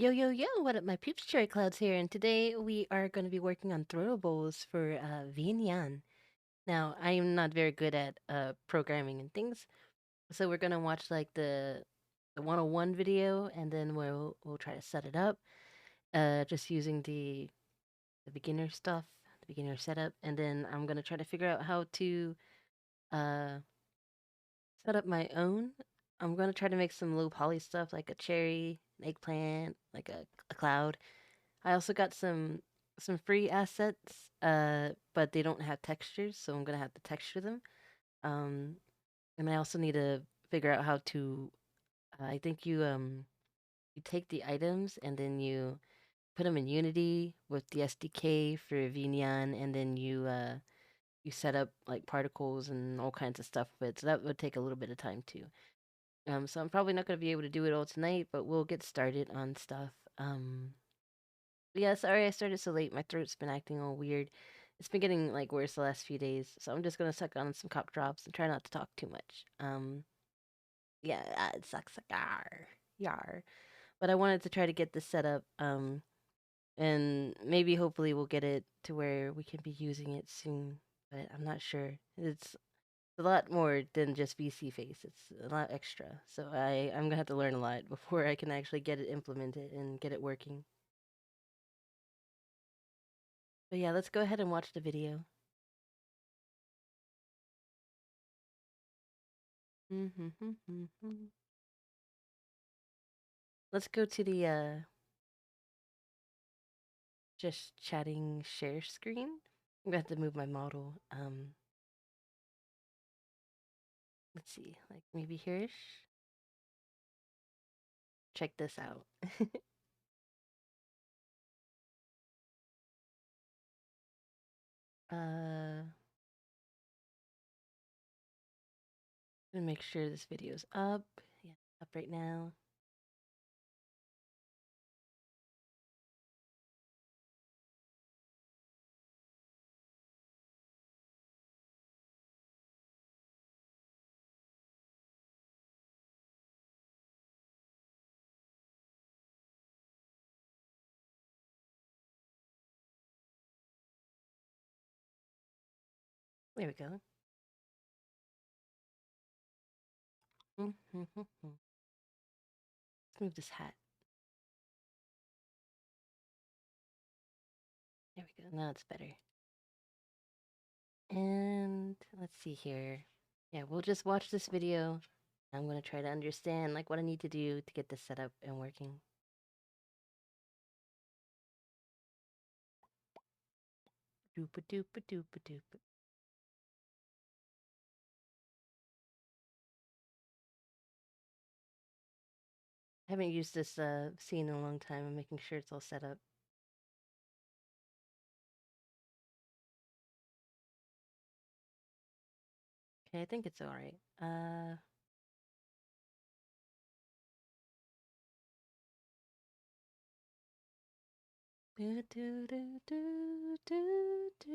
Yo, yo, yo, what up, my peeps? Cherry Clouds here, and today we are going to be working on Throwables for VNyan. Now, I am not very good at programming and things, so we're going to watch like the 101 video, and then we'll try to set it up, just using the beginner stuff, the beginner setup, and then I'm going to try to figure out how to uh, set up my own. I'm going to try to make some low poly stuff like a cherry, an eggplant, like a cloud. I also got some free assets, but they don't have textures, so I'm gonna have to texture them. Um, and I also need to figure out how to. I think you take the items and then you put them in Unity with the SDK for VNyan, and then you set up like particles and all kinds of stuff with it. So that would take a little bit of time too. So I'm probably not gonna be able to do it all tonight, but we'll get started on stuff. Yeah, sorry I started so late. My throat's been acting all weird. It's been getting like worse the last few days, so I'm just gonna suck on some cough drops and try not to talk too much. Yeah, it sucks. Yar, yar. But I wanted to try to get this set up. And maybe hopefully we'll get it to where we can be using it soon. But I'm not sure. It's a lot more than just VC face. It's a lot extra. So I'm gonna have to learn a lot before I can actually get it implemented and get it working. But yeah, let's go ahead and watch the video. Let's go to the just chatting share screen. I'm gonna have to move my model. Let's see, like maybe here-ish. Check this out. uh, Let me make sure this video's up. Yeah, up right now. There we go. Let's move this hat. There we go. Now it's better. And let's see here. Yeah, we'll just watch this video. I'm gonna try to understand like what I need to do to get this set up and working. Doopa doopa doopa doopa. I haven't used this scene in a long time. I'm making sure it's all set up. Okay, I think it's alright. Do, do, do, do, do, do.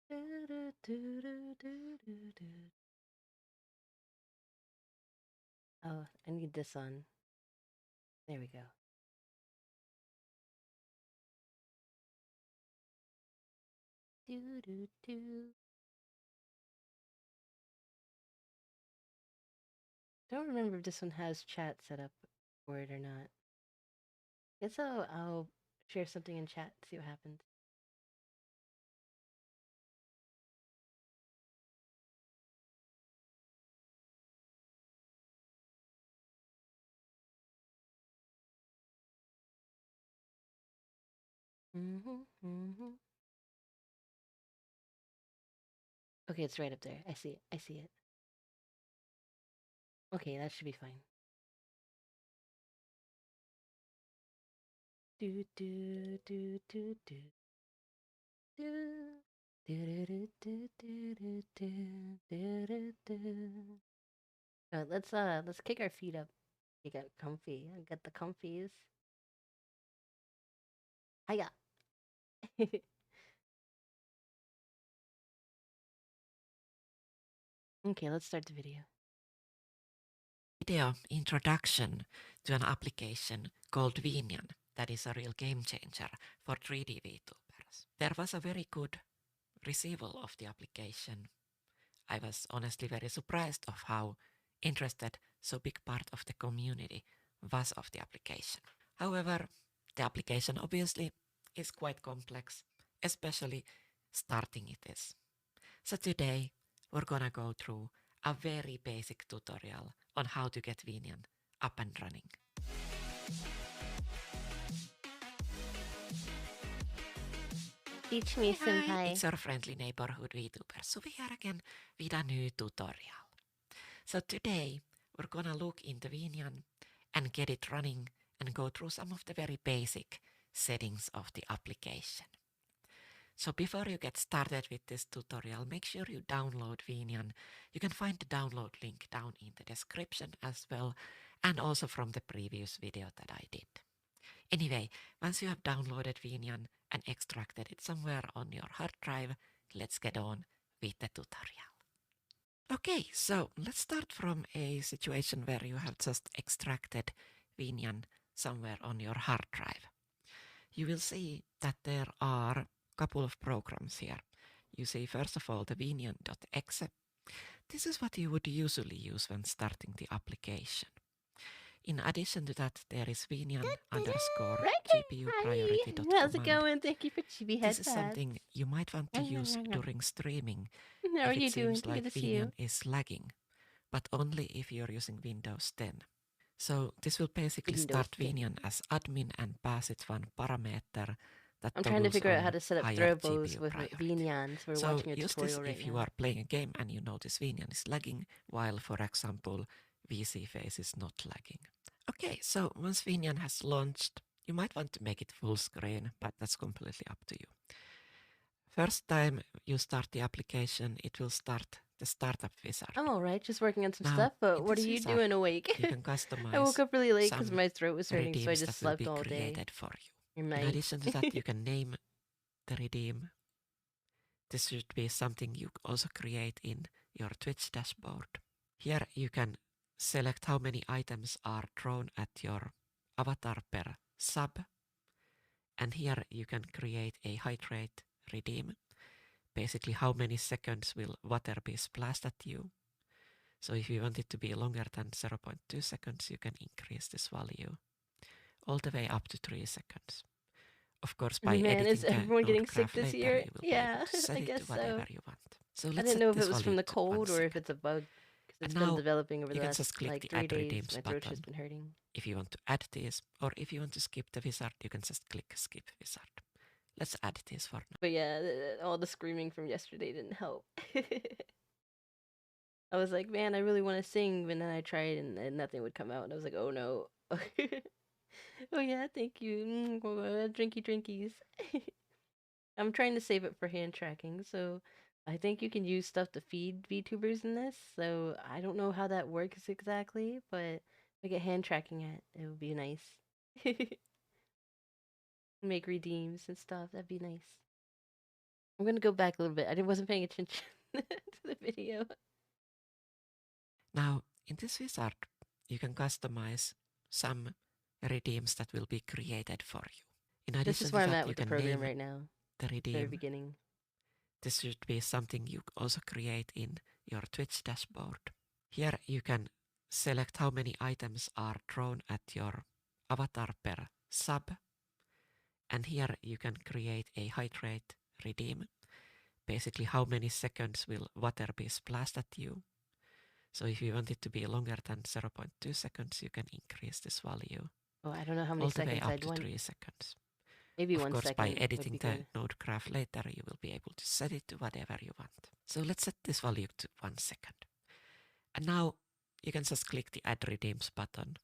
Do, do, do, do, do, do, do. Oh, I need this on. There we go. Do, do, do. Don't remember if this one has chat set up for it or not. Guess I'll share something in chat, see what happens. Okay, it's right up there. I see it. I see it. Okay, that should be fine. Do do do do do do do do do do do do do do do. Let's kick our feet up. You got comfy. I got the comfies. Hiya. Okay, let's start the video. Video introduction to an application called VNyan that is a real game changer for 3D VTubers. There was a very good receival of the application. I was honestly very surprised of how interested so big part of the community was of the application. However, the application obviously is quite complex, especially starting it is. So today we're gonna go through a very basic tutorial on how to get VNyan up and running. Teach me, Hi, senpai. it's your friendly neighborhood VTuber. So we are again with a new tutorial. So today we're gonna look into VNyan and get it running and go through some of the very basic settings of the application. So before you get started with this tutorial, make sure you download VNyan. You can find the download link down in the description as well, and also from the previous video that I did. Anyway, once you have downloaded VNyan and extracted it somewhere on your hard drive, let's get on with the tutorial. Okay, so let's start from a situation where you have just extracted VNyan somewhere on your hard drive. You will see that there are a couple of programs here. You see first of all the VNyan.exe. This is what you would usually use when starting the application. In addition to that, there is VNyan underscore GPU priority. How's it going? Thank you for chibi This is headphones. something you might want to use during streaming How are if you it doing? seems like Good to see you. VNyan is lagging, but only if you're using Windows 10. So this will basically start VNyan as admin and pass it one parameter that I'm trying to figure out how on to set up higher Throwables GPU with priority. VNyan, so we're So watching a use this tutorial right if you now. are playing a game and you notice VNyan is lagging, while for example VC Face is not lagging. Okay, so once VNyan has launched, you might want to make it full screen, but that's completely up to you. First time you start the application, it will start the startup wizard. I'm alright, just working on some Now, stuff, but in what are this you wizard, doing awake? You can customize I woke up really late because some my throat was hurting, so I redeems just that will be slept all day. created for you. You're In nice. addition to that, you can name the redeem. This should be something you also create in your Twitch dashboard. Here you can select how many items are thrown at your avatar per sub. And here you can create a hydrate redeem. Basically, how many seconds will water be splashed at you. So if you want it to be longer than 0.2 seconds, you can increase this value all the way up to 3 seconds. Of course, by editing is everyone the getting node sick graph this later, year? you will be Yeah, able to set I it guess to whatever so. you want. So I let's didn't set know if this it was from value the to 1 cold or if second. it's a bug. Because it's And been now developing over the you can last just click like the 3 add days. redeems My throat's just button been hurting. if you want to add this, or if you want to skip the wizard, you can just click skip wizard. Let's add this for now. But yeah, all the screaming from yesterday didn't help. I was like, man, I really want to sing, but then I tried and nothing would come out. And I was like, oh no. Oh yeah, thank you. Drinky drinkies. I'm trying to save it for hand tracking, so I think you can use stuff to feed VTubers in this. So I don't know how that works exactly, but if I get hand tracking it would be nice. Make redeems and stuff. That'd be nice. I'm gonna go back a little bit. I wasn't paying attention to the video. Now, in this wizard, you can customize some redeems that will be created for you. In addition This is to where I'm that, at you with the can program name right now. the Very redeem. beginning. This should be something you also create in your Twitch dashboard. Here you can select how many items are thrown at your avatar per sub. And here you can create a hydrate redeem. Basically, how many seconds will water be splashed at you. So if you want it to be longer than 0.2 seconds, you can increase this value. Oh, I don't know how many all the seconds way up I'd to want. 3 seconds. Maybe Of 1 course, second by would editing be the good. node graph later, you will be able to set it to whatever you want. So let's set this value to 1 second. And now you can just click the add redeems button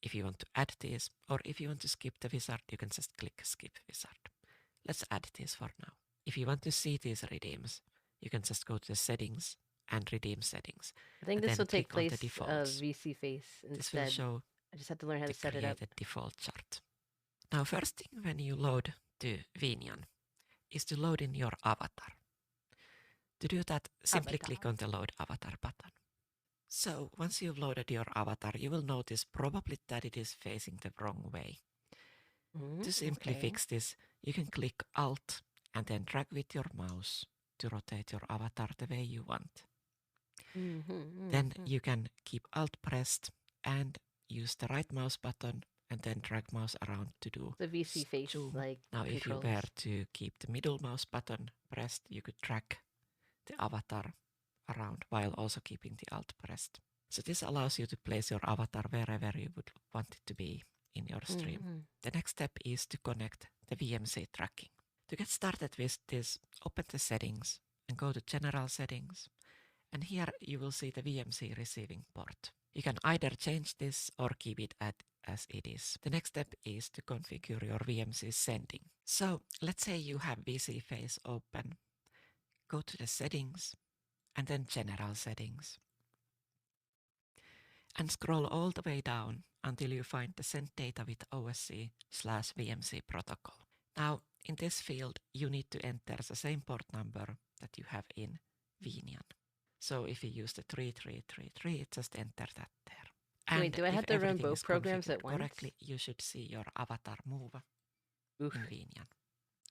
if you want to add this, or if you want to skip the wizard, you can just click skip wizard. Let's add this for now. If you want to see these redeems, you can just go to the settings and redeem settings. I think and this then will take click on the place defaults. VC face instead. This will show I just have to learn how the to set it up. created default chart. Now, first thing when you load to VNyan is to load in your avatar. To do that, simply click on the load avatar button. So once you've loaded your avatar, you will notice probably that it is facing the wrong way. To simply Okay. fix this, you can click Alt and then drag with your mouse to rotate your avatar the way you want. Then you can keep Alt pressed and use the right mouse button and then drag mouse around to do The VC face zoom. like Now if you controls. were to keep the middle mouse button pressed, you could drag the avatar around while also keeping the Alt pressed. So this allows you to place your avatar wherever you would want it to be in your stream. The next step is to connect the VMC tracking. To get started with this, open the settings and go to General Settings, and here you will see the VMC receiving port. You can either change this or keep it as it is. The next step is to configure your VMC sending. So let's say you have VC face open. Go to the settings and then General Settings. And scroll all the way down until you find the send data with OSC/VMC protocol. Now, in this field, you need to enter the same port number that you have in VNyan. So if you use the 3333, just enter that there. And wait, do I have to run both programs at once? Correctly, you should see your avatar move Oof. in VNyan.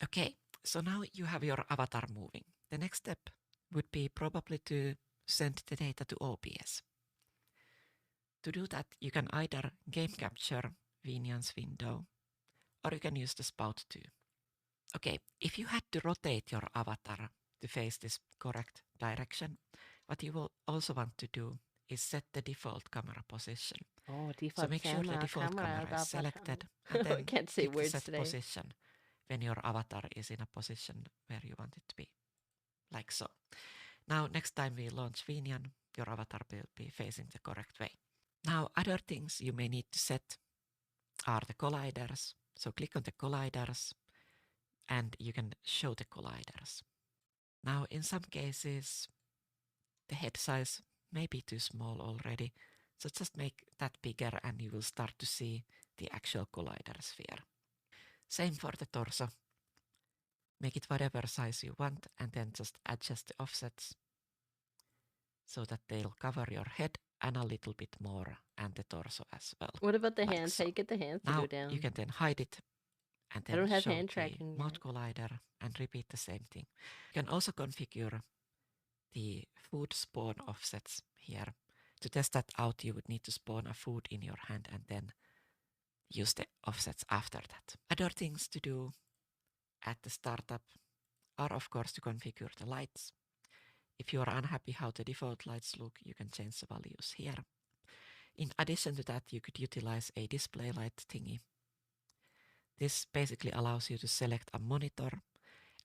Okay, so now you have your avatar moving. The next step would be probably to send the data to OBS. To do that, you can either game capture VNyan's window, or you can use the spout too. Okay, if you had to rotate your avatar to face this correct direction, what you will also want to do is set the default camera position. Oh, default so make sure the default camera is selected and I then can't say click the words set today. position when your avatar is in a position where you want it to be, like so. Now, next time we launch VNyan, your avatar will be facing the correct way. Now, other things you may need to set are the colliders. So click on the colliders and you can show the colliders. Now, in some cases, the head size may be too small already, so just make that bigger and you will start to see the actual collider sphere. Same for the torso. Make it whatever size you want and then just adjust the offsets so that they'll cover your head and a little bit more and the torso as well. What about the like hands? so. How you get the hands to Now go down? you can then hide it and I then don't have show hand the tracking mouth yet. collider and repeat the same thing. You can also configure the food spawn offsets here. To test that out, you would need to spawn a food in your hand and then use the offsets after that. Other things to do at the startup are of course to configure the lights. If you are unhappy how the default lights look, you can change the values here. In addition to that, you could utilize a display light thingy. This basically allows you to select a monitor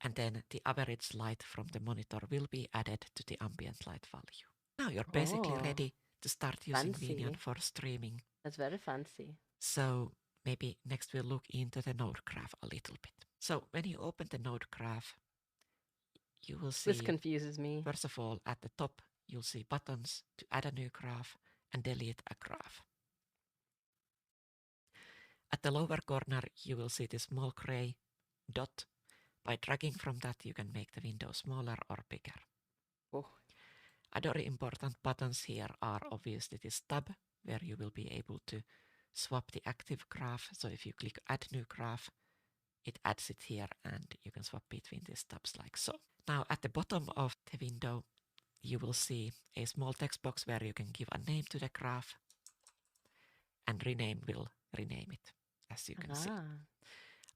and then the average light from the monitor will be added to the ambient light value. Now you're basically ready to start using VNyan for streaming. That's very fancy. So maybe next we'll look into the node graph a little bit. So when you open the node graph, you will see, this confuses me. First of all, at the top, you'll see buttons to add a new graph and delete a graph. At the lower corner, you will see this small gray dot. By dragging from that, you can make the window smaller or bigger. Oh. Other important buttons here are obviously this tab, where you will be able to swap the active graph. So if you click add new graph, it adds it here and you can swap between these tabs like so. Now at the bottom of the window, you will see a small text box where you can give a name to the graph, and rename will rename it, as you can see.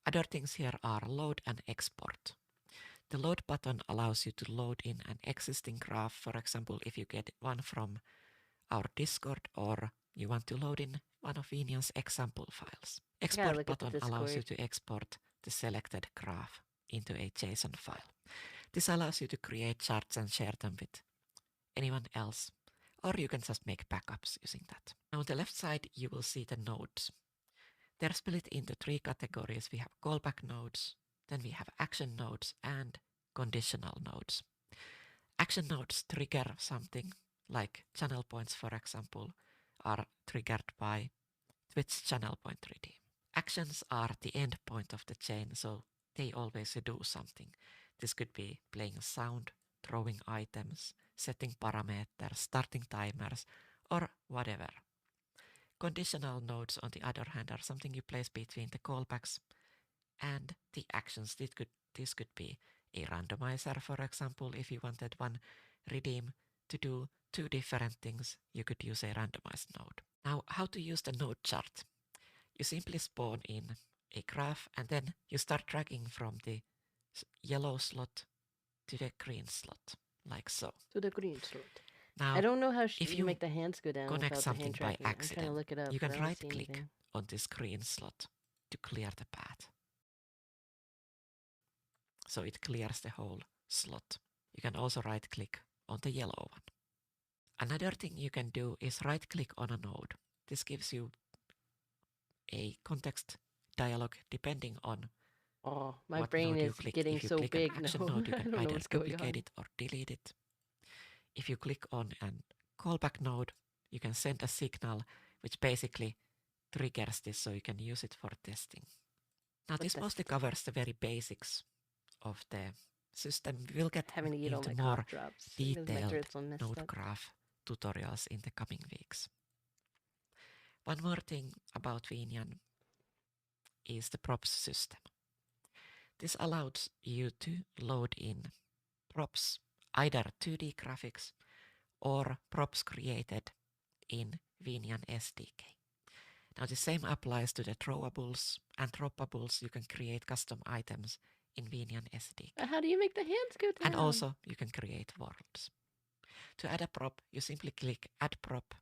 Other things here are load and export. The load button allows you to load in an existing graph. For example, if you get one from our Discord or you want to load in one of VNyan's example files. Export button allows you to export the selected graph into a JSON file. This allows you to create charts and share them with anyone else, or you can just make backups using that. Now on the left side, you will see the nodes. They're split into 3 categories. We have callback nodes, then we have action nodes and conditional nodes. Action nodes trigger something, like channel points, for example, are triggered by Twitch channel point redeem. Actions are the end point of the chain, so they always do something. This could be playing a sound, throwing items, setting parameters, starting timers, or whatever. Conditional nodes, on the other hand, are something you place between the callbacks and the actions. This could be a randomizer, for example. If you wanted one redeem to do two different things, you could use a randomized node. Now, how to use the node chart? You simply spawn in a graph and then you start dragging from the yellow slot to the green slot, like so. To the green slot. Now, I don't know how if you you make the hands go down connect without the hand something by tracking. I'm trying to accident, look it up, you but can I don't right see click anything. on this green slot to clear the path. So it clears the whole slot. You can also right click on the yellow one. Another thing you can do is right click on a node. This gives you a context dialog depending on Oh, my what brain node you is click. getting If you so click an big action now. node, you I can don't know either what's going duplicate on. it or delete it. If you click on an callback node, you can send a signal which basically triggers this so you can use it for testing. Now this mostly covers the very basics of the system. We will get Having to eat all into my more cough drops because my detailed throat's all messed node up. graph tutorials in the coming weeks. One more thing about VNyan is the props system. This allows you to load in props, either 2D graphics or props created in VNyan SDK. Now the same applies to the Throwables and Droppables. You can create custom items in VNyan SDK. How do you make the hands go down? And also you can create worlds. To add a prop, you simply click Add Prop,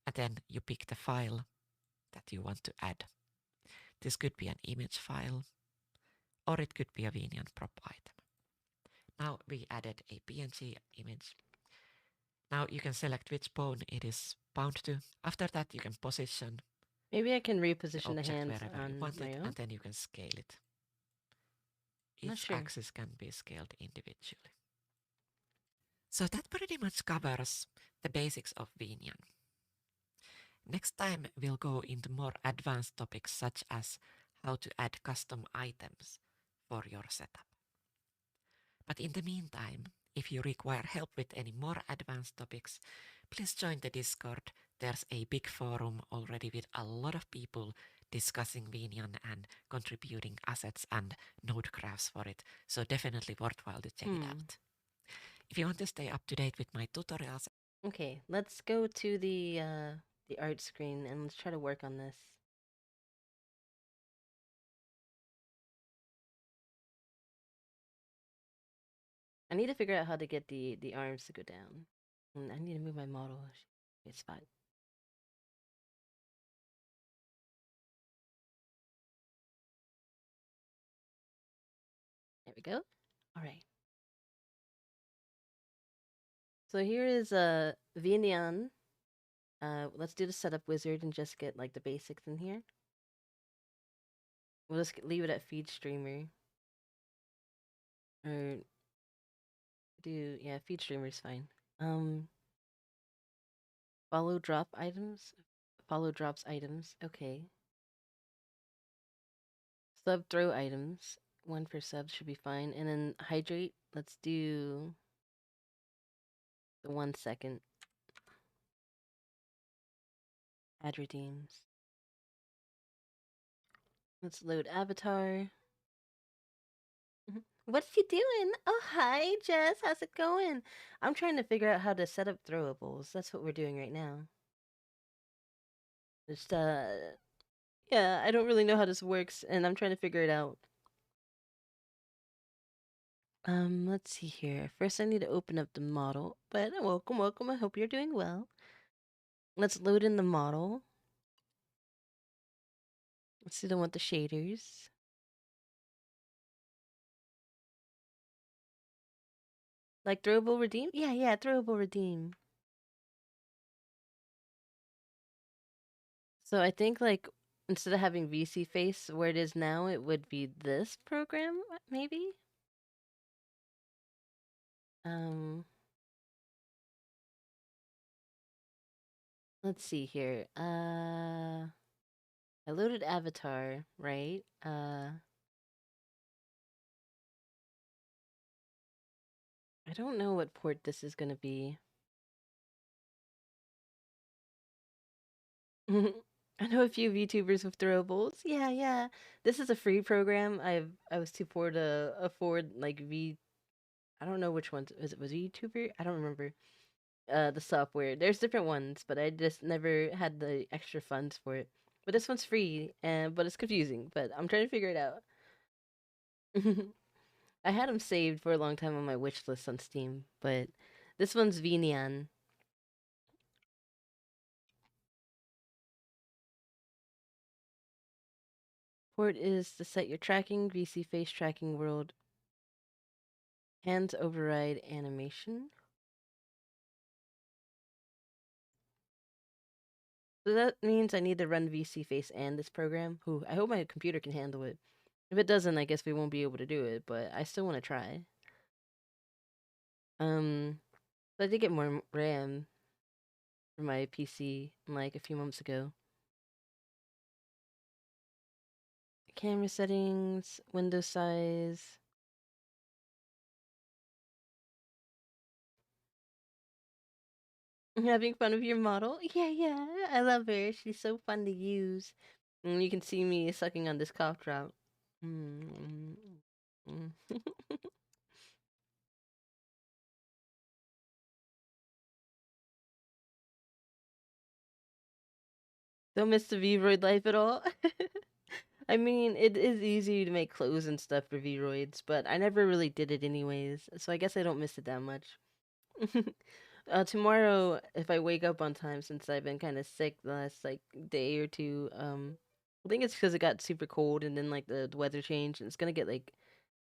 and then you pick the file that you want to add. This could be an image file, or it could be a VNyan prop item. Now we added a PNG image. Now you can select which bone it is bound to. After that, you can position. Maybe I can the reposition the object hands wherever you on want my it, own. and then you can scale it. Not Each sure. axis can be scaled individually. So that pretty much covers the basics of VNyan. Next time we'll go into more advanced topics such as how to add custom items for your setup. But in the meantime, if you require help with any more advanced topics, please join the Discord. There's a big forum already with a lot of people discussing VNyan and contributing assets and node graphs for it, so definitely worthwhile to check it out. If you want to stay up to date with my tutorials... Okay, let's go to the art screen and let's try to work on this. I need to figure out how to get the arms to go down. And I need to move my model. It's fine. There we go. All right. So here is a VNyan. Let's do the setup wizard and just get like the basics in here. We'll just leave it at feed streamer. Or feed streamer is fine. Follow drop items. Follow drops items. Okay. Sub throw items. 1 per sub should be fine. And then hydrate. Let's do the 1 second. Add redeems. Let's load avatar. What you doing? Oh, hi, Jess. How's it going? I'm trying to figure out how to set up throwables. That's what we're doing right now. Just, yeah, I don't really know how this works, and I'm trying to figure it out. Let's see here. First, I need to open up the model, but welcome. I hope you're doing well. Let's load in the model. Let's do the one with the shaders. Like throwable redeem? Yeah, throwable redeem. So I think like instead of having VC face where it is now, it would be this program, maybe? Let's see here. I loaded avatar, right? I don't know what port this is gonna be. I know a few VTubers with throwables. Yeah, yeah. This is a free program. I was too poor to afford like V. I don't know which ones. Was VTuber? I don't remember. The software. There's different ones, but I just never had the extra funds for it. But this one's free, and but it's confusing. But I'm trying to figure it out. I had them saved for a long time on my wish list on Steam, but this one's VNyan. Port is to set your tracking, VC face tracking world, hands override animation. So that means I need to run VC face and this program. Who I hope my computer can handle it. If it doesn't, I guess we won't be able to do it, but I still want to try. So I did get more RAM for my PC like a few months ago. Camera settings, window size. Having fun with your model? Yeah, yeah. I love her. She's so fun to use. And you can see me sucking on this cough drop. Mm, mm, mm. Don't miss the Vroid life at all. I mean, it is easy to make clothes and stuff for Vroids, but I never really did it anyways, so I guess I don't miss it that much. Tomorrow, if I wake up on time, since I've been kind of sick the last like day or two, I think it's because it got super cold and then like the weather changed and it's gonna get like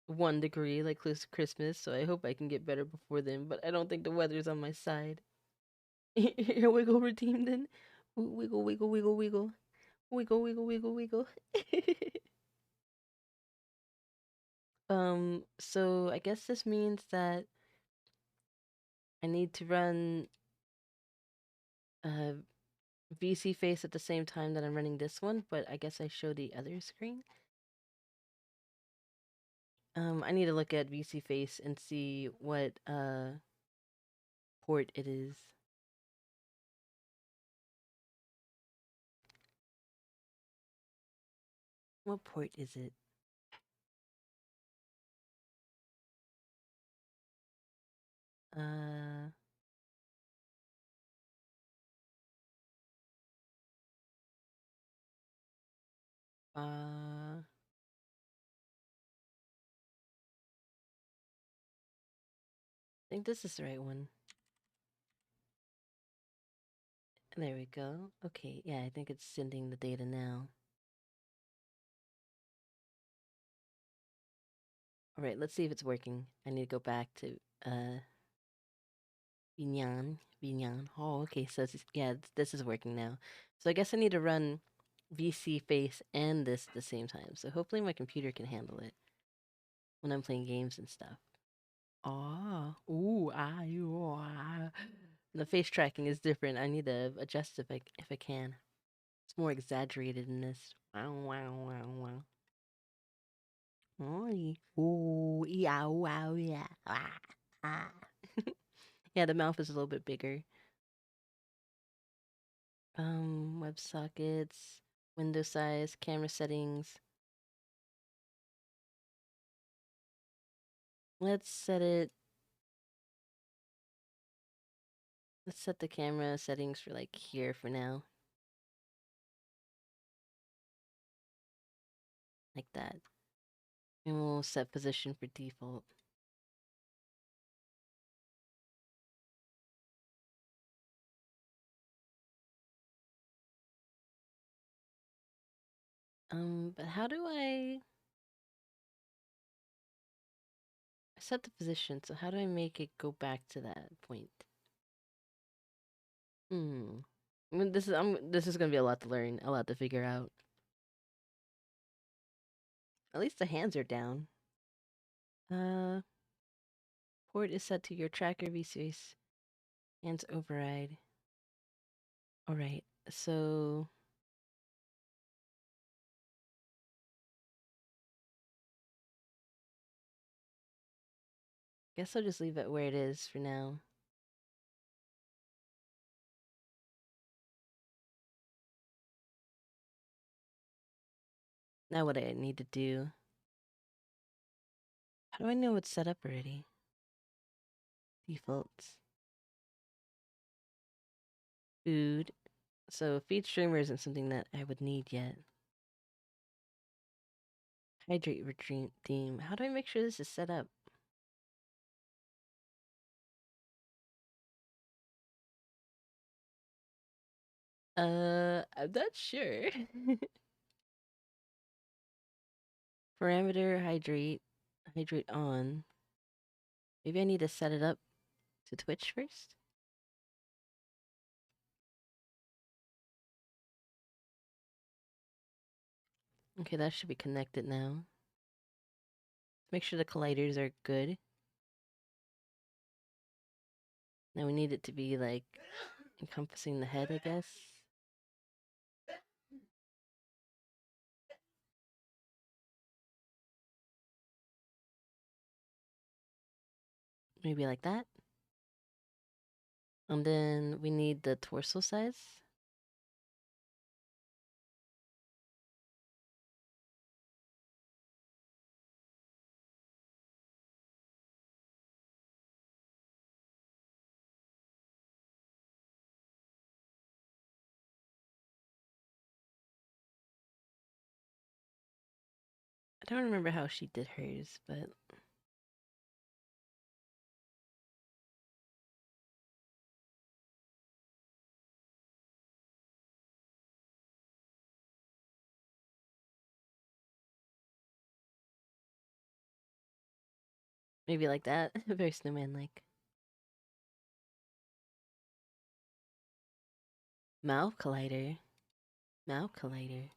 1 degree like close to Christmas. So I hope I can get better before then. But I don't think the weather's on my side. Your wiggle routine then, wiggle, wiggle, wiggle, wiggle, wiggle, wiggle, wiggle, wiggle. So I guess this means that I need to run uh VC face at the same time that I'm running this one, but I guess I show the other screen. I need to look at VC face and see what port it is. What port is it? Uh I think this is the right one. There we go. Okay, yeah, I think it's sending the data now. All right, let's see if it's working. I need to go back to VNyan. Oh, okay. So yeah, this is working now. So I guess I need to run VC face and this at the same time. So hopefully my computer can handle it when I'm playing games and stuff. Ah, ooh, ah, you, ah. The face tracking is different. I need to adjust if I can. It's more exaggerated in this. Wow, wow, wow, wow. Oi. Ooh, yeah, wow, yeah. Ah, ah. Yeah, the mouth is a little bit bigger. WebSockets, window size, camera settings. Let's set it. Let's set the camera settings for like here for now, like that. And we'll set position for default. But how do I set the position? So how do I make it go back to that point? Hmm. I mean, this is gonna be a lot to learn, a lot to figure out. At least the hands are down. Uh, port is set to your tracker vSpace. Hands override. All right. So Guess I'll just leave it where it is for now. Now what I need to do. How do I know it's set up already? Defaults. Food. So feed streamer isn't something that I would need yet. Hydrate retreat theme. How do I make sure this is set up? I'm not sure. Parameter hydrate. Hydrate on. Maybe I need to set it up to Twitch first? Okay, that should be connected now. Make sure the colliders are good. Now we need it to be like encompassing the head, I guess. Maybe like that. And then we need the torso size. I don't remember how she did hers, but maybe like that. Very snowman-like. Mouth collider. Mouth collider.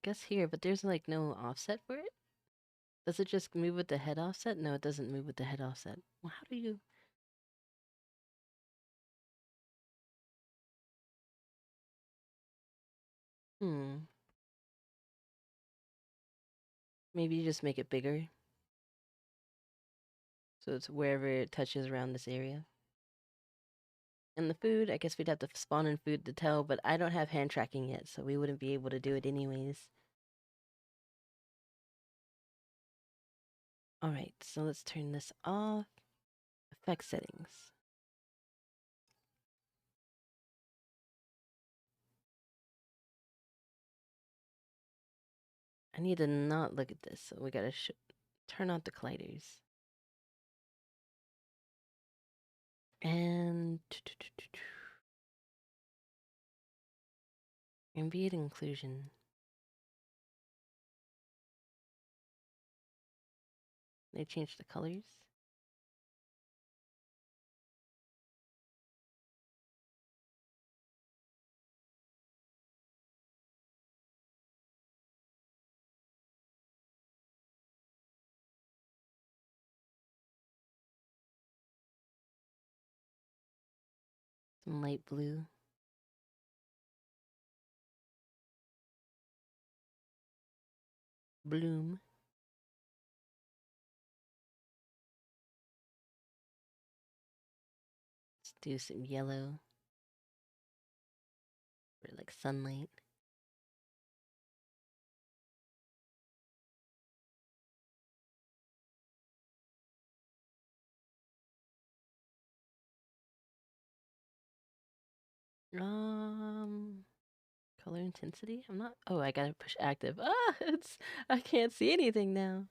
Guess here, but there's like no offset for it? Does it just move with the head offset? No, it doesn't move with the head offset. Well, how do you... Hmm. Maybe you just make it bigger. So it's wherever it touches around this area. And the food, I guess we'd have to spawn in food to tell, but I don't have hand tracking yet, so we wouldn't be able to do it anyways. Alright, so let's turn this off. Effect settings. I need to not look at this, so we gotta turn off the colliders. And ambient inclusion. They changed the colors. Some light blue. Bloom. Let's do some yellow. For like sunlight. Um, color intensity? I'm not. Oh, I gotta push active. Ah, it's. I can't see anything now.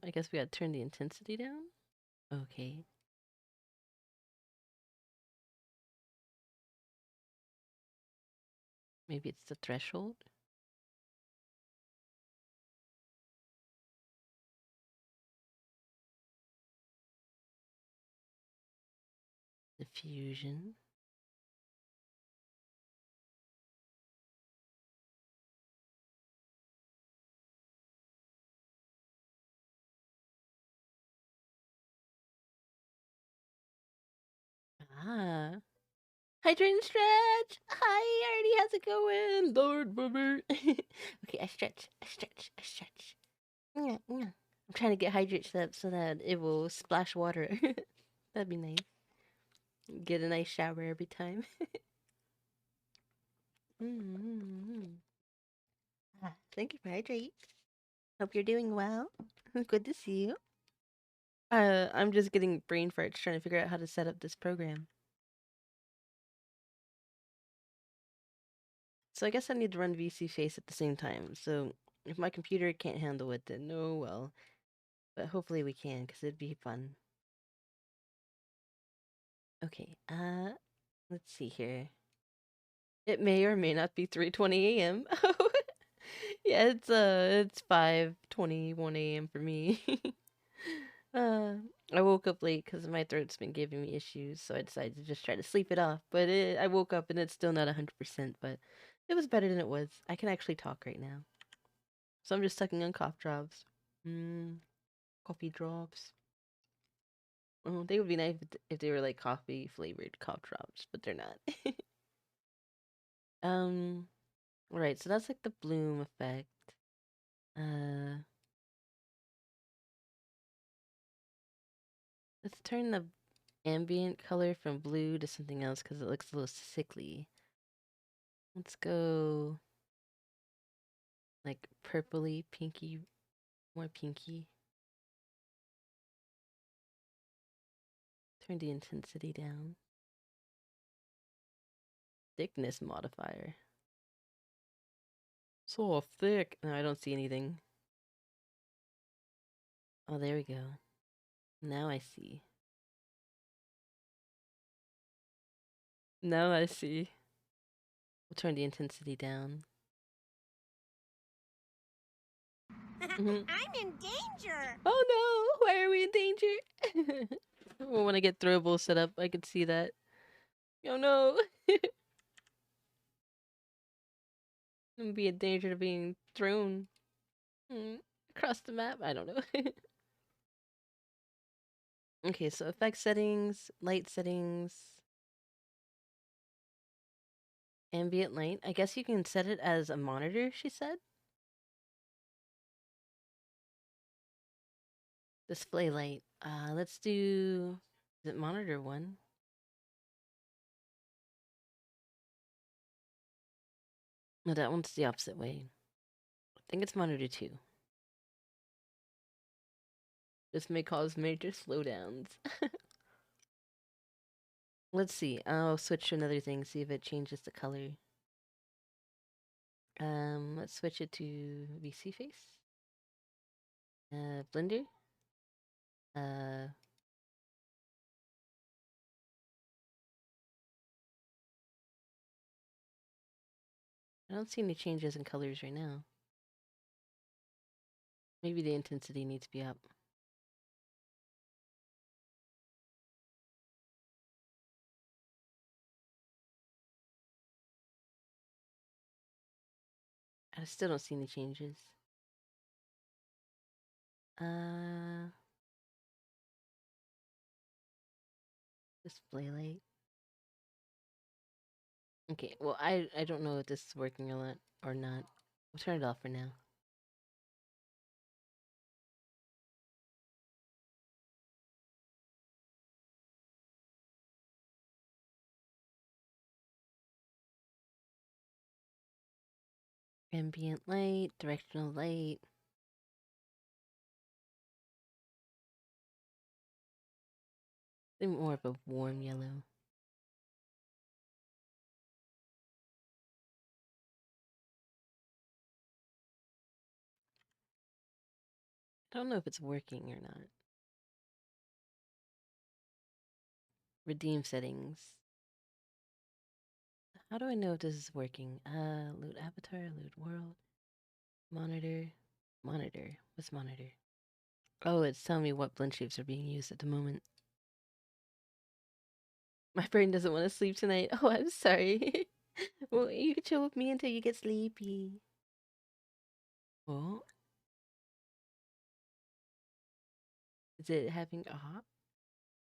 I guess we gotta turn the intensity down. Okay. Maybe it's the threshold. Diffusion. Ah. Hydrate and stretch. Hi, Artie. How's it going? Lord Bummer. Okay, I stretch. I stretch. I stretch. Yeah, yeah. I'm trying to get hydrate set up so that it will splash water. That'd be nice. Get a nice shower every time. Mm-hmm. Thank you for hydrate. Hope you're doing well. Good to see you. I'm just getting brain farts trying to figure out how to set up this program. So I guess I need to run VC Face at the same time. So if my computer can't handle it, then oh well. But hopefully we can, because it'd be fun. Okay, let's see here. It may or may not be 3:20 a.m. Yeah, it's 5:21 a.m. for me. uh, I woke up late because my throat's been giving me issues, so I decided to just try to sleep it off. But I woke up and it's still not 100%, but it was better than it was. I can actually talk right now. So I'm just sucking on cough drops. Mmm, coffee drops. Oh, they would be nice if they were like coffee flavored cough drops, but they're not. um, right, so that's like the bloom effect. Uh, let's turn the ambient color from blue to something else because it looks a little sickly. Let's go like purpley, pinky, more pinky. Turn the intensity down. Thickness modifier. So thick. No, I don't see anything. Oh, there we go. Now I see. Now I see. We'll turn the intensity down. Mhm. I'm in danger. Oh no! Why are we in danger? Well, when I get Throwables set up, I could see that. Oh no! I'm gonna be in danger of being thrown across the map. I don't know. Okay, so effect settings, light settings, ambient light. I guess you can set it as a monitor, she said. Display light. Let's do. Is it monitor one? No, that one's the opposite way. I think it's monitor two. This may cause major slowdowns. Let's see. I'll switch to another thing, see if it changes the color. Let's switch it to VC face. Blender. Uh, I don't see any changes in colors right now. Maybe the intensity needs to be up. I still don't see any changes. Uh, display light. Okay, well, I don't know if this is working or not. We'll turn it off for now. Ambient light, directional light. More of a warm yellow. I don't know if it's working or not. Redeem settings. How do I know if this is working? Loot avatar, loot world, monitor, monitor. What's monitor? Oh, it's telling me what blend shapes are being used at the moment. My brain doesn't want to sleep tonight. Oh, I'm sorry. Well, you can chill with me until you get sleepy. Oh, is it having a hop?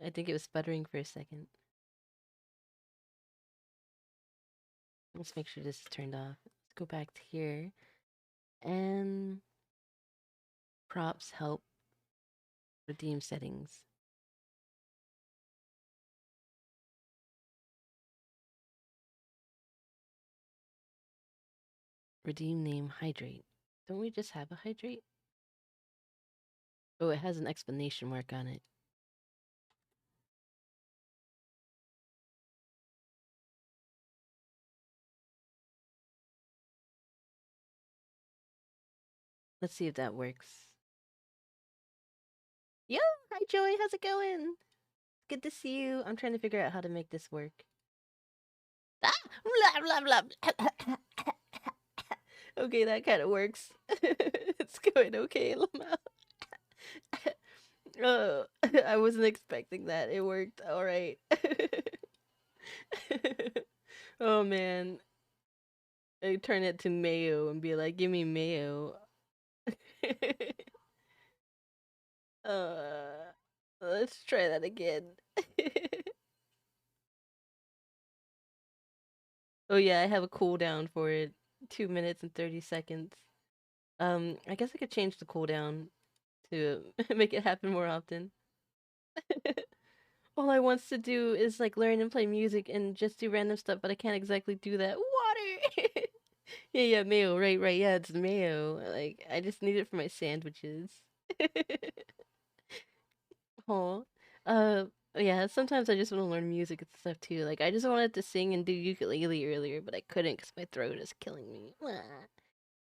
I think it was sputtering for a second. Let's make sure this is turned off. Let's go back to here and props help redeem settings. Redeem name hydrate. Don't we just have a hydrate? Oh, it has an explanation mark on it. Let's see if that works. Yo, hi Joey, how's it going? Good to see you. I'm trying to figure out how to make this work. Ah! Blah, blah, blah. Okay, that kind of works. It's going okay, Lamau. I wasn't expecting that. It worked. All right. Oh man, I turn it to mayo and be like, "Give me mayo." uh, let's try that again. Oh yeah, I have a cooldown for it. 2 minutes and 30 seconds. I guess I could change the cooldown to make it happen more often. All I wants to do is like learn and play music and just do random stuff, but I can't exactly do that. Water. Yeah, mayo. Right, right. Yeah, it's mayo. Like I just need it for my sandwiches. Oh, uh, yeah. Sometimes I just want to learn music and stuff too. Like I just wanted to sing and do ukulele earlier, but I couldn't because my throat is killing me.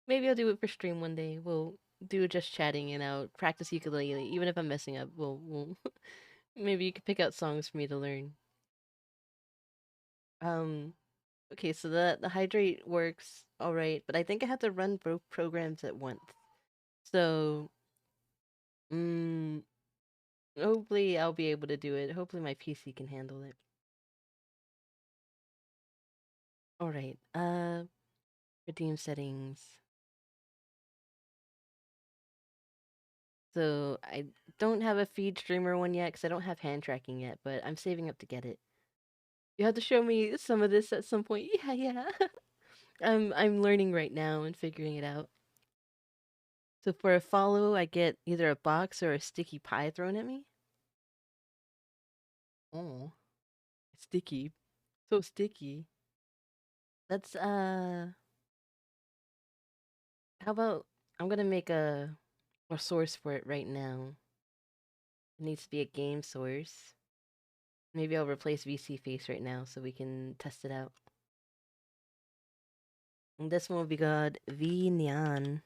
Maybe I'll do it for stream one day. We'll do just chatting and I'll practice ukulele. Even if I'm messing up, we'll maybe you could pick out songs for me to learn. Um, okay, so the hydrate works all right, but I think I have to run both programs at once. So, mm, hopefully I'll be able to do it. Hopefully my PC can handle it. All right. Redeem settings. So I don't have a feed streamer one yet because I don't have hand tracking yet, but I'm saving up to get it. You have to show me some of this at some point. Yeah, yeah. I'm learning right now and figuring it out. So for a follow, I get either a box or a sticky pie thrown at me. Oh, sticky. So sticky. That's how about I'm gonna make a source for it right now. It needs to be a game source. Maybe I'll replace VC face right now so we can test it out. And this one will be called VNyan.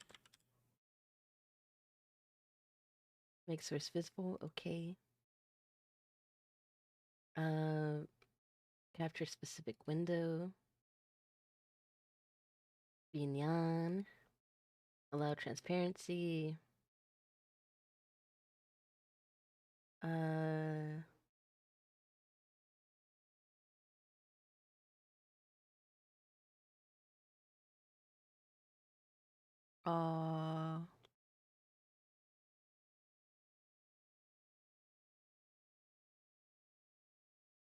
Make source visible. Okay. Uh, capture specific window. VNyan. Allow transparency. Uh,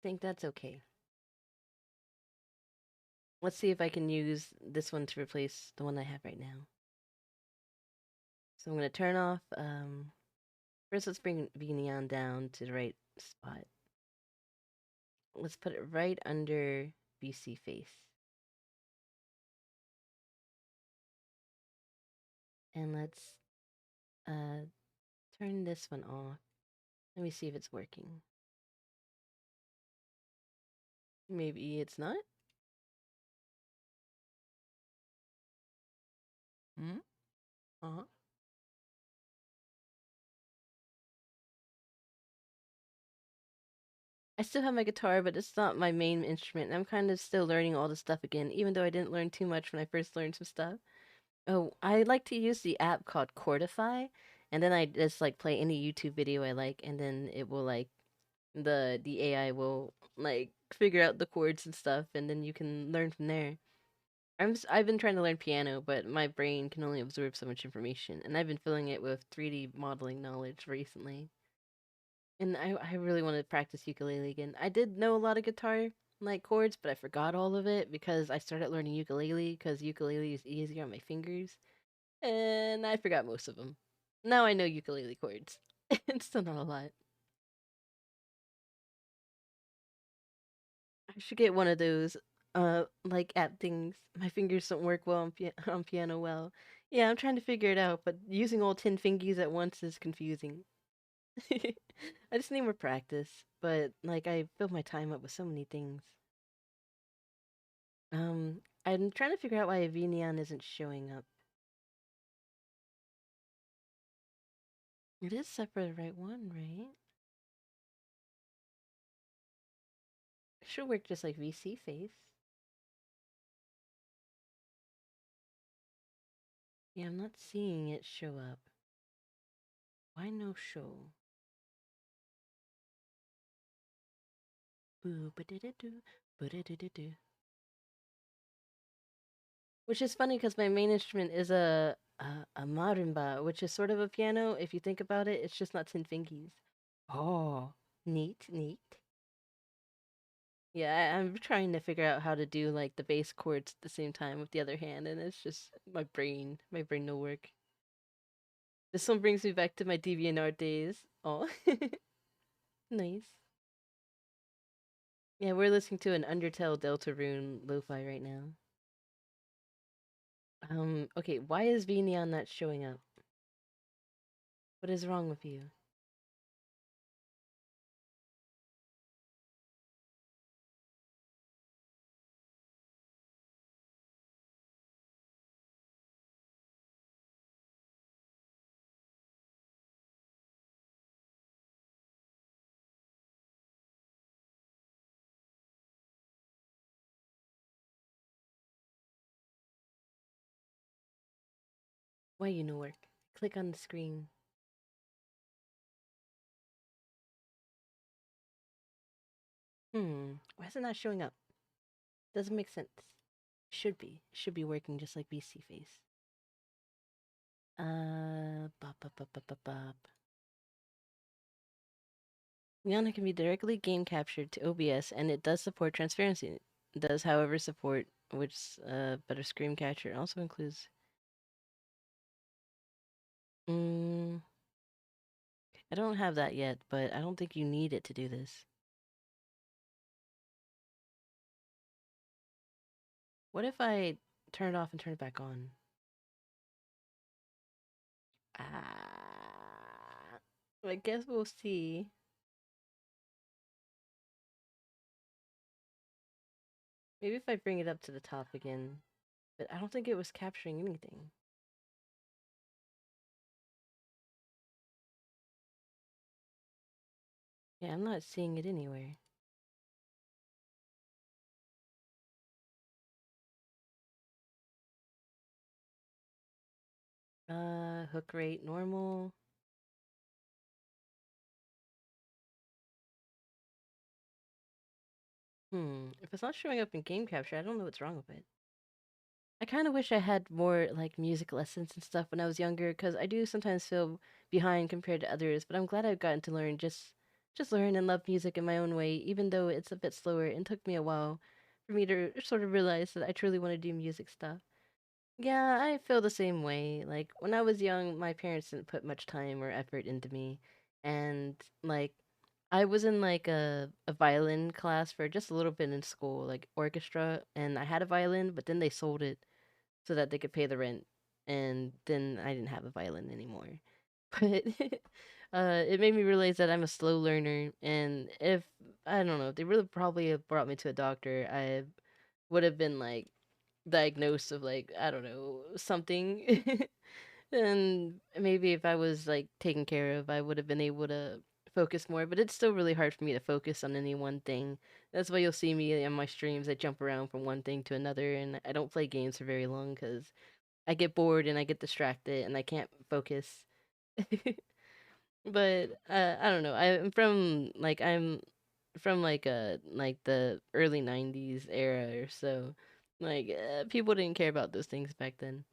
I think that's okay. Let's see if I can use this one to replace the one I have right now. So I'm gonna turn off. First let's bring VNyan down to the right spot. Let's put it right under BC face. And let's turn this one off. Let me see if it's working. Maybe it's not. Hmm? Uh-huh. I still have my guitar, but it's not my main instrument. I'm kind of still learning all the stuff again, even though I didn't learn too much when I first learned some stuff. Oh, I like to use the app called Chordify, and then I just like play any YouTube video I like, and then it will like the AI will like figure out the chords and stuff, and then you can learn from there. I've been trying to learn piano, but my brain can only absorb so much information, and I've been filling it with 3D modeling knowledge recently. And I really want to practice ukulele again. I did know a lot of guitar, like chords, but I forgot all of it because I started learning ukulele because ukulele is easier on my fingers, and I forgot most of them. Now I know ukulele chords. It's still not a lot. I should get one of those, like app things. My fingers don't work well on, on piano well. Yeah, I'm trying to figure it out, but using all 10 fingers at once is confusing. I just need more practice, but like I fill my time up with so many things. I'm trying to figure out why VNyan isn't showing up. It is set for the right one, right? It should work just like VC face. Yeah, I'm not seeing it show up. Why no show? Boo ba da do, ba da do. Which is funny because my main instrument is a marimba, which is sort of a piano. If you think about it, it's just not 10 fingers. Oh, neat, neat. Yeah, I'm trying to figure out how to do like the bass chords at the same time with the other hand, and it's just my brain. My brain no work. This one brings me back to my DeviantArt days. Oh, nice. Yeah, we're listening to an Undertale Deltarune lo-fi right now. Okay, why is VNyan not showing up? What is wrong with you? Why you no work? Click on the screen. Why is it not showing up? Doesn't make sense. Should be. Should be working just like BC Face. Bop, bop, bop, bop, bop, bop. Liana can be directly game captured to OBS, and it does support transparency. It does, however, support which better screen capture also includes. Mm, I don't have that yet, but I don't think you need it to do this. What if I turn it off and turn it back on? Ah, I guess we'll see. Maybe if I bring it up to the top again. But I don't think it was capturing anything. Yeah, I'm not seeing it anywhere. Hook rate normal. If it's not showing up in game capture, I don't know what's wrong with it. I kind of wish I had more like music lessons and stuff when I was younger, because I do sometimes feel behind compared to others. But I'm glad I've gotten to learn just learn and love music in my own way, even though it's a bit slower. It took me a while for me to sort of realize that I truly want to do music stuff. Yeah, I feel the same way. Like when I was young, my parents didn't put much time or effort into me. And like I was in like a violin class for just a little bit in school, like orchestra, and I had a violin, but then they sold it so that they could pay the rent. And then I didn't have a violin anymore. But it made me realize that I'm a slow learner, and if I don't know, if they really probably have brought me to a doctor, I would have been like diagnosed of like I don't know something, and maybe if I was like taken care of, I would have been able to focus more. But it's still really hard for me to focus on any one thing. That's why you'll see me in my streams. I jump around from one thing to another, and I don't play games for very long because I get bored and I get distracted and I can't focus. But I don't know. I'm from like the early '90s era or so. Like people didn't care about those things back then.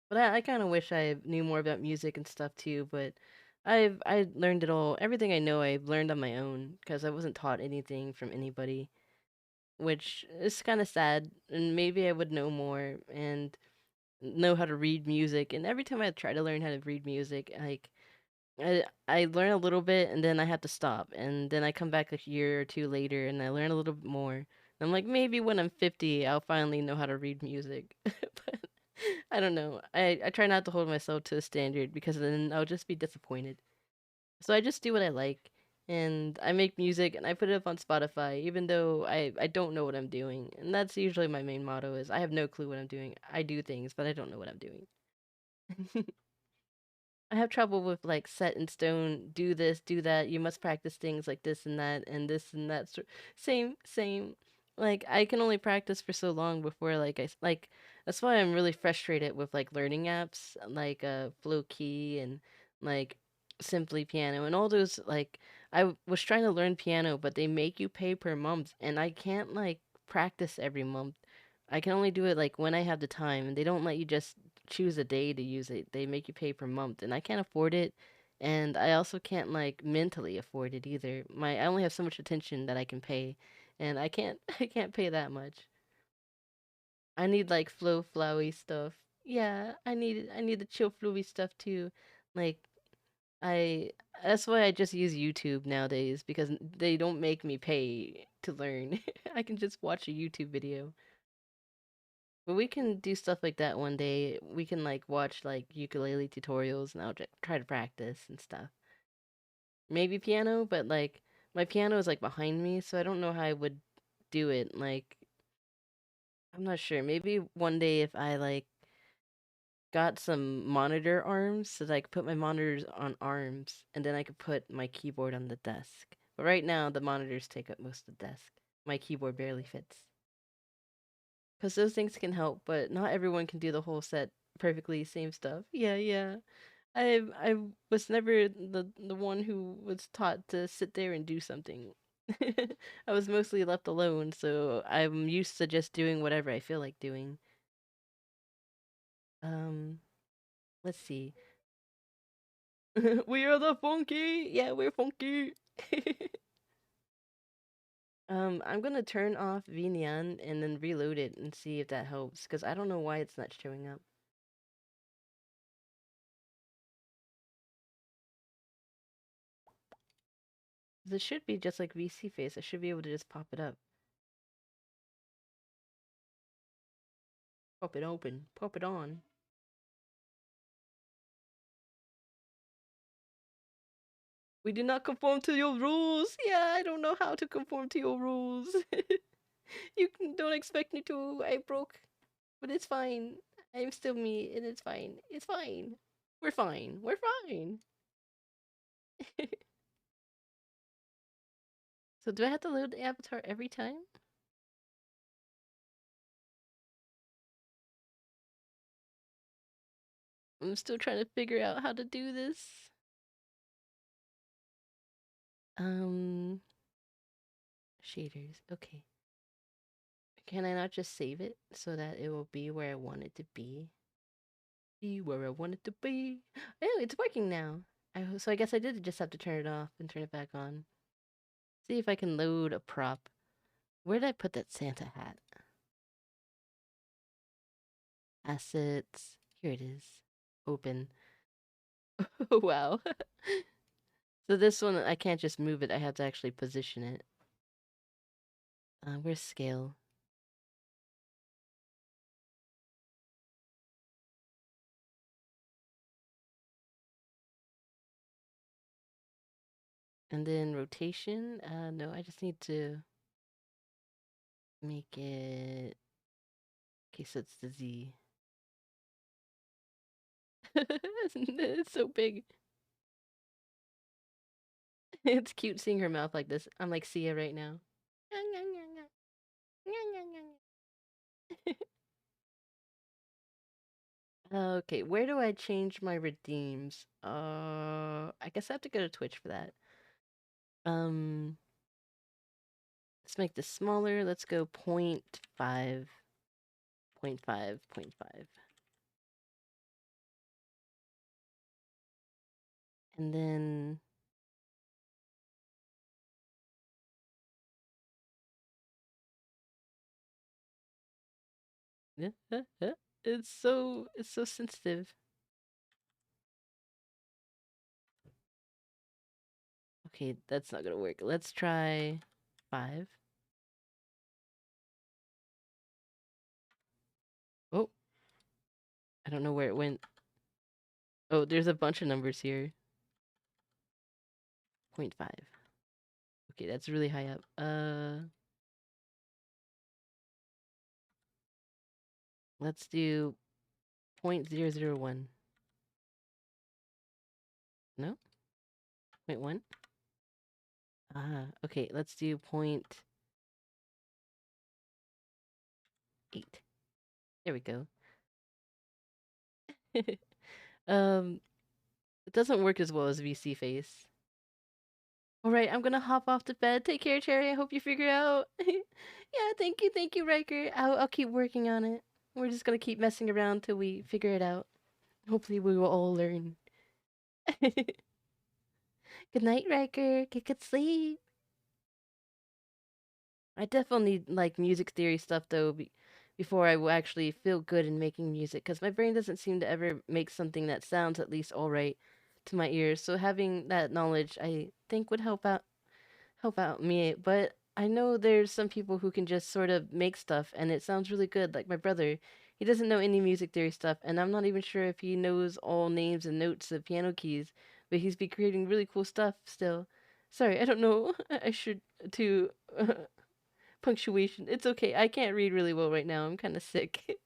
But I kind of wish I knew more about music and stuff too. But I learned it all. Everything I know, I've learned on my own because I wasn't taught anything from anybody. which is kind of sad. And maybe I would know more and know how to read music. And every time I try to learn how to read music, like I learn a little bit and then I have to stop. And then I come back a year or two later and I learn a little bit more. And I'm like, maybe when I'm 50, I'll finally know how to read music. But I don't know. I try not to hold myself to a standard because then I'll just be disappointed. So I just do what I like. And I make music and I put it up on Spotify, even though I don't know what I'm doing. And that's usually my main motto is I have no clue what I'm doing. I do things, but I don't know what I'm doing. I have trouble with like set in stone, do this, do that. You must practice things like this and that and this and that. Same, same. Like I can only practice for so long before like that's why I'm really frustrated with like learning apps like Flow Key and like Simply Piano and all those like was trying to learn piano, but they make you pay per month and I can't like practice every month. I can only do it like when I have the time and they don't let you just choose a day to use it. They make you pay per month, and I can't afford it. And I also can't like mentally afford it either. I only have so much attention that I can pay, and I can't I can't pay that much. I need like flowy stuff. Yeah, I need the chill flowy stuff too. Like I that's why I just use YouTube nowadays because they don't make me pay to learn. I can just watch a YouTube video. But we can do stuff like that one day. We can like watch like ukulele tutorials and I'll try to practice and stuff. Maybe piano, but like my piano is like behind me, so I don't know how I would do it. Like I'm not sure. Maybe one day if I like got some monitor arms so that I could put my monitors on arms and then I could put my keyboard on the desk. But right now the monitors take up most of the desk. My keyboard barely fits. Because those things can help, but not everyone can do the whole set perfectly same stuff. Yeah, yeah. I was never the one who was taught to sit there and do something. I was mostly left alone, so I'm used to just doing whatever I feel like doing. Um, let's see. We are the funky. Yeah, we're funky. I'm gonna turn off VNyan and then reload it and see if that helps, because I don't know why it's not showing up. This should be just like VC Face. I should be able to just pop it up. Pop it open. Pop it on. We do not conform to your rules. Yeah, I don't know how to conform to your rules. Don't expect me to. I broke, but it's fine. I'm still me, and it's fine. It's fine. We're fine. We're fine. So do I have to load the avatar every time? I'm still trying to figure out how to do this. Um, shaders. Okay. Can I not just save it so that it will be where I want it to be? Be where I want it to be. Oh, it's working now. So I guess I did just have to turn it off and turn it back on. See if I can load a prop. Where did I put that Santa hat? Assets. Here it is. Open. Oh, wow. So this one, I can't just move it. I have to actually position it. Where's scale? And then rotation. No, I just need to make it. Okay, so it's the Z. It's so big. It's cute seeing her mouth like this. I'm like Sia right now. Okay, where do I change my redeems? I guess I have to go to Twitch for that. Um, let's make this smaller. Let's go 0.5, 0.5, 0.5. And then It's so sensitive. Okay, that's not gonna work. Let's try 5. Oh, I don't know where it went. Oh, there's a bunch of numbers here. 0.5. Okay, that's really high up. Let's do 0.001. No? 0.1? Ah, okay, let's do 0.8. There we go. um, it doesn't work as well as VC face. All right, I'm gonna hop off the bed. Take care, Cherry. I hope you figure out. Yeah, thank you, Riker. I'll keep working on it. We're just gonna keep messing around till we figure it out. Hopefully, we will all learn. Good night, Riker. Get good sleep. I definitely need like music theory stuff though, before I will actually feel good in making music, because my brain doesn't seem to ever make something that sounds at least all right to my ears. So having that knowledge, I think would help out me. But I know there's some people who can just sort of make stuff and it sounds really good. Like my brother, he doesn't know any music theory stuff, and I'm not even sure if he knows all names and notes of piano keys, but he's been creating really cool stuff still. Sorry, I don't know. I should to punctuation. It's okay. I can't read really well right now. I'm kind of sick.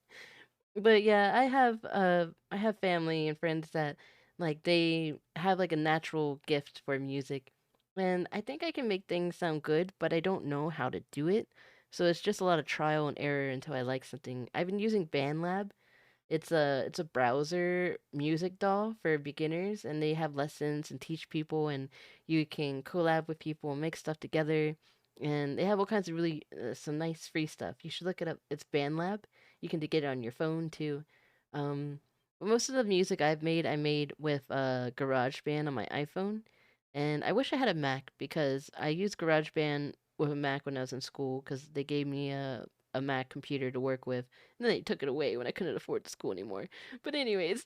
But yeah, I have family and friends that like they have like a natural gift for music. And I think I can make things sound good, but I don't know how to do it. So it's just a lot of trial and error until I like something. I've been using BandLab. It's a browser music doll for beginners, and they have lessons and teach people, and you can collab with people and make stuff together. And they have all kinds of really some nice free stuff. You should look it up. It's BandLab. You can get it on your phone too. But most of the music I made with GarageBand on my iPhone, and I wish I had a Mac because I used GarageBand with a Mac when I was in school because they gave me a Mac computer to work with, and then they took it away when I couldn't afford the school anymore. But anyways,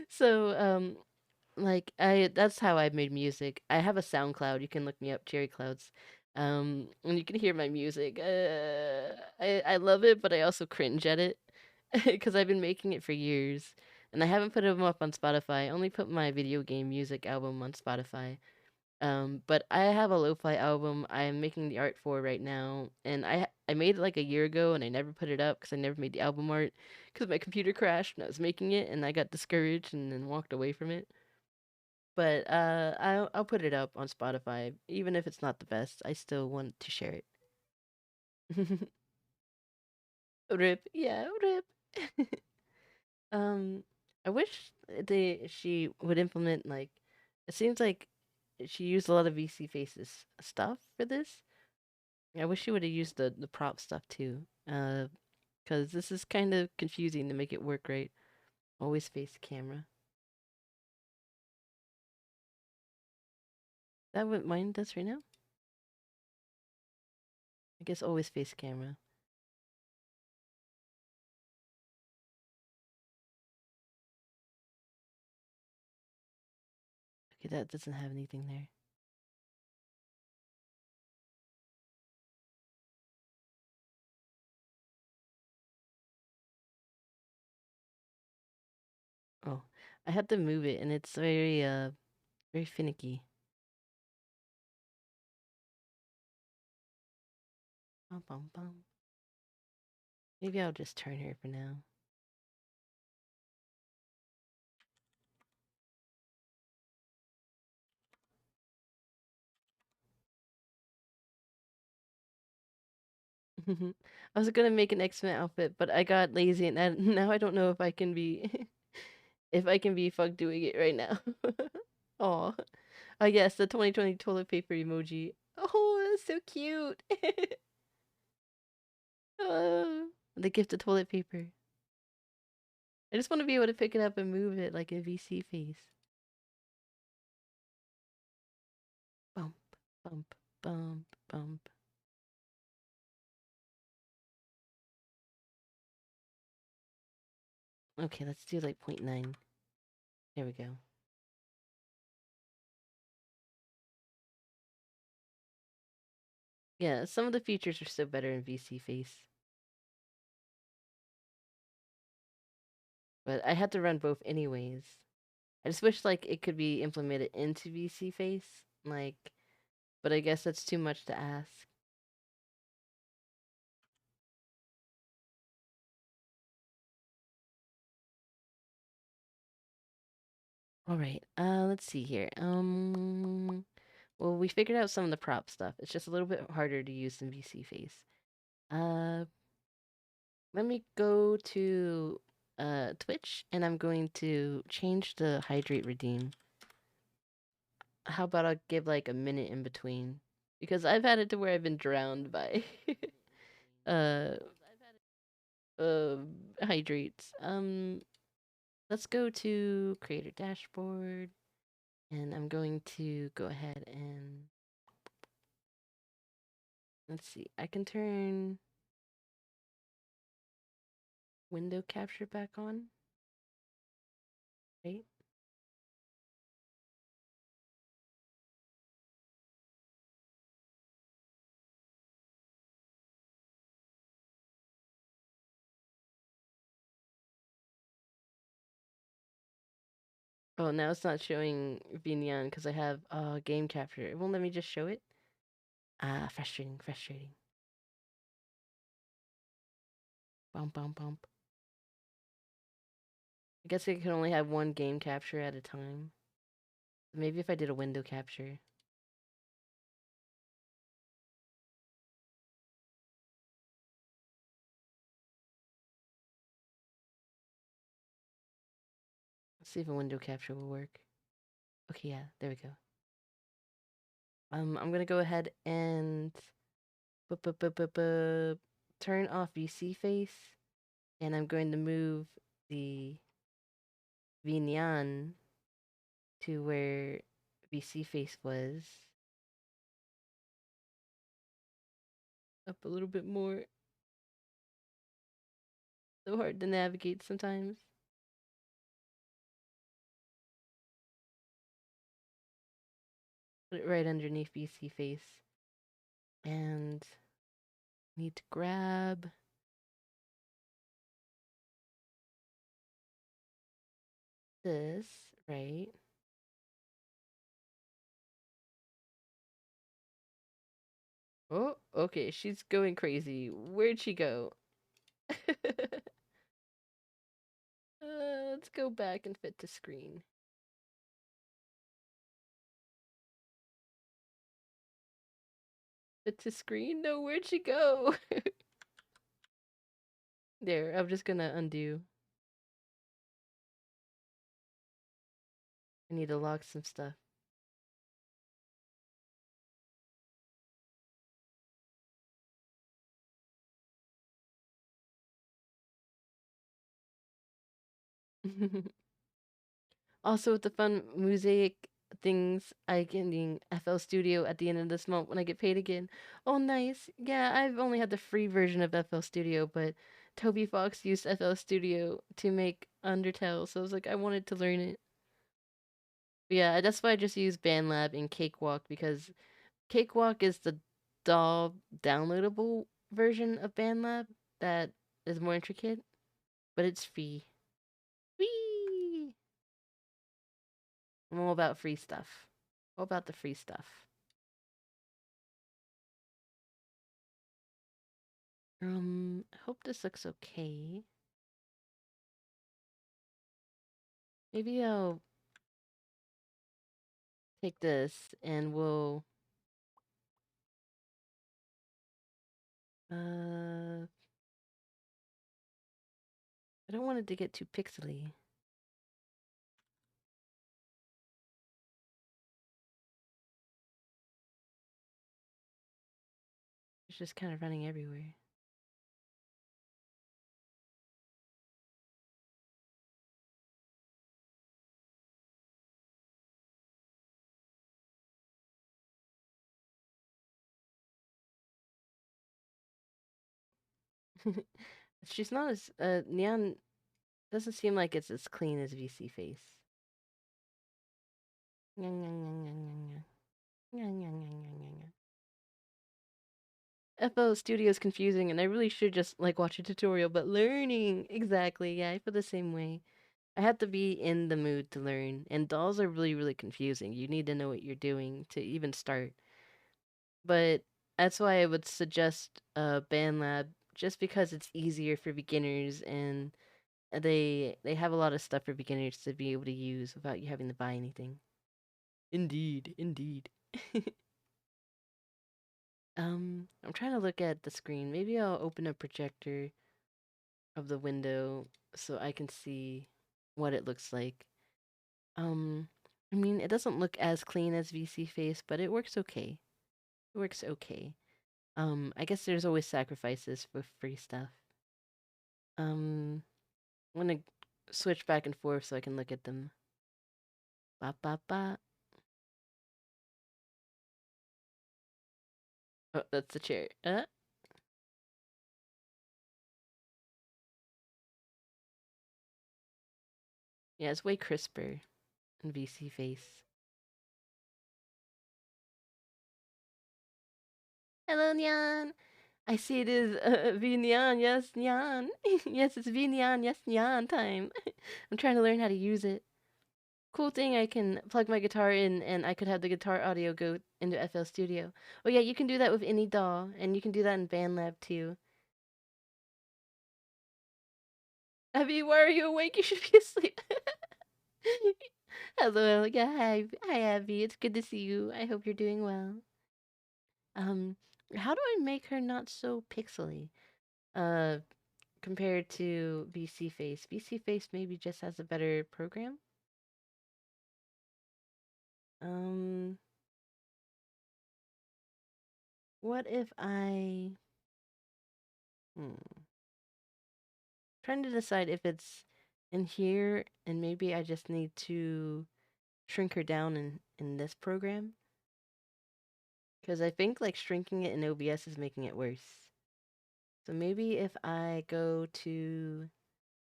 so like I that's how I made music. I have a SoundCloud. You can look me up, Cherry Clouds. And you can hear my music. I love it, but I also cringe at it because I've been making it for years, and I haven't put them up on Spotify. I only put my video game music album on Spotify. But I have a lo-fi album I'm making the art for right now, and I made it like a year ago, and I never put it up because I never made the album art because my computer crashed when I was making it, and I got discouraged and then walked away from it. But I'll put it up on Spotify, even if it's not the best. I still want to share it. Rip, yeah, rip. um, I wish she would implement like. It seems like she used a lot of VC Faces stuff for this. I wish she would have used the prop stuff too. Because this is kind of confusing to make it work right. Always face camera. That what mine does right now? I guess always face camera. Okay, that doesn't have anything there. Oh, I had to move it, and it's very finicky. Bum, bum, bum. Maybe I'll just turn her for now. I was gonna make an X-Men outfit, but I got lazy, and now I don't know if I can be if I can be fucked doing it right now. Oh, I guess the 2020 toilet paper emoji. Oh, that's so cute. The gift of toilet paper. I just want to be able to pick it up and move it like a VC face. Bump, bump, bump, bump. Okay, let's do like 0.9. There we go. Yeah, some of the features are still better in VC Face. But I had to run both anyways. I just wish like it could be implemented into VC Face. Like, but I guess that's too much to ask. All right. Let's see here. Well, we figured out some of the prop stuff. It's just a little bit harder to use than VC Face. Uh, let me go to Twitch, and I'm going to change the hydrate redeem. How about I'll give like a minute in between? Because I've had it to where I've been drowned by uh uh hydrates. Let's go to creator dashboard, and I'm going to go ahead and let's see. I can turn window capture back on, right? Oh, now it's not showing VNyan because I have game capture. It won't let me just show it. Ah, frustrating, frustrating. Bump, bump, bump. I guess I can only have one game capture at a time. Maybe if I did a window capture. Let's see if a window capture will work. Okay, yeah, there we go. I'm gonna go ahead and turn off VC face, and I'm going to move the VNyan to where VC face was. Up a little bit more. So hard to navigate sometimes. Put it right underneath VC face. And need to grab this, right? Oh, okay, she's going crazy. Where'd she go? Let's go back and fit to screen. Fit to screen? No, where'd she go? There, I'm just gonna undo. I need to lock some stuff. Also, with the fun mosaic things, I getting FL Studio at the end of this month when I get paid again. Oh, nice. Yeah, I've only had the free version of FL Studio, but Toby Fox used FL Studio to make Undertale, so I was like, I wanted to learn it. But yeah, that's why I just use BandLab and Cakewalk because Cakewalk is the DAW downloadable version of BandLab that is more intricate, but it's free. Free! I'm all about free stuff. All about the free stuff. I hope this looks okay. Maybe I'll take this and we'll I don't want it to get too pixely. It's just kind of running everywhere. She's not as Neon Doesn't seem like it's as clean as VC Face. Nyang, nyang, nyang, nyang, nyang, nyang. Nyang, nyang, nyang, nyang, nyang, nyang. FL Studio is confusing, and I really should just like watch a tutorial. But learning exactly, yeah, I feel the same way. I have to be in the mood to learn, and dolls are really, really confusing. You need to know what you're doing to even start. But that's why I would suggest BandLab, just because it's easier for beginners, and they have a lot of stuff for beginners to be able to use without you having to buy anything. Indeed, indeed. I'm trying to look at the screen. Maybe I'll open a projector of the window so I can see what it looks like. Um, I mean, it doesn't look as clean as VC Face, but it works okay. It works okay. I guess there's always sacrifices for free stuff. I'm gonna switch back and forth so I can look at them. Ba ba ba. Oh, that's the chair. Yeah, it's way crisper in VC Face. Hello, Nyan. I see it is VNyan. Yes, Nyan. Yes, it's VNyan. Yes, Nyan time. I'm trying to learn how to use it. Cool thing, I can plug my guitar in and I could have the guitar audio go into FL Studio. Oh yeah, you can do that with any DAW, and you can do that in BandLab too. Abby, why are you awake? You should be asleep. Hello, yeah, hi Abby. It's good to see you. I hope you're doing well. Um, how do I make her not so pixely? Uh, compared to VC Face. VC Face maybe just has a better program. Um, what if I trying to decide if it's in here and maybe I just need to shrink her down in this program? Because I think like shrinking it in OBS is making it worse. So maybe if I go to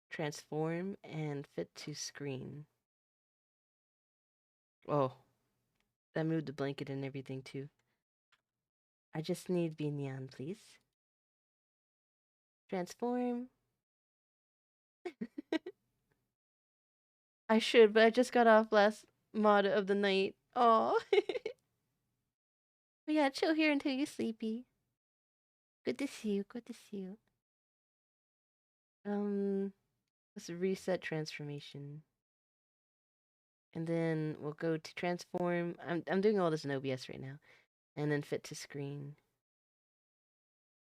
transform and fit to screen. Oh, that moved the blanket and everything too. I just need VNyan, please. Transform. I should, but I just got off last mod of the night. Oh. Yeah, chill here until you're sleepy. Good to see you. Good to see you. Um, let's reset transformation. And then we'll go to transform. I'm doing all this in OBS right now. And then fit to screen.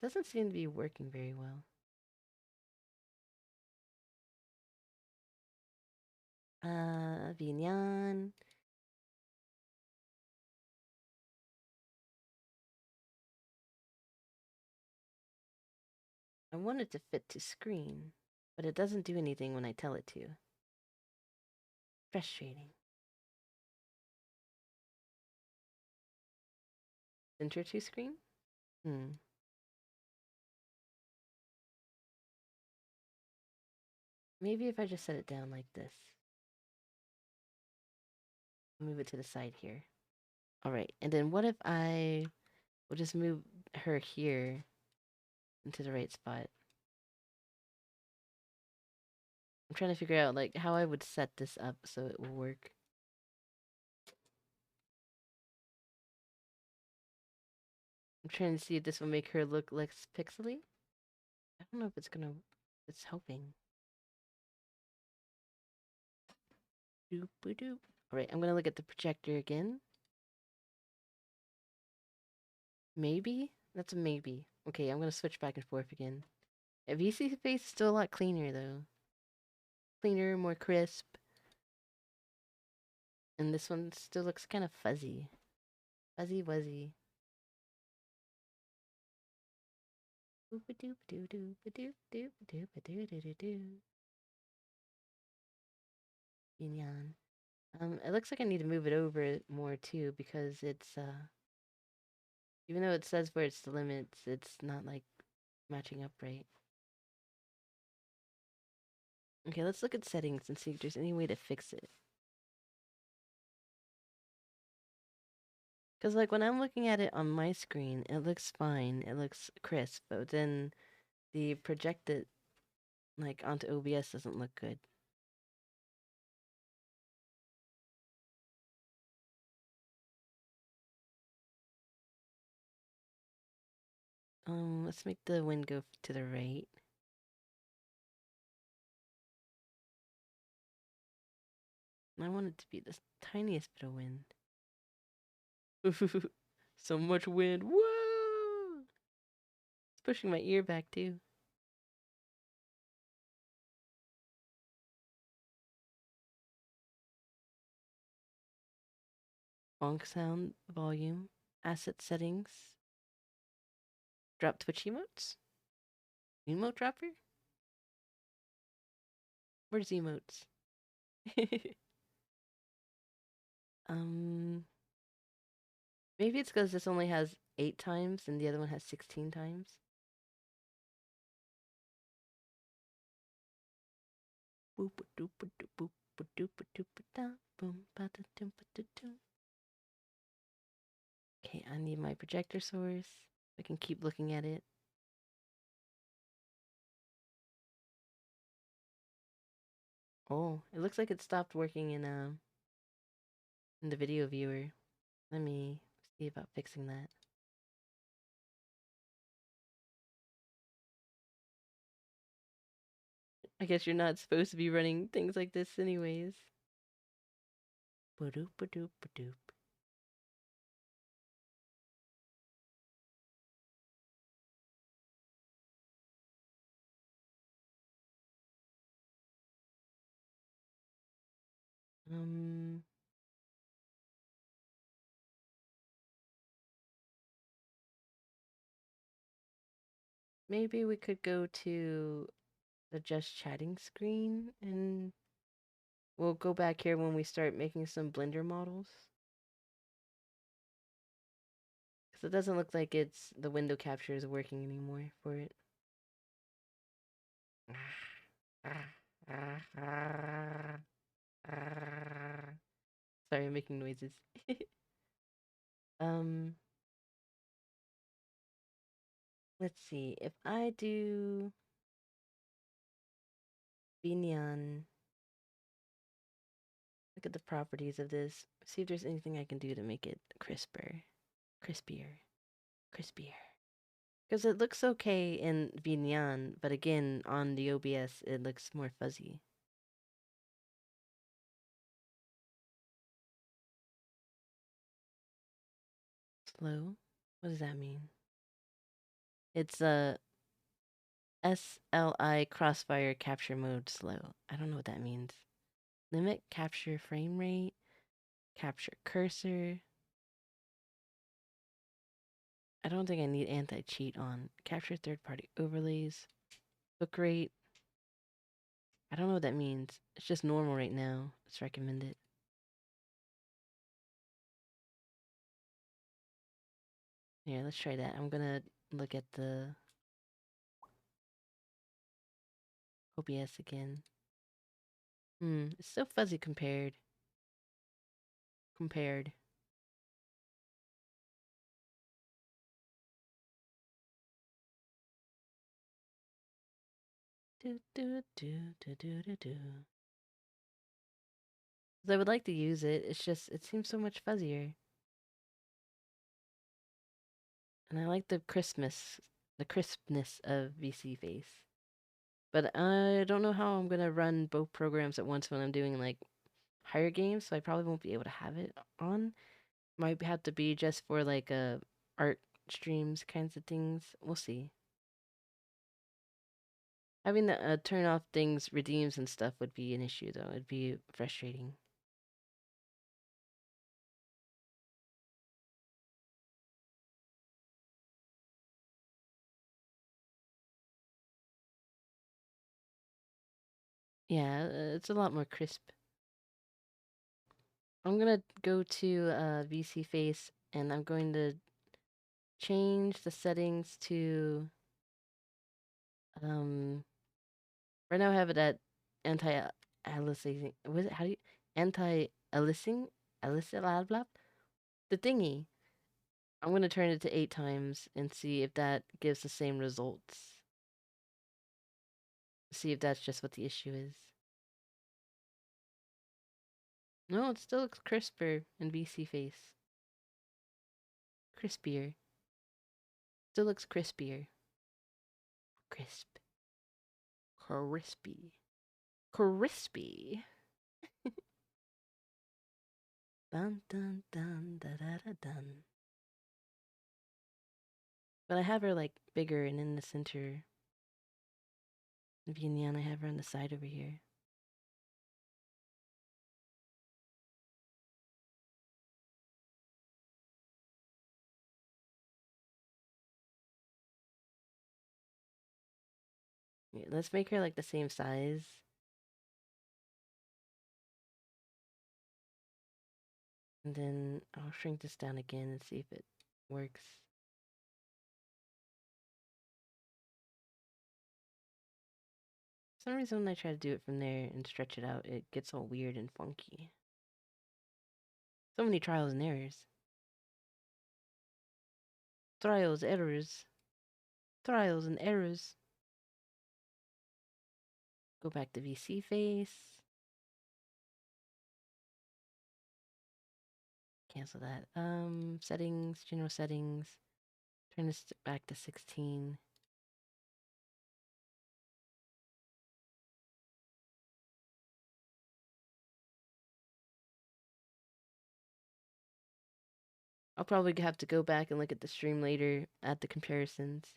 Doesn't seem to be working very well. VNyan. I want it to fit to screen, but it doesn't do anything when I tell it to. Frustrating. Center to screen? Hmm. Maybe if I just set it down like this. Move it to the side here. All right, and then what if I will just move her here into the right spot? I'm trying to figure out like how I would set this up so it will work. I'm trying to see if this will make her look less pixely. I don't know if it's gonna. It's helping. Doop doop. All right, I'm gonna look at the projector again. Maybe that's a maybe. Okay, I'm gonna switch back and forth again. Yeah, VC face is still a lot cleaner though. Cleaner, more crisp. And this one still looks kind of fuzzy. Fuzzy wuzzy. Yin. It looks like I need to move it over more too because it's even though it says where it's the limits, it's not like matching up right. Okay, let's look at settings and see if there's any way to fix it. Because, like, when I'm looking at it on my screen, it looks fine. It looks crisp. But then the projected, like, onto OBS doesn't look good. Let's make the wind go to the right. I want it to be the tiniest bit of wind. So much wind. Whoa! It's pushing my ear back, too. Bonk sound, volume, asset settings, drop Twitch emotes, emote dropper. Where's emotes? um, maybe it's because this only has 8 times and the other one has 16 times. Okay, I need my projector source. I can keep looking at it. Oh, it looks like it stopped working in the video viewer. Let me see about fixing that. I guess you're not supposed to be running things like this anyways. Ba-doop, ba-doop, ba-doop. Um, maybe we could go to the just chatting screen and we'll go back here when we start making some Blender models. Because it doesn't look like it's the window capture is working anymore for it. Sorry, I'm making noises. um, let's see. If I do VNyan, look at the properties of this. See if there's anything I can do to make it crisper, crispier, crispier. Because it looks okay in VNyan, but again, on the OBS, it looks more fuzzy. Slow? What does that mean? It's a SLI crossfire capture mode slow. I don't know what that means. Limit capture frame rate, capture cursor. I don't think I need anti-cheat on. Capture third-party overlays. Book rate. I don't know what that means. It's just normal right now. It's recommended. Yeah, let's try that. I'm gonna look at the OBS again. It's so fuzzy compared. Compared. Do do do do do do do. I would like to use it. It's just it seems so much fuzzier. And I like the crispness of VC Face. But I don't know how I'm gonna run both programs at once when I'm doing like higher games, so I probably won't be able to have it on. Might have to be just for like art streams kinds of things. We'll see. Having the turn off things, redeems and stuff would be an issue though. It'd be frustrating. Yeah, it's a lot more crisp. I'm gonna go to VC Face and I'm going to change the settings to right now I have it at anti-aliasing. Was it how do you anti-aliasing? Aliasing blah blah. The thingy. I'm gonna turn it to 8 times and see if that gives the same results. See if that's just what the issue is. No, it still looks crisper in VC face. Crispier. Still looks crispier. Crisp. Crispy. Crispy. Dun dun dun da da da dun. But I have her like bigger and in the center. VNyan, I have her on the side over here. Yeah, let's make her like the same size. And then I'll shrink this down again and see if it works. For some reason when I try to do it from there and stretch it out, it gets all weird and funky. So many trials and errors. Trials, errors. Trials and errors. Go back to VC face. Cancel that. Settings, general settings. Turn this back to 16. I'll probably have to go back and look at the stream later at the comparisons.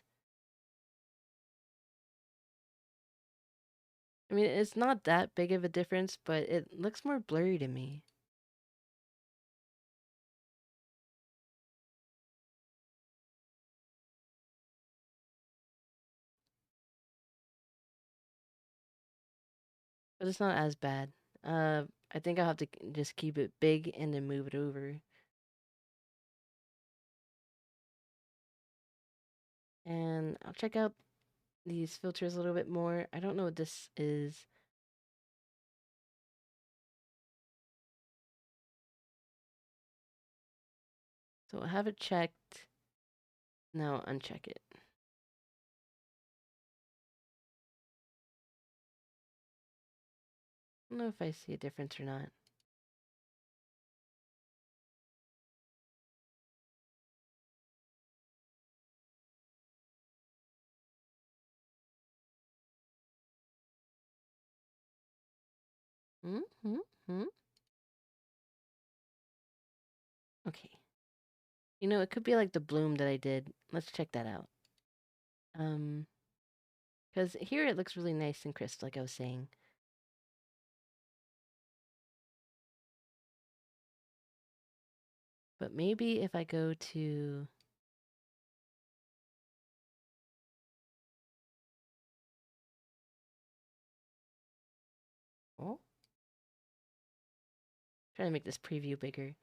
I mean, it's not that big of a difference, but it looks more blurry to me. But it's not as bad. I think I'll have to just keep it big and then move it over. And I'll check out these filters a little bit more. I don't know what this is. So I'll have it checked. Now uncheck it. I don't know if I see a difference or not. Hmm. Okay. You know, it could be like the bloom that I did. Let's check that out. Because here it looks really nice and crisp, like I was saying. But maybe if I go to... Oh, trying to make this preview bigger.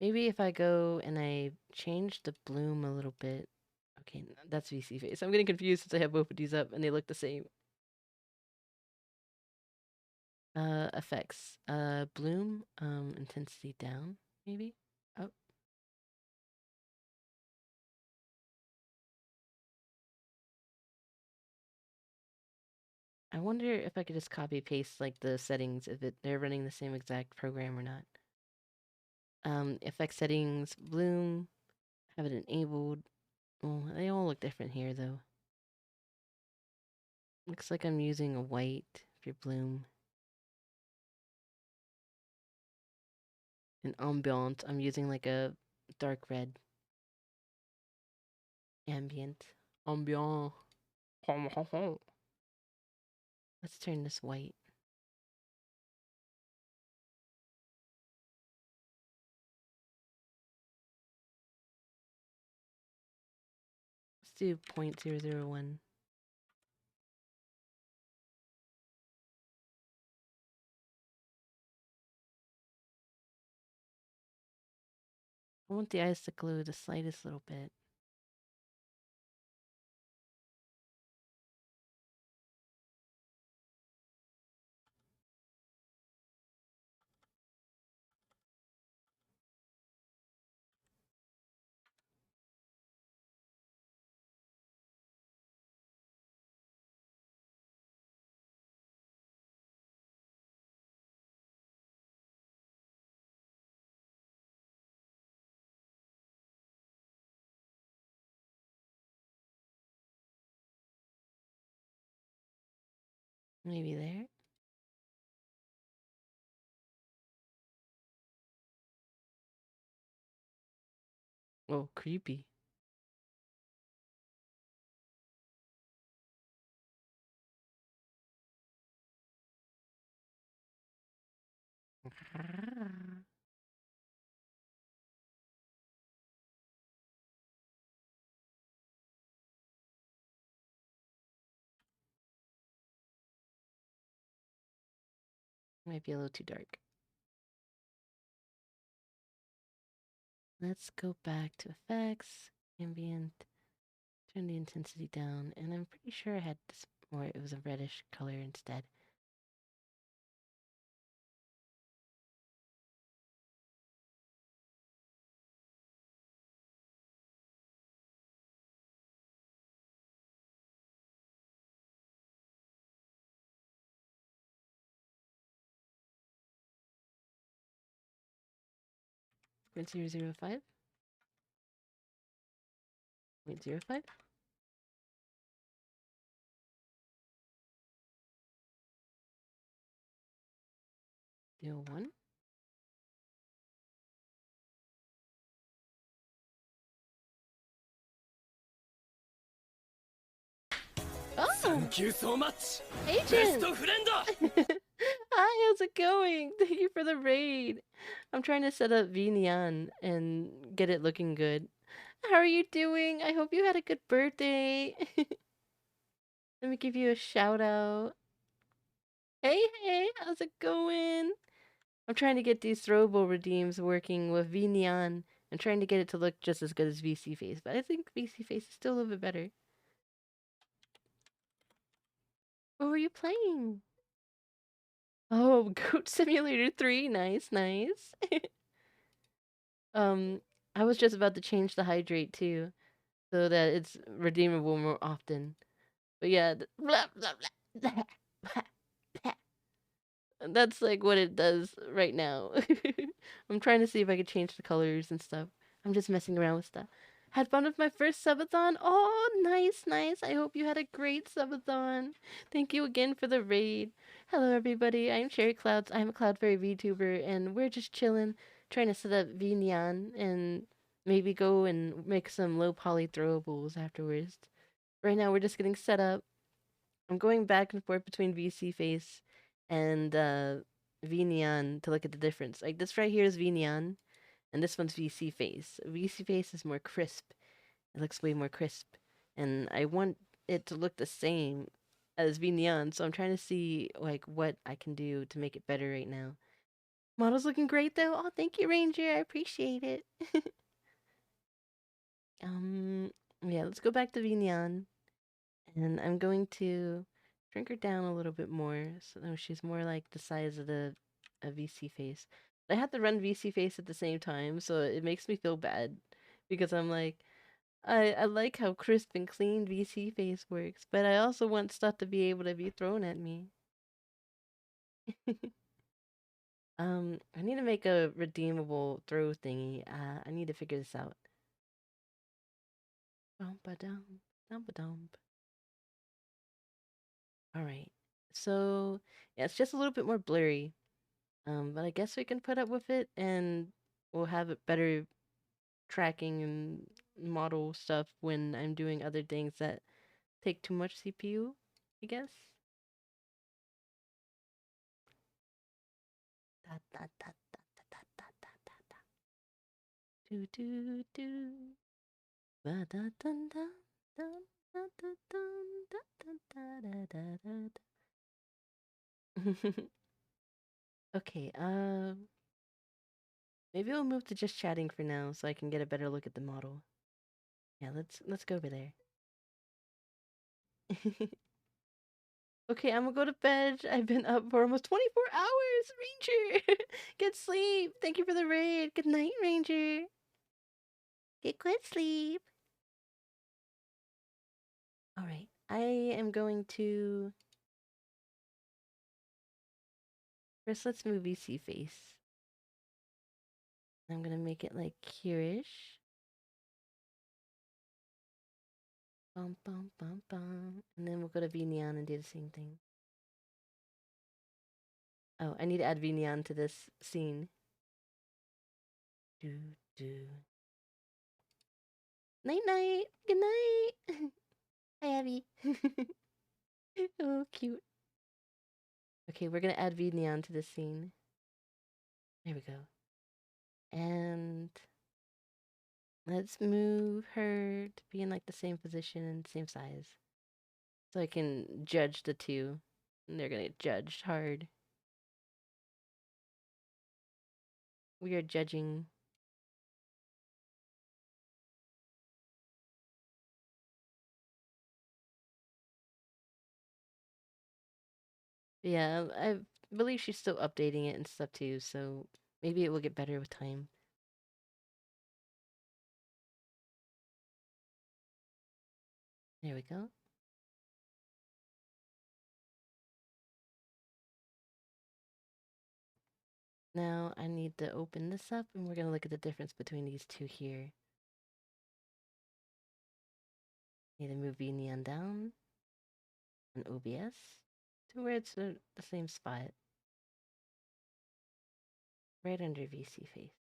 Maybe if I go and I change the bloom a little bit. Okay, that's VC face. I'm getting confused since I have both of these up and they look the same. Effects. Bloom, intensity down, maybe? Oh. I wonder if I could just copy paste like the settings if they're running the same exact program or not. Effect settings, bloom, have it enabled. Oh, they all look different here though. Looks like I'm using a white for bloom. And ambient, I'm using like a dark red. Ambient. Ambient. Let's turn this white. Let's do 0.001. I want the eyes to glow the slightest little bit. Maybe there. Oh, creepy. Might be a little too dark. Let's go back to effects, ambient, turn the intensity down, and I'm pretty sure I had this more, it was a reddish color instead. Point 005, point 0.05, 0.01. Oh! Thank you so much! Agent! Best friend! Hi, how's it going? Thank you for the raid. I'm trying to set up VNyan and get it looking good. How are you doing? I hope you had a good birthday. Let me give you a shout out. Hey, hey, how's it going? I'm trying to get these throwable redeems working with VNyan and trying to get it to look just as good as VC Face, but I think VC Face is still a little bit better. What were you playing? Oh, Goat Simulator 3. Nice, nice. um, I was just about to change the hydrate too, so that it's redeemable more often. But yeah, blah, blah, blah, blah, blah. That's like what it does right now. I'm trying to see if I could change the colors and stuff. I'm just messing around with stuff. Had fun with my first subathon. Oh, nice, nice. I hope you had a great subathon. Thank you again for the raid. Hello, everybody. I'm Cherry Clouds. I'm a Cloud Fairy VTuber, and we're just chilling, trying to set up VNyan and maybe go and make some low poly throwables afterwards. Right now, we're just getting set up. I'm going back and forth between VC Face and VNyan to look at the difference. Like this right here is VNyan, and this one's VC Face. VC Face is more crisp. It looks way more crisp, and I want it to look the same as VNyan. So I'm trying to see like what I can do to make it better right now. Model's looking great though. Oh, thank you, Ranger. I appreciate it. um, yeah, let's go back to VNyan. And I'm going to shrink her down a little bit more so that she's more like the size of the a VC face. I have to run VC face at the same time, so it makes me feel bad because I'm like, I like how crisp and clean VC face works, but I also want stuff to be able to be thrown at me. I need to make a redeemable throw thingy. I need to figure this out. Bum-ba-dum, dum-ba-dum. All right. So, yeah, it's just a little bit more blurry. But I guess we can put up with it and we'll have it better tracking and model stuff when I'm doing other things that take too much CPU, I guess. Da, da, da, da, da, da, da, da, da, da. Do, do, do. Ba, da, dun, dun, dun, da, da, dun, da, da, da, da, da, da. Okay, maybe we'll move to just chatting for now so I can get a better look at the model. Yeah, let's go over there. Okay, I'm gonna go to bed. I've been up for almost 24 hours, Ranger. Get sleep. Thank you for the raid. Good night, Ranger. Get good sleep. All right, I am going to first. Let's move VC face. I'm gonna make it like here-ish. Bum bum bum bum, and then we'll go to VNyan and do the same thing. Oh, I need to add VNyan to this scene. Do do. Night night. Good night. Hi, Abby. Oh, cute. Okay, we're gonna add VNyan to this scene. There we go. And let's move her to be in like the same position and same size. So I can judge the two. And they're gonna get judged hard. We are judging. Yeah, I believe she's still updating it and stuff too, so maybe it will get better with time. There we go. Now I need to open this up and we're gonna look at the difference between these two here. Need to move VNyan down on OBS to where it's the same spot. Right under VC face.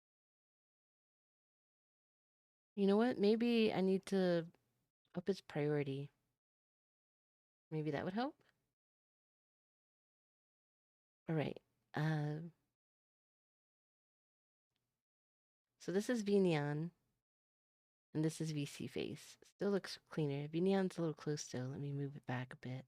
You know what? Maybe I need to up its priority. Maybe that would help? Alright. So this is VNyan. And this is VC face. Still looks cleaner. VNyan's a little close still. Let me move it back a bit.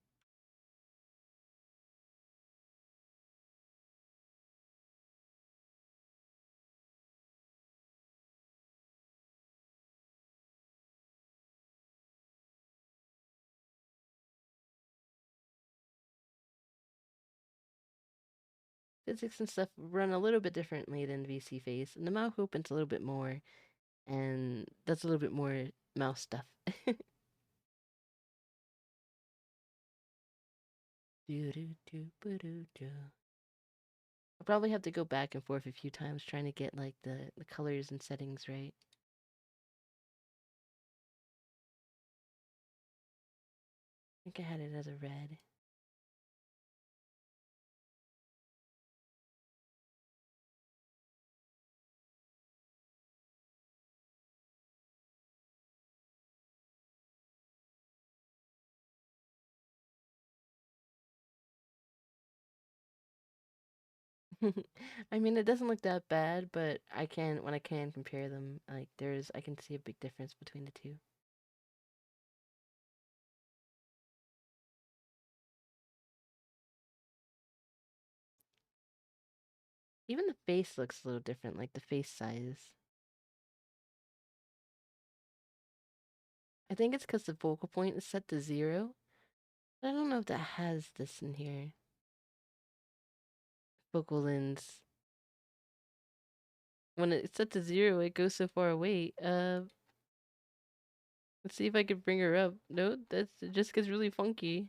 Physics and stuff run a little bit differently than VC face, and the mouth opens a little bit more, and does a little bit more mouse stuff. I'll probably have to go back and forth a few times trying to get like the colors and settings right. I think I had it as a red. I mean, it doesn't look that bad, but when I can compare them, like I can see a big difference between the two. Even the face looks a little different, like the face size. I think it's because the focal point is set to 0. I don't know if that has this in here. Focal lens. When it's set to 0, it goes so far away. Let's see if I can bring her up. No, it just gets really funky.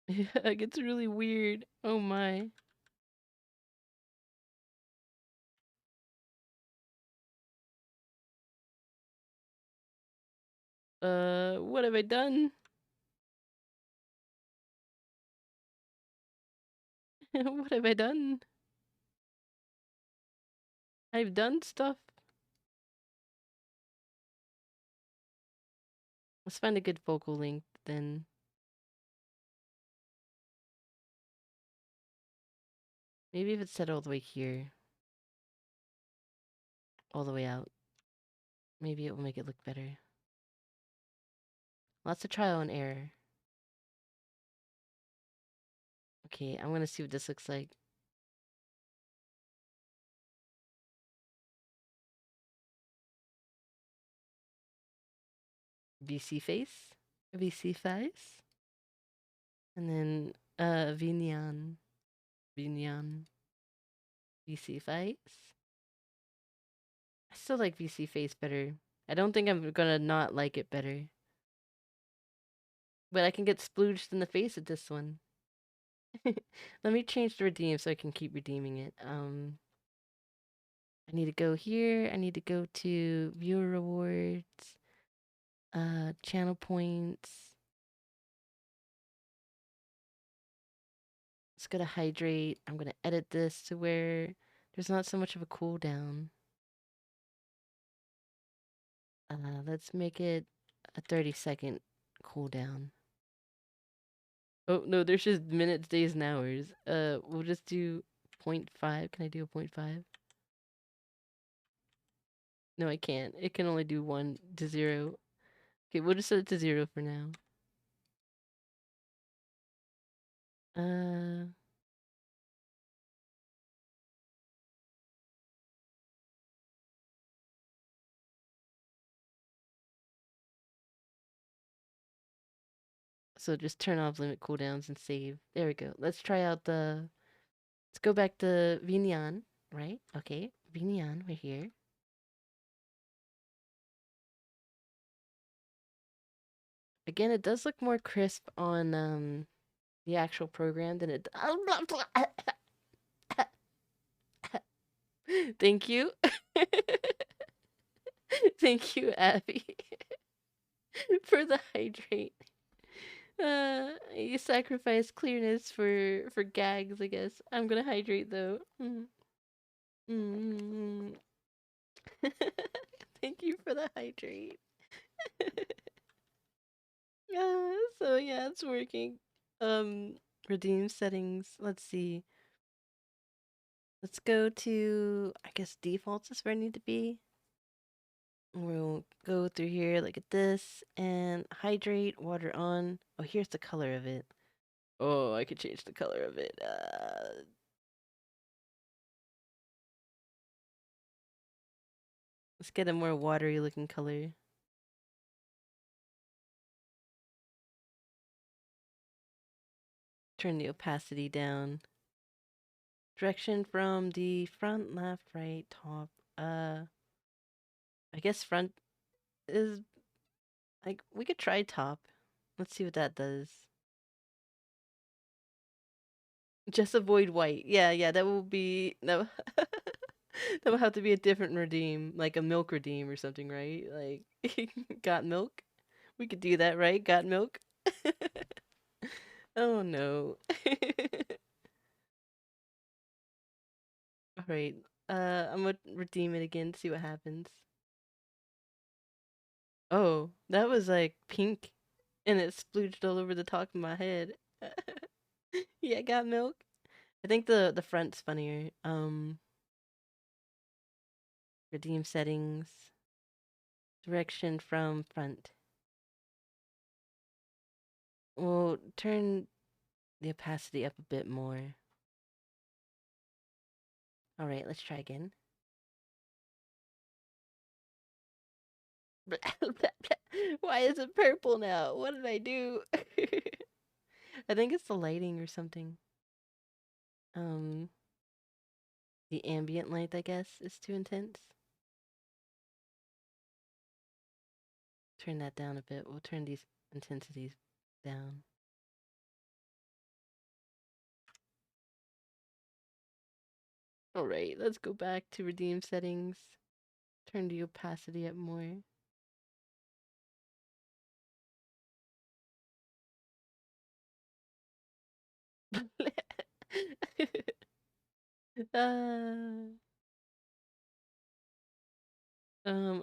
Yeah, it gets really weird. Oh my. What have I done? What have I done? I've done stuff. Let's find a good focal length then. Maybe if it's set all the way here. All the way out. Maybe it will make it look better. Lots of trial and error. Okay, I'm gonna see what this looks like. VC face. VC face. And then VNyan. VNyan. VC face. I still like VC face better. I don't think I'm gonna not like it better. But I can get splooged in the face at this one. Let me change the redeem so I can keep redeeming it. I need to go here. I need to go to viewer rewards, channel points, let's go to hydrate. I'm gonna edit this to where there's not so much of a cooldown. Let's make it a 30-second cooldown. Oh no, there's just minutes, days, and hours. We'll just do 0.5. Can I do a 0.5? No, I can't. It can only do 1 to 0. Okay, we'll just set it to 0 for now. Uh, so just turn off limit cooldowns and save. There we go. Let's try out the. Let's go back to VNyan, right? Okay, VNyan, we're here. Again, it does look more crisp on the actual program than it. Thank you. Thank you, Abby, for the hydrate. You sacrifice clearness for gags, I guess. I'm gonna hydrate though. Thank you for the hydrate. So yeah, it's working. Redeem settings. Let's see. Let's go to, I guess, defaults is where I need to be. We'll go through here, look at this, and hydrate, water on. Oh, here's the color of it. Oh, I could change the color of it. Let's get a more watery looking color. Turn the opacity down. Direction from the front, left, right, top. I guess front is like we could try top. Let's see what that does. Just avoid white. Yeah, that will be that. That will have to be a different redeem, like a milk redeem or something, right? Like, got milk? We could do that, right? Got milk? Oh no. Alright. I'm gonna redeem it again to see what happens. Oh, that was like pink and it splooged all over the top of my head. Yeah, got milk. I think the front's funnier. Redeem settings. Direction from front. We'll turn the opacity up a bit more. Alright, let's try again. Why is it purple now? What did I do? I think it's the lighting or something. The ambient light, I guess, is too intense. Turn that down a bit. We'll turn these intensities down. Alright, let's go back to redeem settings. Turn the opacity up more.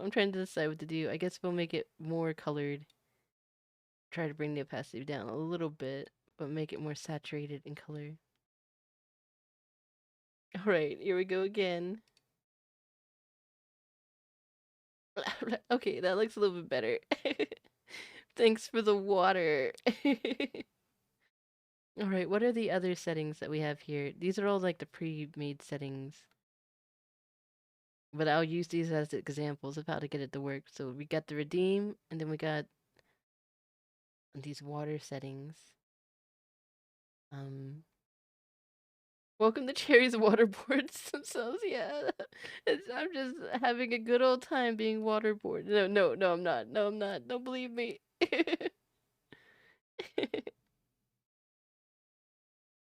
I'm trying to decide what to do. I guess we'll make it more colored. Try to bring the opacity down a little bit, but make it more saturated in color. Alright, here we go again. Okay, that looks a little bit better. Thanks for the water. Alright, what are the other settings that we have here? These are all like the pre-made settings. But I'll use these as examples of how to get it to work. So we got the redeem, and then we got these water settings. Welcome to Cherry's waterboards themselves. Yeah, I'm just having a good old time being waterboard. No, I'm not. No, I'm not. Don't believe me.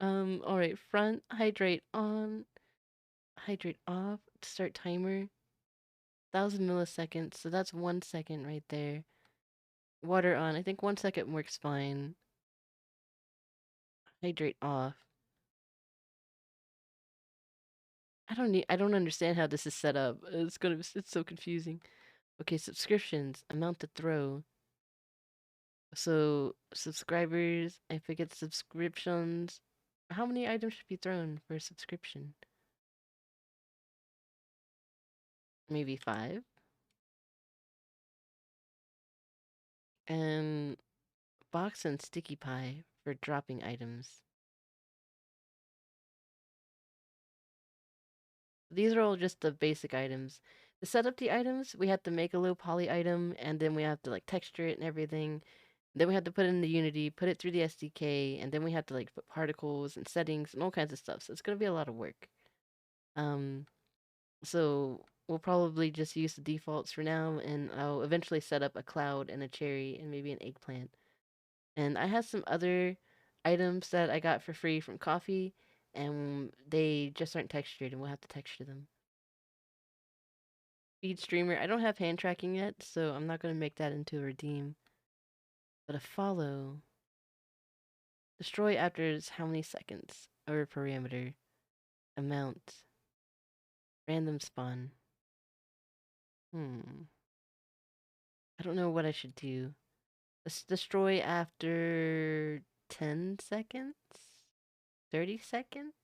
All right. Front hydrate on, hydrate off. Start timer. 1,000 milliseconds. So that's 1 second right there. Water on. I think 1 second works fine. Hydrate off. I don't understand how this is set up. It's so confusing. Okay, subscriptions, amount to throw. So subscribers, if it gets subscriptions, how many items should be thrown for a subscription? Maybe 5. And box and sticky pie for dropping items. These are all just the basic items. To set up the items, we have to make a low poly item, and then we have to like texture it and everything. Then we have to put it in the Unity, put it through the SDK, and then we have to like put particles and settings and all kinds of stuff. So it's gonna be a lot of work. Um, so we'll probably just use the defaults for now, and I'll eventually set up a cloud and a cherry and maybe an eggplant. And I have some other items that I got for free from Coffee, and they just aren't textured, and we'll have to texture them. Feed streamer, I don't have hand tracking yet, so I'm not going to make that into a redeem. But a follow. Destroy after how many seconds? Or parameter. Amount. Random spawn. I don't know what I should do. Let's destroy after 10 seconds? 30 seconds?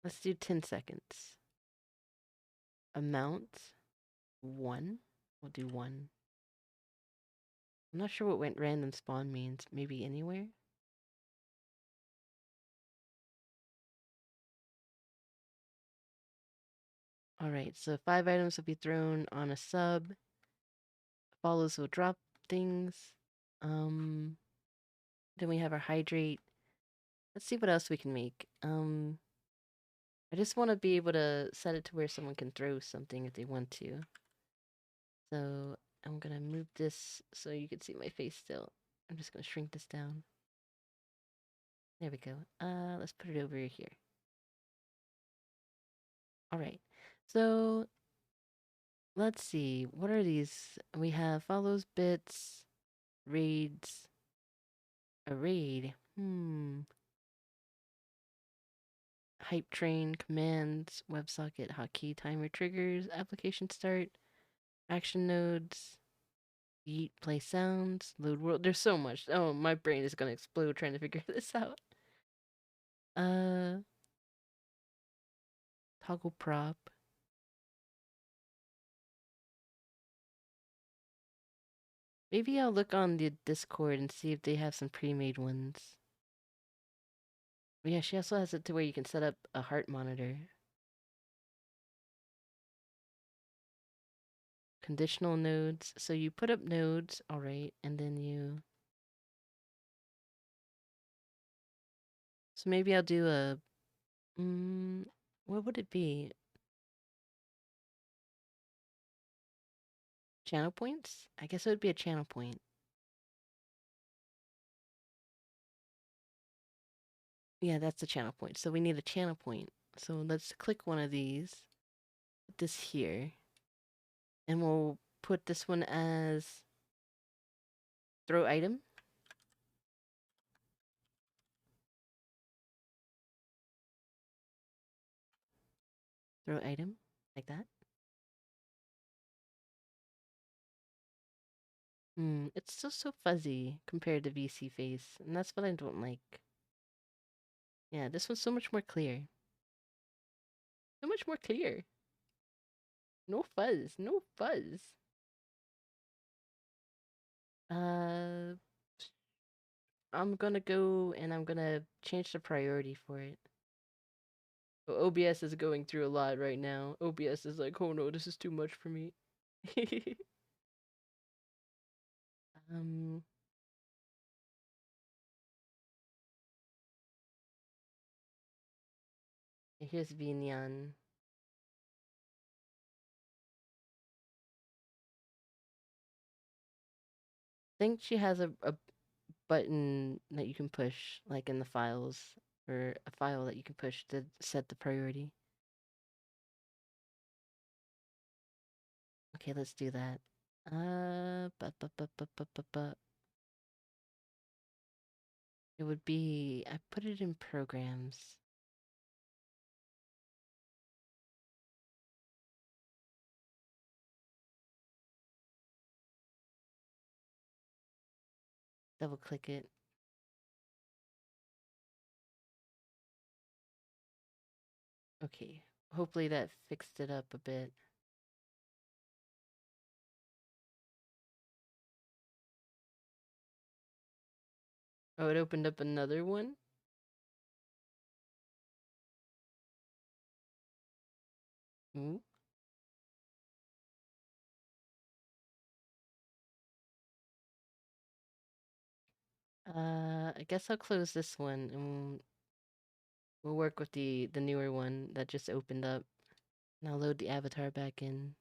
Let's do 10 seconds. Amount 1. We'll do 1. I'm not sure what random spawn means. Maybe anywhere? Alright, so 5 items will be thrown on a sub. Follows will drop things. Then we have our hydrate. Let's see what else we can make. I just want to be able to set it to where someone can throw something if they want to. So I'm gonna move this so you can see my face still. I'm just gonna shrink this down. There we go. Let's put it over here. Alright. So let's see. What are these? We have follows, bits, raids. A raid. Hype train, commands, WebSocket, hotkey, timer, triggers, application start, action nodes, eat, play sounds, load world. There's so much. Oh, my brain is gonna explode trying to figure this out. Uh, Toggle prop. Maybe I'll look on the Discord and see if they have some pre-made ones. But yeah, she also has it to where you can set up a heart monitor. Conditional nodes. So you put up nodes, alright, and then you... So maybe I'll do a... what would it be? Channel points? I guess it would be a channel point. Yeah, that's the channel point. So we need a channel point. So let's click one of these. Put this here. And we'll put this one as throw item. Throw item. Like that. It's still so fuzzy compared to VC face. And that's what I don't like. Yeah, this one's so much more clear. So much more clear. No fuzz. No fuzz. Uh, I'm gonna go and I'm gonna change the priority for it. OBS is going through a lot right now. OBS is like, oh no, this is too much for me. um, Here's VNyan. I think she has a button that you can push, like in the files, or a file that you can push to set the priority. Okay, let's do that. Uh, bu- bu- bu- bu- bu- bu- bu- It would be, I put it in programs. Double click it. Okay. Hopefully that fixed it up a bit. Oh, it opened up another one? Ooh. I guess I'll close this one and we'll work with the newer one that just opened up. And I'll load the avatar back in.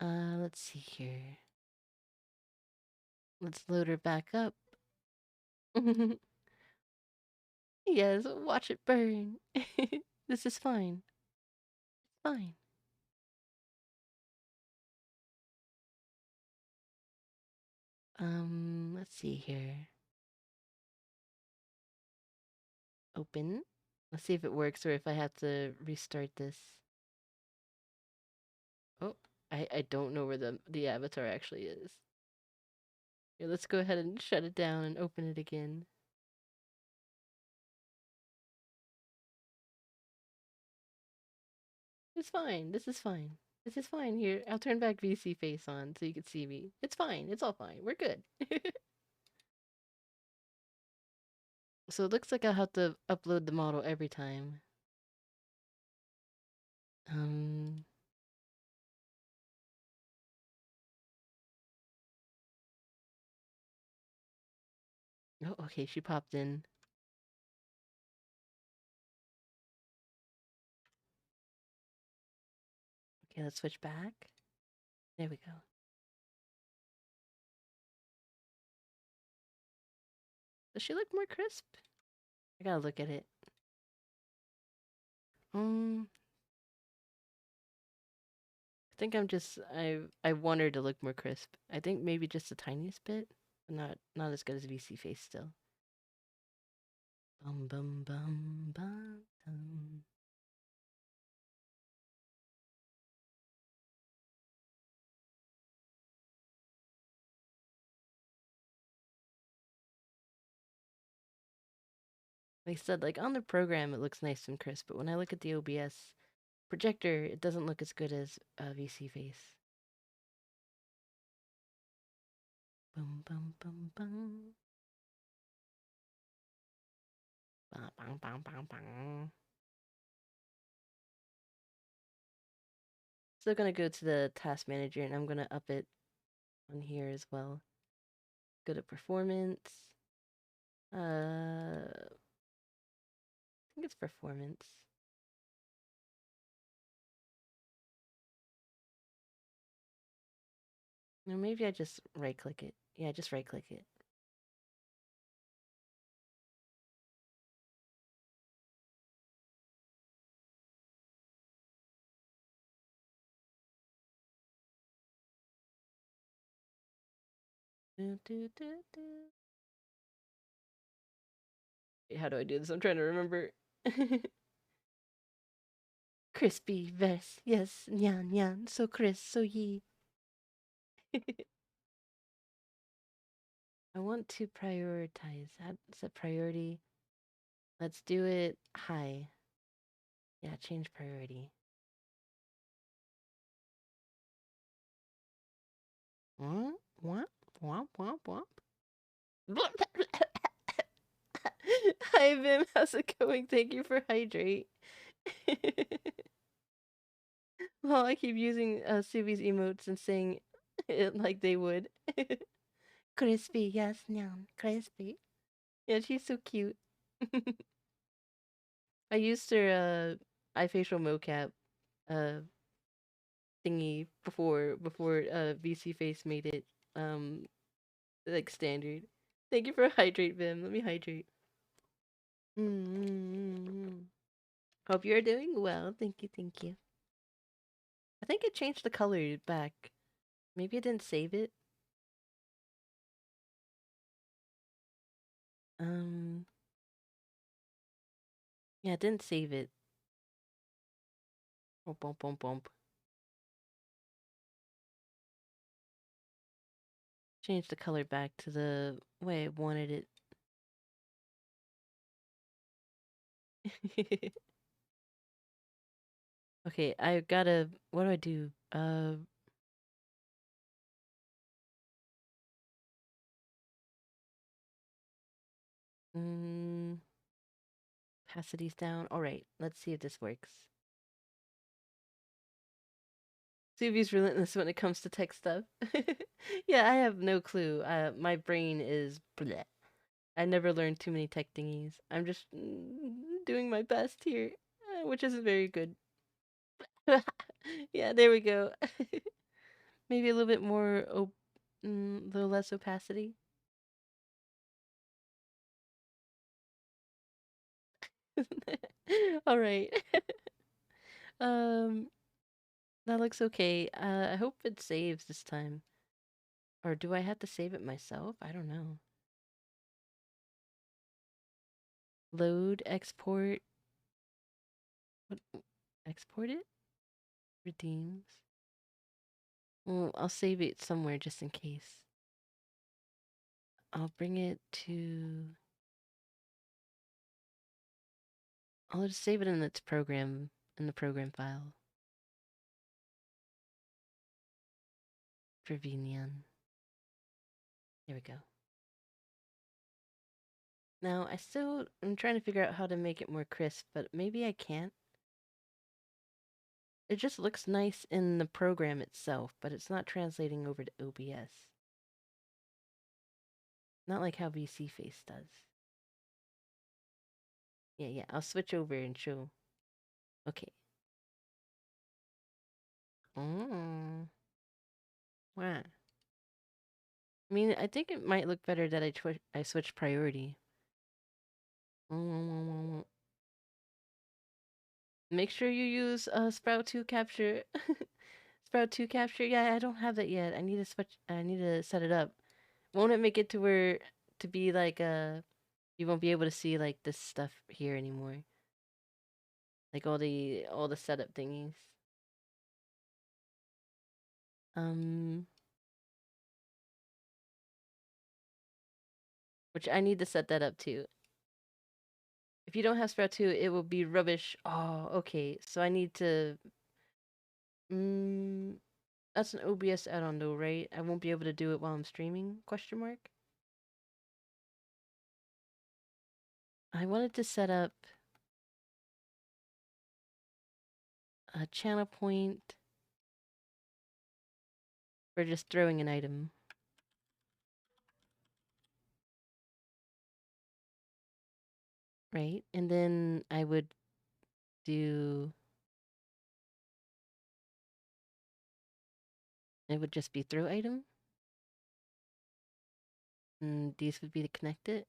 Let's see here. Let's load her back up. Yes, watch it burn. This is fine. It's fine. Let's see here. Open. Let's see if it works or if I have to restart this. Oh, I don't know where the avatar actually is. Here, let's go ahead and shut it down and open it again. It's fine. This is fine. This is fine. Here, I'll turn back VC face on so you can see me. It's fine. It's all fine. We're good. So it looks like I'll have to upload the model every time. Um. Oh, okay. She popped in. Okay, let's switch back. There we go. Does she look more crisp? I gotta look at it. I think I want her to look more crisp. I think maybe just the tiniest bit, but not as good as VC face still. Bum bum bum bum bum. Like I said, like on the program it looks nice and crisp, but when I look at the OBS projector, it doesn't look as good as VC face. Bum bum bum bum. Bum bum bum bum bum. Still gonna go to the task manager and I'm gonna up it on here as well. Go to performance. I think it's performance. Or maybe I just right click it. Yeah, just right click it. Do, do, do, do. Wait, how do I do this? I'm trying to remember. Crispy, vers, yes, nyan, nyan, so crisp, so ye. I want to prioritize. Set priority. Let's do it high. Yeah, change priority. Womp, womp, womp, womp, womp. Hi, Vim. How's it going? Thank you for hydrate. Well, I keep using Subi's emotes and saying it like they would. Crispy, yes, nyan, crispy. Yeah, she's so cute. I used her eye facial mocap uh thingy before VC face made it like standard. Thank you for hydrate, Vim. Let me hydrate. Hope you're doing well. Thank you, thank you. I think it changed the color back. Maybe I didn't save it. Um, yeah, I didn't save it. Oh, bump, bump, bump. Change the color back to the way I wanted it. Okay, I gotta. What do I do? Mm, opacity's down. All right, let's see if this works. Subi's relentless when it comes to tech stuff. Yeah, I have no clue. My brain is bleh. I never learned too many tech thingies. I'm just doing my best here, which isn't very good. Yeah, there we go. Maybe a little bit more, a little less opacity. All right. um, that looks okay. I hope it saves this time. Or do I have to save it myself? I don't know. Load, export. What? Export it? Redeems. Well, I'll save it somewhere just in case. I'll bring it to. I'll just save it in its program, in the program file. For VNyan. There we go. Now, I'm trying to figure out how to make it more crisp, but maybe I can't. It just looks nice in the program itself, but it's not translating over to OBS. Not like how VC Face does. Yeah, I'll switch over and show. Okay. Oh. Wow. I mean, I think it might look better that I switch priority. Make sure you use Sprout 2 capture. Sprout 2 capture. Yeah, I don't have that yet. I need to switch. I need to set it up. Won't it make it to where to be like you won't be able to see like this stuff here anymore? Like all the setup thingies. Um, which I need to set that up too. If you don't have Sprout 2, it will be rubbish. Oh, okay. So I need to. Mm, that's an OBS add-on though, right? I won't be able to do it while I'm streaming? Question mark. I wanted to set up a channel point for just throwing an item. Right? And then I would do. It would just be throw item. And these would be to connect it.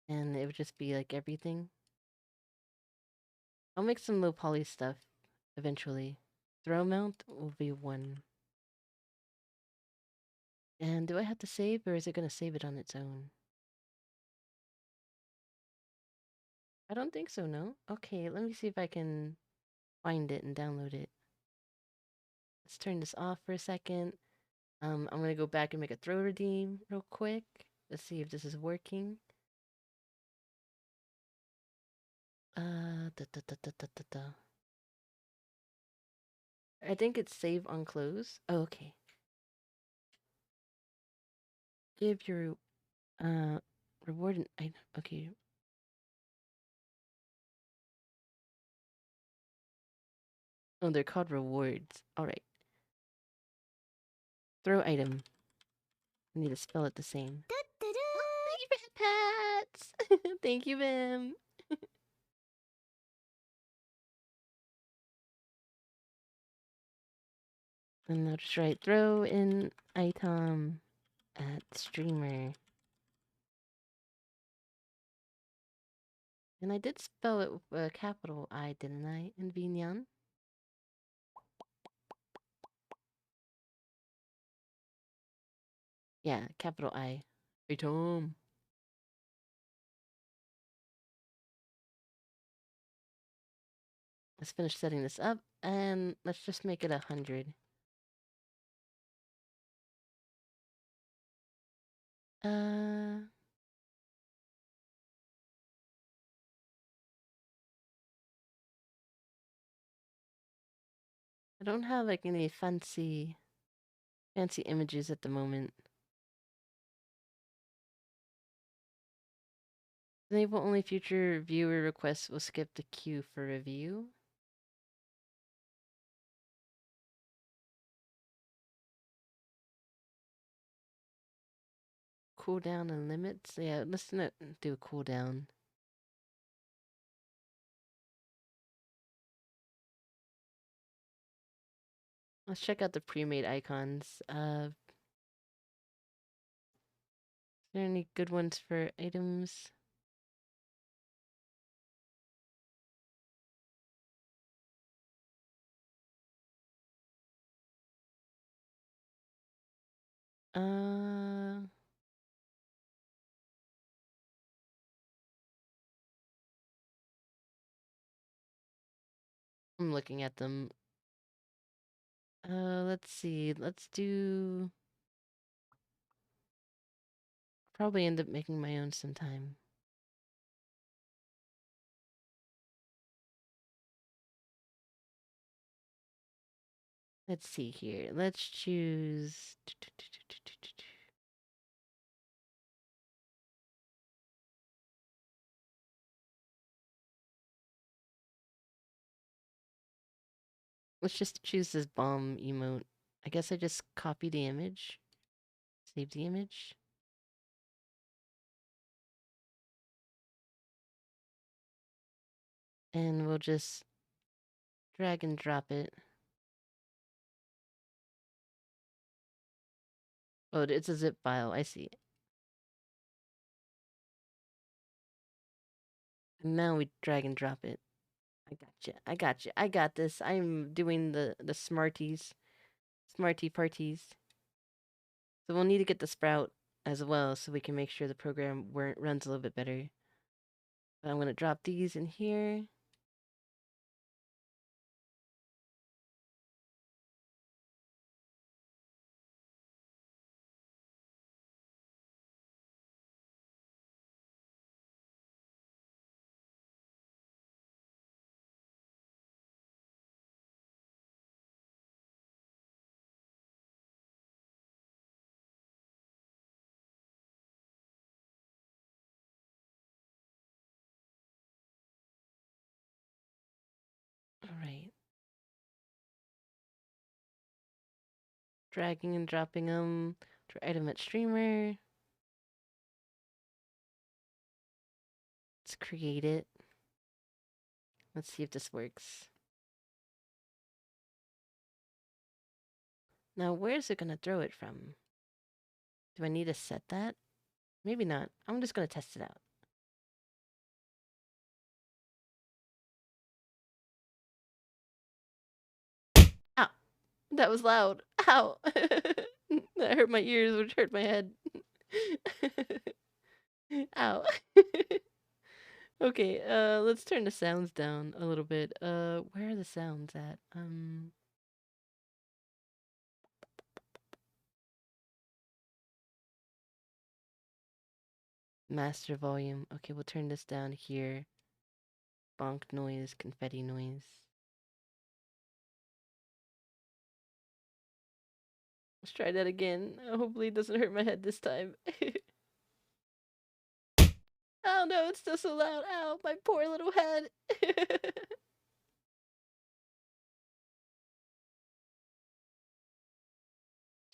And it would just be like everything. I'll make some low poly stuff eventually. Throw mount will be 1. And do I have to save or is it going to save it on its own? I don't think so, no? Okay, let me see if I can find it and download it. Let's turn this off for a second. I'm going to go back and make a throw redeem real quick. Let's see if this is working. Da, da, da, da, da, da, da. I think it's save on close. Oh, okay. Give your reward an item. Okay. Oh, they're called rewards. All right. Throw item. I need to spell it the same. Oh, thank you for the pets. Thank you, Vim. And I'll just write throw in item at streamer. And I did spell it with a capital I, didn't I? In VNyan. Yeah, capital I. Item. Let's finish setting this up, and let's just make it 100. I don't have like any fancy images at the moment. Enable only future viewer requests will skip the queue for review. Cooldown and limits. Yeah, let's not do a cooldown. Let's check out the pre-made icons. Is there any good ones for items? Uh, I'm looking at them. Let's see. Let's do. Probably end up making my own sometime. Let's see here. Let's choose. Let's just choose this bomb emote. I guess I just copy the image, save the image, and we'll just drag and drop it. Oh, it's a zip file. I see it. And now we drag and drop it. I gotcha. I gotcha. I got this. I'm doing the smarty parties. So we'll need to get the sprout as well, so we can make sure the program runs a little bit better. But I'm gonna drop these in here. All right. Dragging and dropping them to item at streamer. Let's create it. Let's see if this works. Now, where's it gonna throw it from? Do I need to set that? Maybe not. I'm just gonna test it out. Ow! That was loud. Ow! That hurt my ears, which hurt my head. Ow. Okay, let's turn the sounds down a little bit. Where are the sounds at? Master volume. Okay, we'll turn this down here. Bonk noise, confetti noise. Let's try that again. Hopefully it doesn't hurt my head this time. Oh no, it's still so loud. Ow, my poor little head.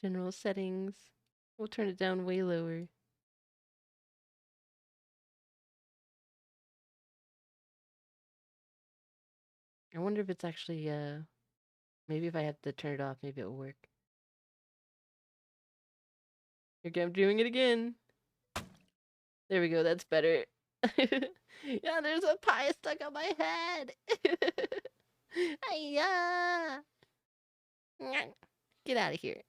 General settings. We'll turn it down way lower. I wonder if it's actually, maybe if I have to turn it off, maybe it'll work. Okay, I'm doing it again. There we go, that's better. Yeah, there's a pie stuck on my head. Hiya! Get out of here.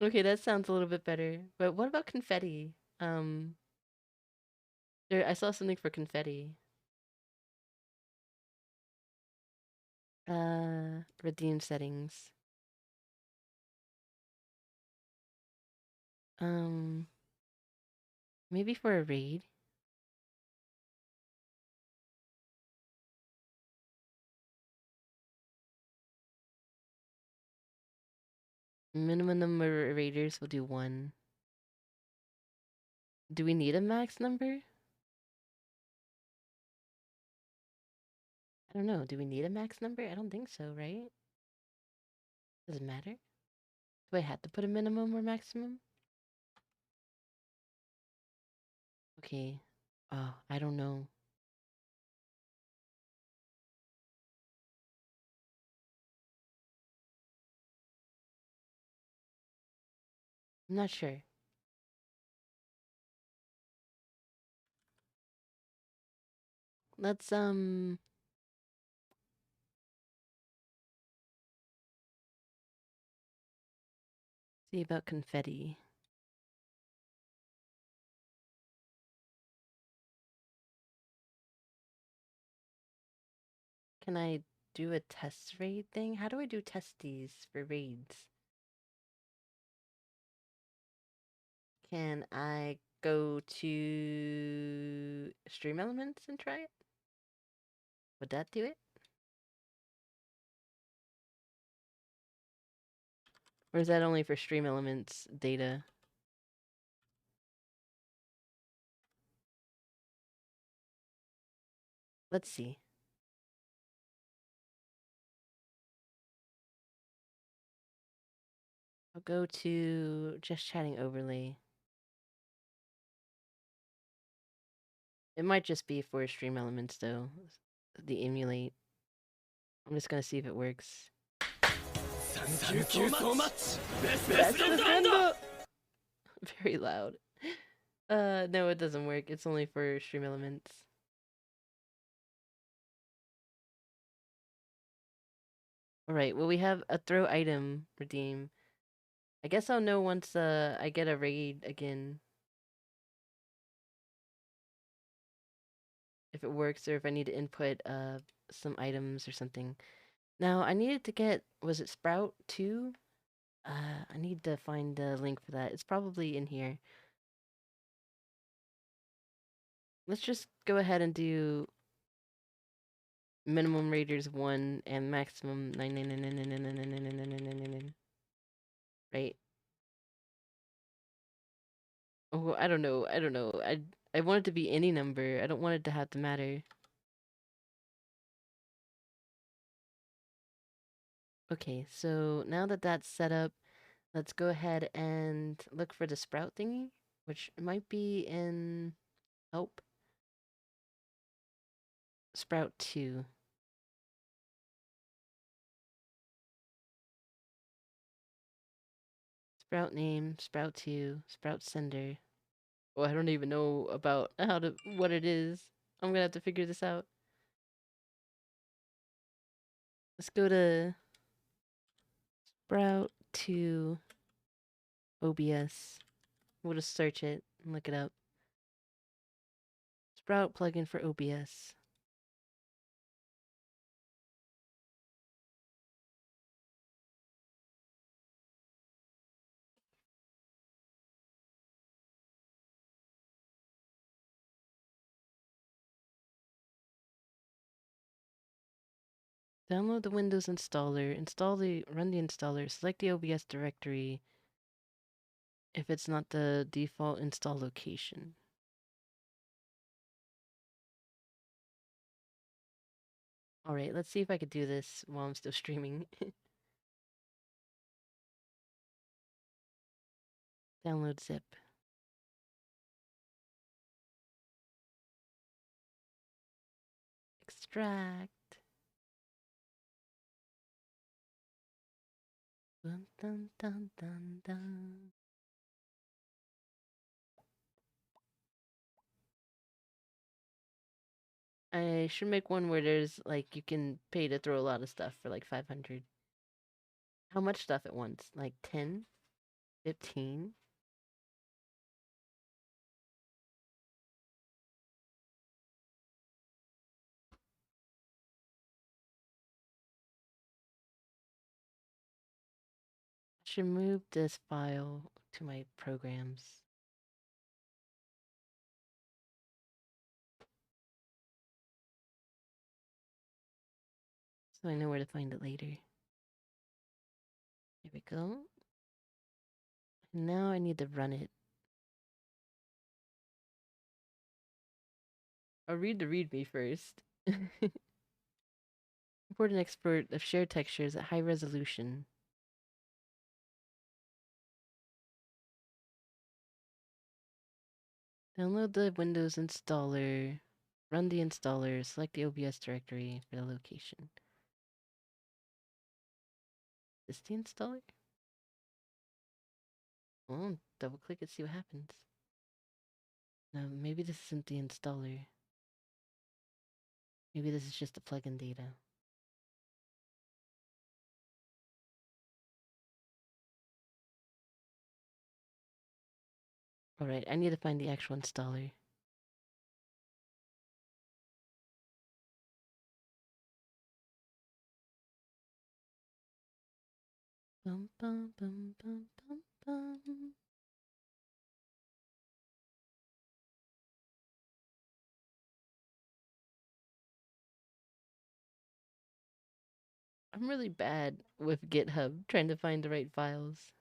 Okay, that sounds a little bit better. But what about confetti? I saw something for confetti. Redeem settings. Um, maybe for a raid. Minimum number of raiders will do 1. Do we need a max number? I don't know. Do we need a max number? I don't think so, right? Does it matter? Do I have to put a minimum or maximum? Okay. Oh, I don't know. I'm not sure. Let's see about confetti. Can I do a test raid thing? How do I do testies for raids? Can I go to Stream Elements and try it? Would that do it? Or is that only for Stream Elements data? Let's see. I'll go to just chatting overlay. It might just be for Stream Elements though. The emulate. I'm just gonna see if it works. Thank you so much. Best friendo! Very loud. No, it doesn't work. It's only for Stream Elements. Alright, well we have a throw item redeem. I guess I'll know once I get a raid again. If it works or if I need to input some items or something. Now I needed to get, was it Sprout 2? I need to find the link for that. It's probably in here. Let's just go ahead and do minimum raiders 1 and maximum 9. Right? Oh, I don't know. I don't know. I want it to be any number. I don't want it to have to matter. Okay, so now that that's set up, let's go ahead and look for the sprout thingy, which might be in help. Sprout 2. Sprout name, Sprout 2, Sprout sender. Oh, I don't even know about what it is. I'm gonna have to figure this out. Let's go to Sprout 2 OBS. We'll just search it and look it up. Sprout plugin for OBS. Download the Windows installer, run the installer, select the OBS directory if it's not the default install location. Alright, let's see if I could do this while I'm still streaming. Download zip. Extract. Dun, dun, dun, dun, dun. I should make one where there's like you can pay to throw a lot of stuff for like 500. How much stuff at once? Like 10? 15? should move this file to my programs. So I know where to find it later. There we go. And now I need to run it. I'll read the README first. Import and export of shared textures at high resolution. Download the Windows installer. Run the installer. Select the OBS directory for the location. Is this the installer? Oh, double click and see what happens. No, maybe this isn't the installer. Maybe this is just the plugin data. Alright, I need to find the actual installer. Bum, bum, bum, bum, bum, bum. I'm really bad with GitHub trying to find the right files.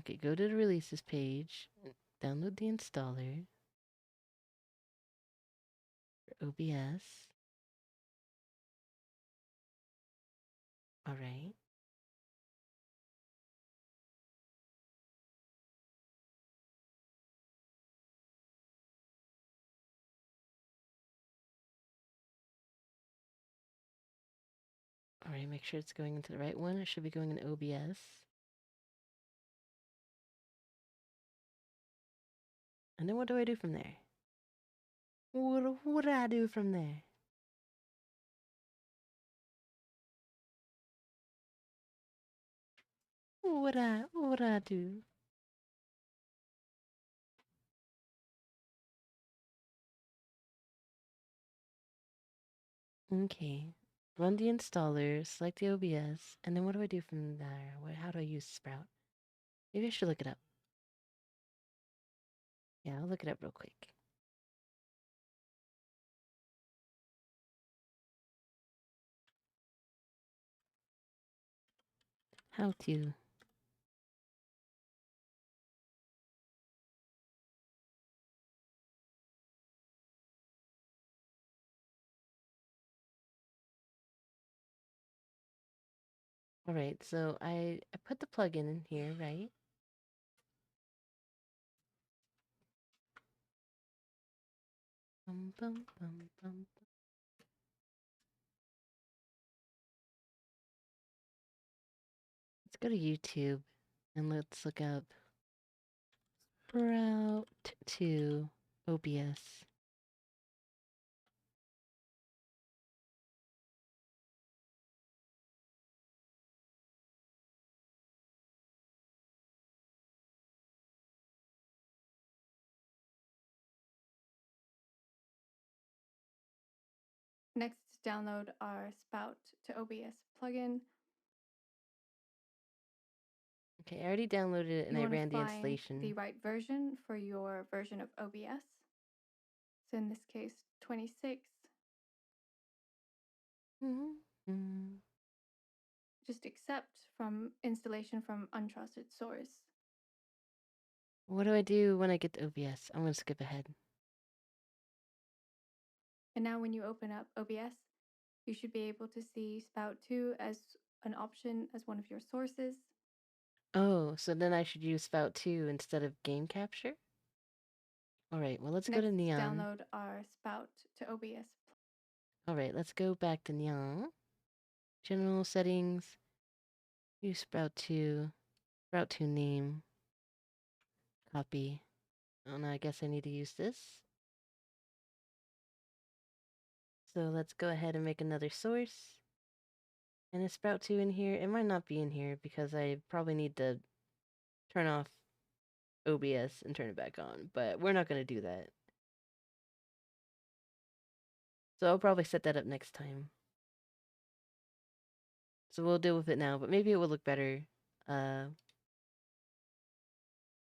Okay, go to the releases page, download the installer for OBS. Alright. Alright, make sure it's going into the right one. It should be going in OBS. And then what do I do from there? What do I do from there? What do I do? Okay. Run the installer, select the OBS, and then what do I do from there? How do I use Sprout? Maybe I should look it up. Yeah, I'll look it up real quick. How to. Alright, so I put the plugin in here, right? Bum, bum, bum, bum. Let's go to YouTube and let's look up Sprout to OBS. Next, download our Spout to OBS plugin. Okay, I already downloaded it and You I want to ran the find installation. the right version for your version of OBS. So in this case, 26. Just accept from installation from untrusted source. What do I do when I get to OBS? I'm gonna skip ahead. And now when you open up OBS, you should be able to see Spout 2 as an option as one of your sources. Oh, so then I should use Spout 2 instead of game capture? Alright, well let's go to Next, Neon. download our Spout to OBS. Alright, let's go back to Neon. General settings. Use Sprout 2. Sprout 2 name. Copy. Oh no, I guess I need to use this. So let's go ahead and make another source. And a sprout 2 in here. It might not be in here because I probably need to turn off OBS and turn it back on. But we're not going to do that. So I'll probably set that up next time. So we'll deal with it now, but maybe it will look better than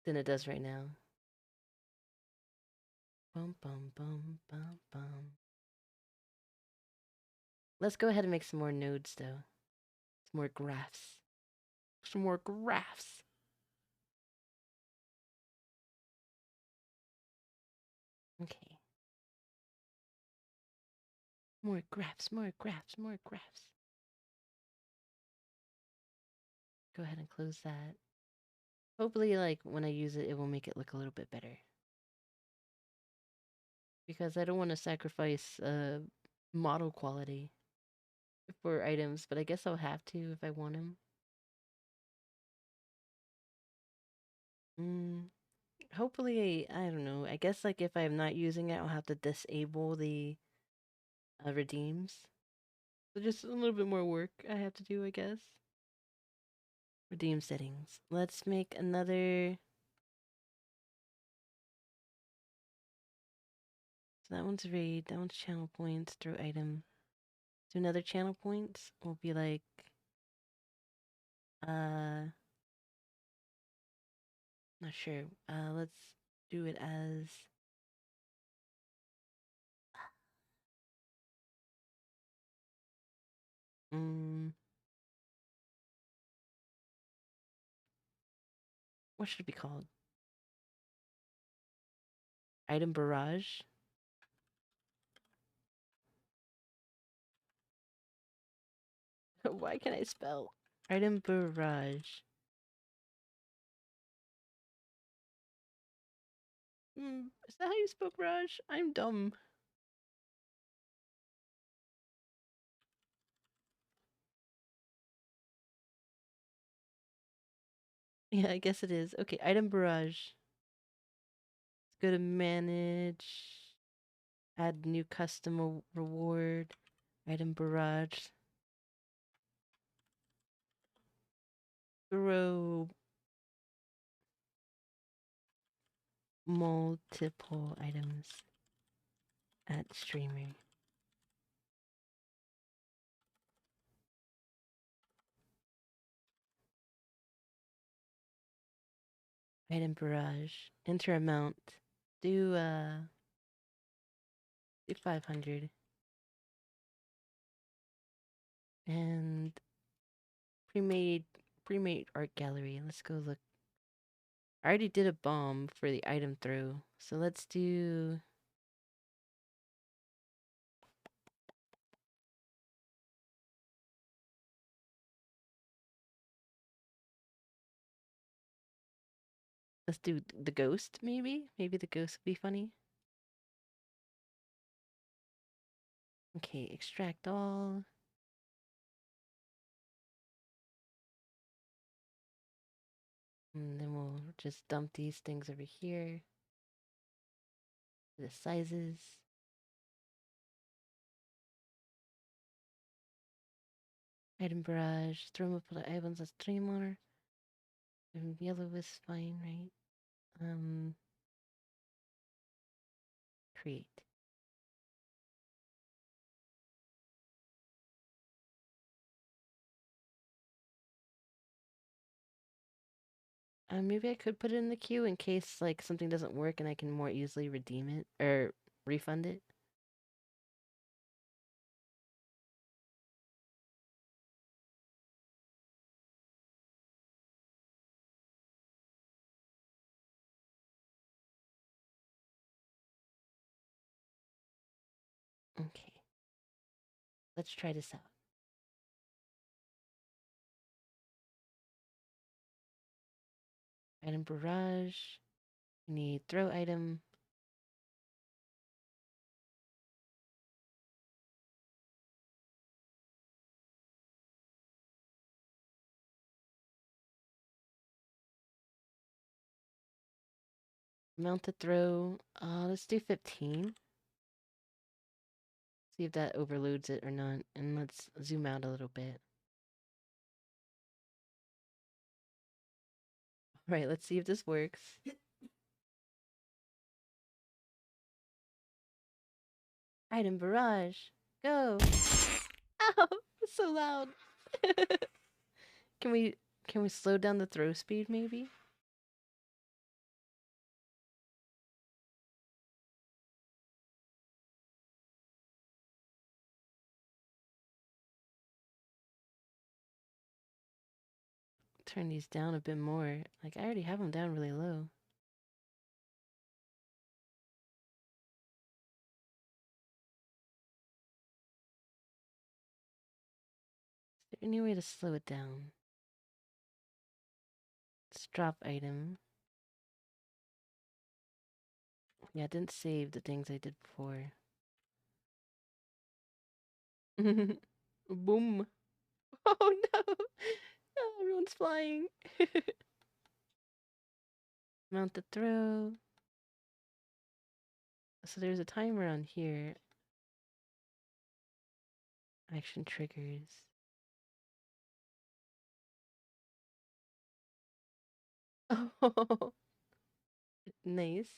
it does right now. Bum, bum, bum, bum, bum. Let's go ahead and make some more nodes, though. Some more graphs. Some more graphs. Okay. More graphs, more graphs, more graphs. Go ahead and close that. Hopefully, like, when I use it, it will make it look a little bit better. Because I don't want to sacrifice model quality for items, but I guess I'll have to if I want them. Hopefully, I don't know. I guess, like, if I'm not using it, I'll have to disable the redeems. So just a little bit more work I have to do, I guess. Redeem settings. Let's make another. So that one's raid, that one's channel points, throw item. So another channel points will be like, not sure. Let's do it as. What should it be called? Item barrage. Why can't I spell? Item barrage. Is that how you spell barrage? I'm dumb. Yeah, I guess it is. Okay, item barrage. Let's go to manage. Add new custom reward. Item barrage. Throw multiple items at streamer. Item barrage. Enter amount. Do 500. And pre-made art gallery. Let's go look. I already did a bomb for the item throw. So let's do. Let's do the ghost, maybe? Maybe the ghost would be funny. Okay, extract all. And then we'll just dump these things over here. The sizes. Item barrage. Throw multiple items as streamer. And yellow is fine, right? Create. Maybe I could put it in the queue in case like something doesn't work and I can more easily redeem it or refund it. Okay. Let's try this out. Item barrage. We need throw item. Amount to throw. Let's do 15. See if that overloads it or not. And let's zoom out a little bit. All right, let's see if this works. Item barrage. Go. Ow! It's so loud. Can we slow down the throw speed maybe? Turn these down a bit more. Like I already have them down really low. Is there any way to slow it down? Let's drop item. Yeah, I didn't save the things I did before. Boom. Oh no! Oh, everyone's flying. Mount the throw. So there's a timer on here. Action triggers. Oh, nice.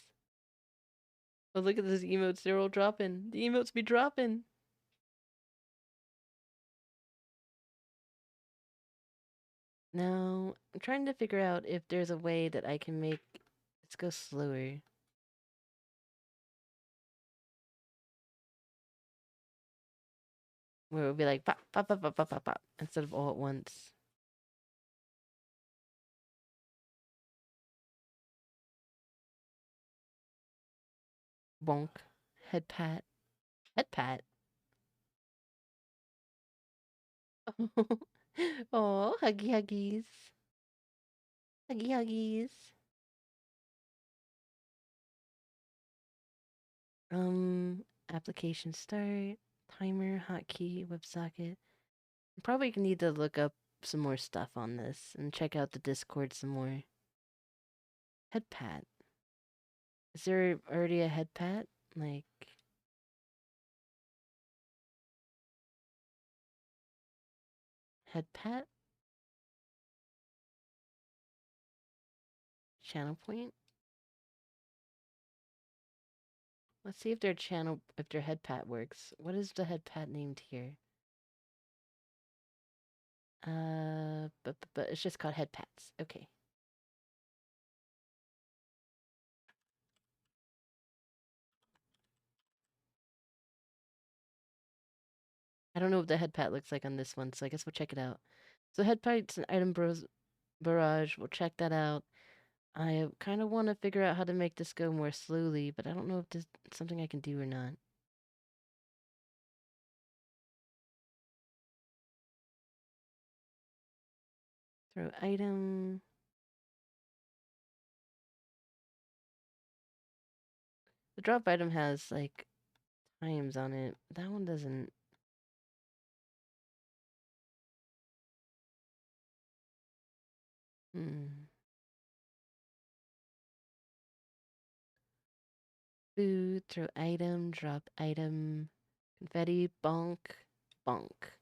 Oh, look at those emotes. They're all dropping. The emotes be dropping. Now, I'm trying to figure out if there's a way that I can make this go slower. Where it would be like pop, pop, pop, pop, pop, pop, pop, instead of all at once. Bonk. Head pat. Head pat. Oh, huggy huggies. Huggy huggies. Application start. Timer, hotkey, WebSocket. I'm probably gonna need to look up some more stuff on this and check out the Discord some more. Head pat. Is there already a head pat? Like, head pat? Channel point? Let's see if their head pat works. What is the head pat named here? But it's just called head pats. Okay. I don't know what the head pat looks like on this one, so I guess we'll check it out. So head pat's an item barrage. We'll check that out. I kind of want to figure out how to make this go more slowly, but I don't know if this is something I can do or not. Throw item. The drop item has like times on it. That one doesn't. Food, throw item, drop item, confetti, bonk, bonk.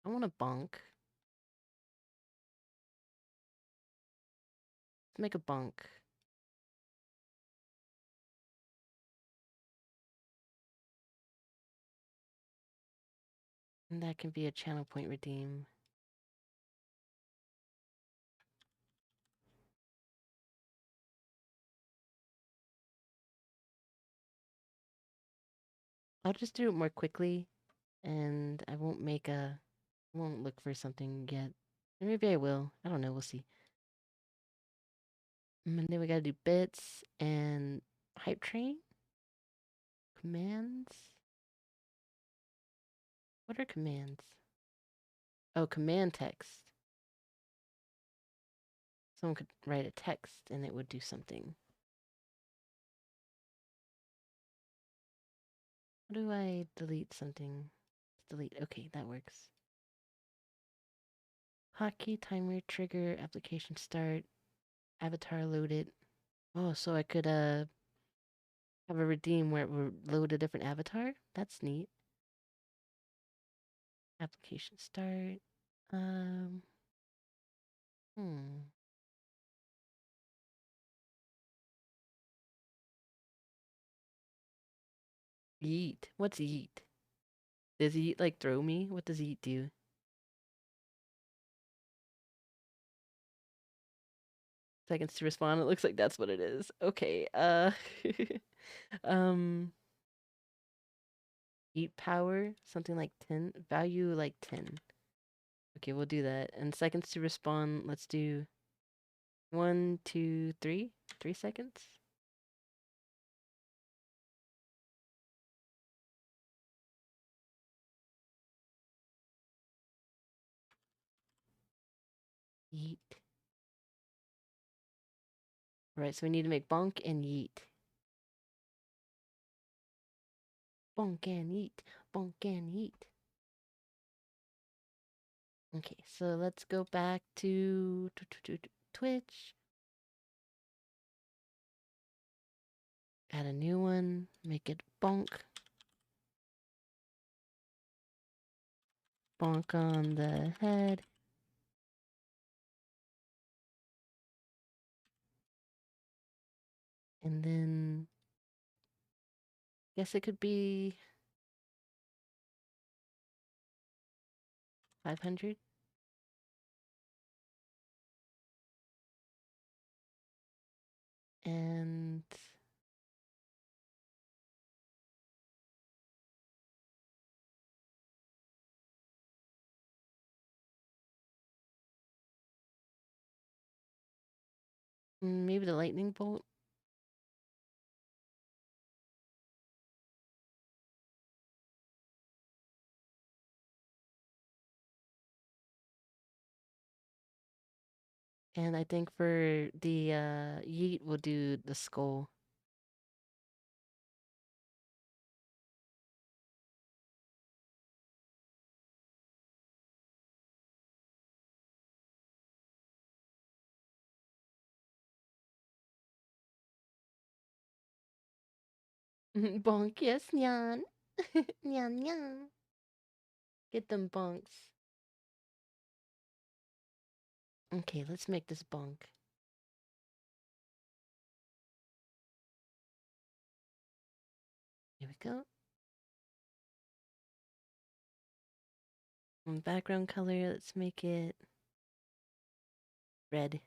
I want a bonk. Let's make a bonk. And that can be a channel point redeem. I'll just do it more quickly, and I won't look for something yet. Or maybe I will. I don't know. We'll see. And then we gotta do bits and hype train. Commands. What are commands? Oh, command text. Someone could write a text and it would do something. How do I delete something? Delete. Okay, that works. Hotkey, timer, trigger, application start, avatar loaded. Oh, so I could have a redeem where it will load a different avatar. That's neat. Application start. Um. Hmm. Yeet. What's yeet? Does yeet like throw me? What does yeet do? Seconds to respond. It looks like that's what it is. Okay. Um. Eat power. Something like 10. Value like 10. Okay, we'll do that. And seconds to respond. Let's do 1, 2, 3. 3 seconds. Yeet. Right, so we need to make bonk and yeet. Bonk and yeet. Bonk and yeet. Okay, so let's go back to Twitch. Add a new one. Make it bonk. Bonk on the head. And then guess it could be 500. And maybe the lightning bolt. And I think for the yeet, we'll do the skull. Bonk, yes, nyan. Nyan, nyan. Get them bonks. Okay, let's make this bonk. Here we go. And background color, let's make it red.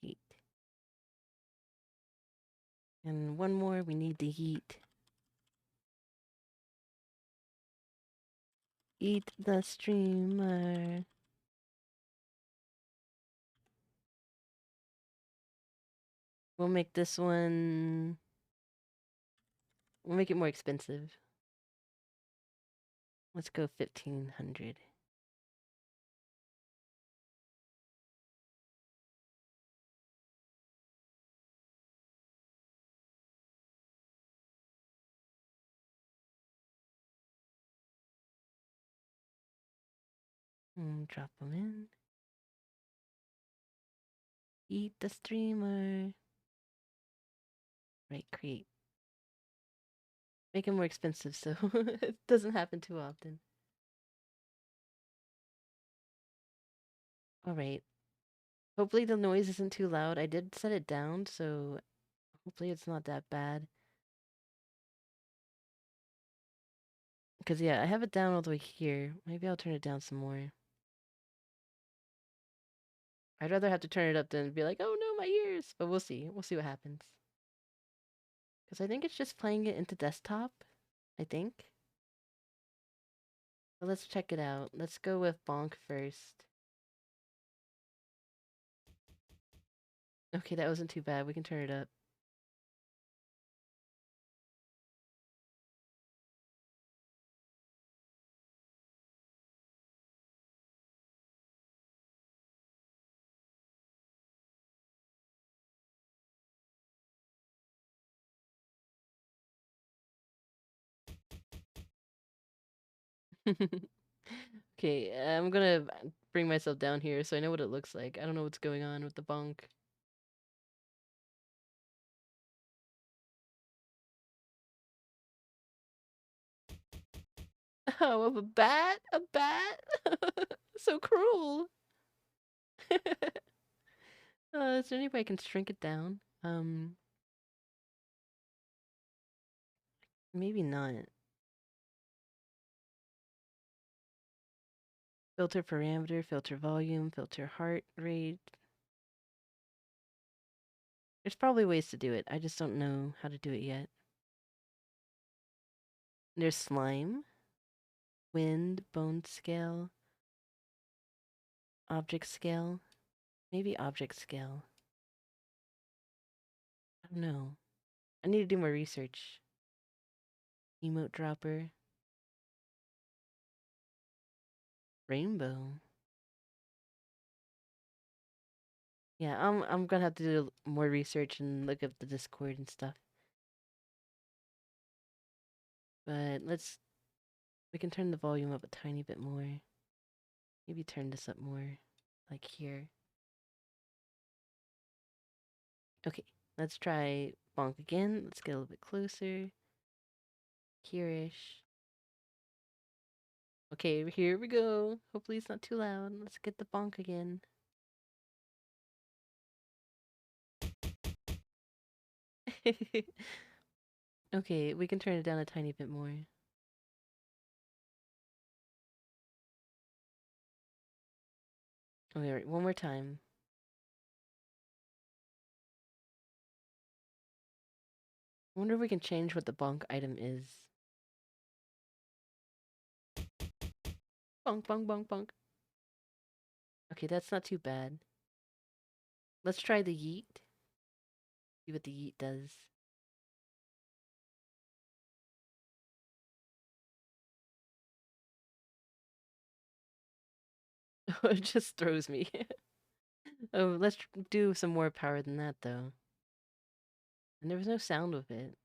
Great. And one more, we need the heat. Eat the streamer. We'll make this one. We'll make it more expensive. Let's go 1500. Drop them in. Eat the streamer. Right, create. Make it more expensive so it doesn't happen too often. Alright. Hopefully the noise isn't too loud. I did set it down, so hopefully it's not that bad. Because, yeah, I have it down all the way here. Maybe I'll turn it down some more. I'd rather have to turn it up than be like, oh no, my ears! But we'll see. We'll see what happens. Because I think it's just playing it into desktop. I think. But let's check it out. Let's go with Bonk first. Okay, that wasn't too bad. We can turn it up. Okay, I'm gonna bring myself down here so I know what it looks like. I don't know what's going on with the bonk. Oh, of a bat? A bat? So cruel. Is there any way I can shrink it down? Maybe not. Filter parameter, filter volume, filter heart rate. There's probably ways to do it. I just don't know how to do it yet. There's slime, wind, bone scale, object scale. Maybe object scale. I don't know. I need to do more research. Emote dropper. Rainbow. Yeah, I'm gonna have to do more research and look up the Discord and stuff. But we can turn the volume up a tiny bit more. Maybe turn this up more, like here. Okay, let's try bonk again. Let's get a little bit closer. Here-ish. Okay, here we go. Hopefully it's not too loud. Let's get the bonk again. Okay, we can turn it down a tiny bit more. Okay, right, one more time. I wonder if we can change what the bonk item is. Bonk, bonk, bonk, bonk. Okay, that's not too bad. Let's try the yeet. See what the yeet does. It just throws me. Oh, let's do some more power than that, though. And there was no sound with it.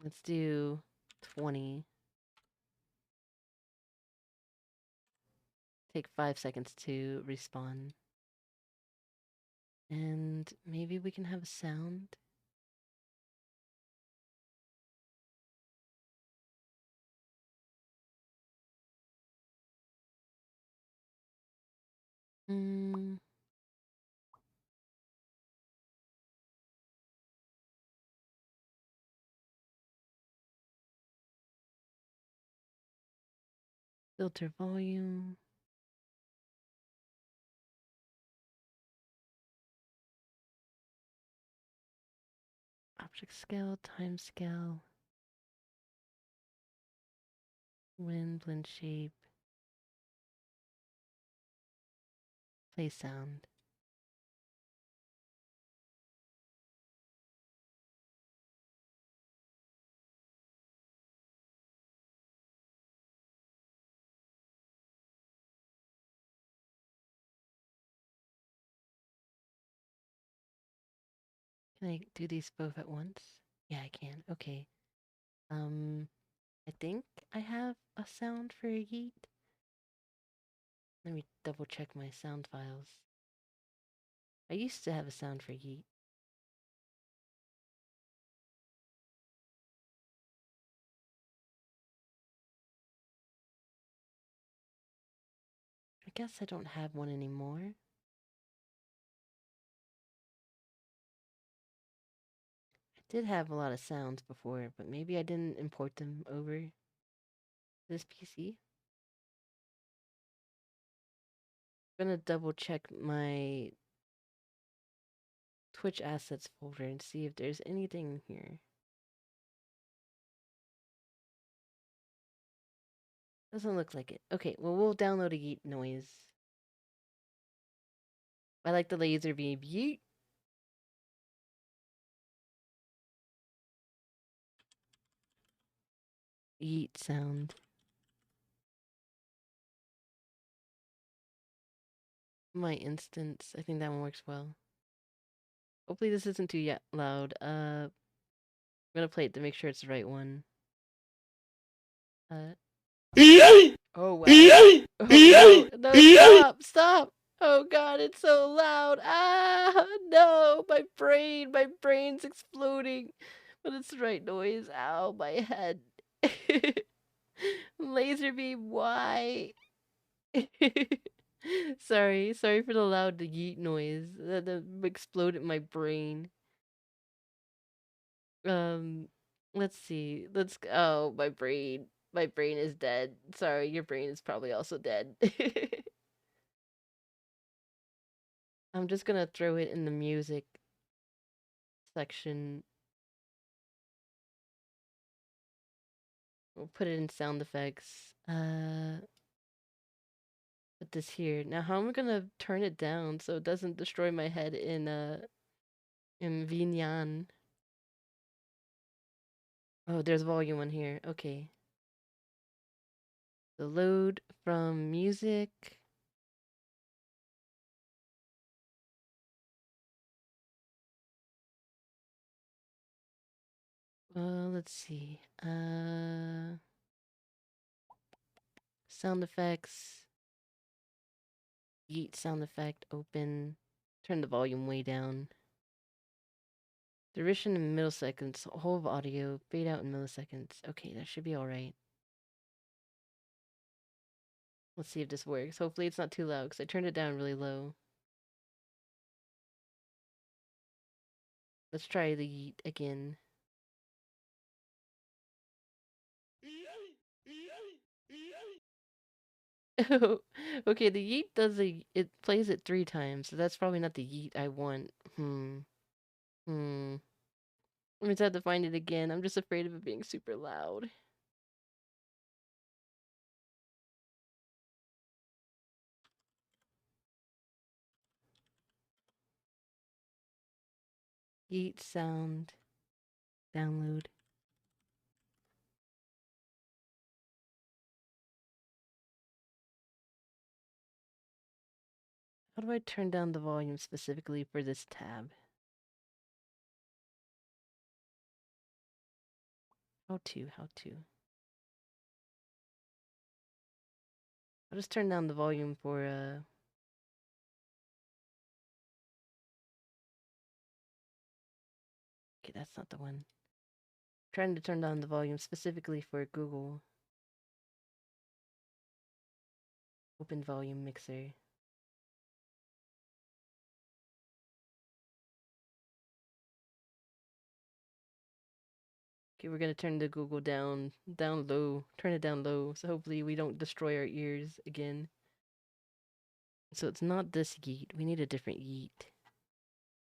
Let's do 20. Take 5 seconds to respawn. And maybe we can have a sound. Hmm. Filter volume. Object scale, time scale. Wind, blend shape. Play sound. Can I do these both at once? Yeah, I can. Okay. I think I have a sound for yeet. Let me double check my sound files. I used to have a sound for yeet. I guess I don't have one anymore. I did have a lot of sounds before, but maybe I didn't import them over this PC. I'm gonna double check my Twitch assets folder and see if there's anything here. Doesn't look like it. Okay, well, we'll download a yeet noise. I like the laser beam. Yeet! Yeet sound. My instance. I think that one works well. Hopefully this isn't too loud. I'm gonna play it to make sure it's the right one. Oh wow. Oh no, stop, stop. Oh god, it's so loud. Ah no, my brain's exploding. But it's the right noise. Ow, my head. Laser beam, why? Sorry for the loud yeet noise. That exploded my brain. Um, let's see. Oh, my brain. My brain is dead. Sorry, your brain is probably also dead. I'm just gonna throw it in the music section. We'll put it in sound effects. Put this here. Now, how am I gonna turn it down so it doesn't destroy my head in VNyan? Oh, there's volume on here. Okay. The load from music. Let's see. Sound effects. Yeet sound effect open. Turn the volume way down. Duration in milliseconds. Whole of audio. Fade out in milliseconds. Okay, that should be alright. Let's see if this works. Hopefully it's not too loud because I turned it down really low. Let's try the yeet again. Okay, the yeet it plays it 3 times, so that's probably not the yeet I want. I'm just have to find it again. I'm just afraid of it being super loud. Yeet sound. Download. How do I turn down the volume specifically for this tab? How to? I'll just turn down the volume for, okay, that's not the one. I'm trying to turn down the volume specifically for Google. Open volume mixer. Okay, we're gonna turn the Google down low. Turn it down low, so hopefully we don't destroy our ears again. So it's not this yeet. We need a different yeet.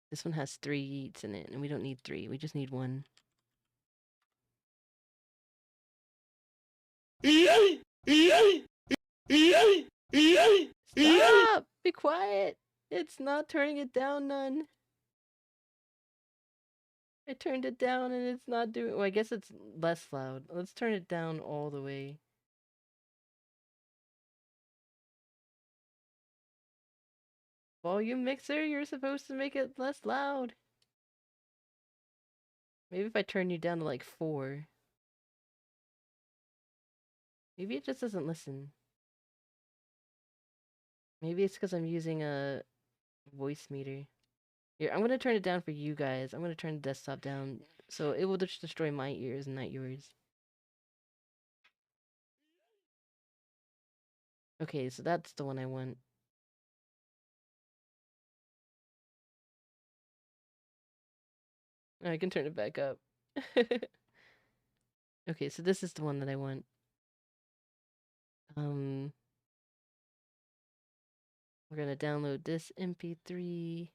This one has 3 yeets in it, and we don't need 3. We just need 1. Stop! Be quiet! It's not turning it down none. I turned it down and it's not doing. Well, I guess it's less loud. Let's turn it down all the way. Volume mixer, you're supposed to make it less loud. Maybe if I turn you down to like 4. Maybe it just doesn't listen. Maybe it's because I'm using a voice meter. Here, I'm gonna turn it down for you guys. I'm gonna turn the desktop down so it will just destroy my ears and not yours. Okay, so that's the one I want. I can turn it back up. Okay, so this is the one that I want. We're gonna download this MP3.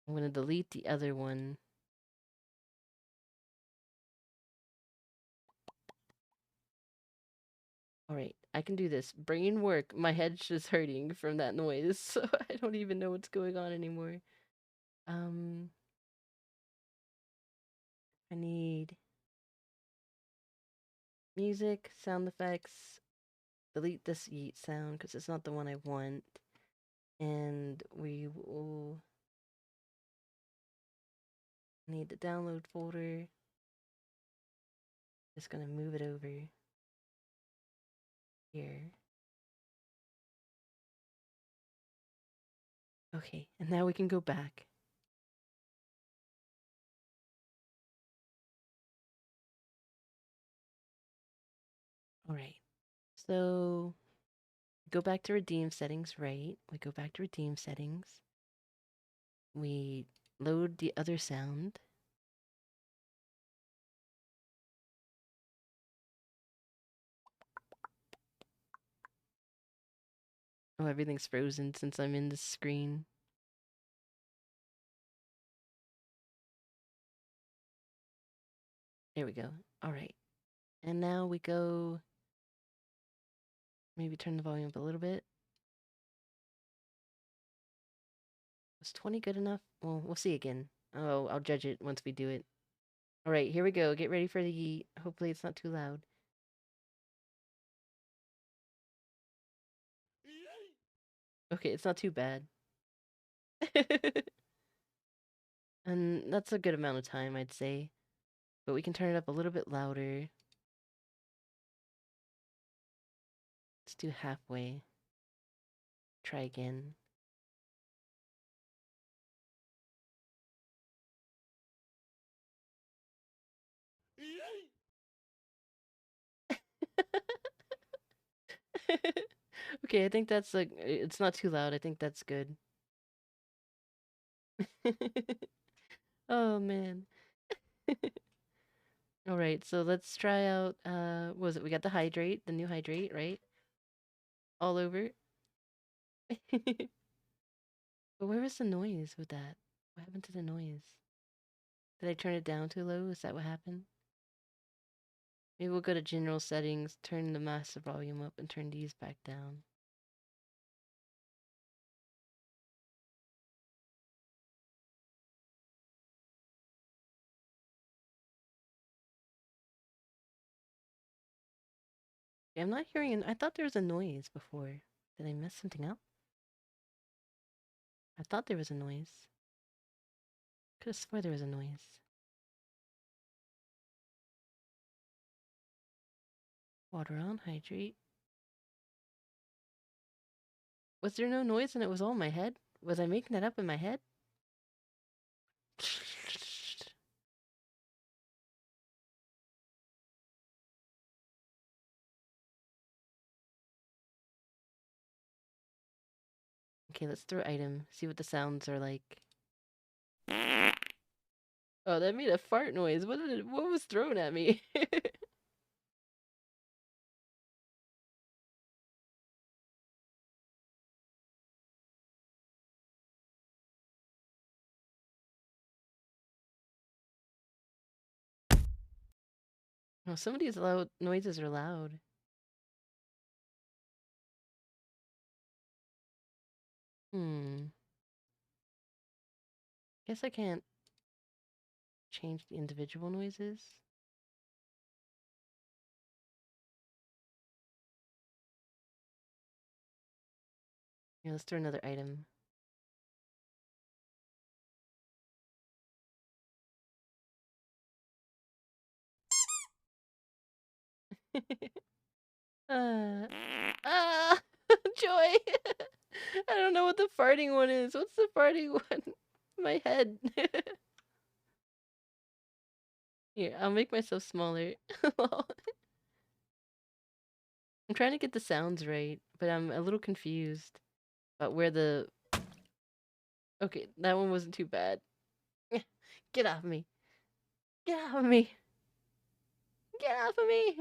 I'm gonna delete the other one. Alright, I can do this. Brain work. My head's just hurting from that noise, so I don't even know what's going on anymore. I need music, sound effects. Delete this yeet sound because it's not the one I want. And we will Need the download folder. Just gonna move it over here. Okay, and now we can go back. All right. So go back to redeem settings, right? We go back to redeem settings. We load the other sound. Oh, everything's frozen since I'm in the screen. There we go. All right. And now we go, maybe turn the volume up a little bit. Was 20 good enough? Well, we'll see again. Oh, I'll judge it once we do it. All right, here we go. Get ready for the, hopefully it's not too loud. Okay, it's not too bad. And that's a good amount of time, I'd say. But we can turn it up a little bit louder. Let's do halfway. Try again. Okay, I think that's like, it's not too loud. I think that's good. Oh man. All right, so let's try out, what was it? We got the hydrate, the new hydrate, right? All over. But where was the noise with that? What happened to the noise? Did I turn it down too low? Is that what happened? Maybe we'll go to general settings, turn the master volume up, and turn these back down. Yeah, I'm not hearing I thought there was a noise before. Did I mess something up? I thought there was a noise. Could have swore there was a noise. Water on, hydrate. Was there no noise and it was all in my head? Was I making that up in my head? Okay, let's throw item. See what the sounds are like. Oh, that made a fart noise. What was thrown at me? Oh, some of these loud noises are loud. Hmm. Guess I can't change the individual noises. Yeah, let's throw another item. uh, ah, joy. I don't know what the farting one is. What's the farting one? My head. Here, I'll make myself smaller. I'm trying to get the sounds right, but I'm a little confused about where the. Okay, that one wasn't too bad. Get off me. Get off of me. Get off of me.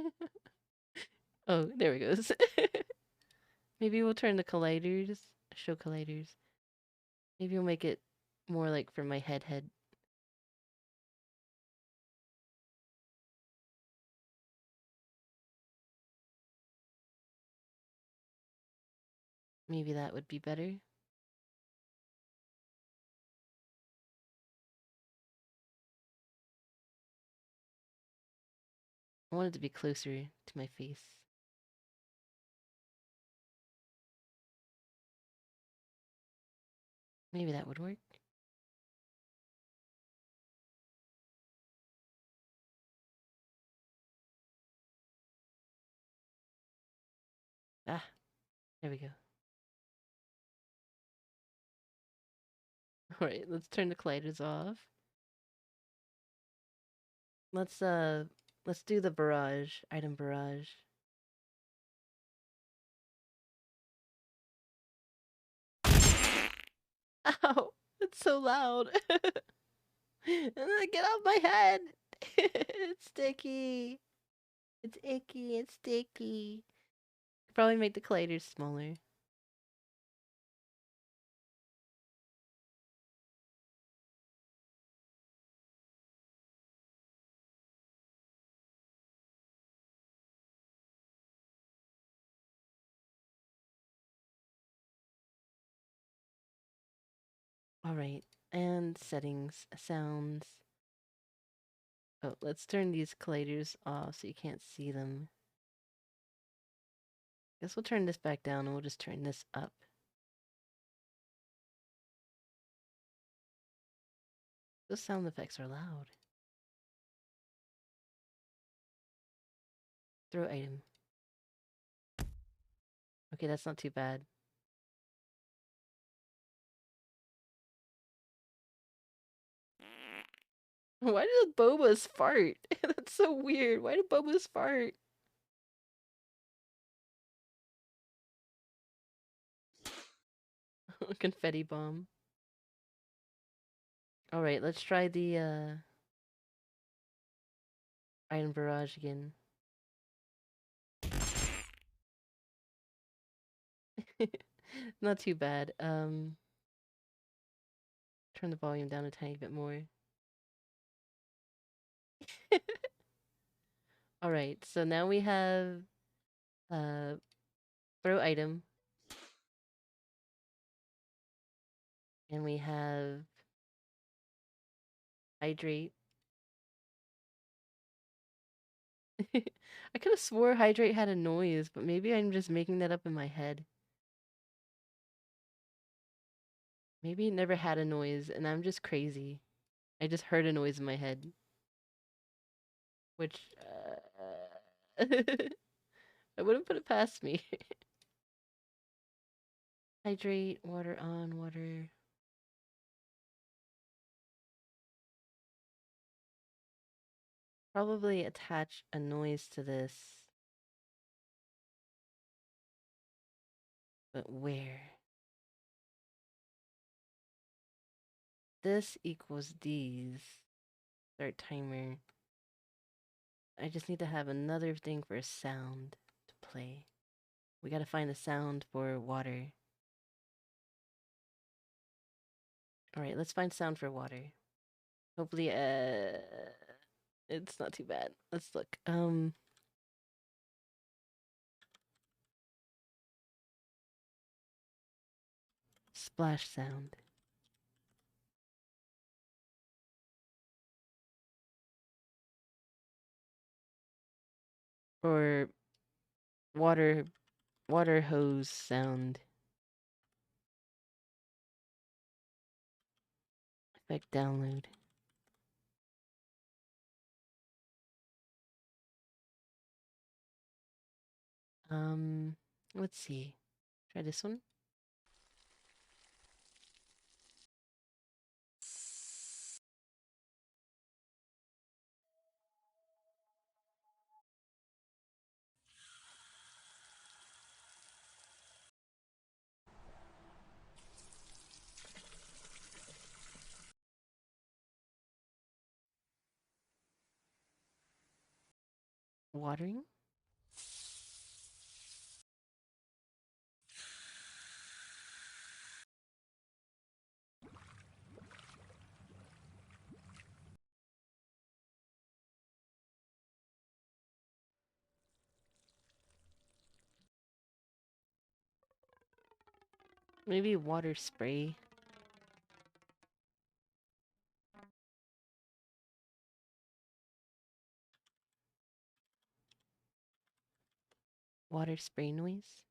Oh, there it goes. Maybe we'll turn the colliders. Show colliders. Maybe we'll make it more like for my head. Maybe that would be better. I want it to be closer to my face. Maybe that would work. Ah, there we go. All right, let's turn the colliders off. Let's do the barrage, item barrage. Ow, it's so loud. Get off my head. It's sticky. It's icky, it's sticky. Probably make the colliders smaller. Alright, and settings, sounds. Oh, let's turn these colliders off so you can't see them. Guess we'll turn this back down and we'll just turn this up. Those sound effects are loud. Throw item. Okay, that's not too bad. Why did Bobas fart? That's so weird. Why did Bobas fart? Confetti bomb. Alright, let's try the item barrage again. Not too bad. Turn the volume down a tiny bit more. Alright, so now we have throw item. And we have hydrate. I could have swore hydrate had a noise, but maybe I'm just making that up in my head. Maybe it never had a noise and I'm just crazy. I just heard a noise in my head. Which, I wouldn't put it past me. Hydrate, water on, water. Probably attach a noise to this. But where? This equals these. Start timer. I just need to have another thing for sound to play. We gotta find a sound for water. Alright, let's find sound for water. Hopefully, it's not too bad. Let's look. Splash sound. Or water hose sound. Effect download. Let's see. Try this one. Watering? Maybe water spray. Water spray noise.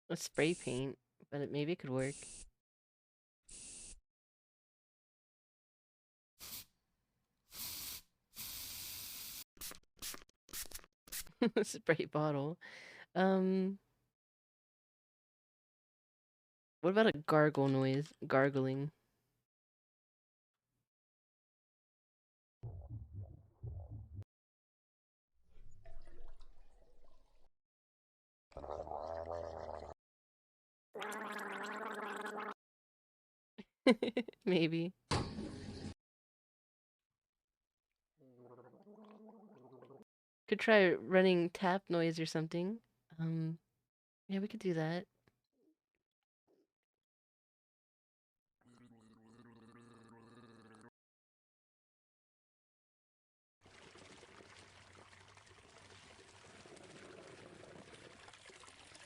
A spray paint, but maybe it could work. Spray bottle. Um, what about a gargle noise? Gargling. Maybe. Could try running tap noise or something. Um, yeah, we could do that.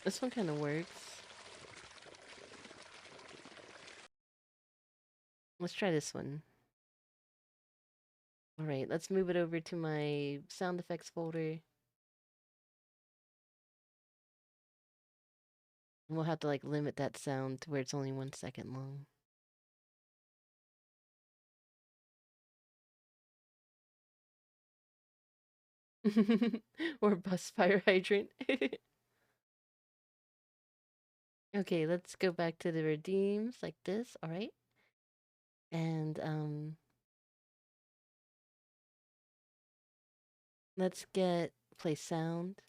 This one kind of works. Let's try this one. All right, let's move it over to my sound effects folder. And we'll have to like limit that sound to where it's only 1 second long. Or bus fire hydrant. Okay, let's go back to the redeems like this, all right? And let's get play sound.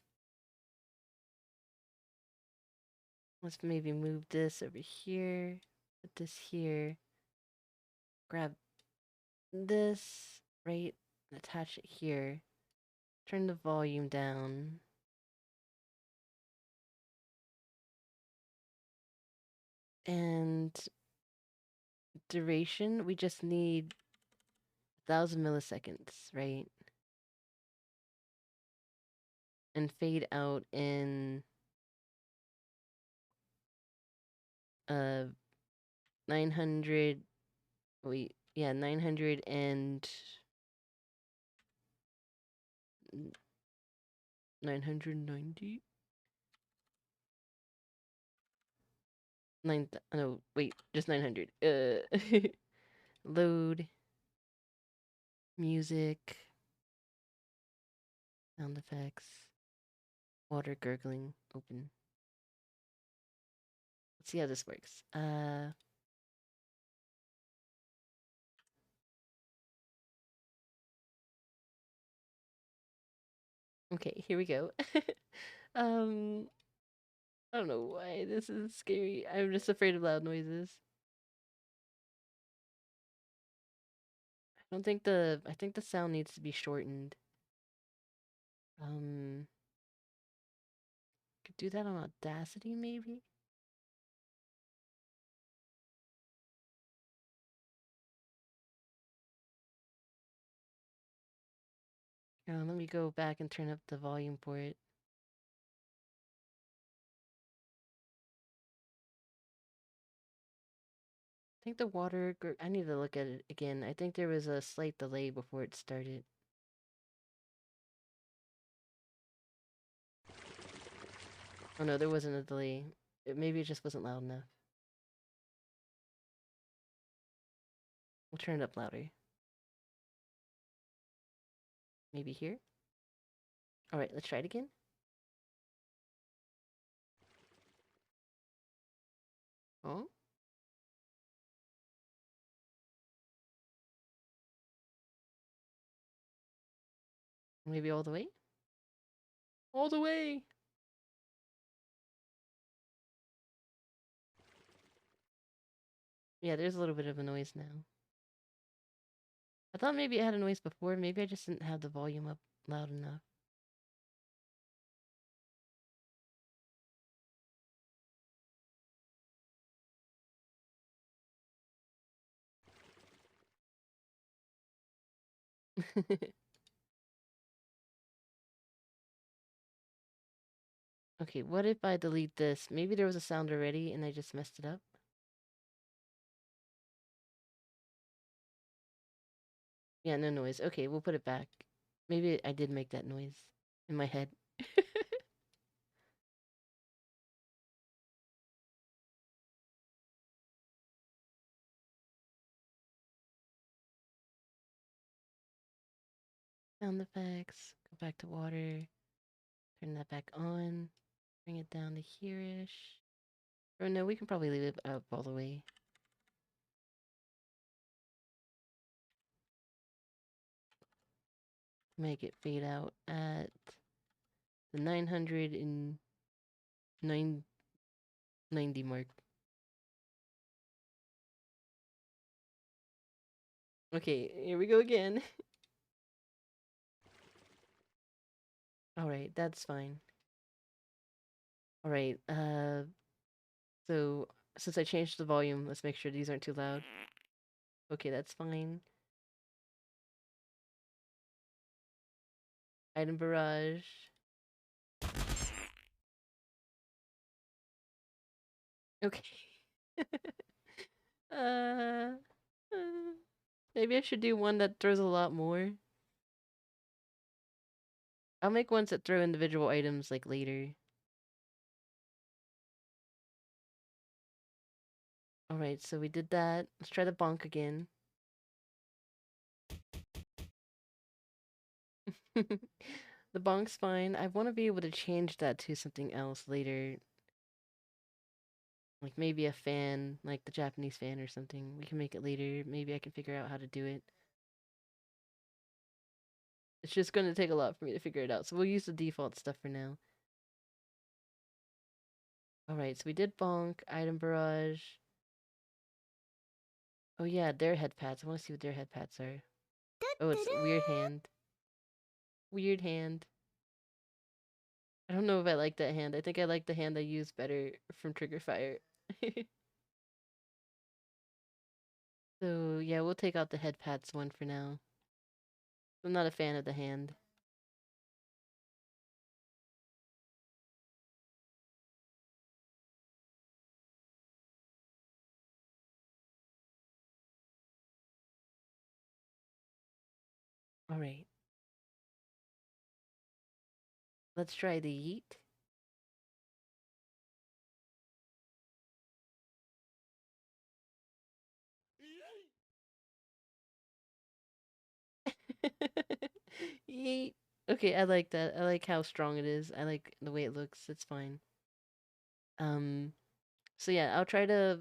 Let's maybe move this over here. Put this here. Grab this, right? Attach it here. Turn the volume down. And duration, we just need 1,000 milliseconds, right? And fade out in 900. Wait, yeah, 900 and 990. No, wait, just 900. Load music, sound effects, water gurgling, open. Let's see how this works. Okay, here we go. um, I don't know why this is scary. I'm just afraid of loud noises. I think the sound needs to be shortened. Could do that on Audacity maybe? Let me go back and turn up the volume for it. I think the water, I need to look at it again. I think there was a slight delay before it started. Oh no, there wasn't a delay. Maybe it just wasn't loud enough. We'll turn it up louder. Maybe here? Alright, let's try it again. Oh? Maybe all the way? All the way! Yeah, there's a little bit of a noise now. I thought maybe it had a noise before. Maybe I just didn't have the volume up loud enough. Okay, what if I delete this? Maybe there was a sound already and I just messed it up. Yeah, no noise. Okay, we'll put it back. Maybe I did make that noise in my head. Sound effects. Go back to water. Turn that back on. Bring it down to here-ish. Or no, we can probably leave it up all the way. Make it fade out at the 990 mark. Okay, here we go again. Alright, that's fine. Alright, so since I changed the volume, let's make sure these aren't too loud. Okay, that's fine. Item barrage. Okay. uh, maybe I should do one that throws a lot more. I'll make ones that throw individual items like later. Alright, so we did that. Let's try the bonk again. The bonk's fine. I want to be able to change that to something else later. Like maybe a fan, like the Japanese fan or something. We can make it later. Maybe I can figure out how to do it. It's just going to take a lot for me to figure it out. So we'll use the default stuff for now. Alright, so we did bonk, item barrage. Oh yeah, their head pats. I want to see what their head pats are. Oh, it's weird hand. Weird hand. I don't know if I like that hand. I think I like the hand I used better from Trigger Fire. So yeah, we'll take out the head pats one for now. I'm not a fan of the hand. Alright. Let's try the yeet. Yeet. Okay, I like that. I like how strong it is. I like the way it looks. It's fine. So yeah, I'll try to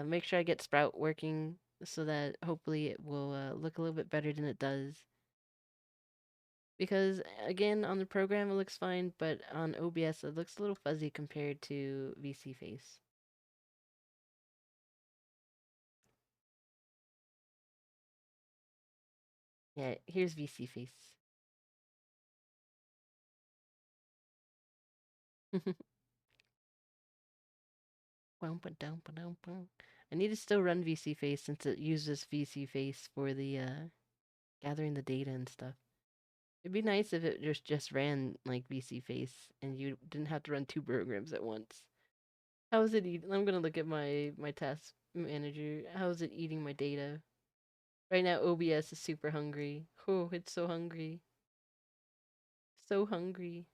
make sure I get Sprout working so that hopefully it will look a little bit better than it does. Because again, on the program it looks fine, but on OBS it looks a little fuzzy compared to VC Face. Yeah, here's VC Face. I need to still run VC Face since it uses VC Face for the gathering the data and stuff. It'd be nice if it just ran like VC Face and you didn't have to run two programs at once. How is it eating? I'm gonna look at my task manager. How is it eating my data? Right now OBS is super hungry. Oh, it's so hungry. So hungry.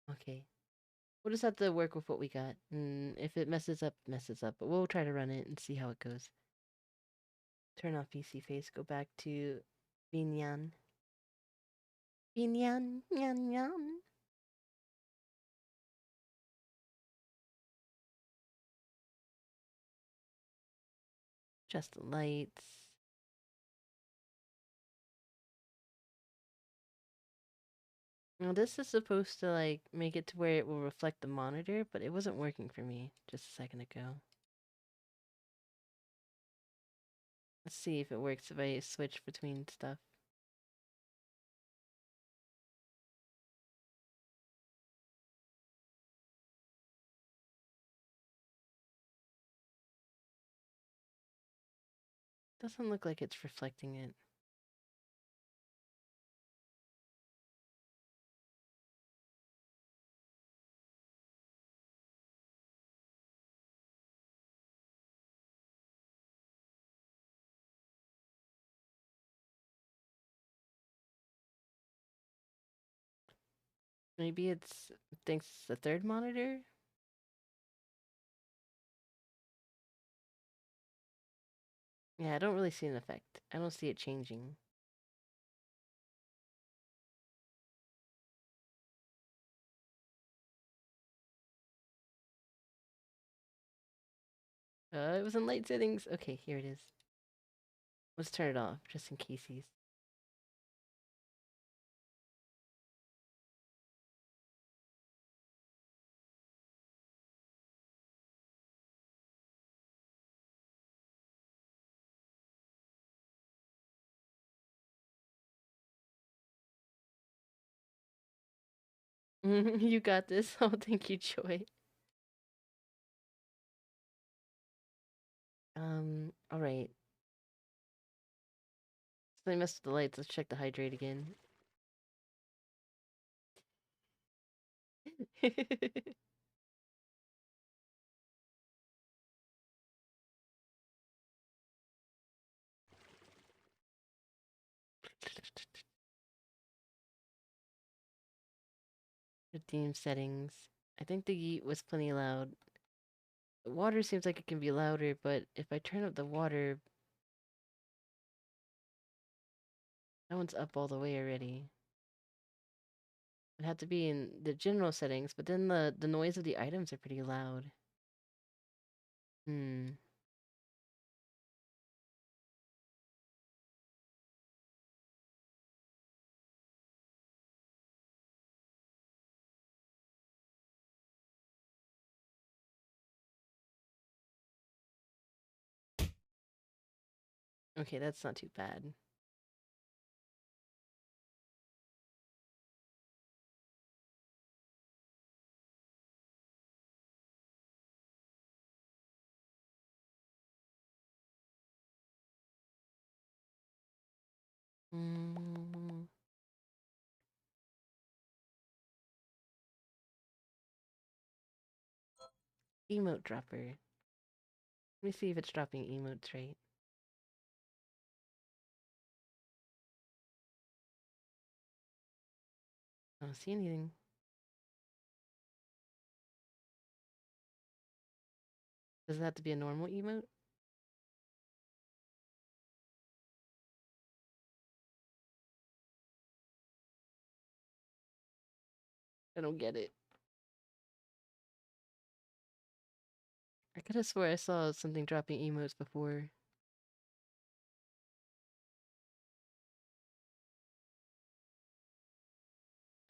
Okay. We'll just have to work with what we got. And if it messes up, messes up. But we'll try to run it and see how it goes. Turn off VC Face. Go back to VNyan. VNyan, yan, yan. Just the lights. Now this is supposed to like make it to where it will reflect the monitor, but it wasn't working for me just a second ago. Let's see if it works if I switch between stuff. Doesn't look like it's reflecting it. Maybe it's thinks it's the third monitor? Yeah, I don't really see an effect. I don't see it changing. It was in light settings. Okay, here it is. Let's turn it off, just in case he's... You got this. Oh, thank you, Joy. Alright. So they messed with the lights. Let's check the hydrate again. Redeem settings. I think the yeet was plenty loud. The water seems like it can be louder, but if I turn up the water, that one's up all the way already. It had to be in the general settings, but then the noise of the items are pretty loud. Hmm. Okay, that's not too bad. Mm. Emote dropper. Let me see if it's dropping emotes right. I don't see anything. Does it have to be a normal emote? I don't get it. I could have swore I saw something dropping emotes before.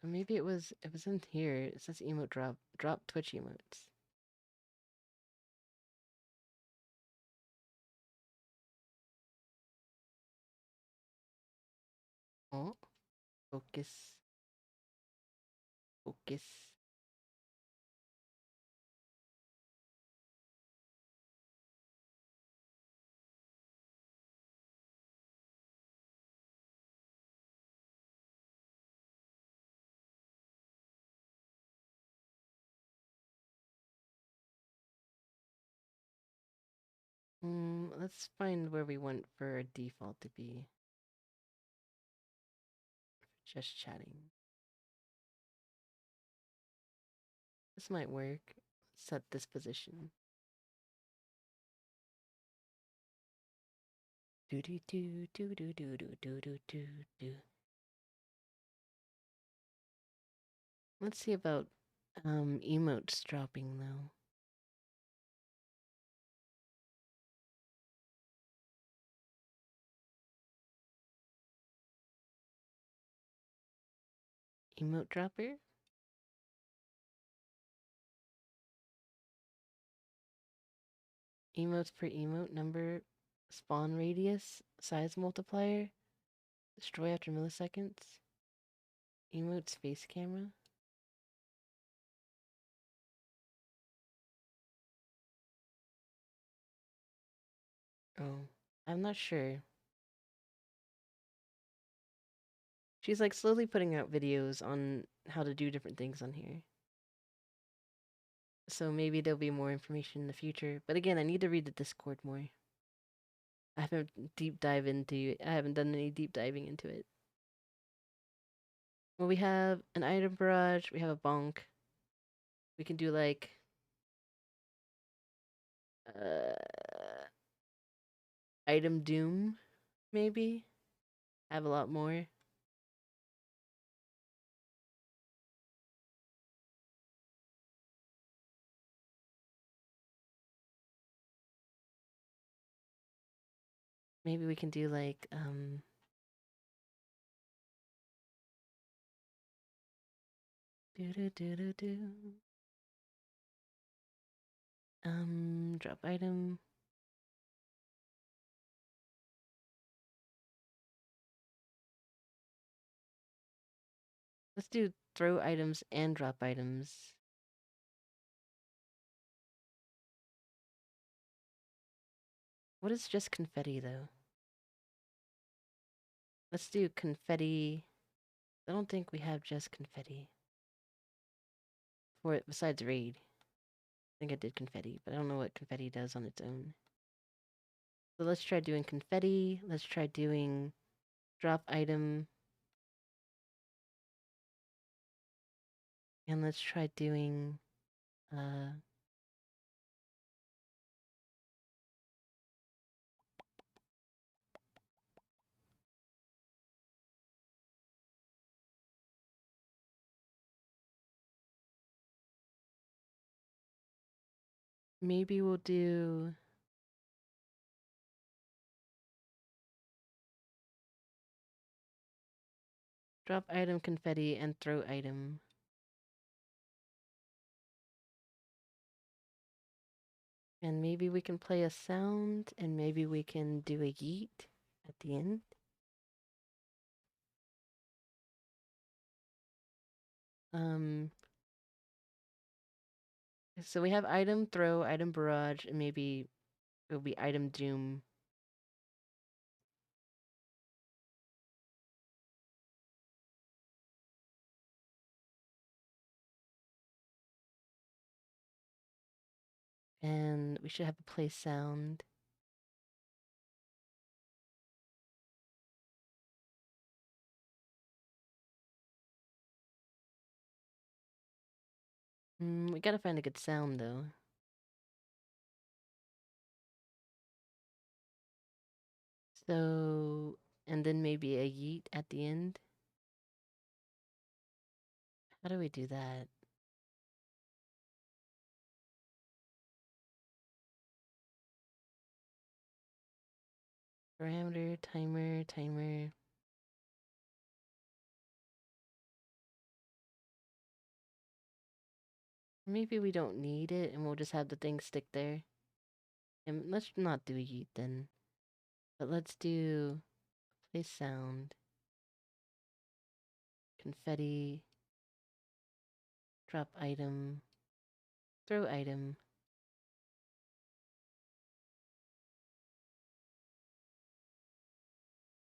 Or maybe it was in here. It says emote drop Twitch emotes. Oh, focus. Focus. Let's find where we want for our default to be. Just chatting. This might work. Set this position. Do do do do do do do do do do do. Let's see about emotes dropping though. Emote dropper? Emotes per emote number, spawn radius, size multiplier, destroy after milliseconds, emote space camera. Oh, I'm not sure. She's like slowly putting out videos on how to do different things on here. So maybe there'll be more information in the future. But again, I need to read the Discord more. I haven't I haven't done any deep diving into it. Well, we have an item barrage, we have a bonk. We can do like item doom, maybe. Have a lot more. Maybe we can do like drop item. Let's do throw items and drop items. What is just confetti though? Let's do confetti. I don't think we have just confetti for it besides raid. I think I did confetti, but I don't know what confetti does on its own. So let's try doing confetti. Let's try doing drop item. And let's try doing maybe we'll do drop item confetti and throw item. And maybe we can play a sound and maybe we can do a yeet at the end. So we have item throw, item barrage, and maybe it'll be item doom. And we should have a play sound. We gotta find a good sound though. So, and then maybe a yeet at the end. How do we do that? Parameter, timer. Maybe we don't need it and we'll just have the thing stick there. And let's not do a yeet then. But let's do play sound. Confetti. Drop item. Throw item.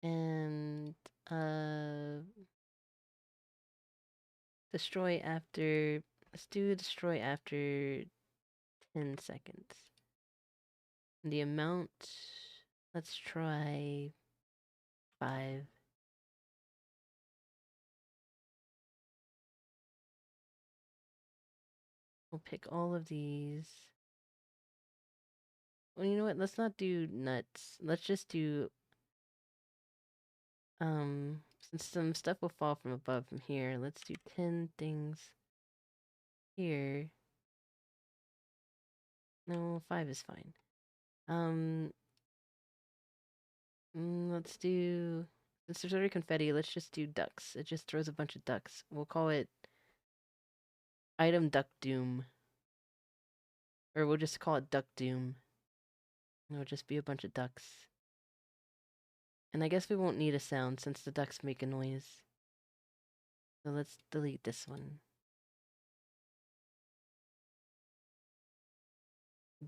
And destroy after, let's do destroy after 10 seconds. And the amount, let's try 5. We'll pick all of these. Well, you know what? Let's not do nuts. Let's just do, since some stuff will fall from above from here, let's do 10 things here. No, 5 is fine. Let's do, since there's already confetti, let's just do ducks. It just throws a bunch of ducks. We'll call it item duck doom. Or we'll just call it duck doom. It'll just be a bunch of ducks. And I guess we won't need a sound since the ducks make a noise. So let's delete this one.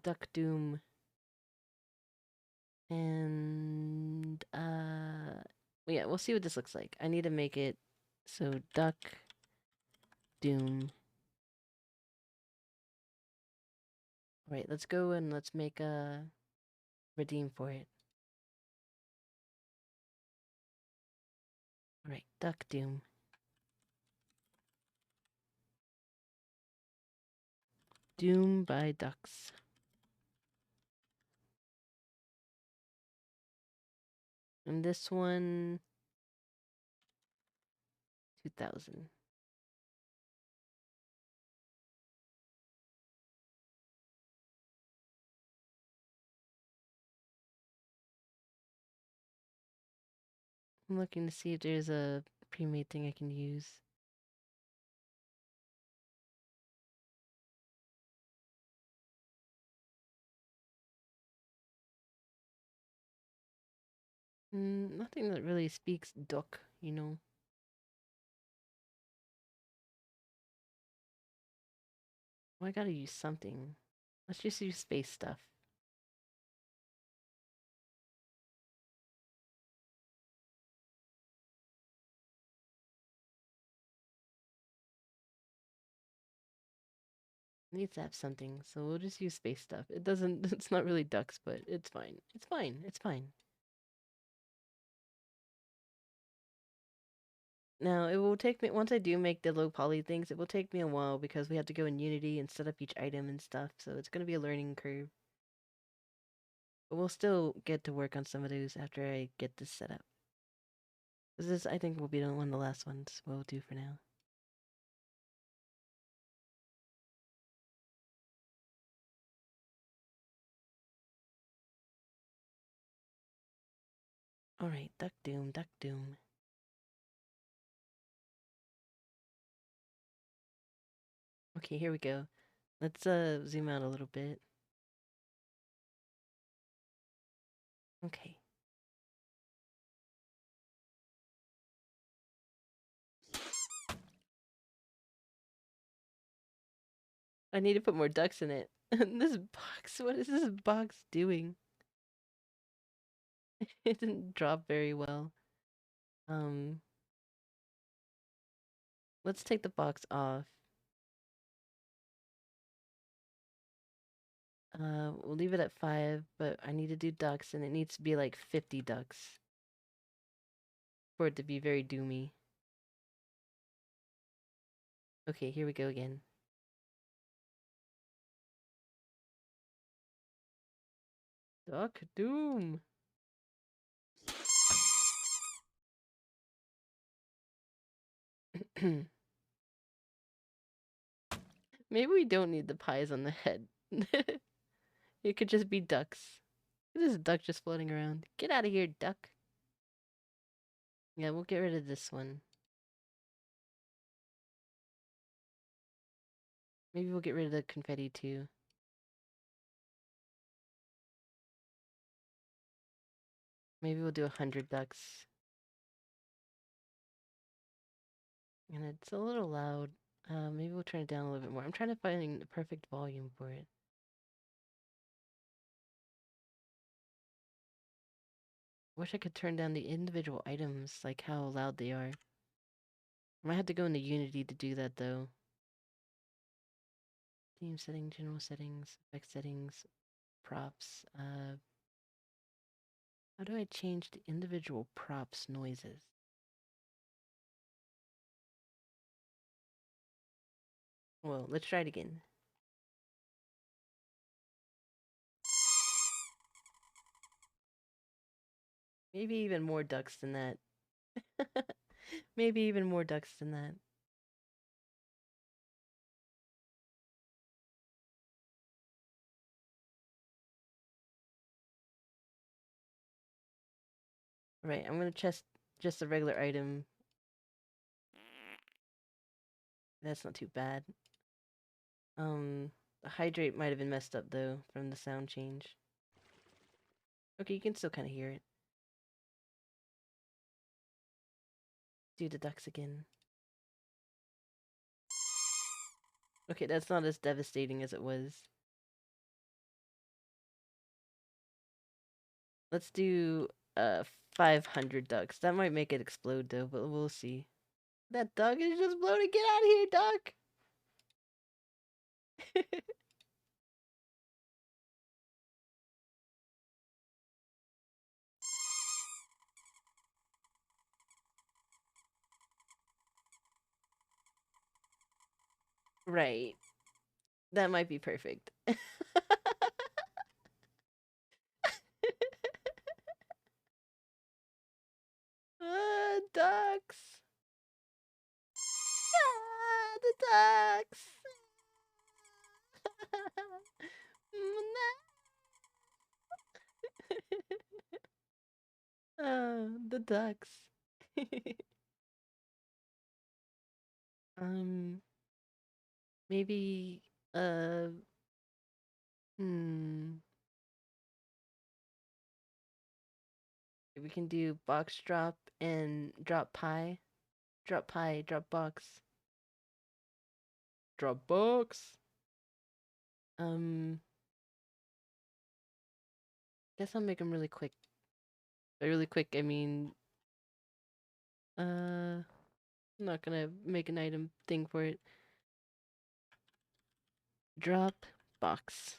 Duck doom. And well, yeah, we'll see what this looks like. I need to make it so duck doom. Alright, let's go and let's make a redeem for it. Alright, duck doom. Doom by ducks. And this one, 2,000. I'm looking to see if there's a pre-made thing I can use. Nothing that really speaks duck, you know. Well, I gotta use something. Let's just use space stuff. Needs to have something, so we'll just use space stuff. It doesn't, it's not really ducks, but it's fine. It's fine. It's fine. Now, it will take me, once I do make the low poly things, it will take me a while because we have to go in Unity and set up each item and stuff, so it's gonna be a learning curve. But we'll still get to work on some of those after I get this set up. This, I think, will be one of the last ones we'll do for now. Alright, Duck Doom, Duck Doom. Okay, here we go. Let's zoom out a little bit. Okay. I need to put more ducks in it. This box, what is this box doing? It didn't drop very well. Let's take the box off. We'll leave it at 5, but I need to do ducks, and it needs to be like 50 ducks for it to be very doomy. Okay, here we go again. Duck Doom! Maybe we don't need the pies on the head. It could just be ducks. This duck just floating around. Get out of here, duck. Yeah, we'll get rid of this one. Maybe we'll get rid of the confetti too. Maybe we'll do 100 ducks. And it's a little loud. Maybe we'll turn it down a little bit more. I'm trying to find the perfect volume for it. Wish I could turn down the individual items, like how loud they are. I might have to go into Unity to do that though. Theme setting, general settings, effect settings, props. How do I change the individual props noises? Well, let's try it again. Maybe even more ducks than that. Maybe even more ducks than that. Right, I'm gonna just a regular item. That's not too bad. The hydrate might have been messed up though from the sound change. Okay, you can still kind of hear it. Do the ducks again. Okay, that's not as devastating as it was. Let's do 500 ducks. That might make it explode though, but we'll see. That duck is just bloated. Get out of here, duck! Right. That might be perfect. ducks. um, maybe uh, hmm, we can do box drop and drop pie, drop box, drop box. Um, guess I'll make them really quick. By really quick, I mean I'm not gonna make an item thing for it. Drop box.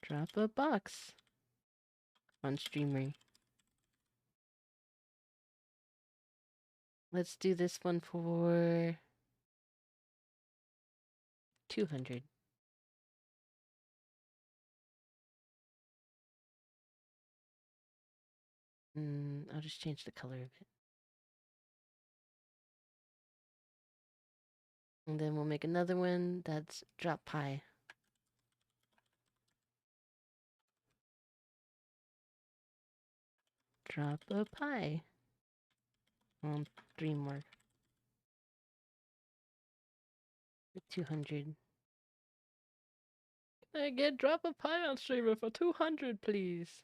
Drop a box on streamer. Let's do this one for 200. I'll just change the color of it. And then we'll make another one that's drop pie. Drop a pie on Dreamwork for 200. Can I get drop a pie on streamer for 200, please?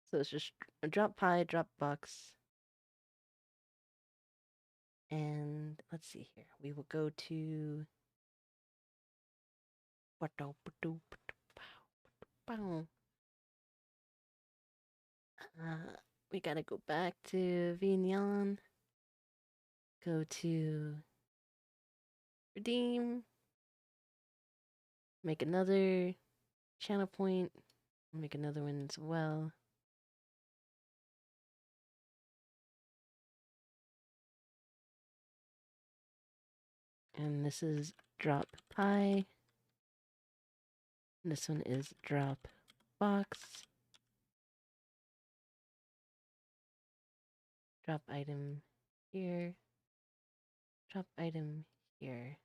So it's just a drop pie, drop box. And let's see here. We will go to we gotta go back to VNyan. Go to redeem. Make another channel point. Make another one as well. And this is drop pie. This one is drop box. Drop item here. Drop item here.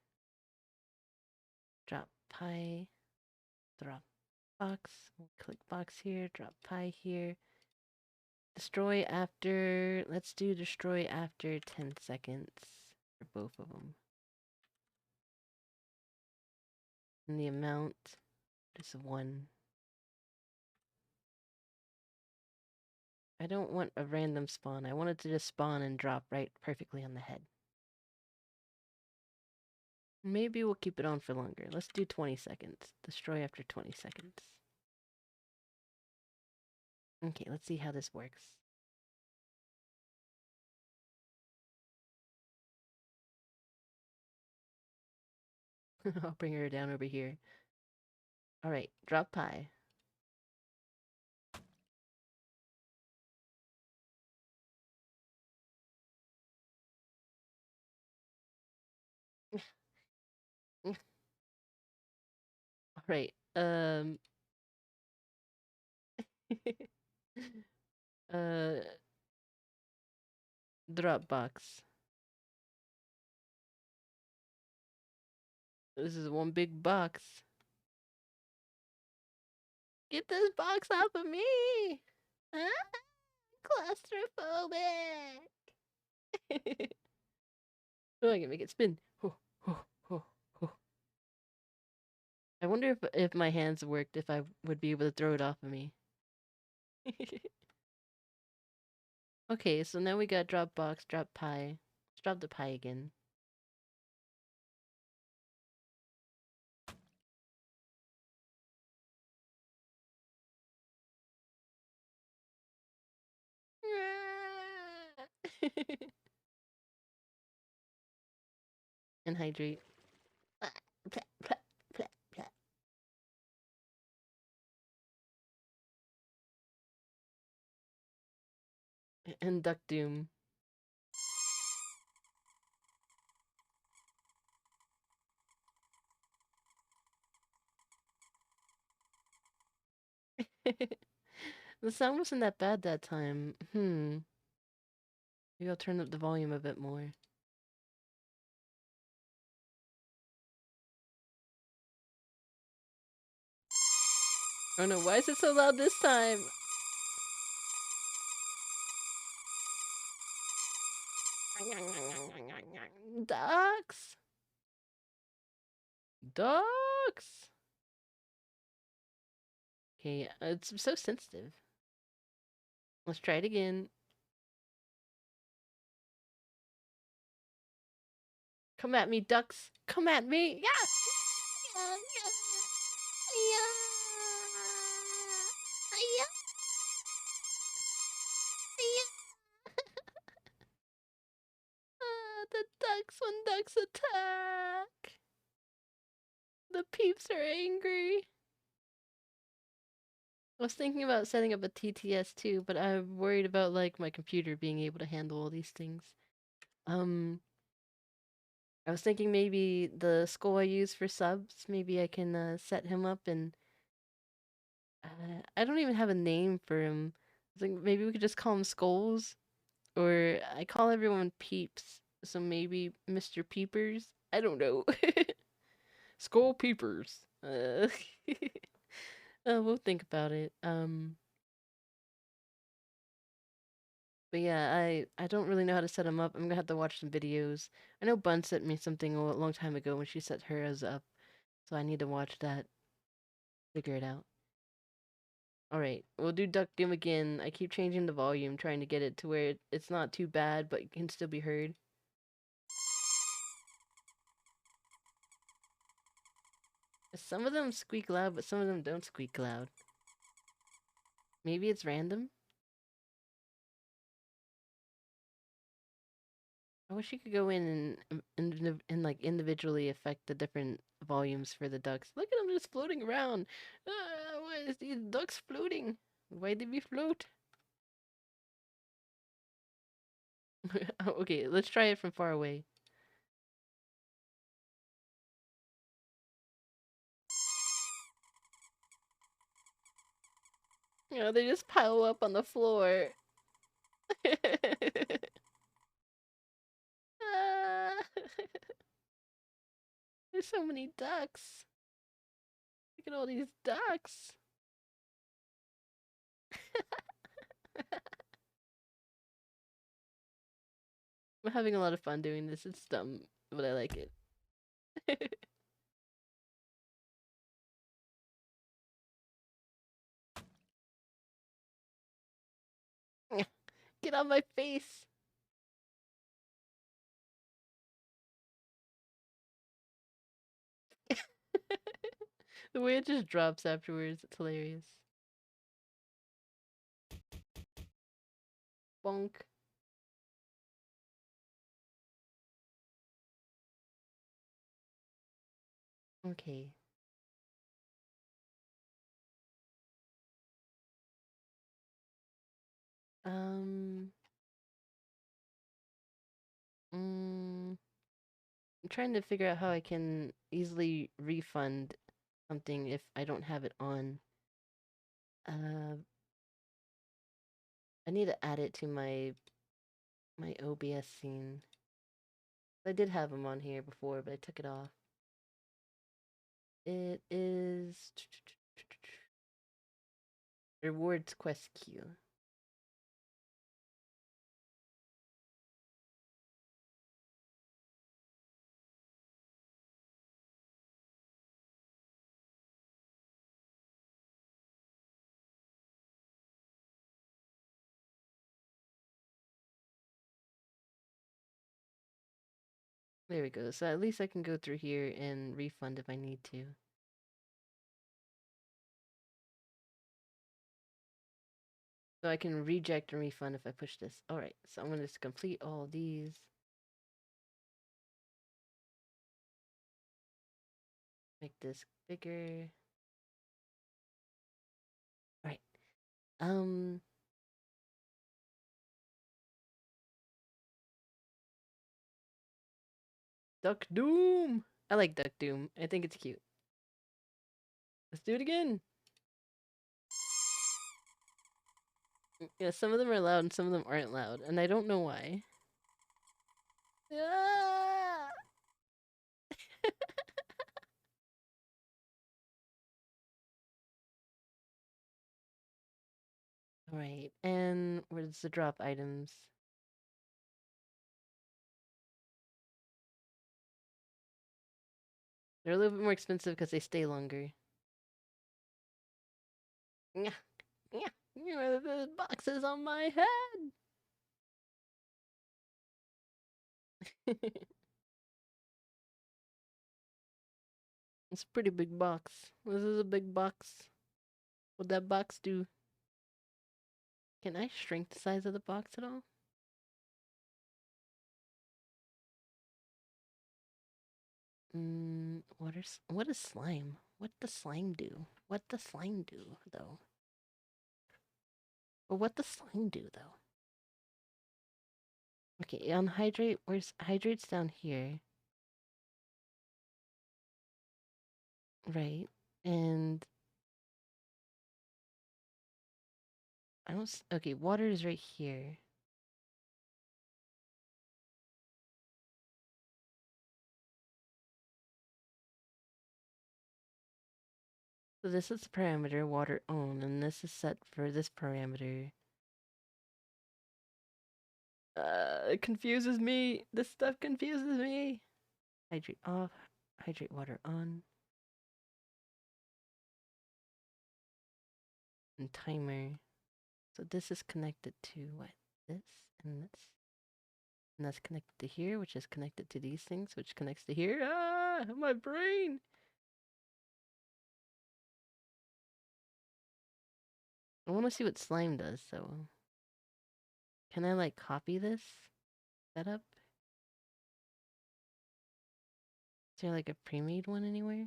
Drop pie. Drop box. We'll click box here. Drop pie here. Destroy after. Let's do destroy after 10 seconds for both of them. And the amount is 1. I don't want a random spawn. I want it to just spawn and drop right perfectly on the head. Maybe we'll keep it on for longer. Let's do 20 seconds. Destroy after 20 seconds. Okay, let's see how this works. I'll bring her down over here. Alright, drop pie. Alright, uh, drop box. This is one big box. Get this box off of me! Ah, claustrophobic! Oh, I can make it spin. Oh, oh, oh, oh. I wonder if my hands worked, if I would be able to throw it off of me. Okay, so now we got drop box, drop pie. Let's drop the pie again. And hydrate. And duck doom. The sound wasn't that bad that time. Maybe I'll turn up the volume a bit more. Oh no, why is it so loud this time? Ducks! Ducks! Okay, it's so sensitive. Let's try it again. Come at me, ducks! Come at me! Yeah! The ducks when ducks attack! The peeps are angry! I was thinking about setting up a TTS too, but I'm worried about like my computer being able to handle all these things. I was thinking maybe the skull I use for subs, maybe I can set him up and I don't even have a name for him. I think maybe we could just call him Skulls, or I call everyone Peeps, so maybe Mr. Peepers. I don't know. Skull Peepers. We'll think about it. But yeah, I don't really know how to set them up. I'm gonna have to watch some videos. I know Bun sent me something a long time ago when she set hers up, so I need to watch that, figure it out. Alright, we'll do Duck Doom again. I keep changing the volume, trying to get it to where it's not too bad, but can still be heard. Some of them squeak loud, but some of them don't squeak loud. Maybe it's random? I wish you could go in and like individually affect the different volumes for the ducks. Look at them just floating around. Why is these ducks floating? Why did we float? Okay, let's try it from far away. You know, they just pile up on the floor. Ah. There's so many ducks. Look at all these ducks. I'm having a lot of fun doing this. It's dumb, but I like it. Get on my face. The way it just drops afterwards, it's hilarious. Bonk. Okay. Um. I'm trying to figure out how I can easily refund something if I don't have it on. Uh, I need to add it to my OBS scene. I did have them on here before, but I took it off. It is rewards quest queue. There we go. So at least I can go through here and refund if I need to. So I can reject and refund if I push this. Alright, so I'm gonna just complete all these. Make this bigger. Alright. Um Duck Doom! I like Duck Doom. I think it's cute. Let's do it again. Yeah, some of them are loud and some of them aren't loud, and I don't know why. Ah! Right. And where's the drop items? They're a little bit more expensive because they stay longer. Yeah, yeah. The boxes on my head. It's a pretty big box. This is a big box. What'd that box do? Can I shrink the size of the box at all? What is slime? What does slime do? What does slime do, though? Or what does slime do, though? Okay, on hydrate, where's hydrate's down here? Right. And I don't okay, water is right here. So this is the parameter, water on, and this is set for this parameter. It confuses me. This stuff confuses me. Hydrate off, hydrate water on. And timer. So this is connected to what? This and this. And that's connected to here, which is connected to these things, which connects to here. Ah, my brain! I want to see what slime does, so... Can I, like, copy this setup? Is there, like, a pre-made one anywhere?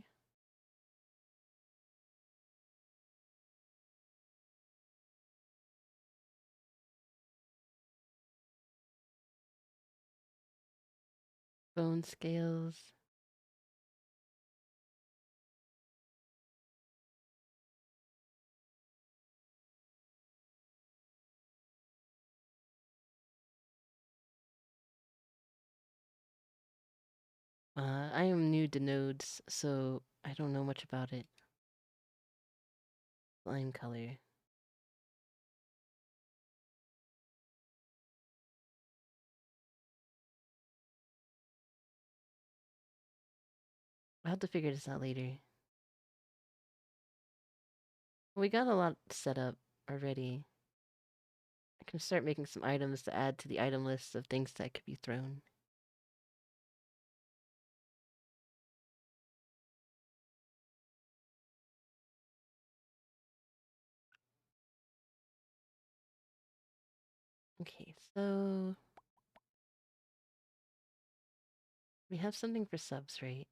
Bone scales. I am new to nodes, so I don't know much about it. Slime color. I'll have to figure this out later. We got a lot set up already. I can start making some items to add to the item list of things that could be thrown. Okay, so we have something for subs, right?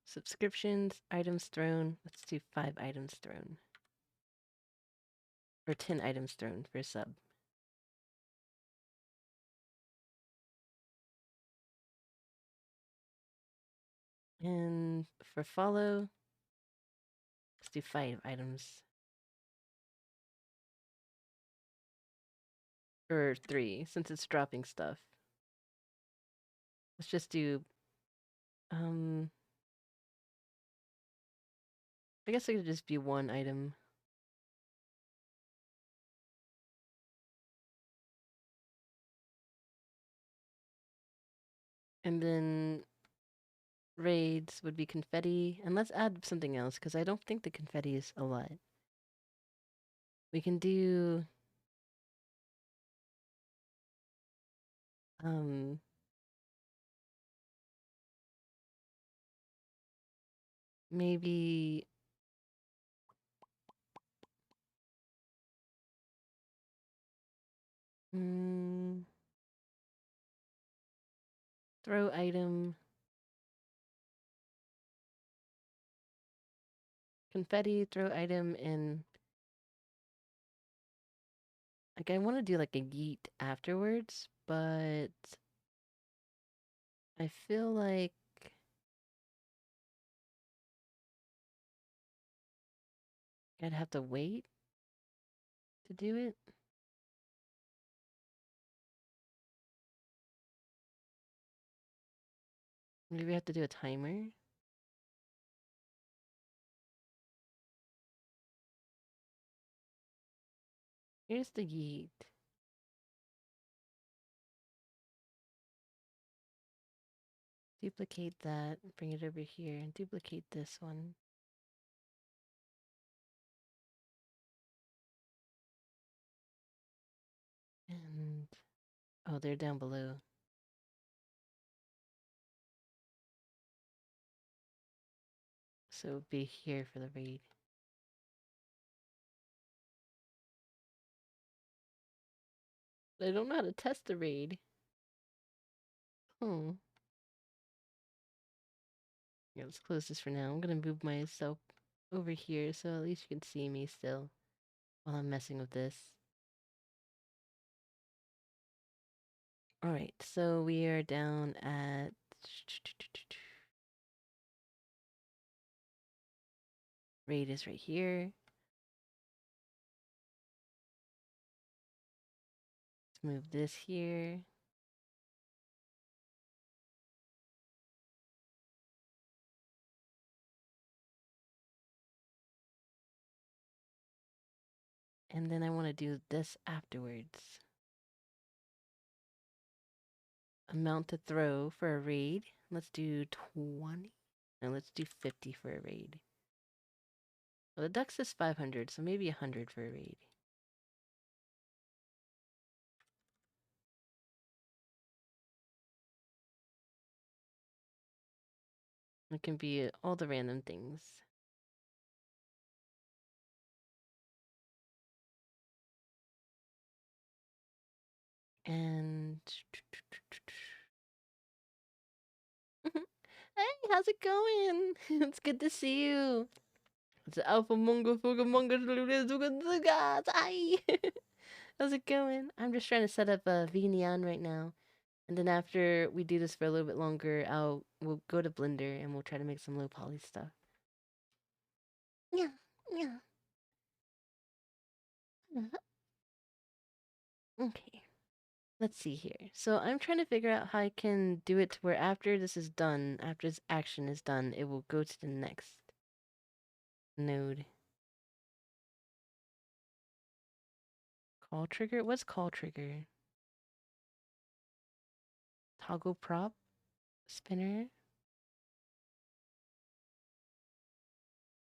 Subscriptions, items thrown. Let's do 5 items thrown. Or 10 items thrown for a sub. And for follow, let's do 5 items. Or 3, since it's dropping stuff. Let's just do, I guess it could just be 1 item. And then raids would be confetti. And let's add something else, because I don't think the confetti is a lot. We can do... maybe... throw item... confetti, throw item, and... like, I want to do, like, a yeet afterwards, but... I feel like... I'd have to wait to do it. Maybe we have to do a timer. Here's the yeet. Duplicate that, bring it over here, and duplicate this one. And, oh, they're down below. So it'll be here for the raid. I don't know how to test the raid. Hmm. Yeah, let's close this for now. I'm gonna move myself over here so at least you can see me still while I'm messing with this. Alright, so we are down at raid is right here. Let's move this here. And then I want to do this afterwards. Amount to throw for a raid. Let's do 20. No, let's do 50 for a raid. Well, the ducks is 500, so maybe 100 for a raid. It can be all the random things. And hey, how's it going? It's good to see you. It's Alpha Mungo Fuga Mungo Hi. How's it going? I'm just trying to set up a VNyan right now. And then after we do this for a little bit longer, we'll go to Blender and we'll try to make some low poly stuff. Yeah, yeah. Okay. Let's see here. So I'm trying to figure out how I can do it to where after this is done, after this action is done, it will go to the next node. Call trigger? What's call trigger? Toggle prop? Spinner?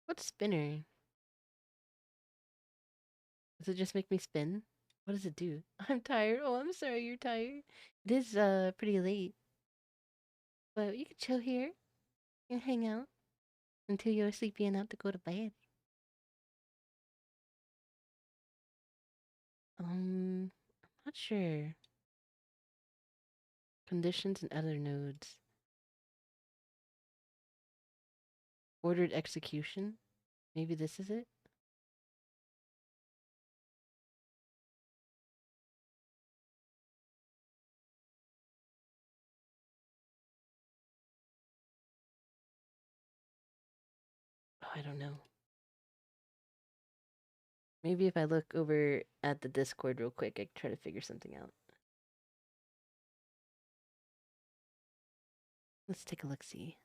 What's spinner? Does it just make me spin? What does it do? I'm tired. Oh, I'm sorry you're tired. It is pretty late. But you can chill here and hang out until you're sleepy enough to go to bed. I'm not sure. Conditions and other nodes. Ordered execution? Maybe this is it? Oh, I don't know. Maybe if I look over at the Discord real quick, I can try to figure something out. Let's take a look-see.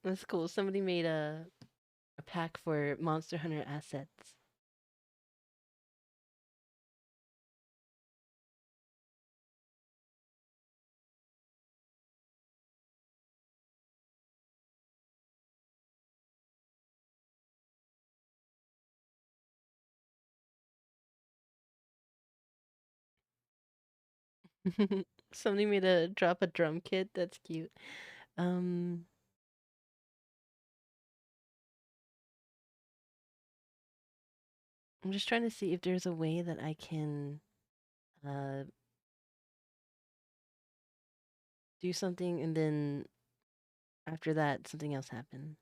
That's cool. Somebody made a pack for Monster Hunter assets. Somebody made a drop a drum kit. That's cute. I'm just trying to see if there's a way that I can uh do something and then after that something else happen.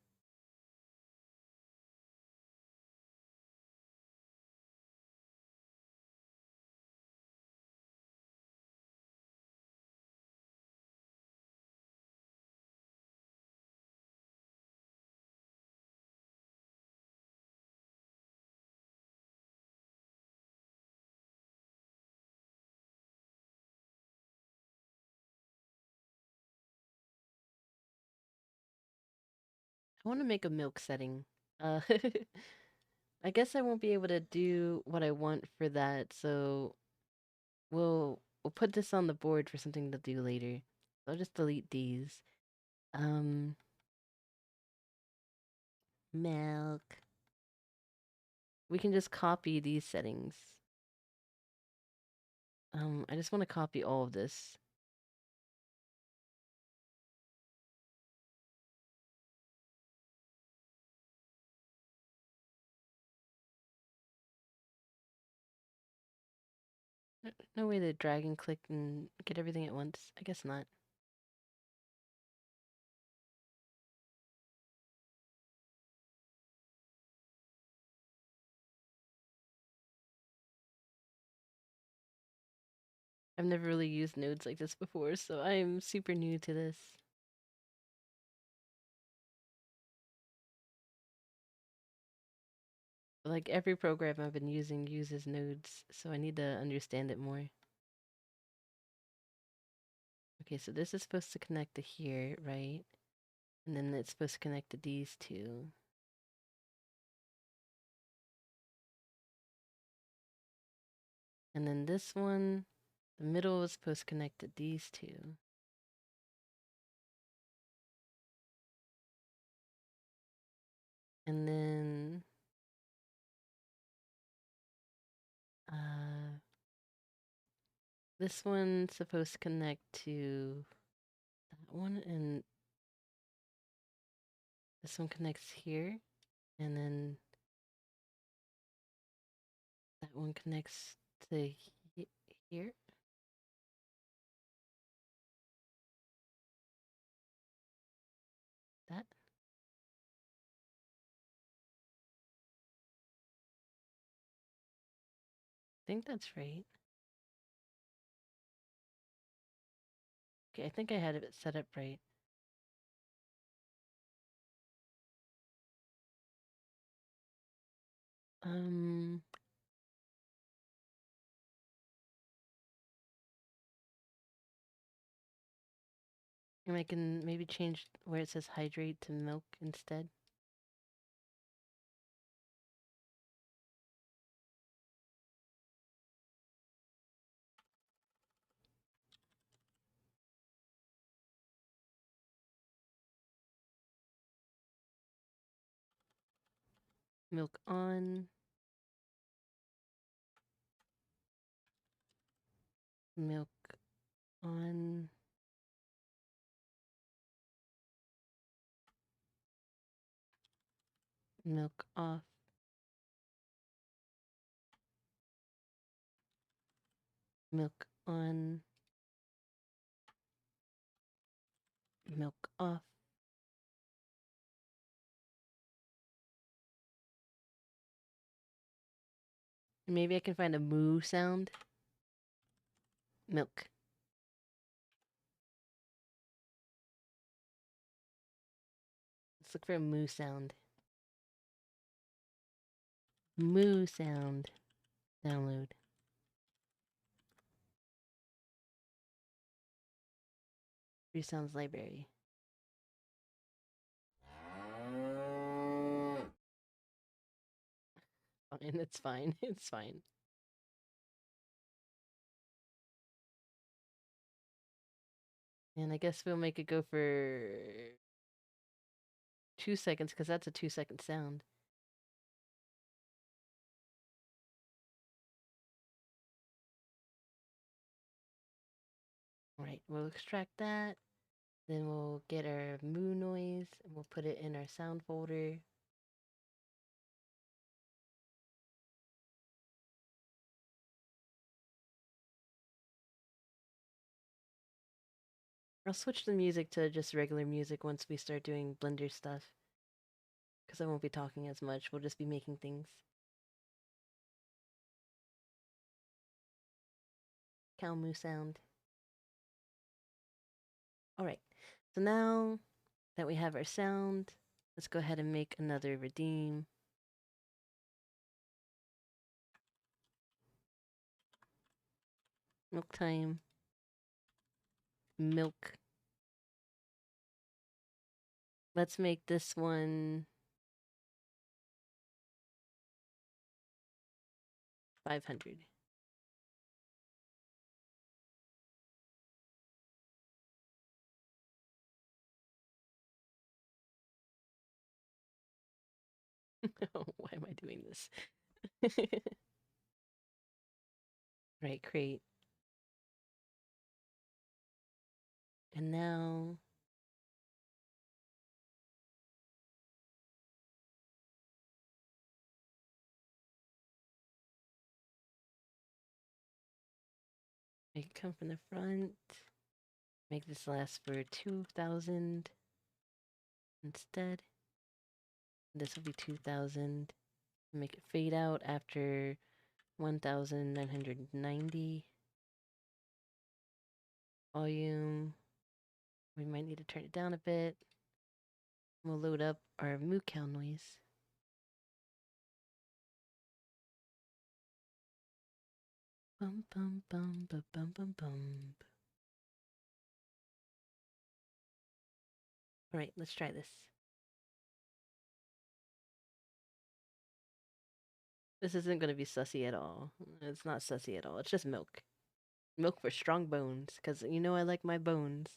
I want to make a milk setting. Uh, I guess I won't be able to do what I want for that, so we'll put this on the board for something to do later. I'll just delete these. Um, milk. We can just copy these settings. I just want to copy all of this. No way to drag and click and get everything at once. I guess not. I've never really used nodes like this before, so I'm super new to this. Like every program I've been using uses nodes, so I need to understand it more. Okay, so this is supposed to connect to here, right? And then it's supposed to connect to these two. And then this one, the middle is supposed to connect to these two. And then this one's supposed to connect to that one, and this one connects here, and then that one connects to here. That. I think that's right. Okay, I think I had it set up right. Um, and I can maybe change where it says hydrate to milk instead. Milk on. Milk on. Milk off. Milk on. Milk off. Maybe I can find a moo sound. Milk. Let's look for a moo sound. Moo sound. Download. Free sounds library. Fine, it's fine. It's fine. And I guess we'll make it go for 2 seconds because that's a 2-second sound. Alright, we'll extract that. Then we'll get our moo noise and we'll put it in our sound folder. I'll switch the music to just regular music once we start doing Blender stuff. Because I won't be talking as much, we'll just be making things. Cow moo sound. Alright, so now that we have our sound, let's go ahead and make another redeem. Milk time. Milk. Let's make this one 500. Why am I doing this? Right, create. And now make it come from the front. Make this last for 2,000 instead. This will be 2,000. Make it fade out after 1,990. Volume. We might need to turn it down a bit. We'll load up our moo cow noise. Bum bum bum ba bum bum bum. Alright, let's try this. This isn't gonna be sussy at all. It's not sussy at all. It's just milk. Milk for strong bones, because you know I like my bones.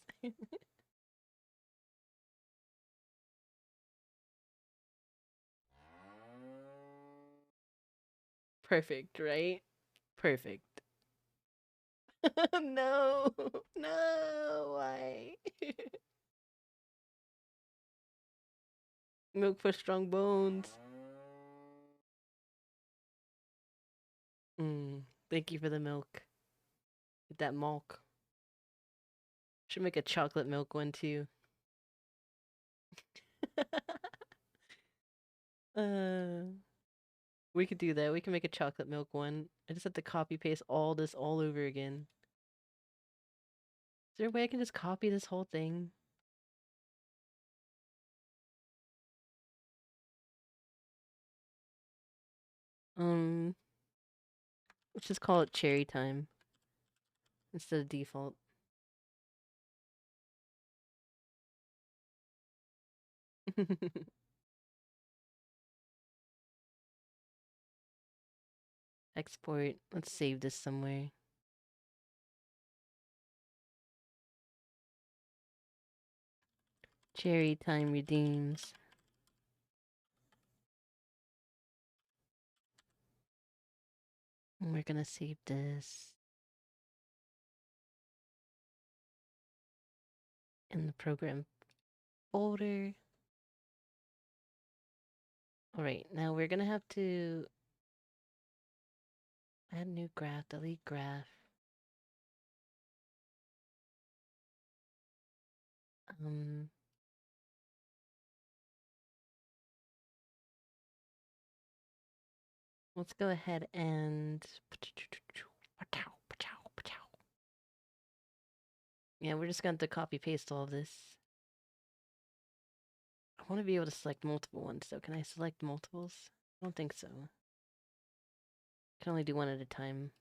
Perfect, right? Perfect. No, no, why? Milk for strong bones. Thank you for the milk. Get that milk. Should make a chocolate milk one too. We could do that. We can make a chocolate milk one. I just have to copy paste all this all over again. Is there a way I can just copy this whole thing? Let's just call it cherry time instead of default. Export. Let's save this somewhere. Cherry time redeems. And we're gonna save this in the program folder. Alright, now we're gonna have to add new graph, delete graph. Let's go ahead and yeah, we're just going to copy paste all of this. I want to be able to select multiple ones, so can I select multiples? I don't think so. Can only do one at a time.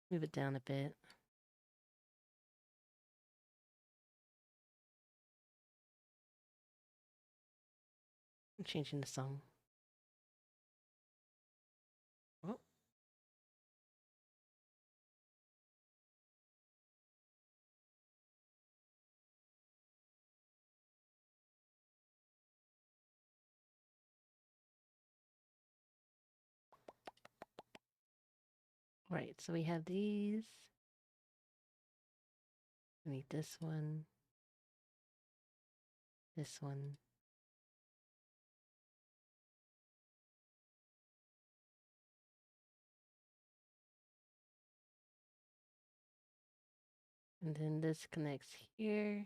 Move it down a bit. I'm changing the song. Oh. Right, so we have these. We need this one. This one. And then this connects here.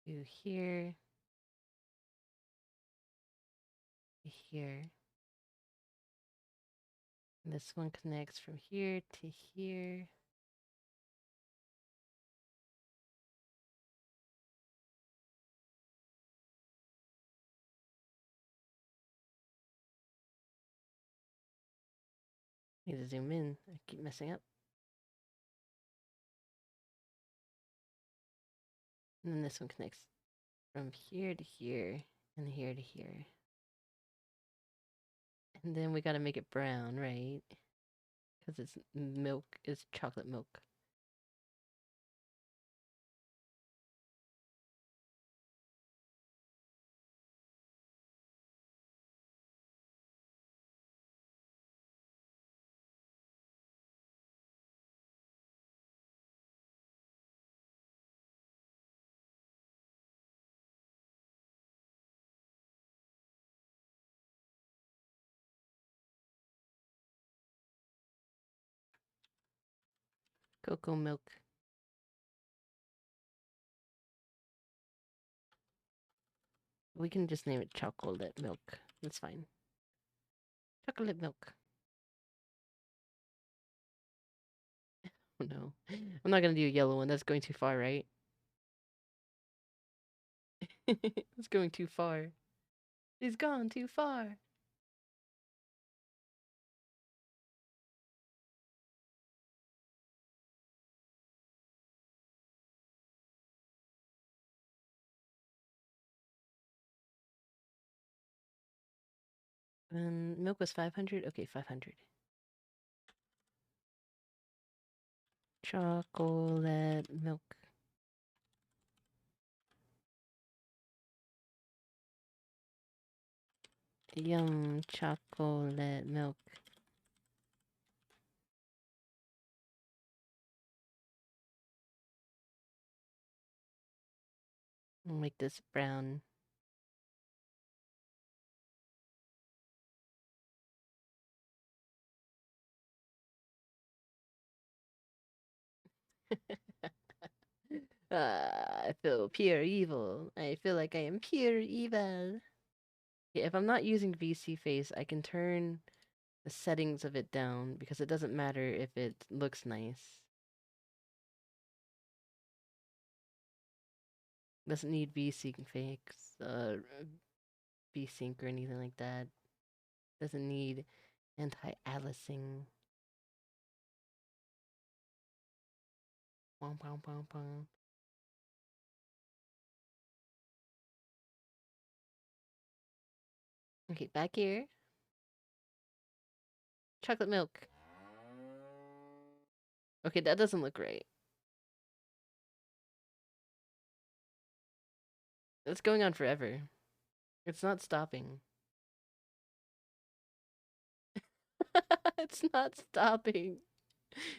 To here. To here. And this one connects from here to here. Need to zoom in. I keep messing up. And then this one connects from here to here and here to here. And then we gotta make it brown, right? Because it's milk, it's chocolate milk. Cocoa milk. We can just name it chocolate milk. That's fine. Chocolate milk. Oh no. I'm not gonna do a yellow one. That's going too far, right? It's going too far. It's gone too far. And milk was 500? Okay, 500. Chocolate milk. Yum, chocolate milk. I'll make this brown. I feel pure evil. I feel like I am pure evil. Yeah, if I'm not using VC face, I can turn the settings of it down because it doesn't matter if it looks nice. Doesn't need VSync fix, VSync or anything like that. Doesn't need anti-aliasing. Pom pom pom pom. Okay, back here. Chocolate milk. Okay, that doesn't look right. It's going on forever. It's not stopping. It's not stopping.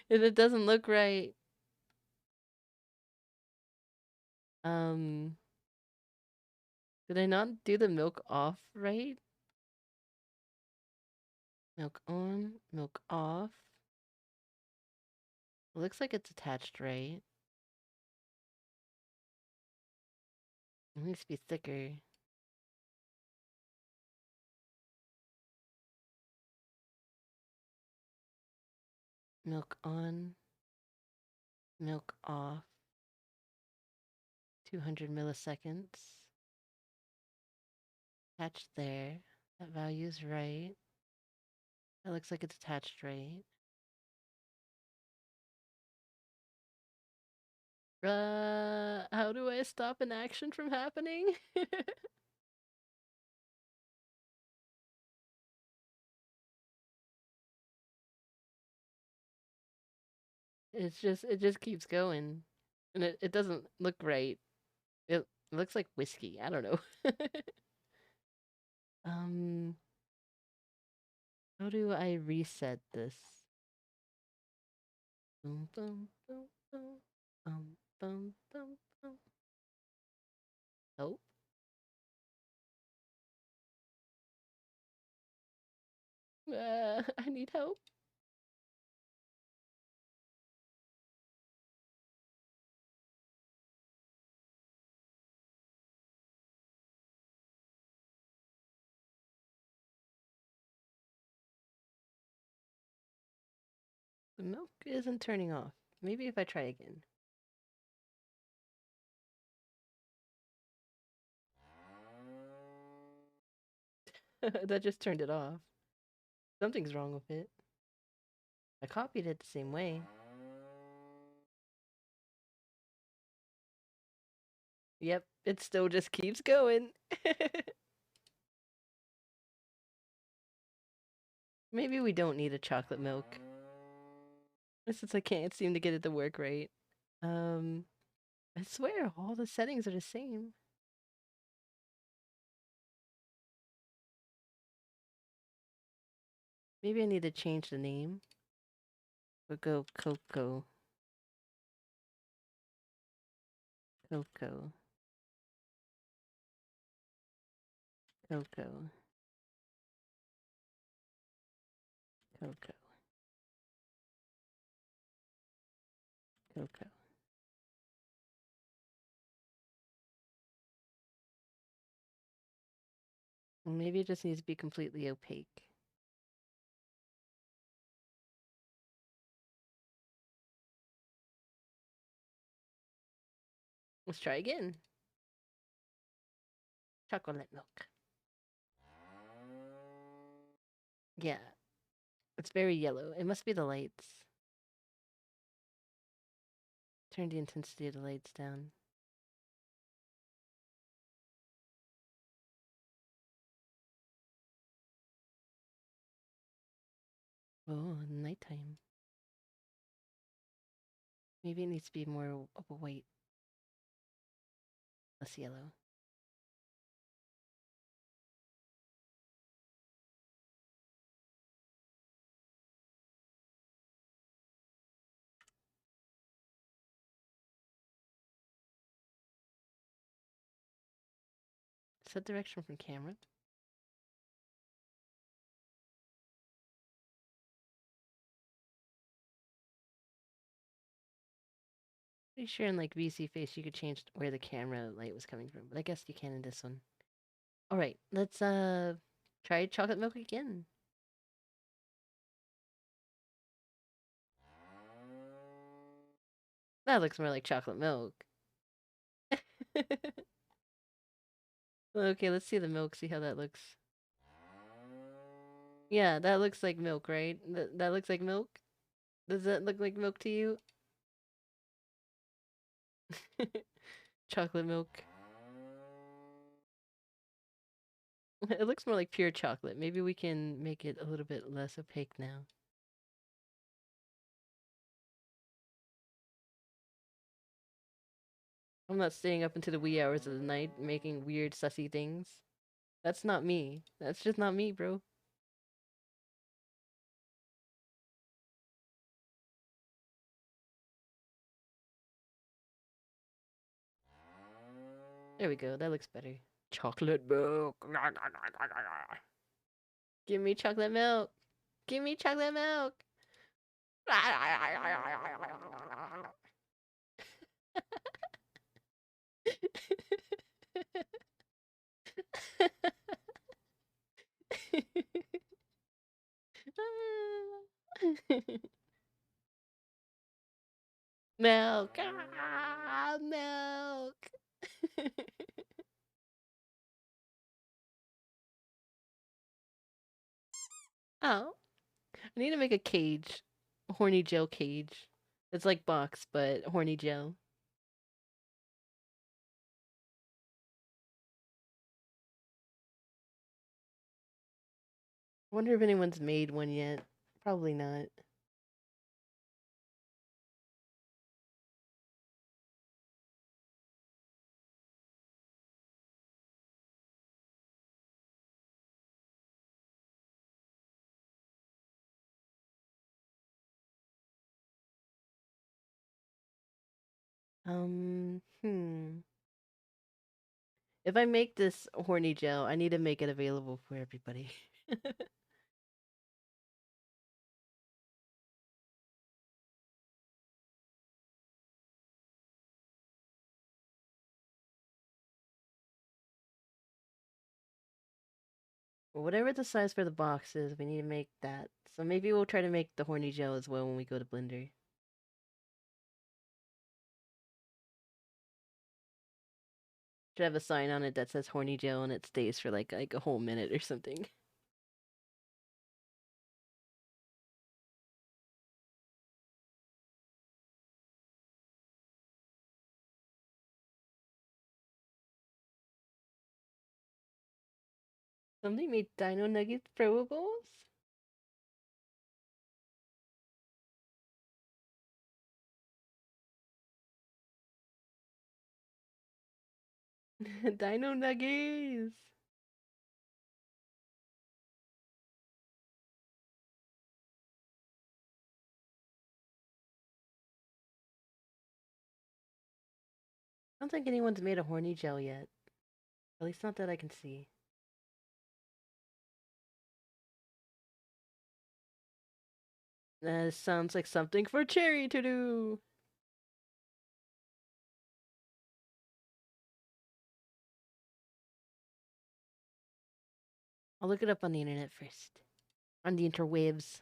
And it doesn't look right. Did I not do the milk off right? Milk on, milk off. It looks like it's attached right. It needs to be thicker. Milk on, milk off. 200 milliseconds. Attached there. That value's right. That looks like it's attached right. How do I stop an action from happening? It just keeps going. And it doesn't look right. It looks like whiskey. I don't know. um, how do I reset this? Boom, boom, boom, boom, boom, boom, boom, boom. Oh, I need help. The milk isn't turning off. Maybe if I try again. That just turned it off. Something's wrong with it. I copied it the same way. Yep, it still just keeps going. Maybe we don't need a chocolate milk. Since I can't seem to get it to work right. I swear, all the settings are the same. Maybe I need to change the name. We'll go Coco. Coco. Coco. Coco. Coco. Well, maybe it just needs to be completely opaque. Let's try again. Chocolate milk. Yeah. It's very yellow. It must be the lights. Turn the intensity of the lights down. Oh, nighttime. Maybe it needs to be more of a white, less yellow. Set direction from camera. Pretty sure in like VC Face you could change where the camera light was coming from, but I guess you can in this one. Alright, let's try chocolate milk again. That looks more like chocolate milk. Okay, let's see the milk, see how that looks. Yeah, that looks like milk, right? That looks like milk? Does that look like milk to you? Chocolate milk. It looks more like pure chocolate. Maybe we can make it a little bit less opaque now. I'm not staying up into the wee hours of the night making weird sussy things. That's not me. That's just not me, bro. There we go. That looks better. Chocolate milk. Give me chocolate milk. Give me chocolate milk. Milk. Milk. Oh, I need to make a cage. A horny Joe cage. It's like box, but horny Joe. Wonder if anyone's made one yet. Probably not. Hmm. If I make this horny gel, I need to make it available for everybody. Whatever the size for the box is, we need to make that. So maybe we'll try to make the horny gel as well when we go to Blender. Should have a sign on it that says horny gel and it stays for like a whole minute or something. Somebody made Dino Nugget throwables? Dino Nuggets! I don't think anyone's made a horny gel yet. At least not that I can see. That sounds like something for Cherry to do! I'll look it up on the internet first. On the interwebs.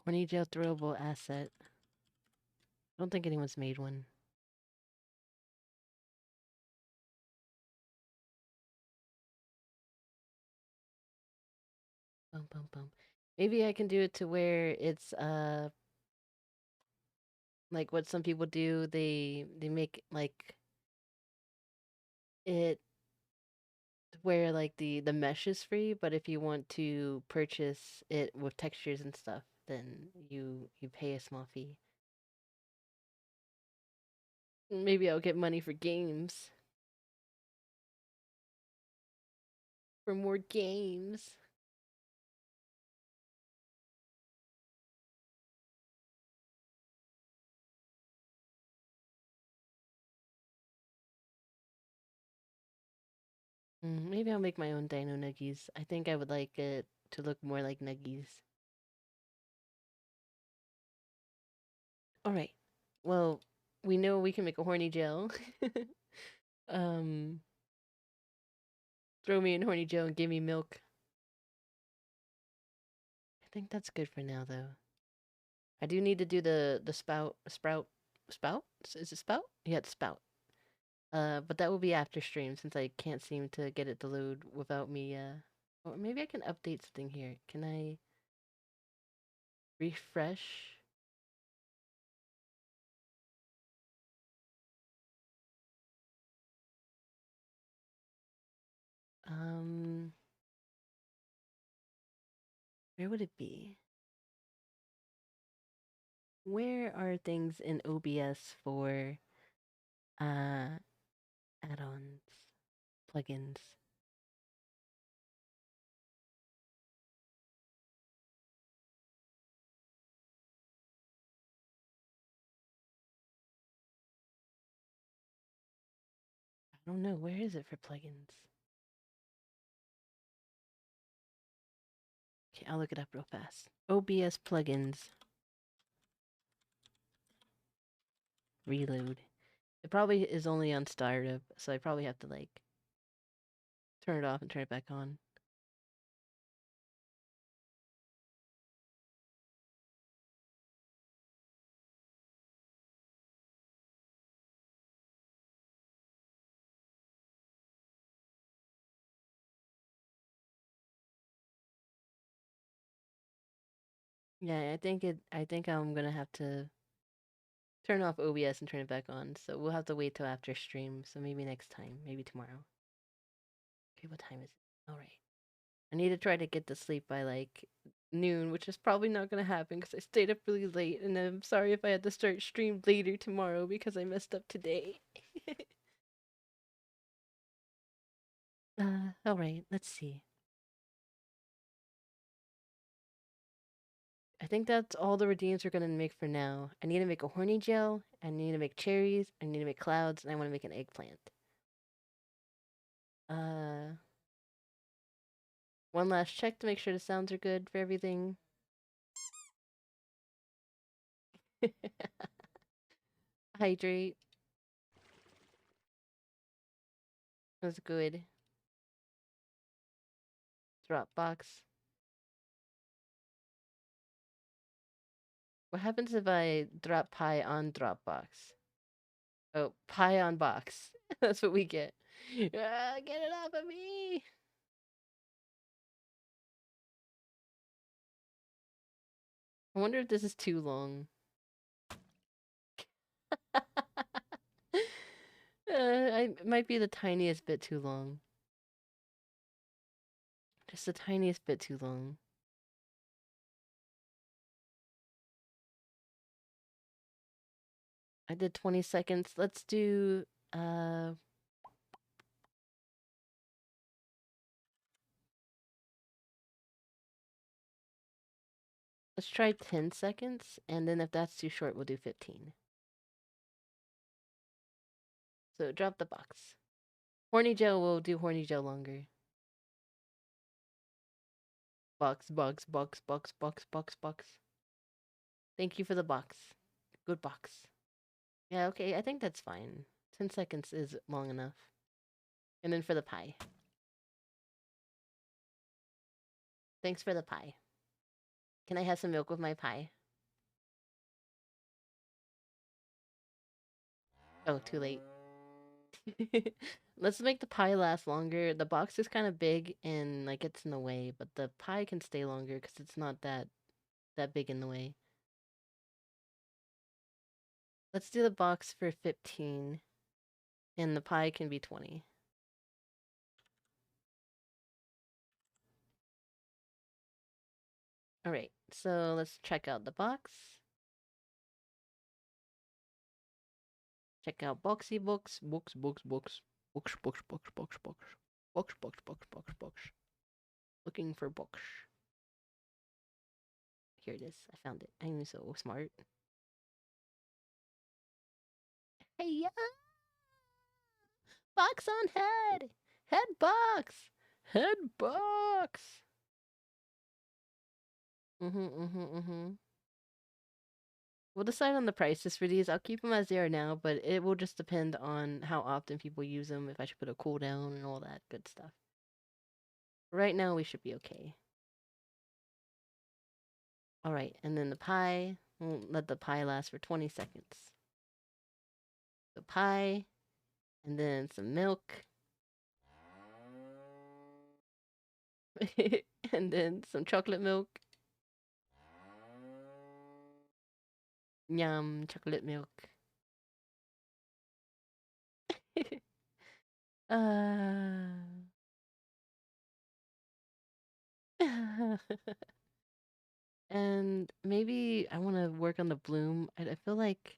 Horny gel throwable asset. I don't think anyone's made one. Bum bum bum. Maybe I can do it to where it's like what some people do. They make like it where like the mesh is free, but if you want to purchase it with textures and stuff, then you pay a small fee. Maybe I'll get money for games. For more games. Maybe I'll make my own Dino Nuggies. I think I would like it to look more like Nuggies. All right. Well, we know we can make a horny gel. um, throw me in horny gel and give me milk. I think that's good for now, though. I do need to do the spout. Is it spout? Yeah, it's spout. But that will be after stream since I can't seem to get it to load without me. Or maybe I can update something here. Can I refresh? Um, where would it be? Where are things in OBS for uh add-ons, plugins? I don't know. Where is it for plugins? Okay, I'll look it up real fast. OBS plugins. Reload. It probably is only on startup, so I probably have to like turn it off and turn it back on. Yeah, I think I'm gonna have to turn off OBS and turn it back on. So we'll have to wait till after stream. So maybe next time, maybe tomorrow. Okay, what time is it? All right. I need to try to get to sleep by like noon, which is probably not gonna happen because I stayed up really late, and I'm sorry if I had to start stream later tomorrow because I messed up today. All right. Let's see. I think that's all the redeems we're gonna make for now. I need to make a horny gel. I need to make cherries. I need to make clouds, and I want to make an eggplant. Uh, one last check to make sure the sounds are good for everything. Hydrate. That's good. Dropbox. What happens if I drop pie on Dropbox? Oh, pie on box. That's what we get. Ah, get it off of me! I wonder if this is too long. It might be the tiniest bit too long. Just the tiniest bit too long. I did 20 seconds. Let's do, uh... let's try 10 seconds, and then if that's too short, we'll do 15. So drop the box. Horny Joe will do Horny Joe longer. Box, box, box, box, box, box, box. Thank you for the box. Good box. Yeah, okay, I think that's fine. 10 seconds is long enough. And then for the pie. Thanks for the pie. Can I have some milk with my pie? Oh, too late. Let's make the pie last longer. The box is kind of big and like it's in the way, but the pie can stay longer because it's not that big in the way. Let's do the box for 15, and the pie can be 20. All right, so let's check out the box. Check out boxy books, books, books, books, books, books, books, books, books, books, books, books, books, books. Looking for books. Here it is. I found it. I'm so smart. Hey, yeah! Box on head! Head box! Head box! We'll decide on the prices for these. I'll keep them as they are now, but it will just depend on how often people use them, if I should put a cooldown and all that good stuff. Right now, we should be okay. Alright, and then the pie. We'll let the pie last for 20 seconds. The pie, and then some milk. And then some chocolate milk. Yum, chocolate milk. uh... And maybe I want to work on the bloom. I feel like...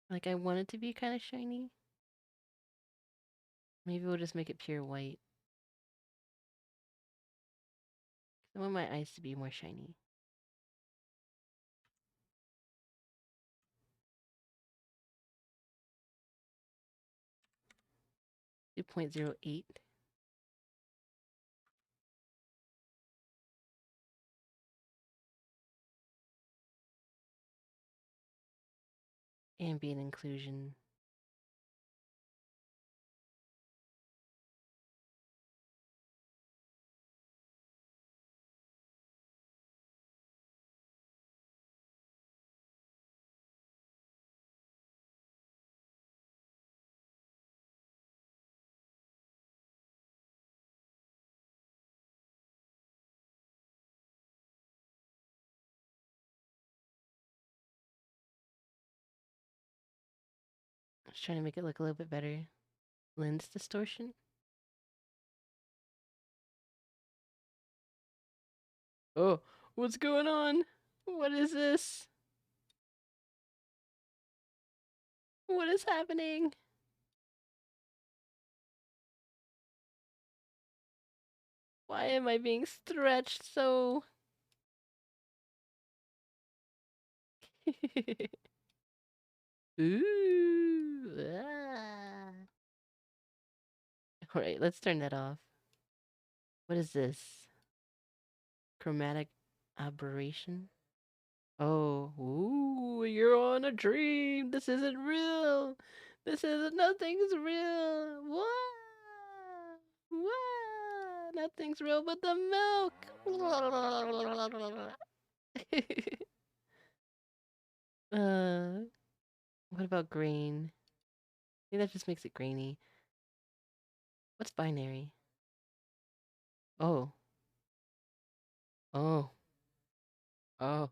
like I want it to be kind of shiny. Maybe we'll just make it pure white. I want my eyes to be more shiny. Do 0.08. Ambient inclusion. I was trying to make it look a little bit better. Lens distortion. Oh, what's going on? What is this? What is happening? Why am I being stretched so? Ooh. Ah. All right, let's turn that off. What is this? Chromatic aberration? Oh, ooh, you're on a dream. This isn't real. This isn't, nothing's real. What? What? Nothing's real but the milk. What about grain? I think that just makes it grainy. What's binary? Oh. Oh. Oh.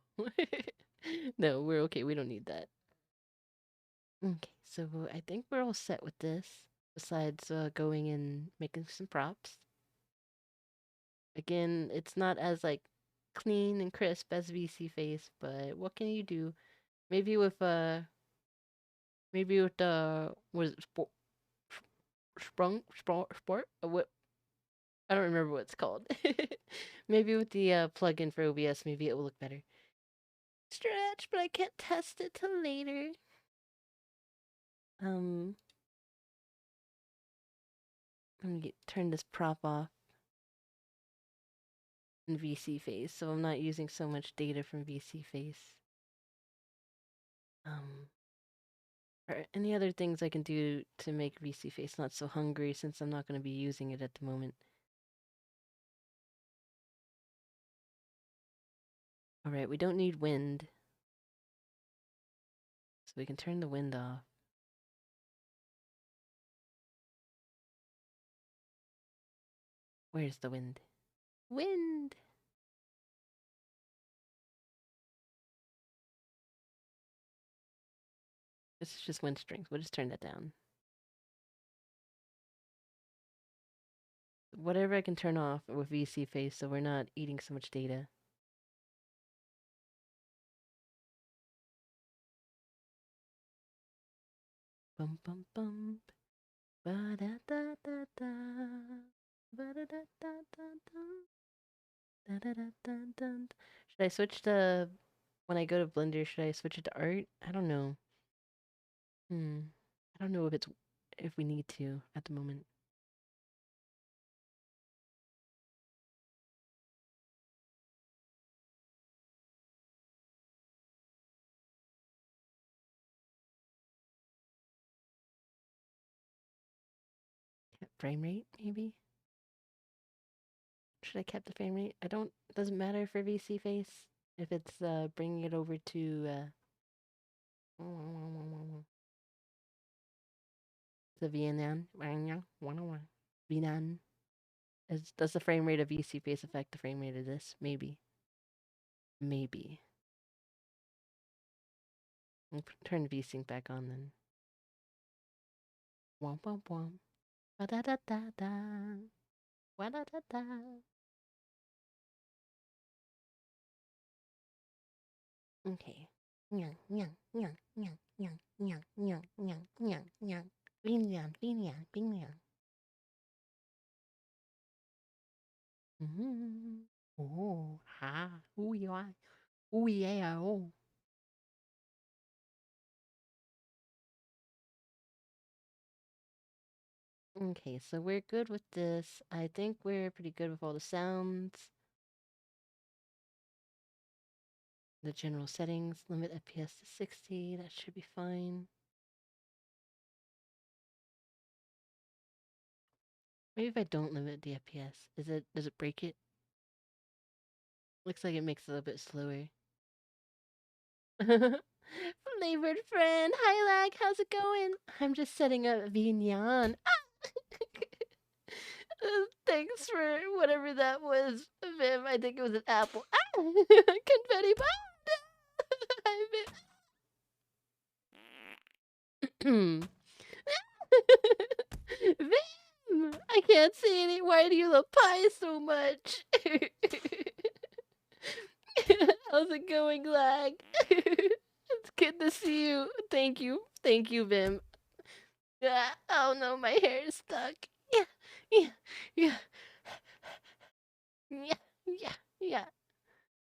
No, we're okay. We don't need that. Okay, so I think we're all set with this. Besides going and making some props. Again, it's not as like clean and crisp as VC face, but what can you do? Maybe with was it sport? What, I don't remember what it's called. Maybe with the plugin for OBS, maybe it will look better. Stretch, but I can't test it till later. Let me turn this prop off in VC face, so I'm not using so much data from VC face. Are any other things I can do to make VC face not so hungry, since I'm not going to be using it at the moment? Alright, we don't need wind. So we can turn the wind off. Where's the wind? Wind! This is just wind strength. We'll just turn that down. Whatever I can turn off with VC face so we're not eating so much data. Bum bum bum. Ba da da da da. Ba da da da da da. Da da da da da. Should I switch to when I go to Blender? Should I switch it to art? I don't know. I don't know if we need to at the moment. Frame rate, maybe? Should I keep the frame rate? It doesn't matter for VC face if it's bringing it over to the VNyan. VNyan. Does the frame rate of VC face affect the frame rate of this? Maybe. Maybe. I'll turn VSync back on then. Womp womp womp. Ba da da da da. Wa da da da. Okay. Nyang, nyang, nyang, nyang, nyang, nyang, nyang, nyang, nyang, nyang. VNyan, VNyan, VNyan. Oh, ha. Ooh, yeah. Ooh, yeah. Oh. Okay, so we're good with this. I think we're pretty good with all the sounds. The general settings, limit FPS to 60. That should be fine. Maybe if I don't limit the FPS, does it break it? Looks like it makes it a bit slower. Flavored friend, hi lag, how's it going? I'm just setting up VNyan. Thanks for whatever that was, Viv. I think it was an apple. Confetti bomb. Vim, I can't see any. Why do you love pie so much? How's it going, lag? It's good to see you. Thank you, Vim. Oh no, my hair is stuck. Yeah.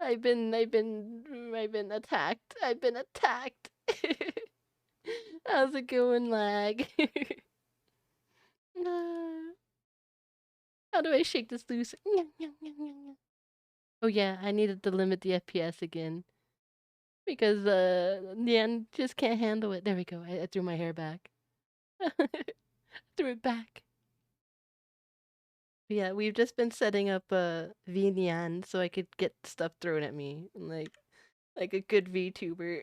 I've been attacked. How's it going, lag? How do I shake this loose? Oh yeah, I needed to limit the FPS again. Because Nyan just can't handle it. There we go. I threw my hair back. Threw it back. Yeah, we've just been setting up a VNyan so I could get stuff thrown at me, like a good VTuber.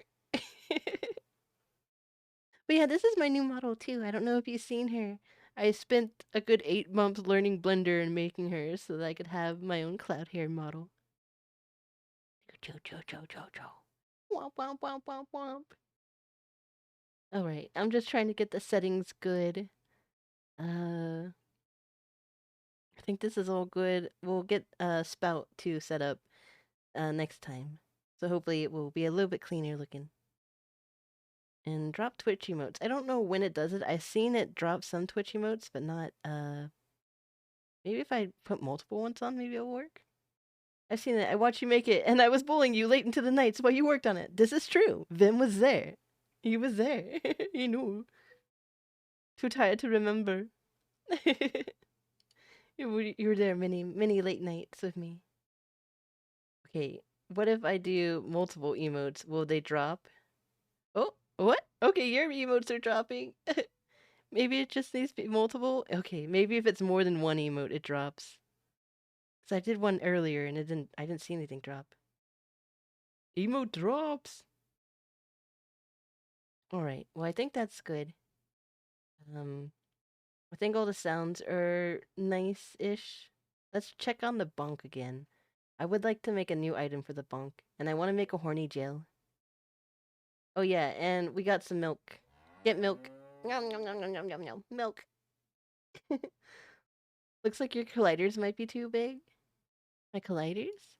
But yeah, this is my new model too. I don't know if you've seen her. I spent a good 8 months learning Blender and making her so that I could have my own cloud hair model. Cho cho cho cho cho. Womp womp womp womp womp. Alright, I'm just trying to get the settings good. I think this is all good. We'll get Spout 2 set up next time. So hopefully it will be a little bit cleaner looking. And drop Twitch emotes. I don't know when it does it. I've seen it drop some Twitch emotes, but not maybe if I put multiple ones on, maybe it'll work. I've seen it. I watched you make it, and I was bullying you late into the nights while you worked on it. This is true. Vim was there. He was there. He knew. Too tired to remember. You were there many, many late nights with me. Okay, what if I do multiple emotes? Will they drop? Oh, what? Okay, your emotes are dropping. Maybe it just needs to be multiple? Okay, maybe if it's more than one emote, it drops. Cause I did one earlier and I didn't see anything drop. Emote drops! Alright, well I think that's good. I think all the sounds are nice-ish. Let's check on the bunk again. I would like to make a new item for the bunk, and I want to make a horny jail. Oh yeah, and we got some milk. Get milk. Yum yum yum yum yum yum yum. Milk. Looks like your colliders might be too big. My colliders?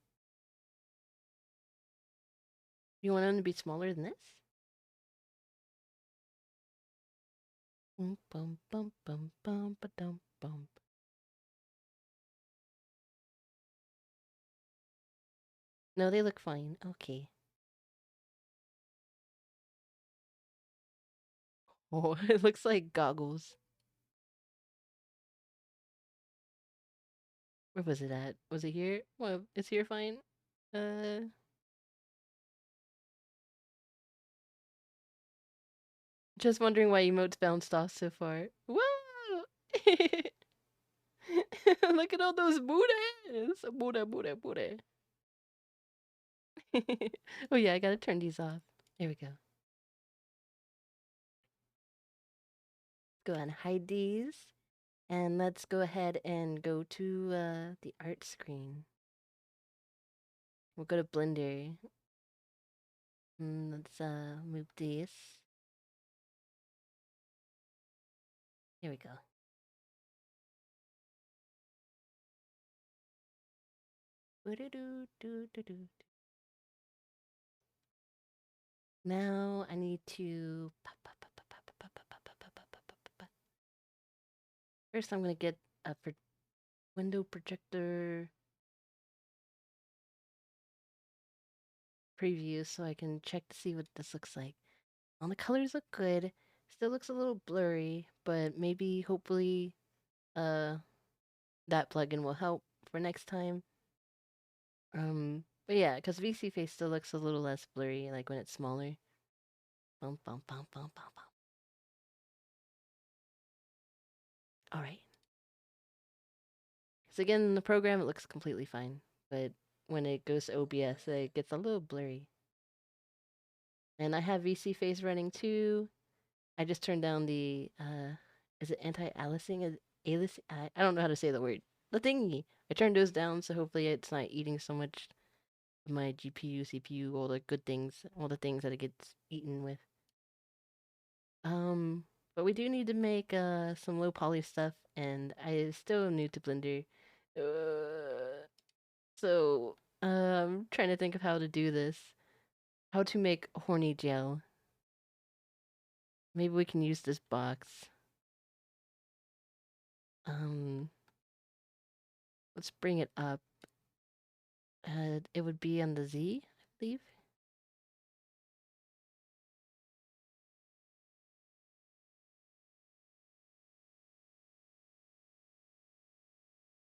You want them to be smaller than this? Bum bum bum bum bum ba dum bum. No, they look fine. Okay. Oh, it looks like goggles. Where was it at? Was it here? Well, is here fine? Uh, just wondering why emotes bounced off so far. Whoa! Look at all those booties! Booty, booty, booty. Oh yeah, I gotta turn these off. There we go. Go and hide these. And let's go ahead and go to the art screen. We'll go to Blender. Let's move this. Here we go. Now I need to. First, I'm gonna get a window projector preview so I can check to see what this looks like. All the colors look good. Still looks a little blurry, but maybe hopefully that plugin will help for next time. But yeah, because VC Face still looks a little less blurry, like when it's smaller. Bum bum bum bum bum bum. Alright. So again, in the program it looks completely fine, but when it goes to OBS it gets a little blurry. And I have VC Face running too. I just turned down the is it anti-aliasing? I don't know how to say the word. The thingy. I turned those down so hopefully it's not eating so much of my GPU, CPU, all the good things, all the things that it gets eaten with. But we do need to make some low poly stuff, and I still am new to Blender. So trying to think of how to do this. How to make horny gel. Maybe we can use this box. Let's bring it up. It would be on the Z, I believe.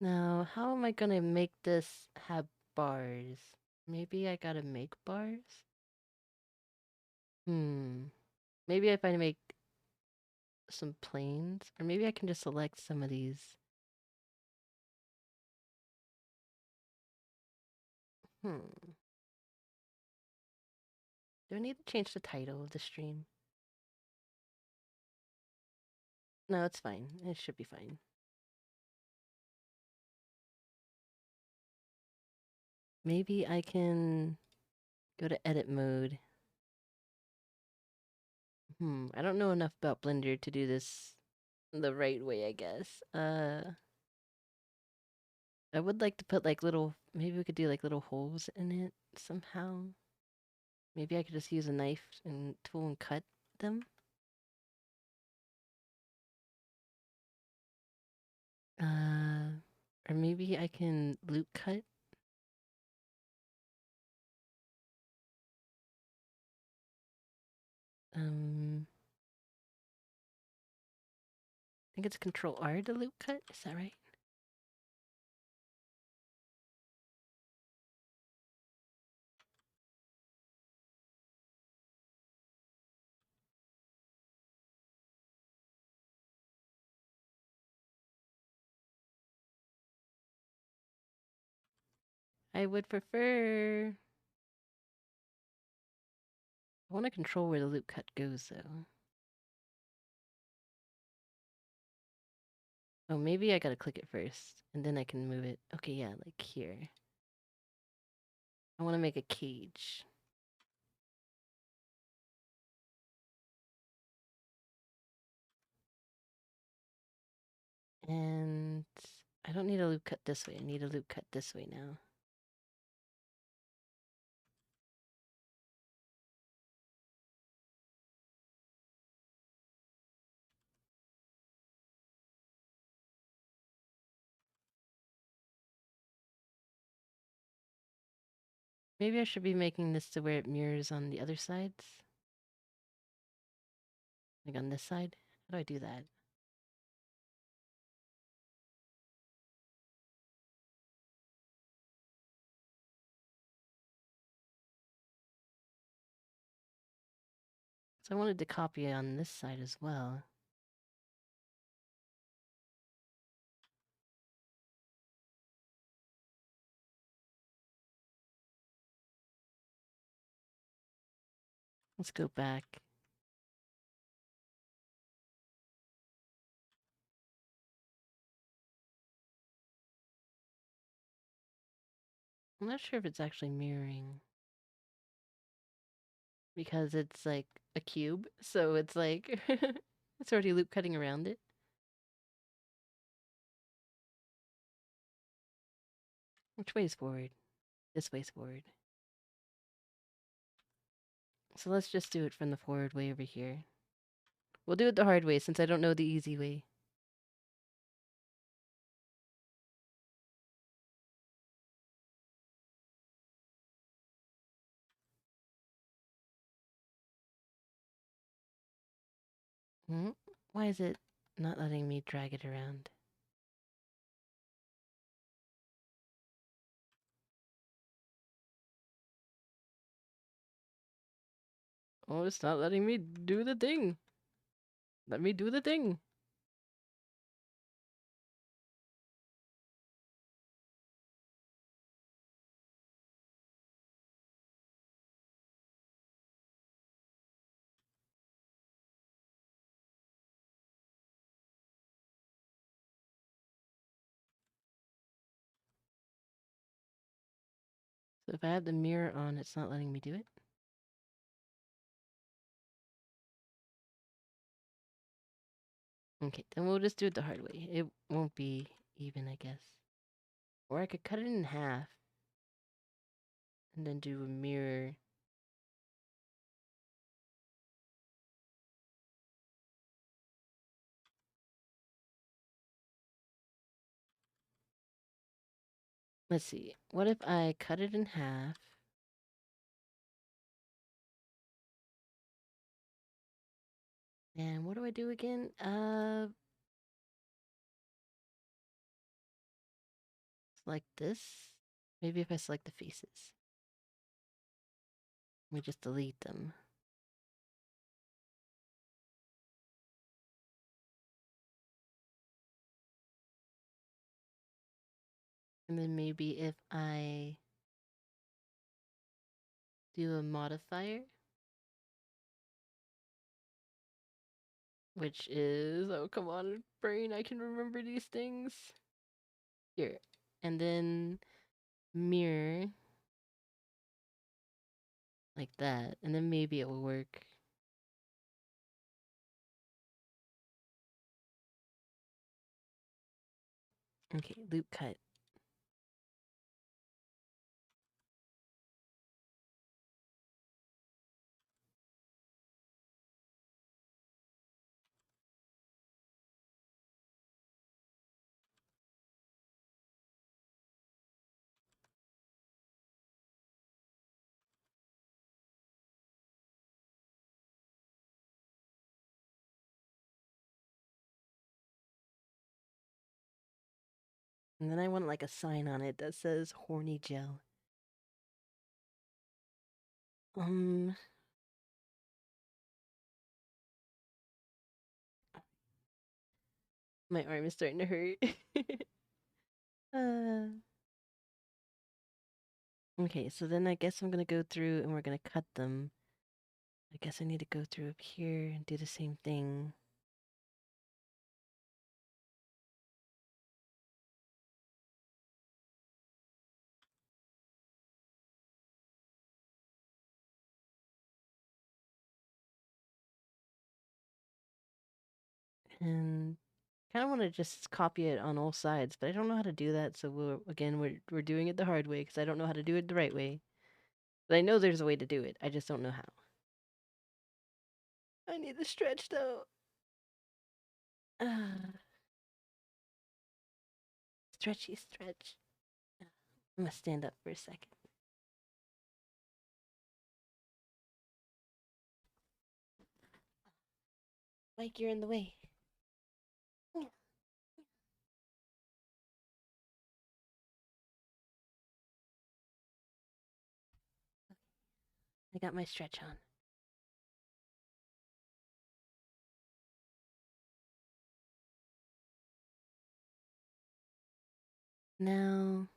Now, how am I gonna make this have bars? Maybe I gotta make bars? Maybe if I make some planes, or maybe I can just select some of these. Hmm. Do I need to change the title of the stream? No, it's fine. It should be fine. Maybe I can go to edit mode. I don't know enough about Blender to do this the right way, I guess. I would like to put like little, maybe we could do like little holes in it somehow. Maybe I could just use a knife and tool and cut them. Or maybe I can loop cut. I think it's Control R to loop cut. Is that right? I would prefer. I want to control where the loop cut goes though. Oh, maybe I gotta click it first and then I can move it. Okay, yeah, like here. I want to make a cage. And I don't need a loop cut this way. I need a loop cut this way now. Maybe I should be making this to where it mirrors on the other sides. Like on this side. How do I do that? So I wanted to copy it on this side as well. Let's go back. I'm not sure if it's actually mirroring. Because it's like a cube, so it's like it's already loop cutting around it. Which way is forward? This way's forward. So let's just do it from the forward way over here. We'll do it the hard way since I don't know the easy way. Why is it not letting me drag it around? Oh, it's not letting me do the thing. Let me do the thing. So if I have the mirror on, it's not letting me do it. Okay, then we'll just do it the hard way. It won't be even, I guess. Or I could cut it in half and then do a mirror. Let's see. What if I cut it in half? And what do I do again? Select this. Maybe if I select the faces. We just delete them. And then maybe if I do a modifier, which is, oh, come on, brain, I can remember these things. Here. And then mirror like that, and then maybe it will work. Okay, loop cut. And then I want like a sign on it that says horny gel. My arm is starting to hurt. Okay, so then I guess I'm gonna go through and we're gonna cut them. I guess I need to go through up here and do the same thing. And kind of want to just copy it on all sides, but I don't know how to do that. So we're doing it the hard way because I don't know how to do it the right way. But I know there's a way to do it. I just don't know how. I need the stretch though. Stretchy stretch. I'm gonna stand up for a second. Mike, you're in the way. I got my stretch on. Now,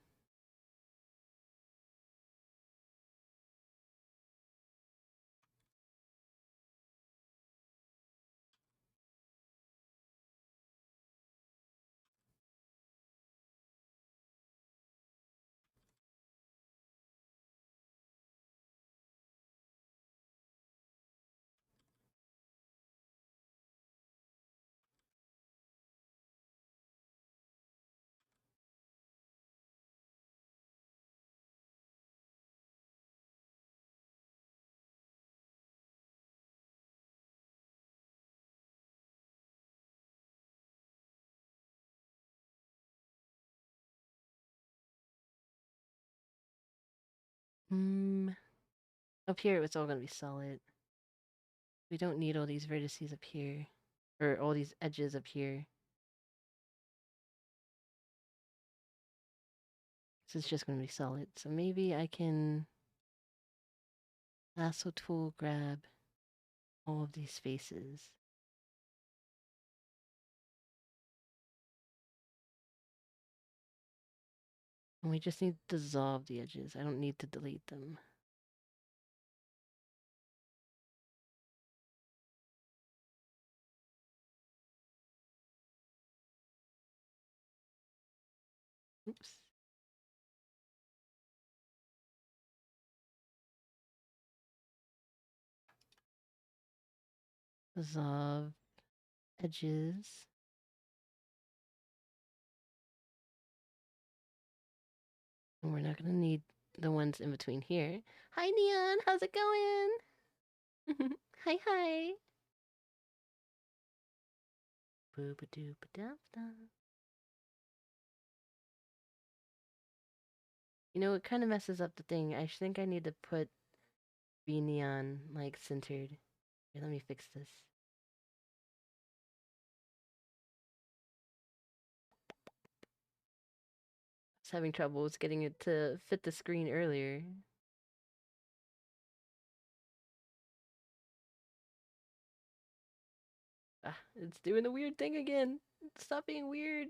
up here it's all gonna be solid. We don't need all these vertices up here, or all these edges up here. This is just gonna be solid. So maybe I can lasso tool grab all of these faces. And we just need to dissolve the edges. I don't need to delete them. Oops. Dissolve edges. And we're not gonna need the ones in between here. Hi, Neon. How's it going? Hi, hi. You know, it kind of messes up the thing. I think I need to put VNyan like centered. Here, let me fix this. I was having troubles getting it to fit the screen earlier. Ah, it's doing the weird thing again. Stop being weird.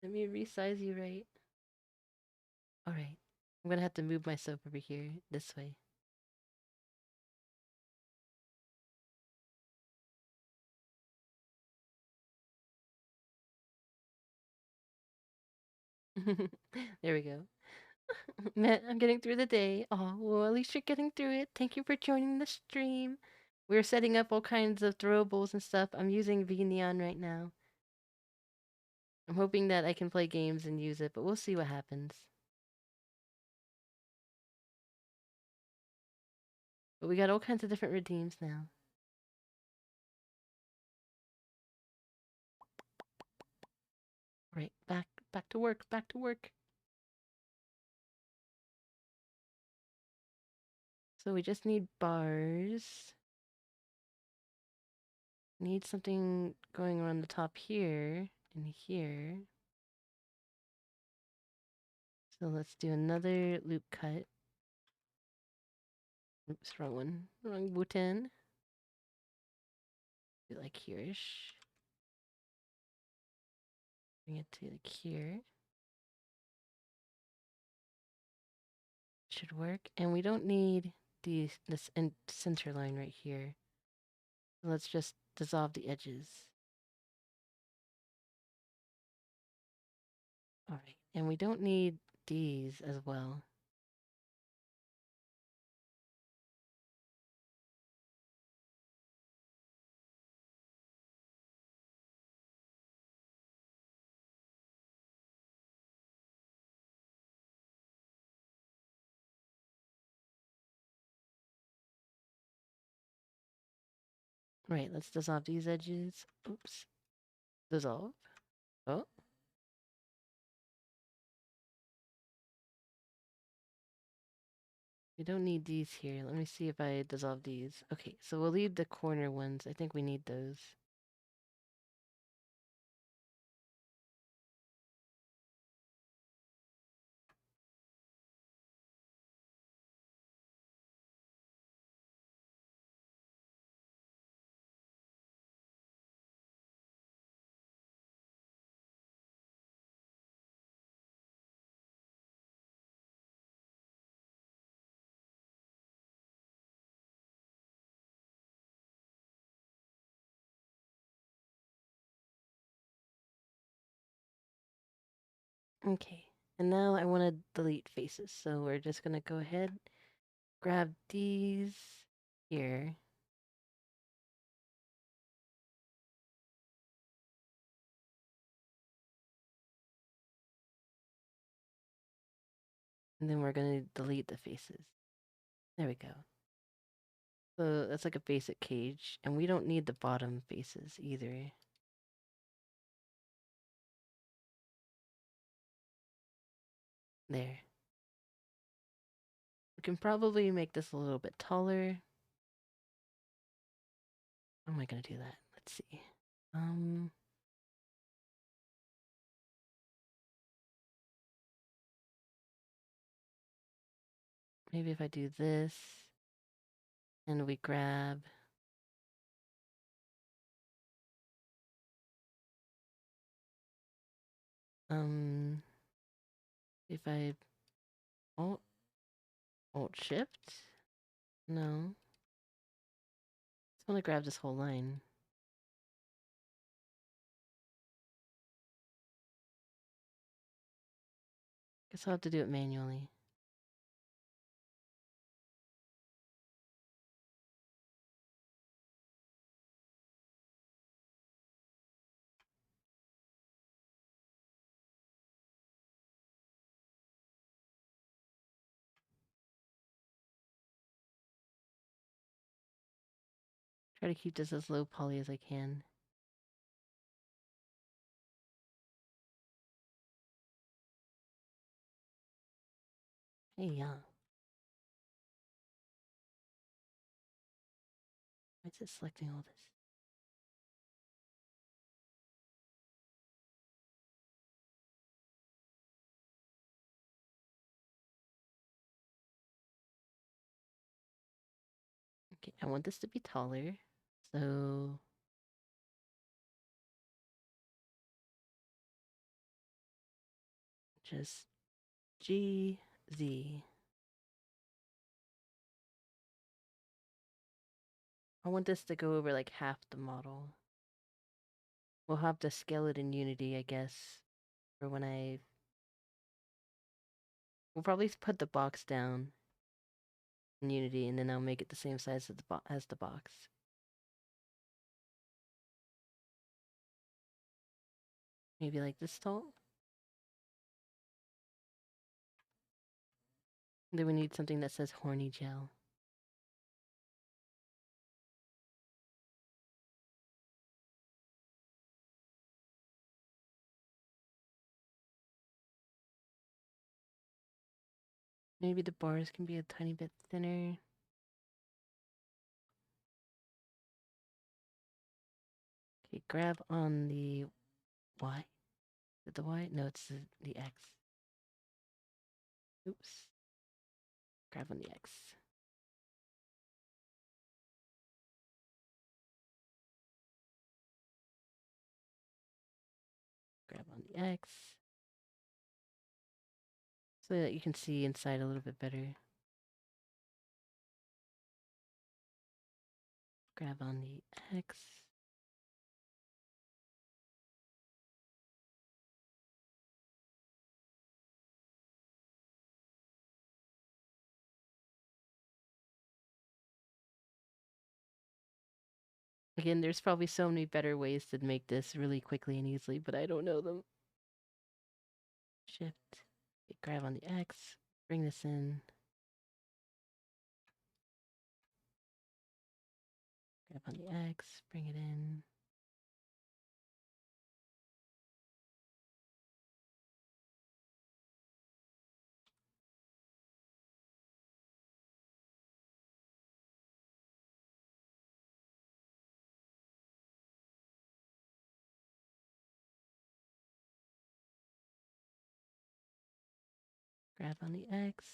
Let me resize you right. Alright. I'm gonna have to move myself over here this way. There we go. Man, I'm getting through the day. Oh, well, at least you're getting through it. Thank you for joining the stream. We're setting up all kinds of throwables and stuff. I'm using VNyan right now. I'm hoping that I can play games and use it, but we'll see what happens. But we got all kinds of different redeems now. Right, back to work, back to work. So we just need bars. Need something going around the top here and here. So let's do another loop cut. Oops, wrong one. Wrong button. Do like here-ish. Bring it to like here. Should work. And we don't need this center line right here. So let's just dissolve the edges. All right. And we don't need these as well. Right, let's dissolve these edges. Oops. Dissolve. Oh. We don't need these here. Let me see if I dissolve these. Okay, so we'll leave the corner ones. I think we need those. Okay, and now I want to delete faces. So we're just going to go ahead, grab these here. And then we're going to delete the faces. There we go. So that's like a basic cage. And we don't need the bottom faces either. There. We can probably make this a little bit taller. How am I going to do that? Let's see. Maybe if I do this and we grab if I alt shift? No. Just want to grab this whole line. Guess I'll have to do it manually. Try to keep this as low poly as I can. Hey, yeah. Why is it selecting all this? Okay, I want this to be taller. So just G Z. I want this to go over like half the model. We'll have the skeleton unity, I guess, for when I... We'll probably put the box down in unity, and then I'll make it the same size as the box. Maybe like this tall? Then we need something that says horny gel. Maybe the bars can be a tiny bit thinner. Okay, grab on the Y. Is it the Y? No, it's the X. Oops. Grab on the X. Grab on the X. So that you can see inside a little bit better. Grab on the X. Again, there's probably so many better ways to make this really quickly and easily, but I don't know them. Shift. Okay, grab on the X. Bring this in. Grab on the X. Bring it in. Grab on the X.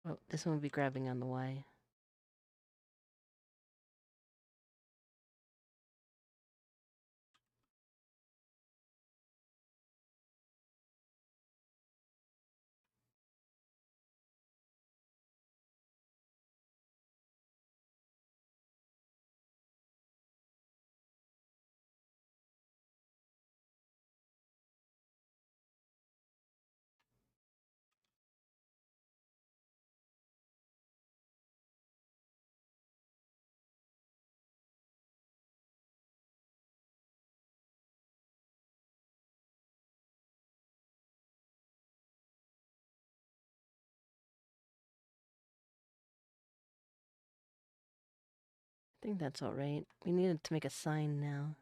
Oh, this one will be grabbing on the Y. I think that's all right. We needed to make a sign now.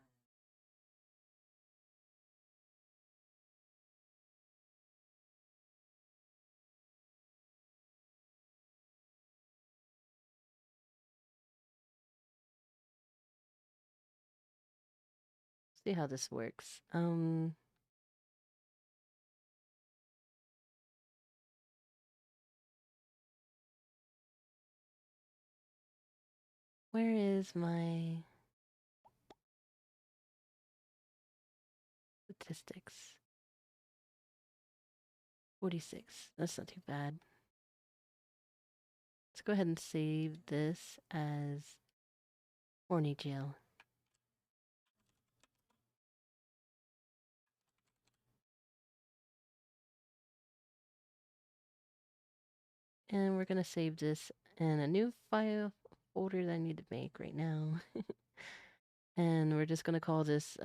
See how this works. Where is my statistics? 46. That's not too bad. Let's go ahead and save this as horny jail. And we're gonna save this in a new file folder that I need to make right now. And we're just gonna call this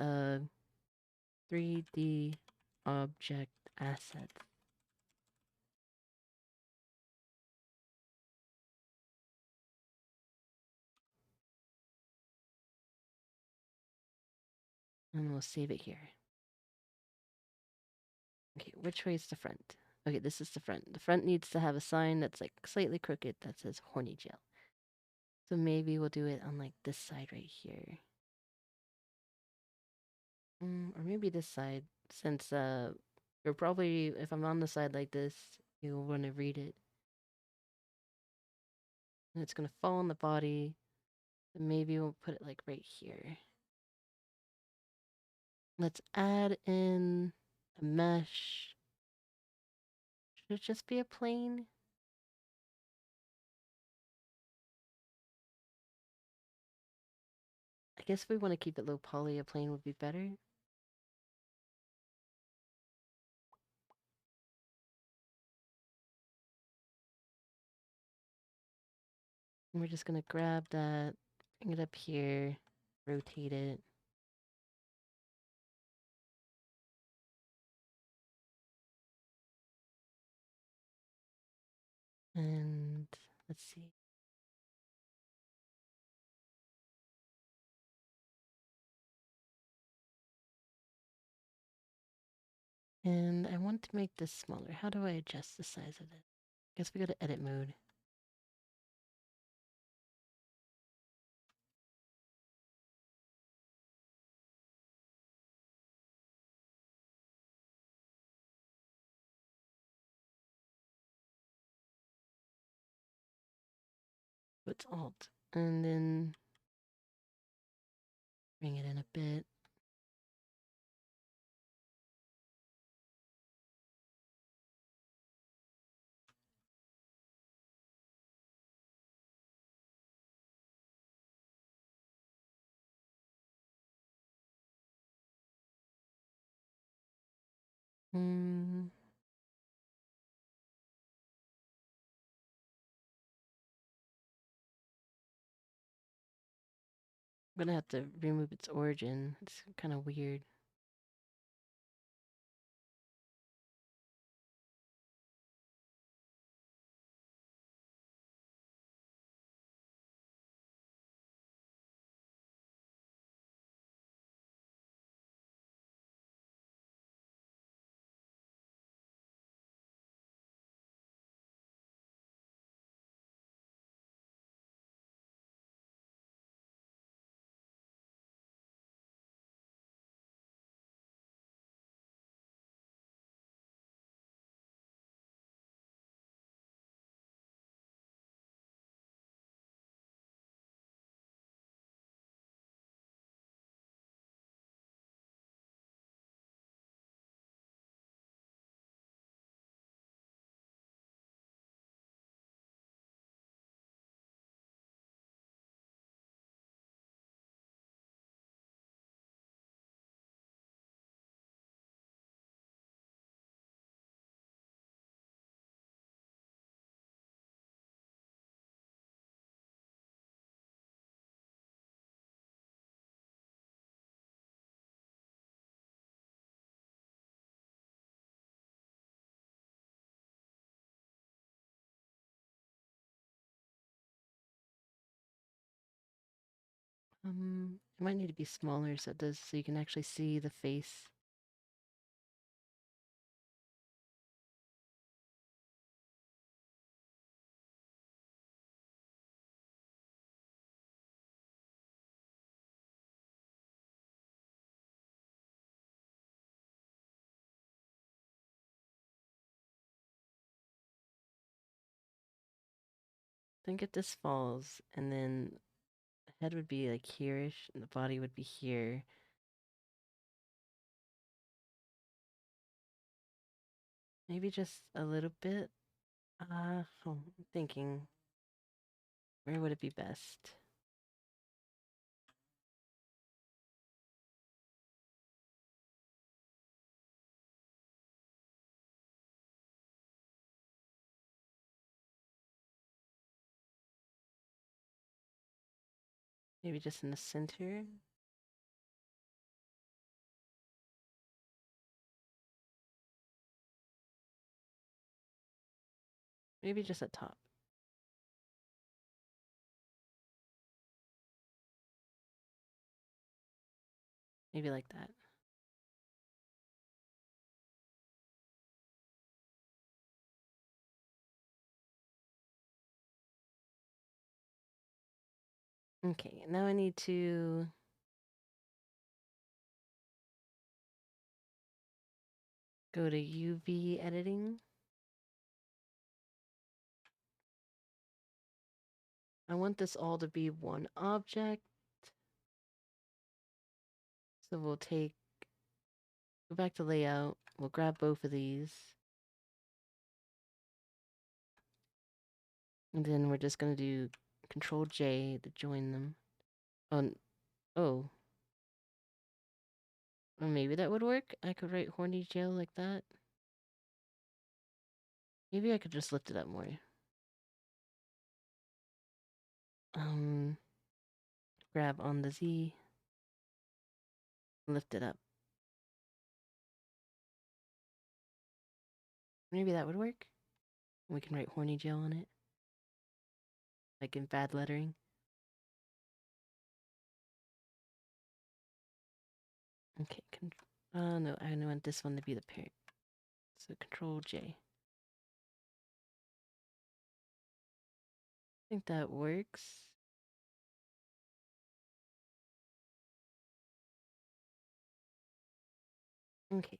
3D object asset. And we'll save it here. Okay, which way is the front? Okay, this is the front. The front needs to have a sign that's like slightly crooked that says horny jail. So maybe we'll do it on like this side right here. Or maybe this side, since you're probably, if I'm on the side like this, you'll want to read it. And it's gonna fall on the body. Maybe we'll put it like right here. Let's add in a mesh. Should it just be a plane? I guess if we want to keep it low poly, a plane would be better. And we're just gonna grab that, bring it up here, rotate it. And let's see. And I want to make this smaller. How do I adjust the size of it? I guess we go to edit mode. It's alt. And then bring it in a bit. Hmm. I'm gonna have to remove its origin. It's kind of weird. It might need to be smaller so it does so you can actually see the face. Think if this falls and then the head would be like here-ish and the body would be here. Maybe just a little bit. I'm thinking, where would it be best? Maybe just in the center? Maybe just at top. Maybe like that. Okay, now I need to go to UV editing. I want this all to be one object. So we'll go back to layout. We'll grab both of these. And then we're just going to do Control J to join them. Oh. Or maybe that would work. I could write horny jail like that. Maybe I could just lift it up more. Grab on the Z. Lift it up. Maybe that would work. We can write horny jail on it. Like in bad lettering. Okay, no, I want this one to be the parent. So Control J. I think that works. Okay.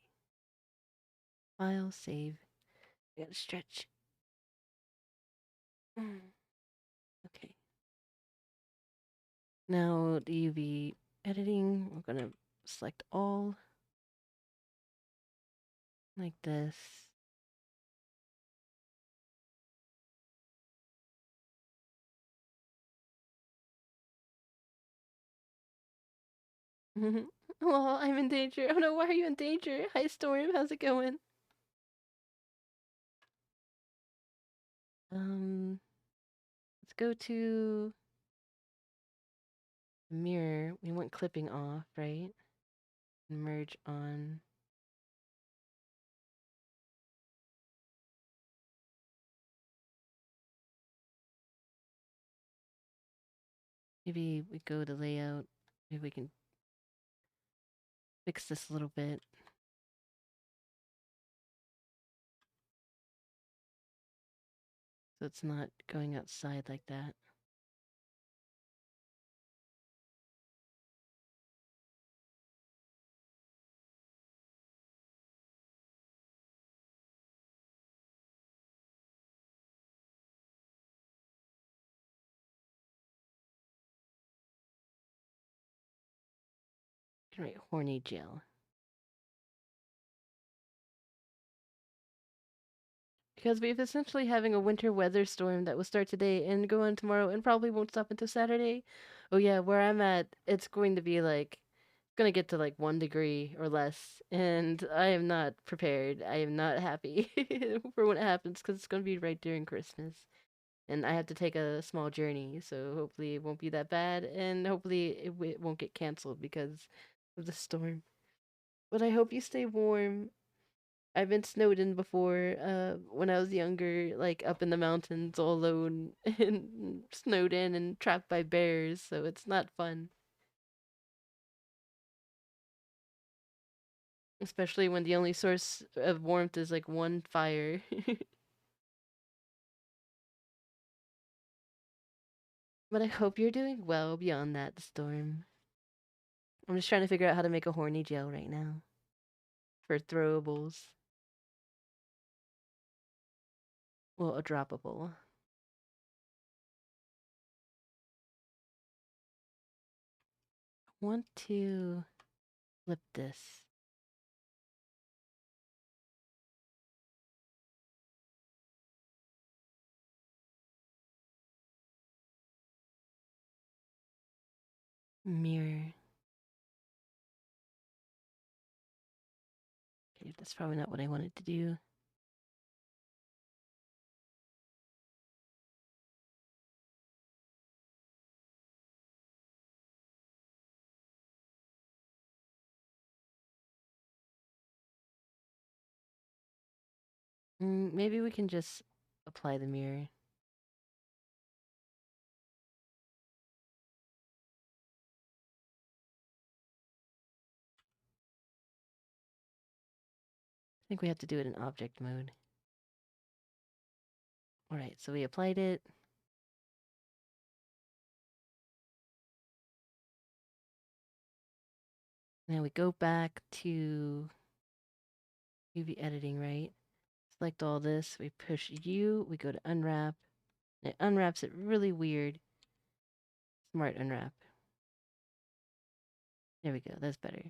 File, save. I gotta stretch. Okay. Now the UV editing, we're gonna select all. Like this. Oh, I'm in danger. Oh no, why are you in danger? Hi Storm, how's it going? Let's go to mirror. We want clipping off, right? Merge on. Maybe we go to layout. Maybe we can fix this a little bit. So it's not going outside like that. Can write horny jail. Because we've essentially having a winter weather storm that will start today and go on tomorrow and probably won't stop until Saturday. Oh yeah, where I'm at, it's going to be like gonna get to like 1 degree or less, and I am not prepared. I am not happy for when it happens because it's gonna be right during Christmas, and I have to take a small journey. So hopefully it won't be that bad, and hopefully it won't get canceled because of the storm. But I hope you stay warm. I've been snowed in before, when I was younger, like up in the mountains all alone and snowed in and trapped by bears, so it's not fun. Especially when the only source of warmth is like one fire. But I hope you're doing well beyond that storm. I'm just trying to figure out how to make a horny gel right now. For throwables. Well, a droppable. I want to flip this. Mirror. Okay, that's probably not what I wanted to do. Maybe we can just apply the mirror. I think we have to do it in object mode. Alright, so we applied it. Now we go back to UV editing, right? Select all this, we push U, we go to unwrap. It unwraps it really weird. Smart unwrap. There we go. That's better.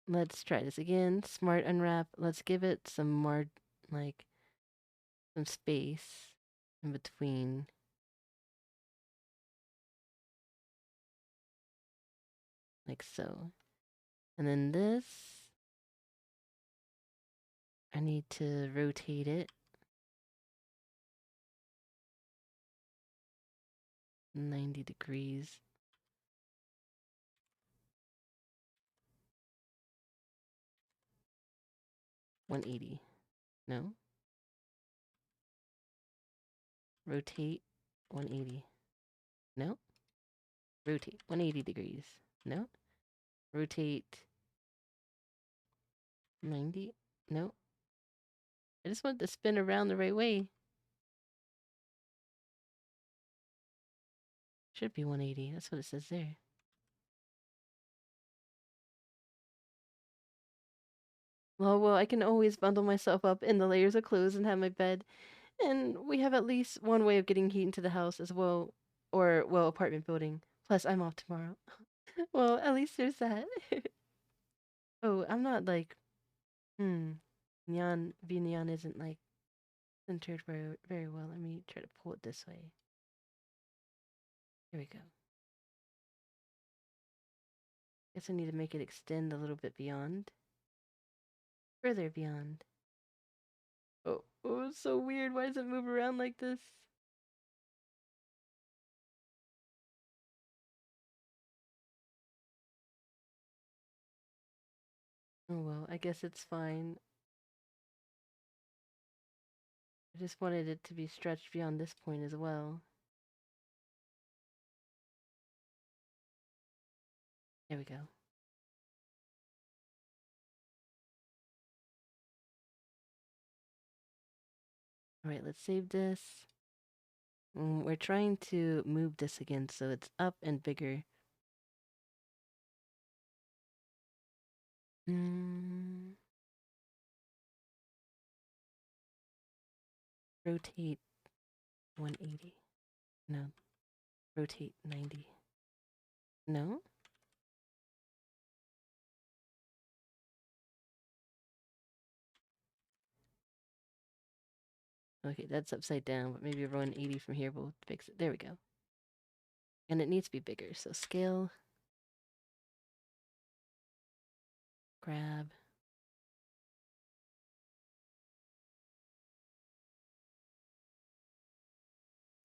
Let's try this again. Smart unwrap. Let's give it some more, like, some space in between. Like so. And then this, I need to rotate it 90 degrees. $180. No. Rotate 180. No. Rotate 180 degrees. No. Rotate 90. No. I just want it to spin around the right way. Should be 180. That's what it says there. Well, I can always bundle myself up in the layers of clothes and have my bed. And we have at least one way of getting heat into the house as well. Or, well, apartment building. Plus, I'm off tomorrow. Well, at least there's that. Oh, I'm not like, VNyan isn't like centered very well. Let me try to pull it this way. Here we go. Guess I need to make it extend a little bit beyond. Further beyond. Oh, it's so weird. Why does it move around like this? Oh well, I guess it's fine. I just wanted it to be stretched beyond this point as well. There we go. Alright, let's save this. We're trying to move this again so it's up and bigger. Rotate 180. No. Rotate 90. No? Okay, that's upside down, but maybe 180 from here will fix it. There we go. And it needs to be bigger, so scale. Grab.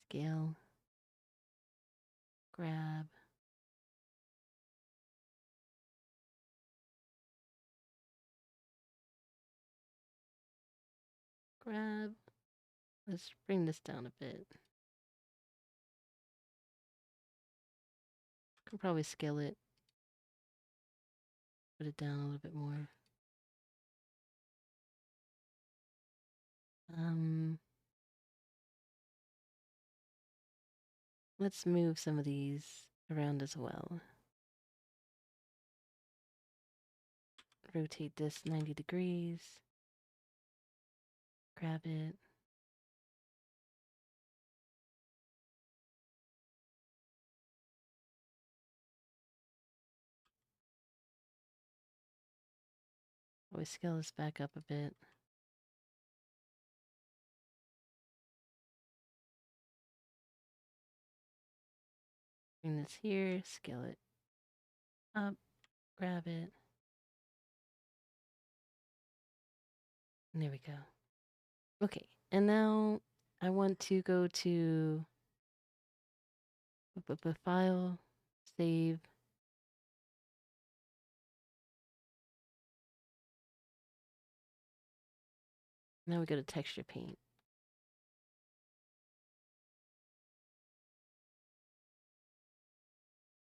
Scale. Grab. Grab. Let's bring this down a bit. Could probably scale it. Put it down a little bit more. Let's move some of these around as well. Rotate this 90 degrees. Grab it. Always scale this back up a bit. Bring this here, scale it up, grab it. And there we go. Okay, and now I want to go to File, Save. Now we go to Texture Paint.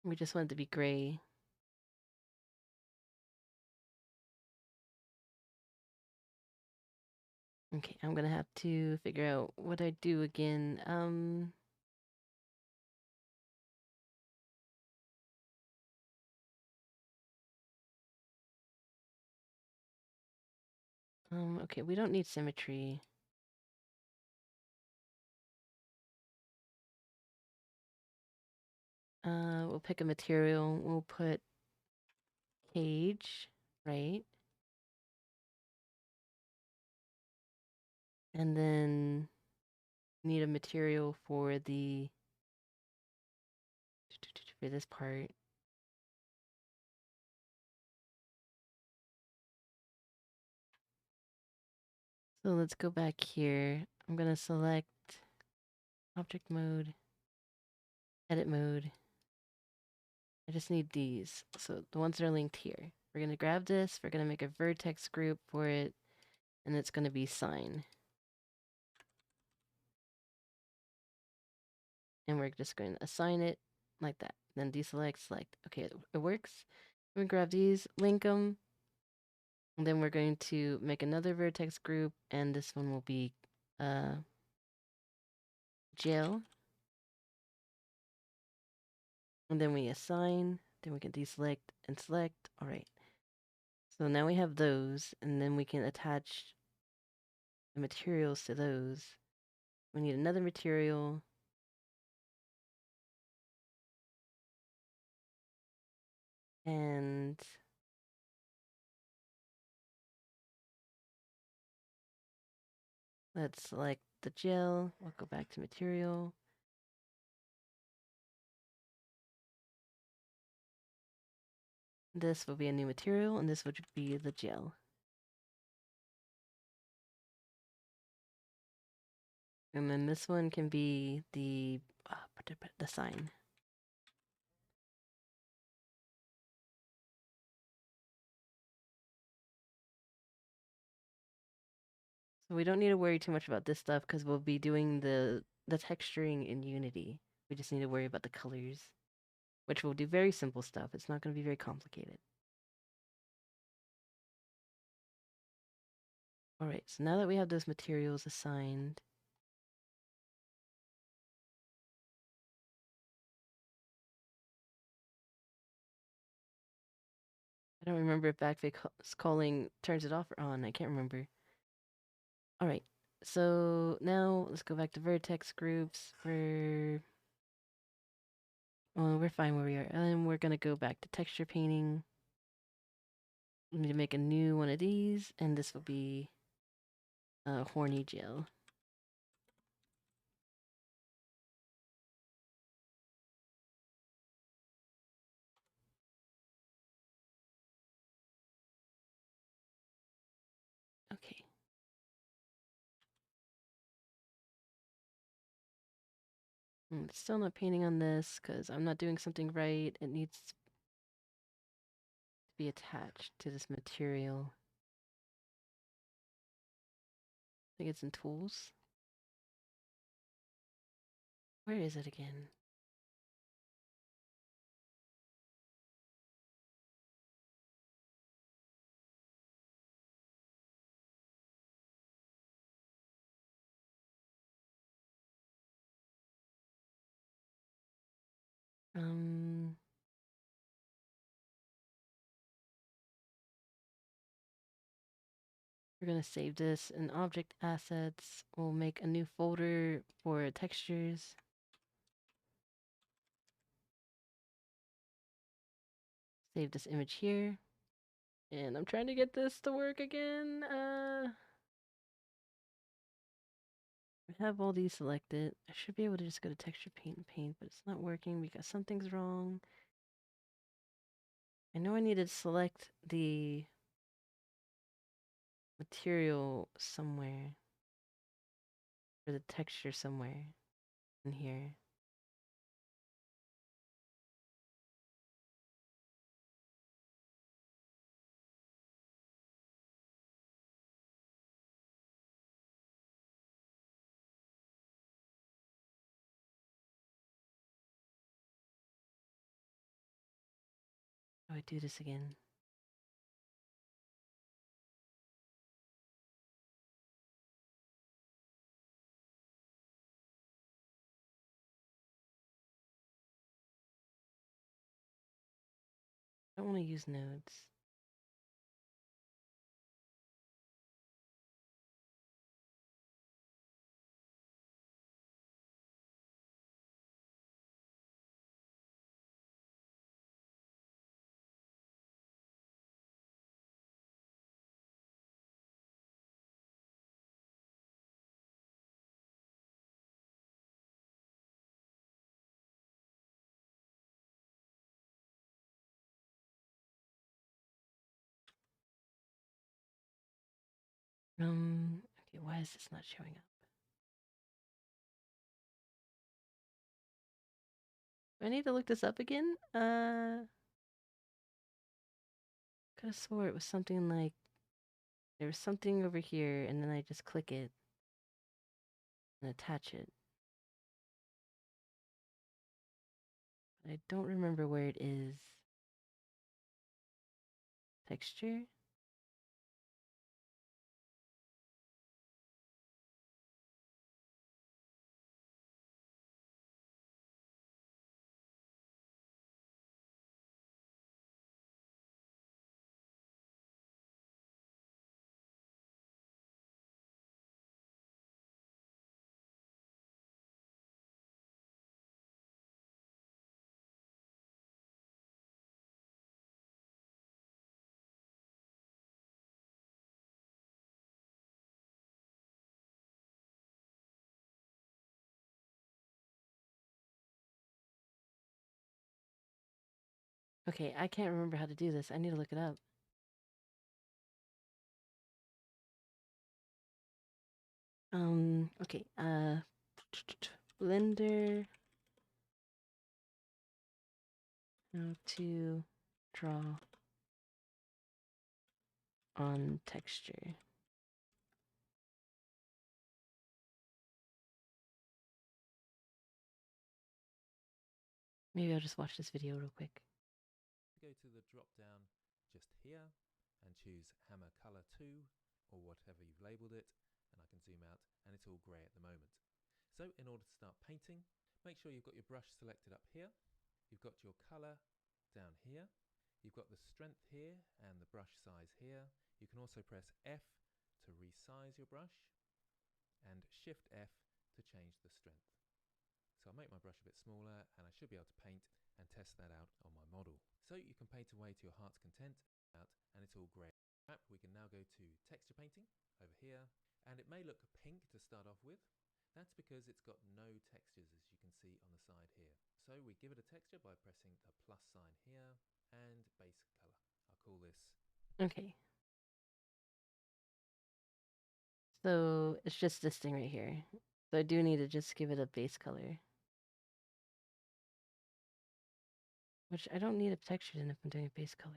We just want it to be gray. Okay, I'm gonna have to figure out what I do again. Okay, we don't need symmetry. We'll pick a material. We'll put cage, right? And then need a material for this part. So let's go back here. I'm gonna select object mode, edit mode. I just need these. So the ones that are linked here. We're gonna grab this, we're gonna make a vertex group for it, and it's gonna be sign. And we're just going to assign it like that. Then deselect, select. Okay, it works. We grab these, link them, and then we're going to make another vertex group, and this one will be gel. And then we assign, then we can deselect and select. All right. So now we have those, and then we can attach the materials to those. We need another material. And let's select the gel. We'll go back to material. This will be a new material, and this would be the gel. And then this one can be the sign. So we don't need to worry too much about this stuff because we'll be doing the texturing in Unity. We just need to worry about the colors, which will do very simple stuff. It's not going to be very complicated. All right, so now that we have those materials assigned, I don't remember if backface calling turns it off or on. I can't remember. All right, so now let's go back to vertex groups. We're fine where we are. And then we're gonna go back to texture painting. We need to make a new one of these, and this will be horny gel. Okay. It's still not painting on this because I'm not doing something right. It needs to be attached to this material. I think it's in tools. Where is it again? We're gonna save this in object assets. We'll make a new folder for textures. Save this image here. And I'm trying to get this to work again. I have all these selected. I should be able to just go to texture paint and paint, but it's not working because something's wrong. I know I need to select the material somewhere, or the texture somewhere in here. How do I do this again? I don't want to use nodes. Okay, why is this not showing up? Do I need to look this up again? Could have swore it was something like there was something over here, and then I just click it and attach it. I don't remember where it is. Texture? Okay, I can't remember how to do this. I need to look it up. Okay, Blender, how to draw on texture. Maybe I'll just watch this video real quick. Go to the drop down just here and choose Hammer Color 2 or whatever you've labeled it, and I can zoom out and it's all grey at the moment. So in order to start painting, make sure you've got your brush selected up here, you've got your colour down here, you've got the strength here and the brush size here. You can also press F to resize your brush and Shift F to change the strength. So I'll make my brush a bit smaller and I should be able to paint and test that out on my model. So you can paint away to your heart's content and it's all grey. We can now go to texture painting over here, and it may look pink to start off with. That's because it's got no textures, as you can see on the side here. So we give it a texture by pressing the plus sign here and base color. I'll call this. Okay. So it's just this thing right here. So I do need to just give it a base color. Which I don't need a texture in if I'm doing a base color.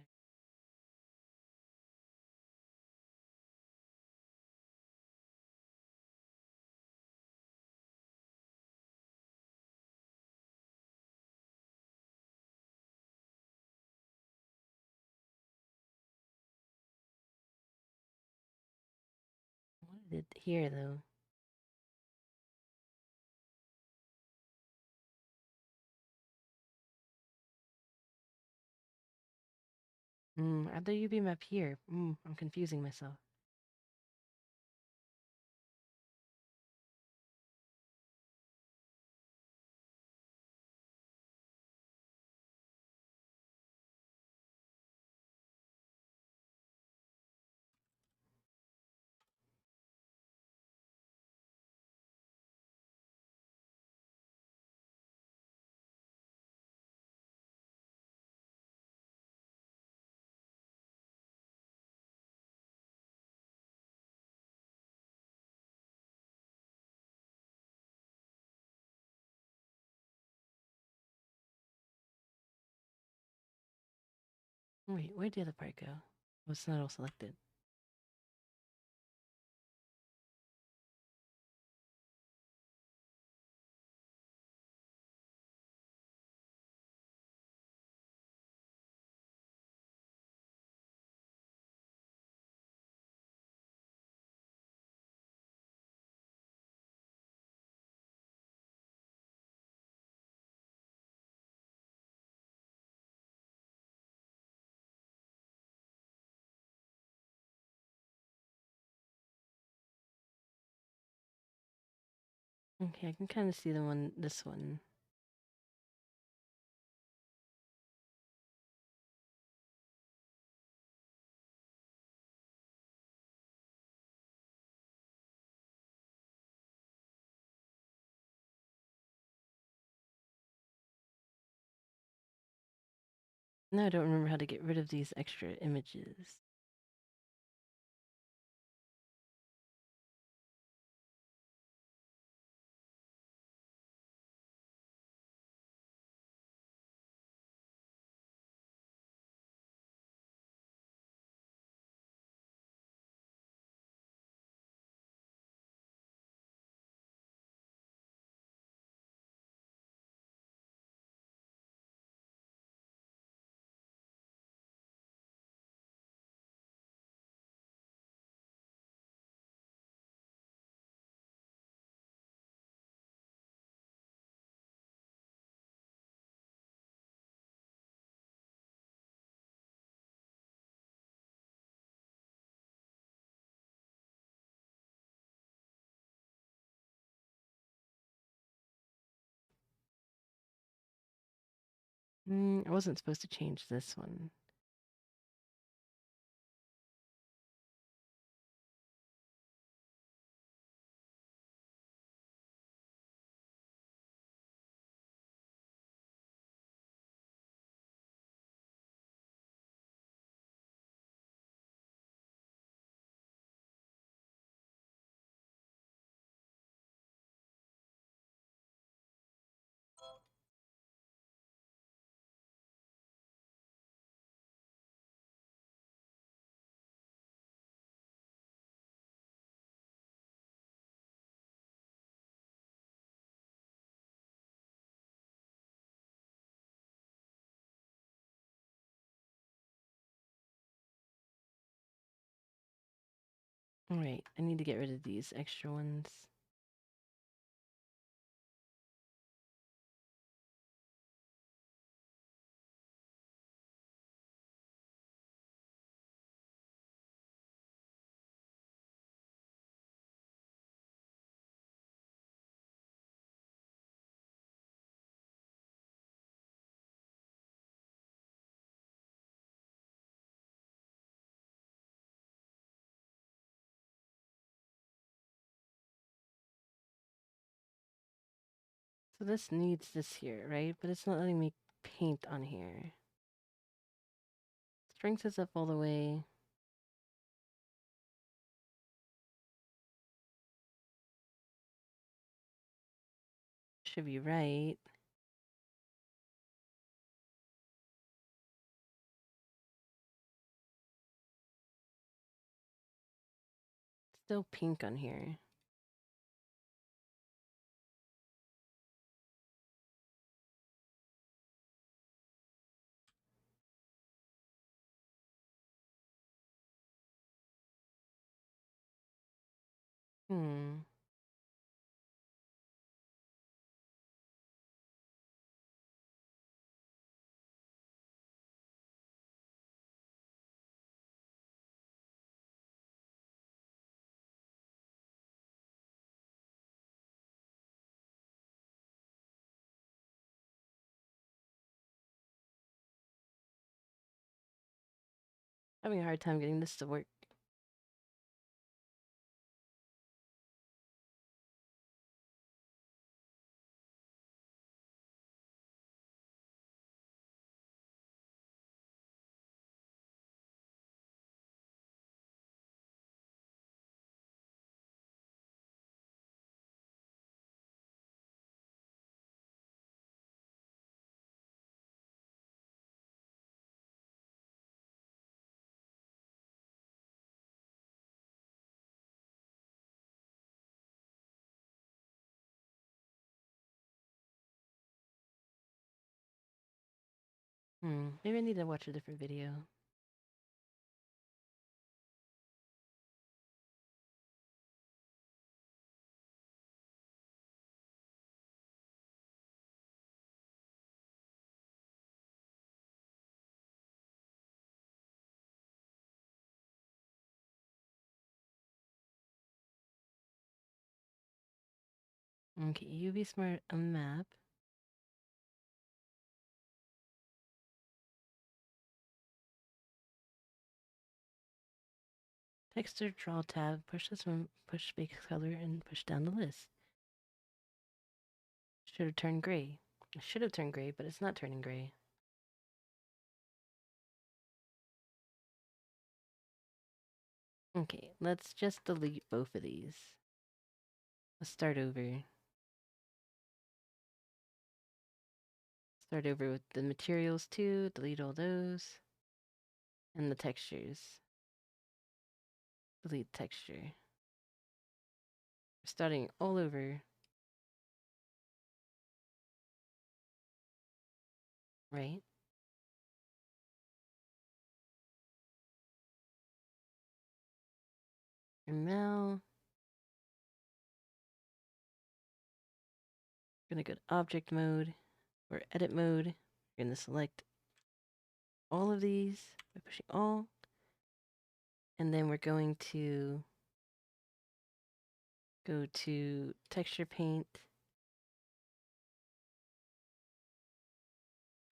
What is it here though? Add the UV map here. I'm confusing myself. Wait, where'd the other part go? Oh, it's not all selected. Okay, I can kind of see this one. Now I don't remember how to get rid of these extra images. I wasn't supposed to change this one. Alright, I need to get rid of these extra ones. So this needs this here, right? But it's not letting me paint on here. Strength is up all the way. Should be right. Still pink on here. Hmm. Having a hard time getting this to work. Maybe I need to watch a different video. Okay, UV Smart a map. Texture draw tab. Push this one. Push base color and push down the list. Should have turned gray. It should have turned gray, but it's not turning gray. Okay, let's just delete both of these. Let's start over. Start over with the materials too. Delete all those. And the textures. Delete texture. We're starting all over. Right? And now we're gonna go to object mode or edit mode. We're gonna select all of these by pushing all. And then we're going to go to texture paint.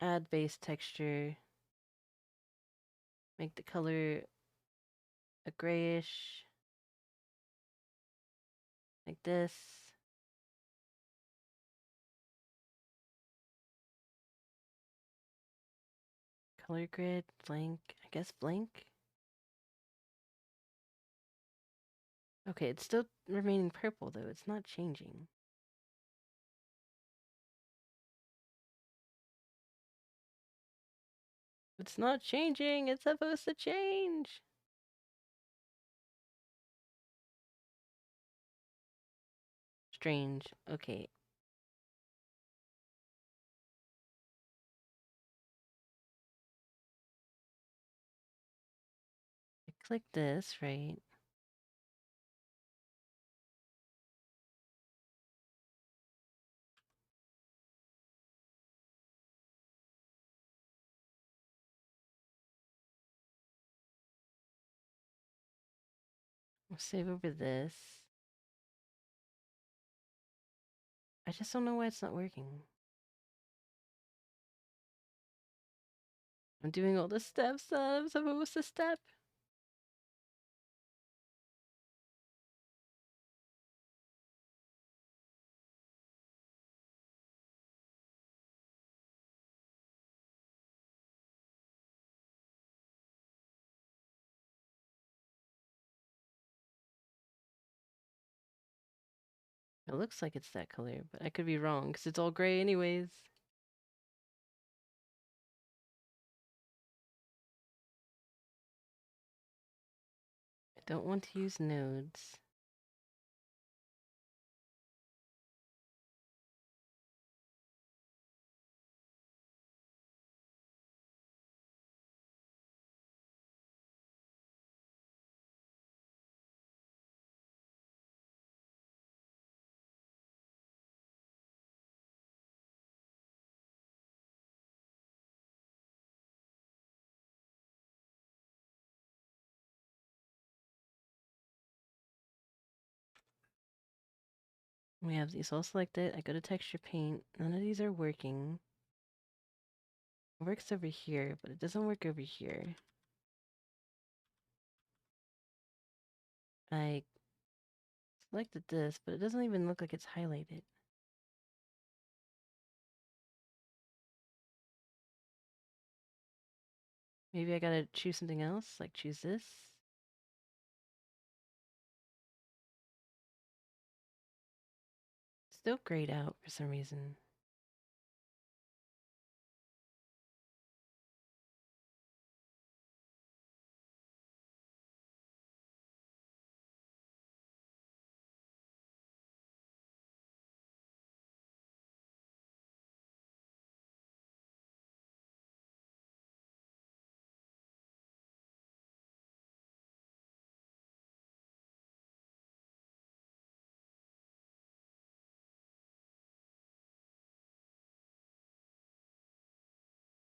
add base texture, make the color a grayish, like this. Color grid, blank, I guess blank. Okay, it's still remaining purple though, it's not changing. It's not changing, it's supposed to change. Strange, okay. I click this, right? I'll save over this. I just don't know why it's not working. I'm doing all the steps that I'm supposed to step. It looks like it's that color, but I could be wrong because it's all gray anyways. I don't want to use nodes. We have these all selected. I go to texture paint. None of these are working. It works over here, but it doesn't work over here. I selected this, but it doesn't even look like it's highlighted. Maybe I gotta choose something else, like choose this. Still grayed out for some reason.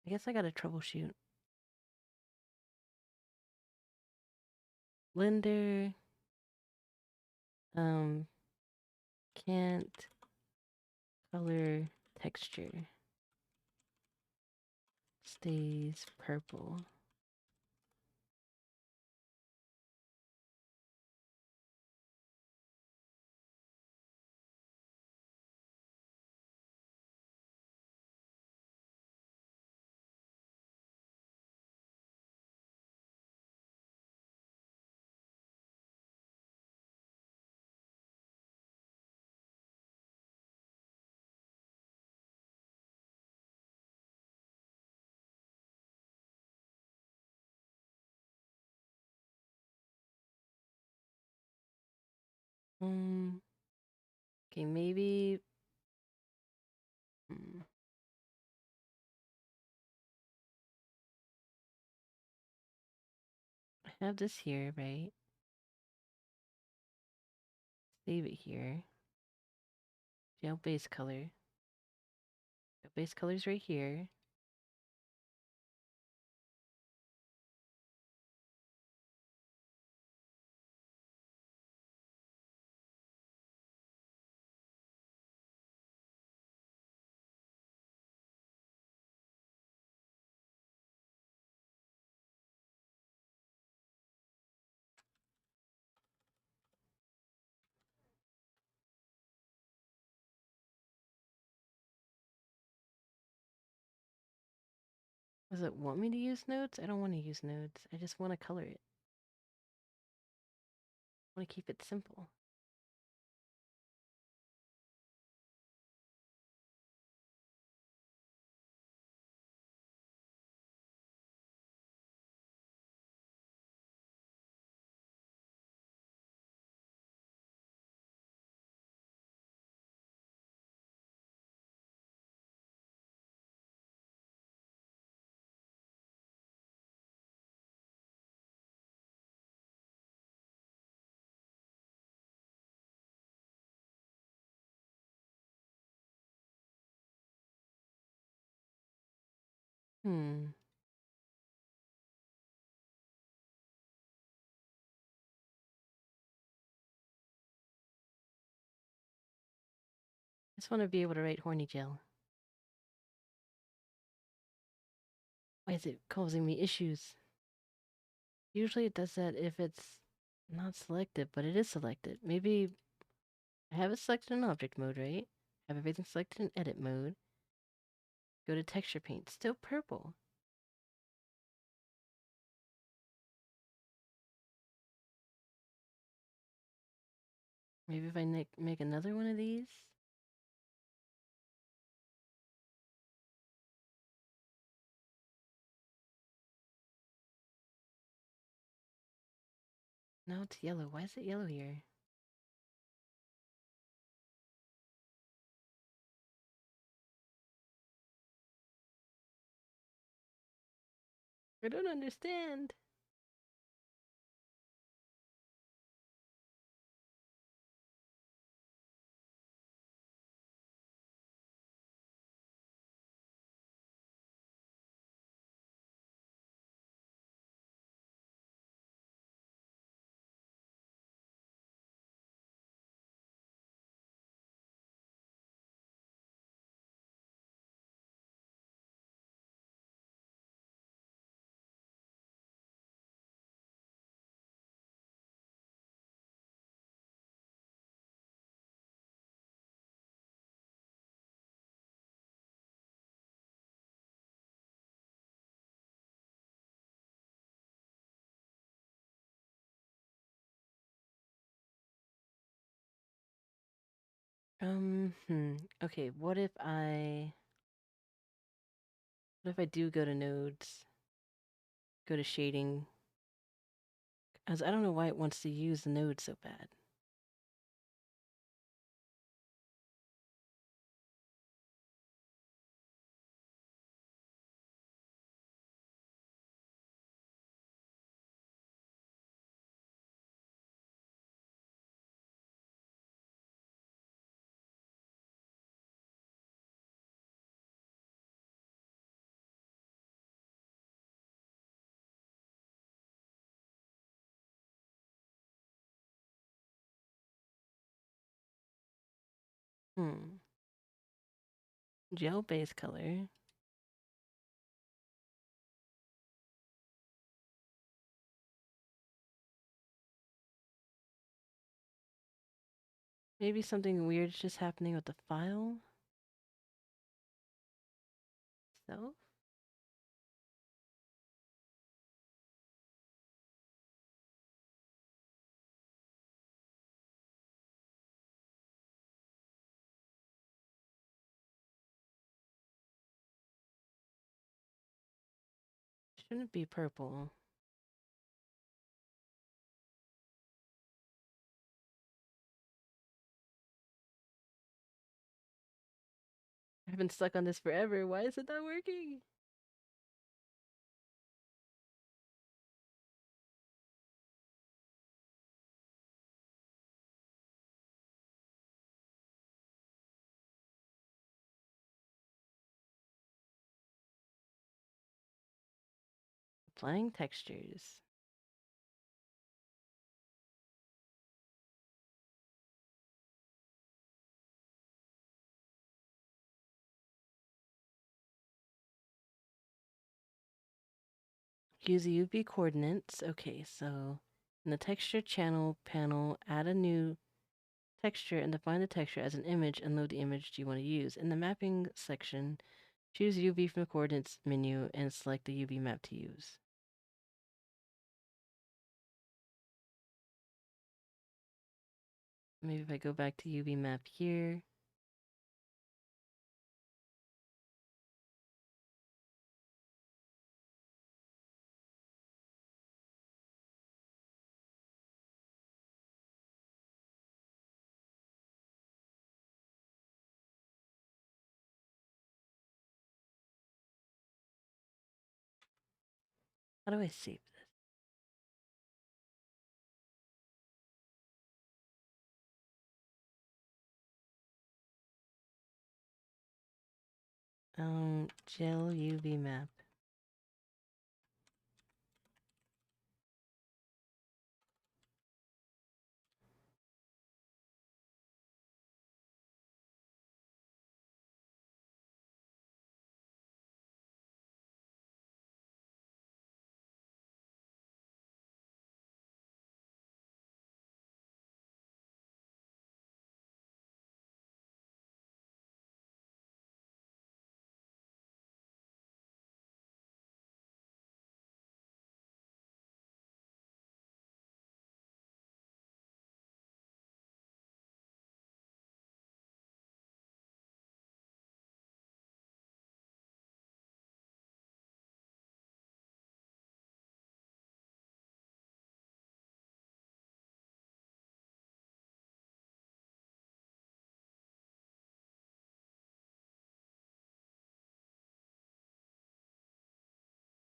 I guess I gotta troubleshoot. Blender. Can't color texture. Stays purple. Okay, maybe. I have this here, right? Save it here. Gel base color. Gel base color's right here. Does it want me to use nodes? I don't want to use nodes. I just want to color it. I want to keep it simple. Hmm. I just want to be able to write horny gel. Why is it causing me issues? Usually it does that if it's not selected, but it is selected. Maybe I have it selected in object mode, right? Have everything selected in edit mode. Go to texture paint. Still purple. Maybe if I make another one of these. Now it's yellow. Why is it yellow here? I don't understand. Okay, what if I do go to nodes? Go to shading. As I don't know why it wants to use the node so bad. Hmm. Gel base color. Maybe something weird is just happening with the file itself. Shouldn't be purple. I've been stuck on this forever. Why is it not working? Applying textures. Use the UV coordinates. Okay, so in the texture channel panel, add a new texture and define the texture as an image and load the image you want to use. In the mapping section, Choose UV from the coordinates menu and select the UV map to use. Maybe if I go back to UV map here. How do I save this? Gel UV map.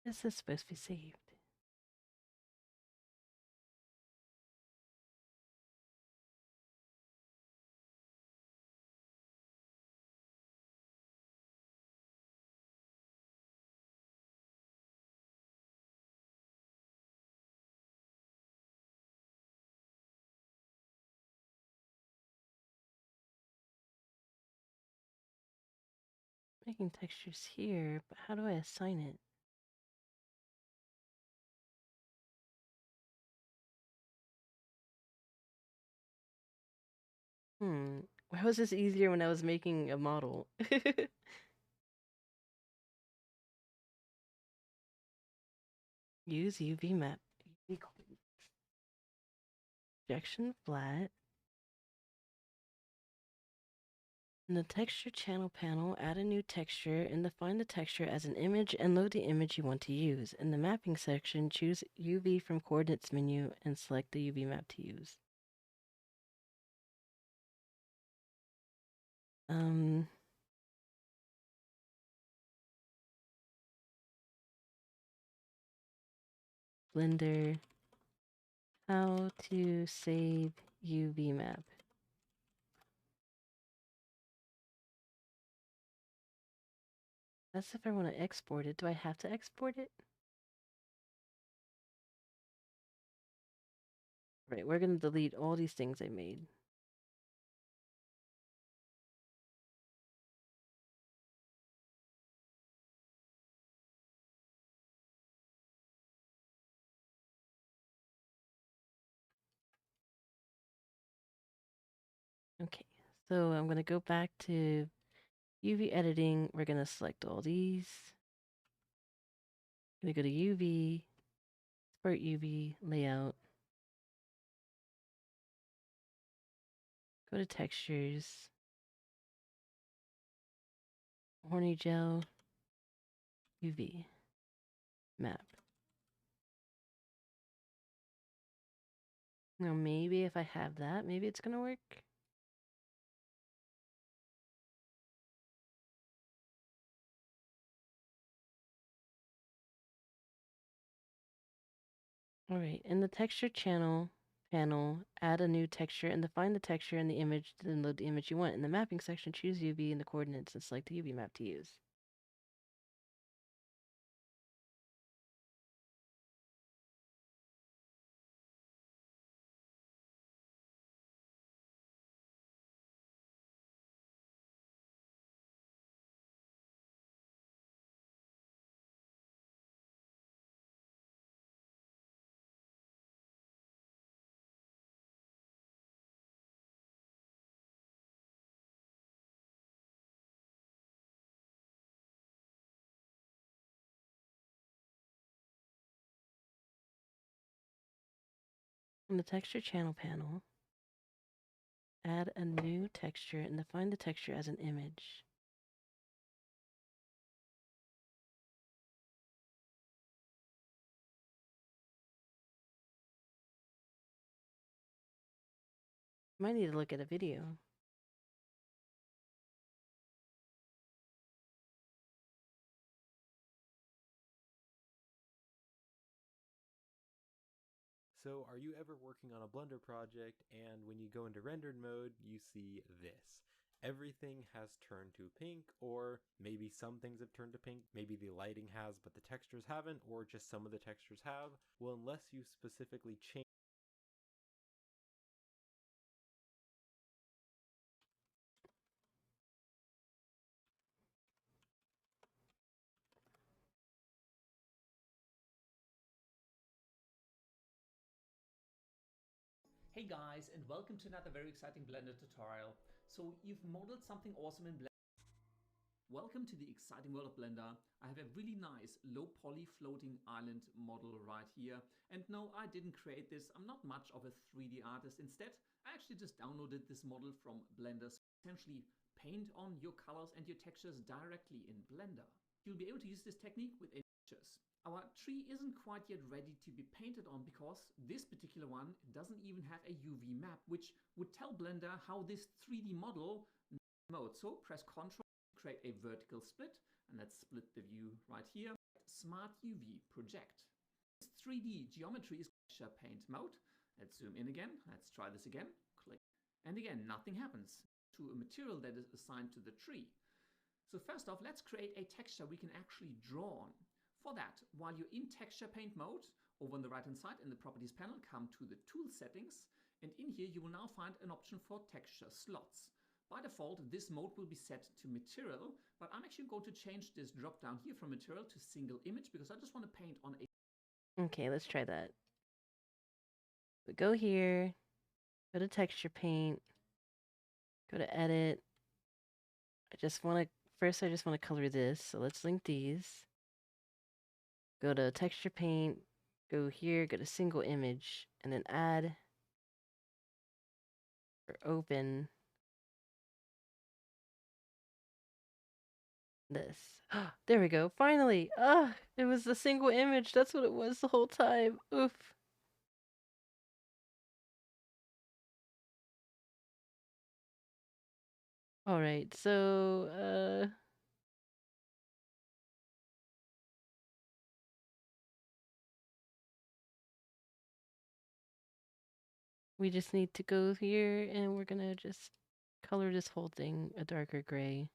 This is supposed to be saved. Making textures here, but how do I assign it? Why was this easier when I was making a model? Use UV map. UV projection flat. In the texture channel panel, add a new texture and define the texture as an image and load the image you want to use. In the mapping section, choose UV from coordinates menu and select the UV map to use. Blender, how to save UV map. That's if I want to export it. Do I have to export it? Right, we're going to delete all these things I made. Okay, so I'm going to go back to UV editing. We're going to select all these. I'm going to go to UV, export UV, layout. Go to textures. Horny gel, UV, map. Now maybe if I have that, maybe it's going to work. All right, in the texture channel panel, add a new texture and define the texture in the image, then load the image you want. In the mapping section, choose UV in the coordinates and select the UV map to use. In the texture channel panel, add a new texture and define the texture as an image. Might need to look at a video. So are you ever working on a Blender project and when you go into rendered mode, you see this? Everything has turned to pink, or maybe some things have turned to pink, maybe the lighting has but the textures haven't, or just some of the textures have. Well, unless you specifically change Hey guys, and welcome to another very exciting Blender tutorial. So you've modeled something awesome in Blender. Welcome to the exciting world of Blender. I have a really nice low poly floating island model right here. And no, I didn't create this. I'm not much of a 3D artist. Instead, I actually just downloaded this model from Blender. So essentially paint on your colors and your textures directly in Blender. You'll be able to use this technique with any textures. Our tree isn't quite yet ready to be painted on because this particular one doesn't even have a UV map, which would tell Blender how this 3D model mode. So press Ctrl, create a vertical split, and let's split the view right here. Smart UV project. This 3D geometry is texture paint mode. Let's zoom in again. Let's try this again. Click. And again, nothing happens to a material that is assigned to the tree. So first off, let's create a texture we can actually draw on. For that, while you're in texture paint mode, over on the right hand side in the properties panel, come to the tool settings, and in here you will now find an option for texture slots. By default, this mode will be set to material, but I'm actually going to change this drop down here from material to single image because I just want to paint on a... Okay, let's try that. We go here, go to texture paint, go to edit. I just want to color this, so let's link these. Go to texture paint, go here, go to single image, and then add or open this. There we go, finally! It was the single image, that's what it was the whole time. Oof. Alright, so, we just need to go here and we're gonna just color this whole thing a darker gray.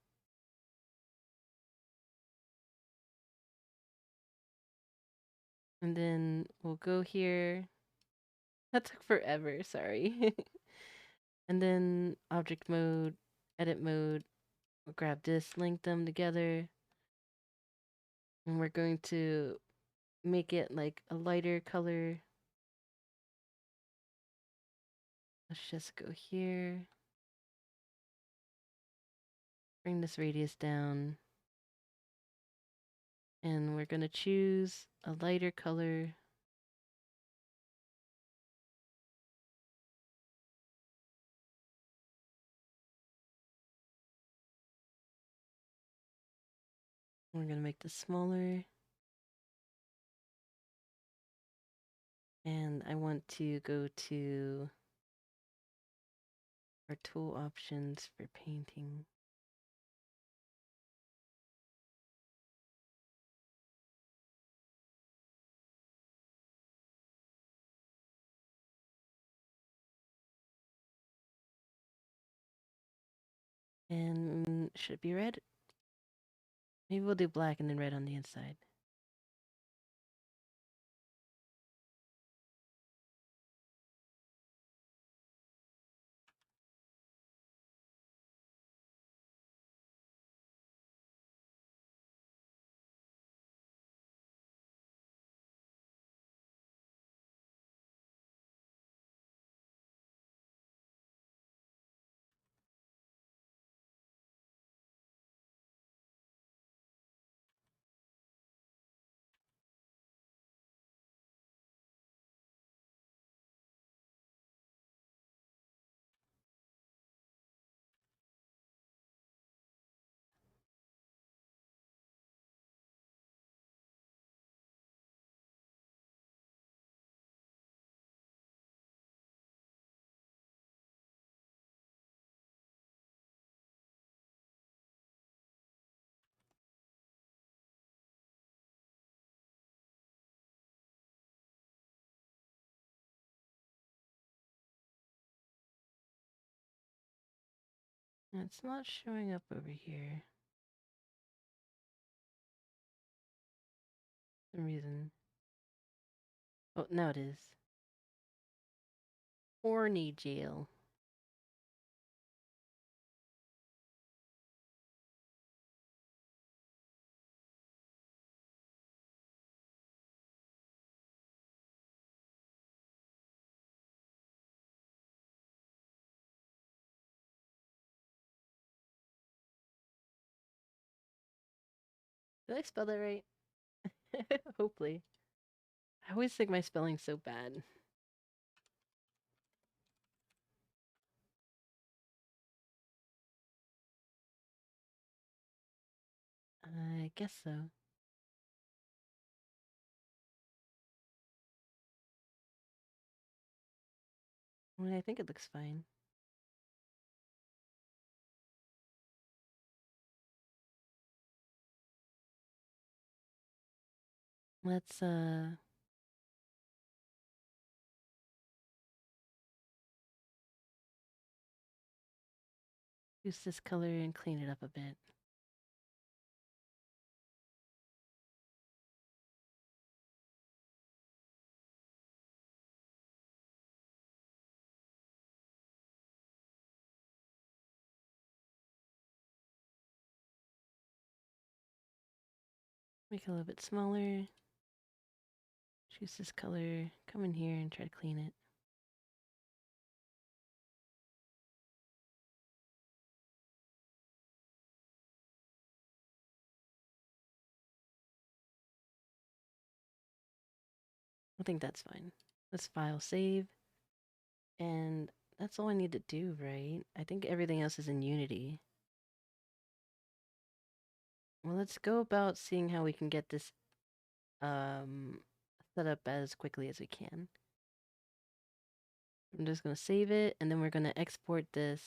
And then we'll go here. That took forever, sorry. And then object mode, edit mode, we'll grab this, link them together. And we're going to make it like a lighter color. Let's just go here. Bring this radius down. And we're going to choose a lighter color. We're going to make this smaller. And I want to go to our tool options for painting. And should it be red? Maybe we'll do black and then red on the inside. It's not showing up over here. For some reason. Oh, now it is. Horny jail. Did I spell that right? Hopefully. I always think my spelling's so bad. I guess so. I mean, I think it looks fine. Let's use this color and clean it up a bit. Make it a little bit smaller. Choose this color, come in here and try to clean it. I think that's fine. Let's file save. And that's all I need to do, right? I think everything else is in Unity. Well, let's go about seeing how we can get this set up as quickly as we can. I'm just going to save it, and then we're going to export this.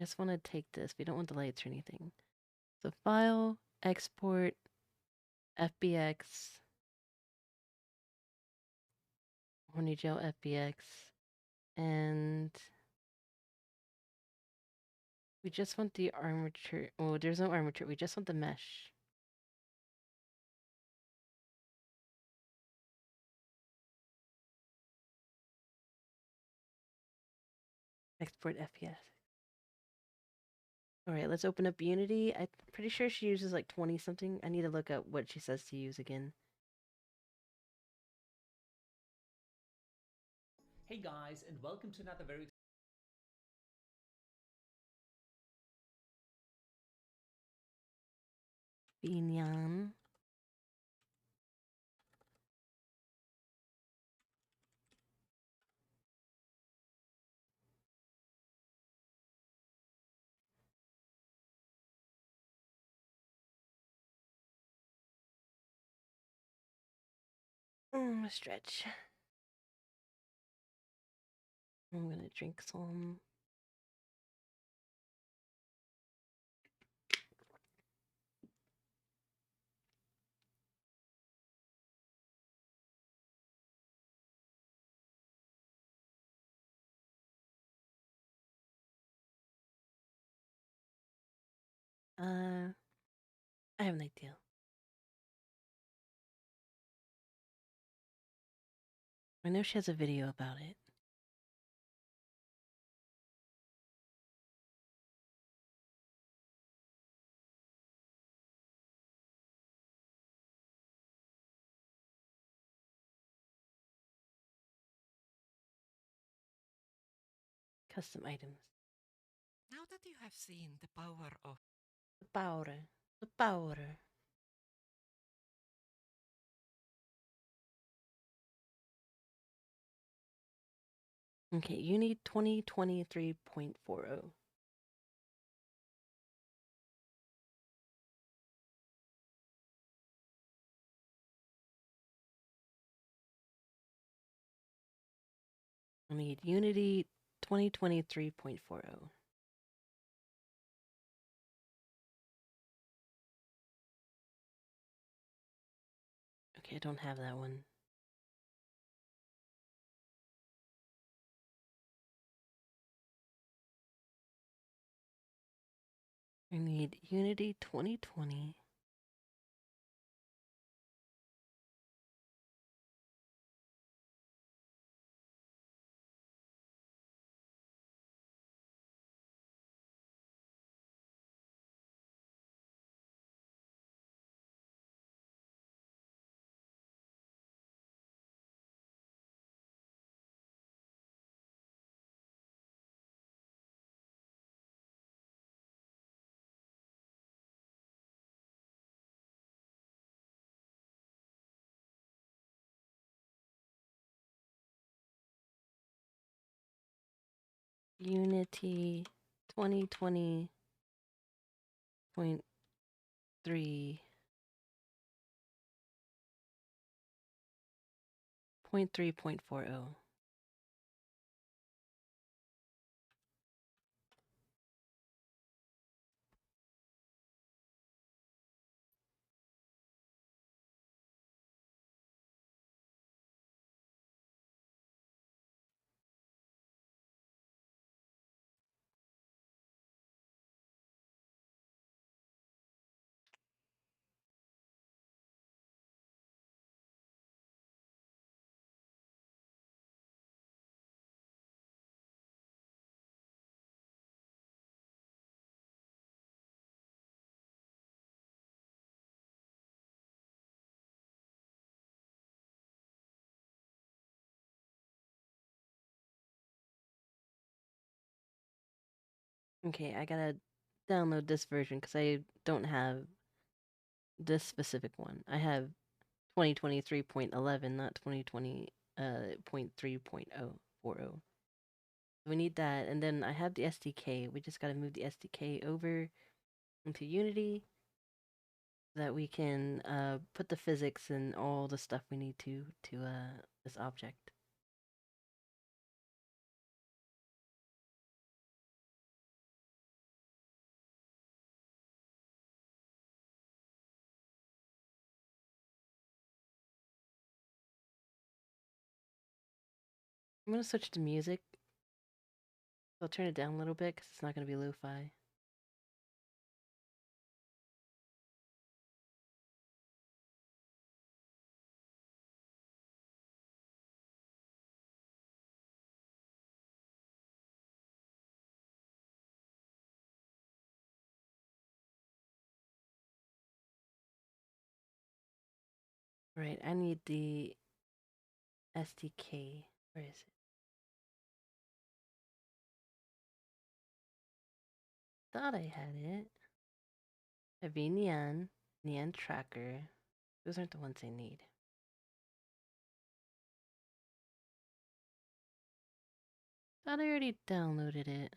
Just want to take this. We don't want the lights or anything. So file, export, FBX, horny gel FBX, and we just want the armature. Oh, there's no armature. We just want the mesh. Export FPS. All right, let's open up Unity. I'm pretty sure she uses like 20 something. I need to look up what she says to use again. Hey guys, and welcome to another very VNyan. Stretch. I'm gonna drink some. I have an idea. I know she has a video about it. Custom items. Now that you have seen the power of The powder. The powder. Okay, you need 2023.40. I need Unity 2023.40. Okay, I don't have that one. We need Unity 2020. Unity 2020.3 0.3.40. Okay, I gotta download this version because I don't have this specific one. I have 2023.11, not 2020 .3.040. We need that, and then I have the SDK. We just gotta move the SDK over into Unity so that we can put the physics and all the stuff we need to this object. I'm gonna switch to music. I'll turn it down a little bit because it's not gonna be lo-fi. Right, I need the SDK. Where is it? Thought I had it. A VNyan, Nyan tracker. Those aren't the ones I need. Thought I already downloaded it.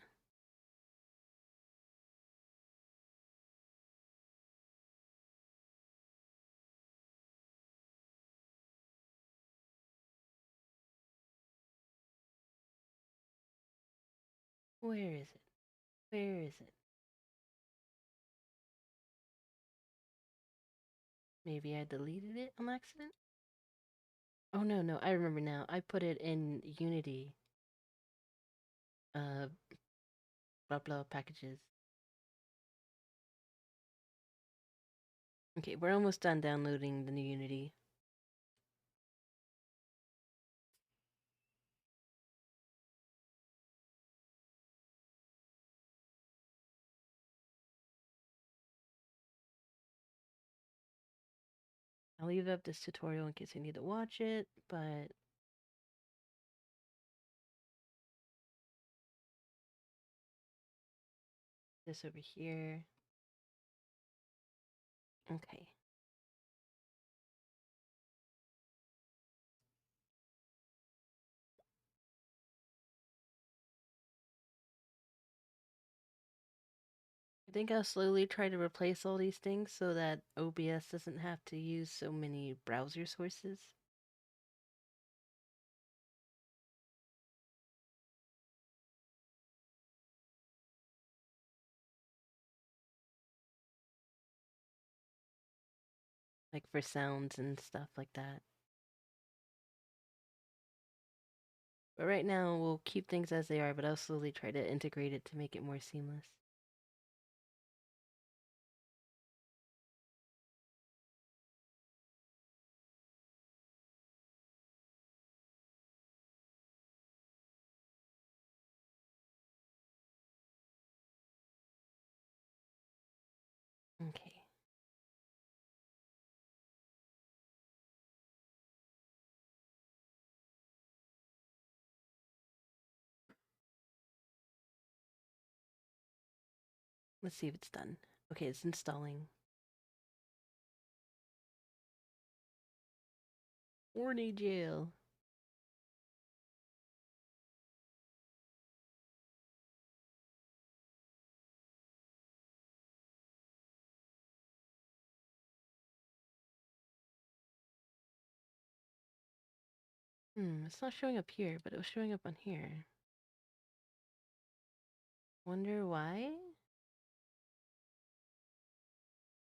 Where is it? Where is it? Maybe I deleted it on accident? Oh no, I remember now. I put it in Unity. Blah blah packages. Okay, we're almost done downloading the new Unity. I'll leave up this tutorial in case you need to watch it, but this over here. Okay. I think I'll slowly try to replace all these things so that OBS doesn't have to use so many browser sources. Like for sounds and stuff like that. But right now, we'll keep things as they are, but I'll slowly try to integrate it to make it more seamless. Let's see if it's done. Okay, it's installing. Horny jail. It's not showing up here, but it was showing up on here. Wonder why?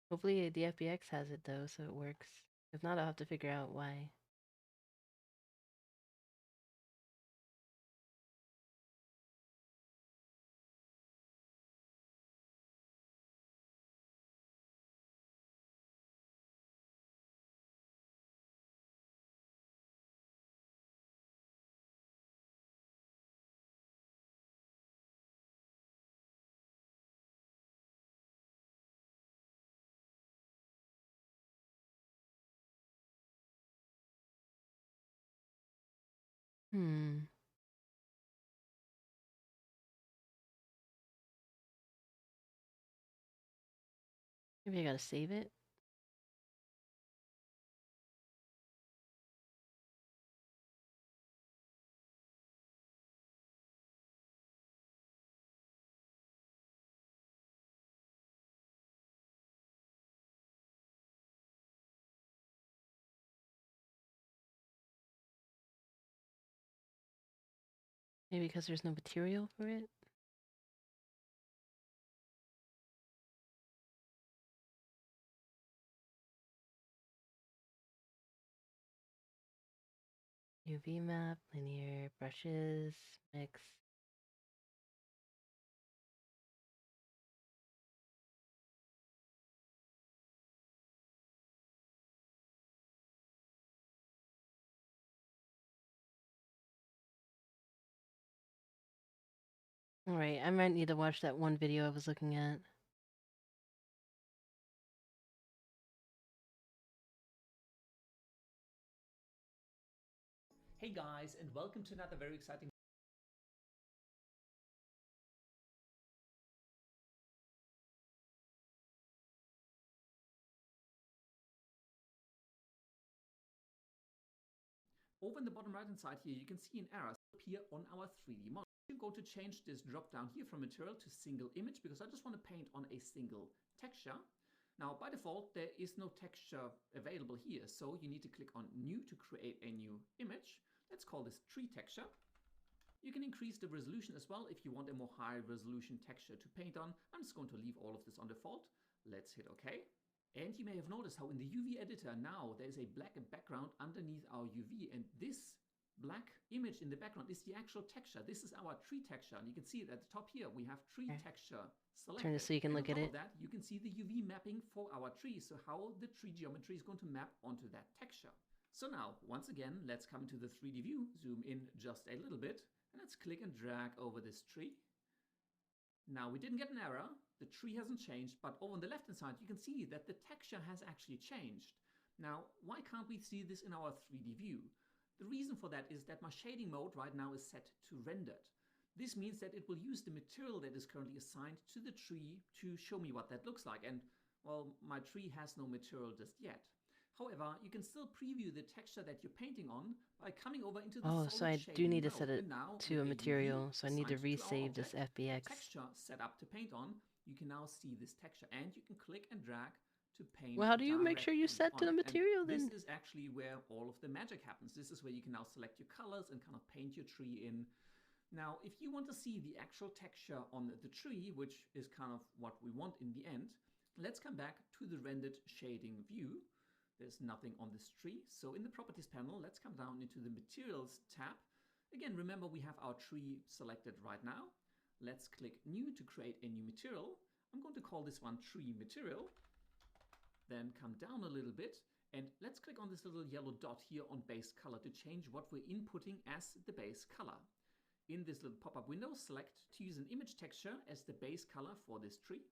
Hopefully the FBX has it though, so it works. If not, I'll have to figure out why. Hmm. Maybe I gotta save it. Maybe because there's no material for it. UV map, linear, brushes, mix. Alright, I might need to watch that one video I was looking at. Hey guys, and welcome to another very exciting Over in the bottom right hand side here, you can see an error appear on our 3D model. I'm going to change this drop down here from material to single image because I just want to paint on a single texture. Now, by default, there is no texture available here, so you need to click on new to create a new image. Let's call this tree texture. You can increase the resolution as well if you want a more high resolution texture to paint on. I'm just going to leave all of this on default. Let's hit OK. And you may have noticed how in the UV editor now there is a black background underneath our UV, and this black image in the background is the actual texture. This is our tree texture, and you can see it at the top here. We have tree texture selected. Turn this so you can look at it. On top of that, you can see the UV mapping for our tree, so how the tree geometry is going to map onto that texture. So now, once again, let's come to the 3D view, zoom in just a little bit, and let's click and drag over this tree. Now, we didn't get an error. The tree hasn't changed, but over on the left-hand side, you can see that the texture has actually changed. Now, why can't we see this in our 3D view? The reason for that is that my shading mode right now is set to rendered. This means that it will use the material that is currently assigned to the tree to show me what that looks like. And, well, my tree has no material just yet. However, you can still preview the texture that you're painting on by coming over into the solid so I do need to set it to a material, so I need to resave this FBX. Texture set up to paint on, you can now see this texture, and you can click and drag to paint. Well, how do you make sure you set to the material then? This is actually where all of the magic happens. This is where you can now select your colors and kind of paint your tree in. Now, if you want to see the actual texture on the tree, which is kind of what we want in the end, let's come back to the rendered shading view. There's nothing on this tree. So in the properties panel, let's come down into the materials tab. Again, remember we have our tree selected right now. Let's click new to create a new material. I'm going to call this one tree material. Then come down a little bit and let's click on this little yellow dot here on base color to change what we're inputting as the base color. In this little pop-up window, select to use an image texture as the base color for this tree.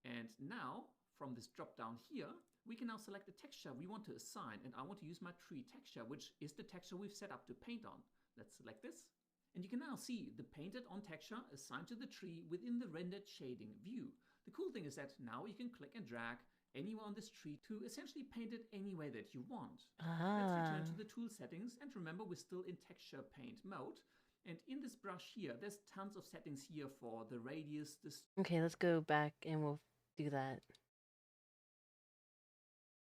And now from this drop down here, we can now select the texture we want to assign, and I want to use my tree texture, which is the texture we've set up to paint on. Let's select this. And you can now see the painted on texture assigned to the tree within the rendered shading view. The cool thing is that now you can click and drag anywhere on this tree to essentially paint it any way that you want. Let's return to the tool settings, and remember we're still in texture paint mode. And in this brush here, there's tons of settings here for the radius, Okay, let's go back and we'll do that.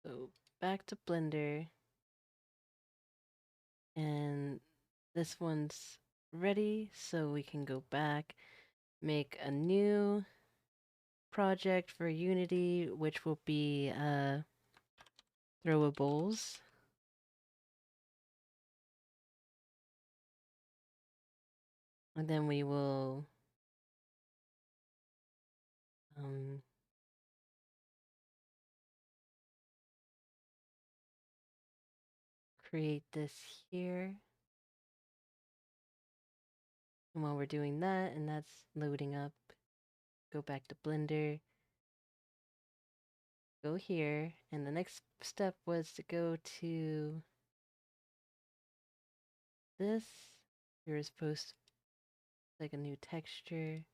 So back to Blender. And this one's ready, so we can go back, make a new project for Unity, which will be Throwables. And then we will create this here. And while we're doing that, and that's loading up, go back to Blender, go here, and the next step was to go to this. You're supposed to like a new texture.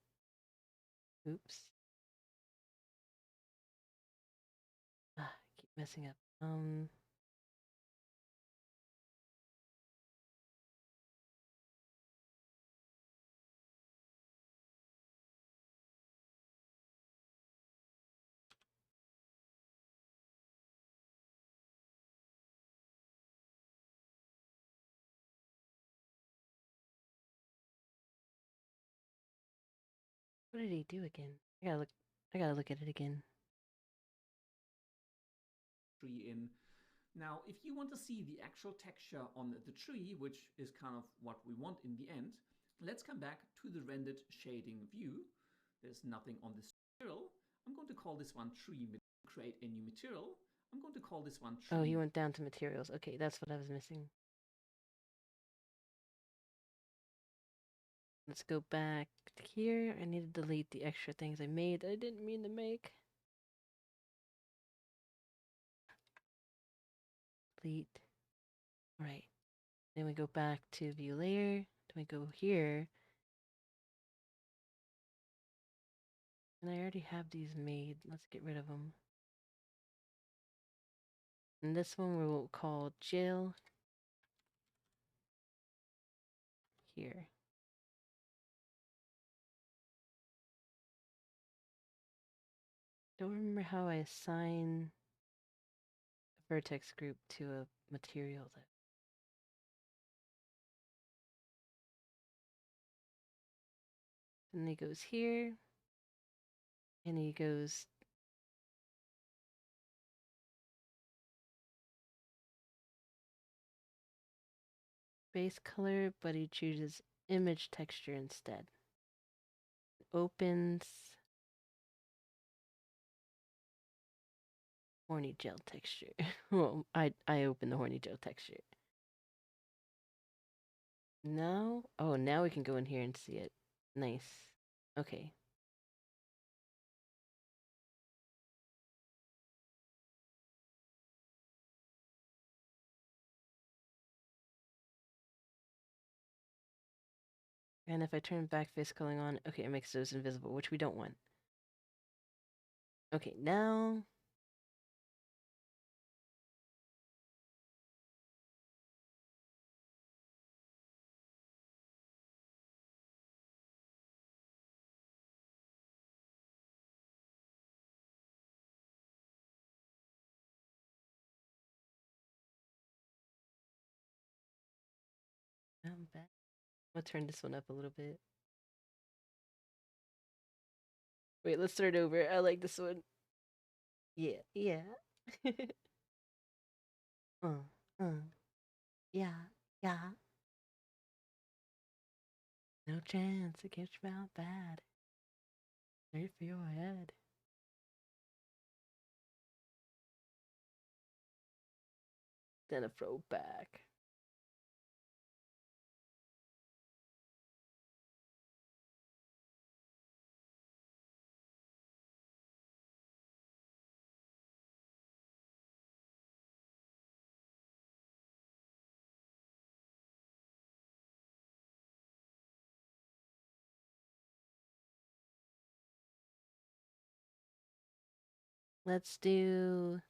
Oops. I keep messing up. What did he do again? I gotta look at it again. tree in. Now, if you want to see the actual texture on the tree, which is kind of what we want in the end, let's come back to the rendered shading view. There's nothing on this material. I'm going to call this one tree, create a new material. I'm going to call this one tree. Oh, he went down to materials. Okay, that's what I was missing. Let's go back here. I need to delete the extra things I made I didn't mean to make. Delete. All right. Then we go back to view layer. Then we go here. And I already have these made. Let's get rid of them. And this one we will call jail. Here. Don't remember how I assign a vertex group to a material though. And he goes here. And he goes base color, but he chooses image texture instead. Opens horny gel texture. Well, I open the horny gel texture. Now, oh, now we can go in here and see it. Nice. Okay. And if I turn back face culling on, okay, it makes those invisible, which we don't want. Okay, now I'm back. I'll turn this one up a little bit. Wait, let's start over. I like this one. Yeah, yeah. uh, yeah, yeah. No chance it gets out bad. Straight for your head. Then a throwback. Let's do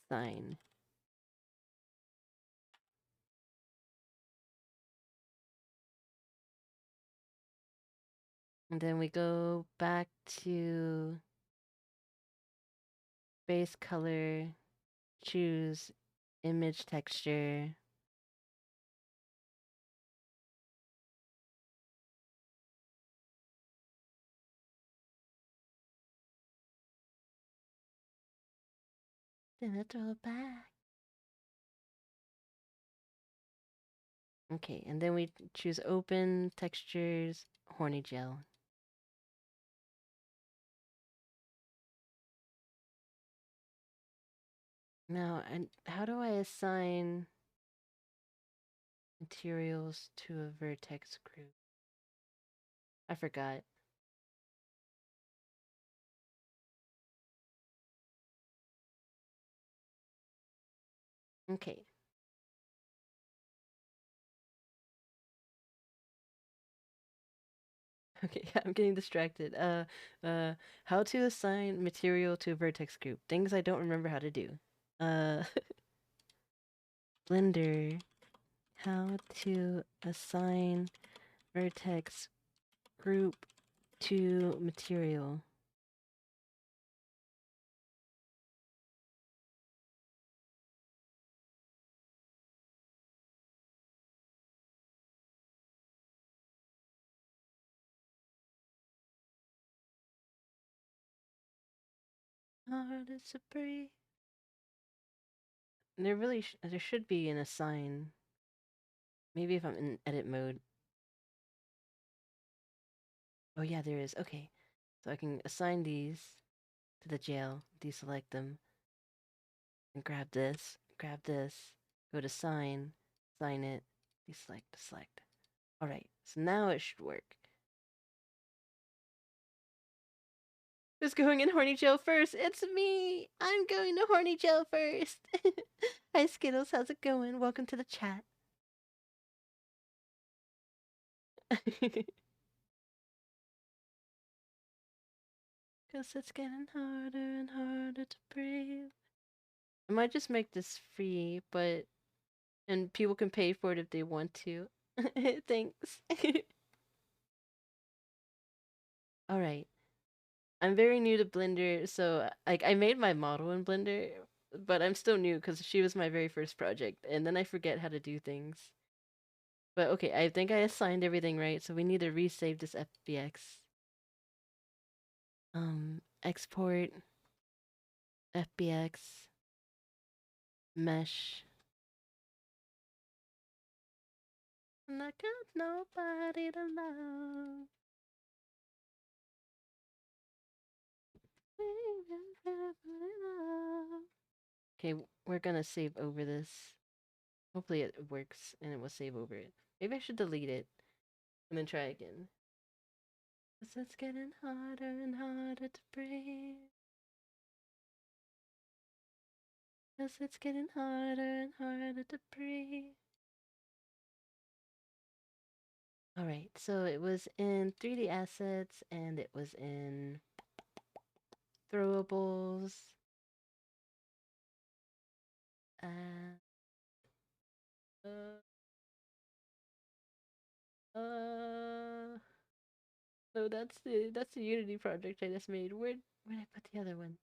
sign. And then we go back to base color, choose image texture. Then I throw it back. Okay, and then we choose open, textures, horny gel. Now, and how do I assign materials to a vertex group? I forgot. Okay. Okay, I'm getting distracted. How to assign material to a vertex group. Things I don't remember how to do. Uh, Blender. How to assign vertex group to material. Hard as a breeze. There should be an assign. Maybe if I'm in edit mode. Oh yeah, there is. Okay. So I can assign these to the jail, deselect them, and grab this, go to sign, sign it, deselect, select. Alright, so now it should work. Who's going in horny jail first? It's me! I'm going to horny jail first! Hi Skittles, how's it going? Welcome to the chat. Cause it's getting harder and harder to breathe. I might just make this free, and people can pay for it if they want to. Thanks. Alright. I'm very new to Blender, so like I made my model in Blender, but I'm still new because she was my very first project, and then I forget how to do things. But okay, I think I assigned everything right, so we need to resave this FBX. Export FBX mesh. And I got nobody to love. Okay, we're gonna save over this. Hopefully it works and it will save over it. Maybe I should delete it and then try again. Cause it's getting harder and harder to breathe. Cause it's getting harder and harder to breathe. Alright, so it was in 3D assets and it was in Throwables. Uh, uh, no, that's the Unity project I just made. Where'd I put the other one?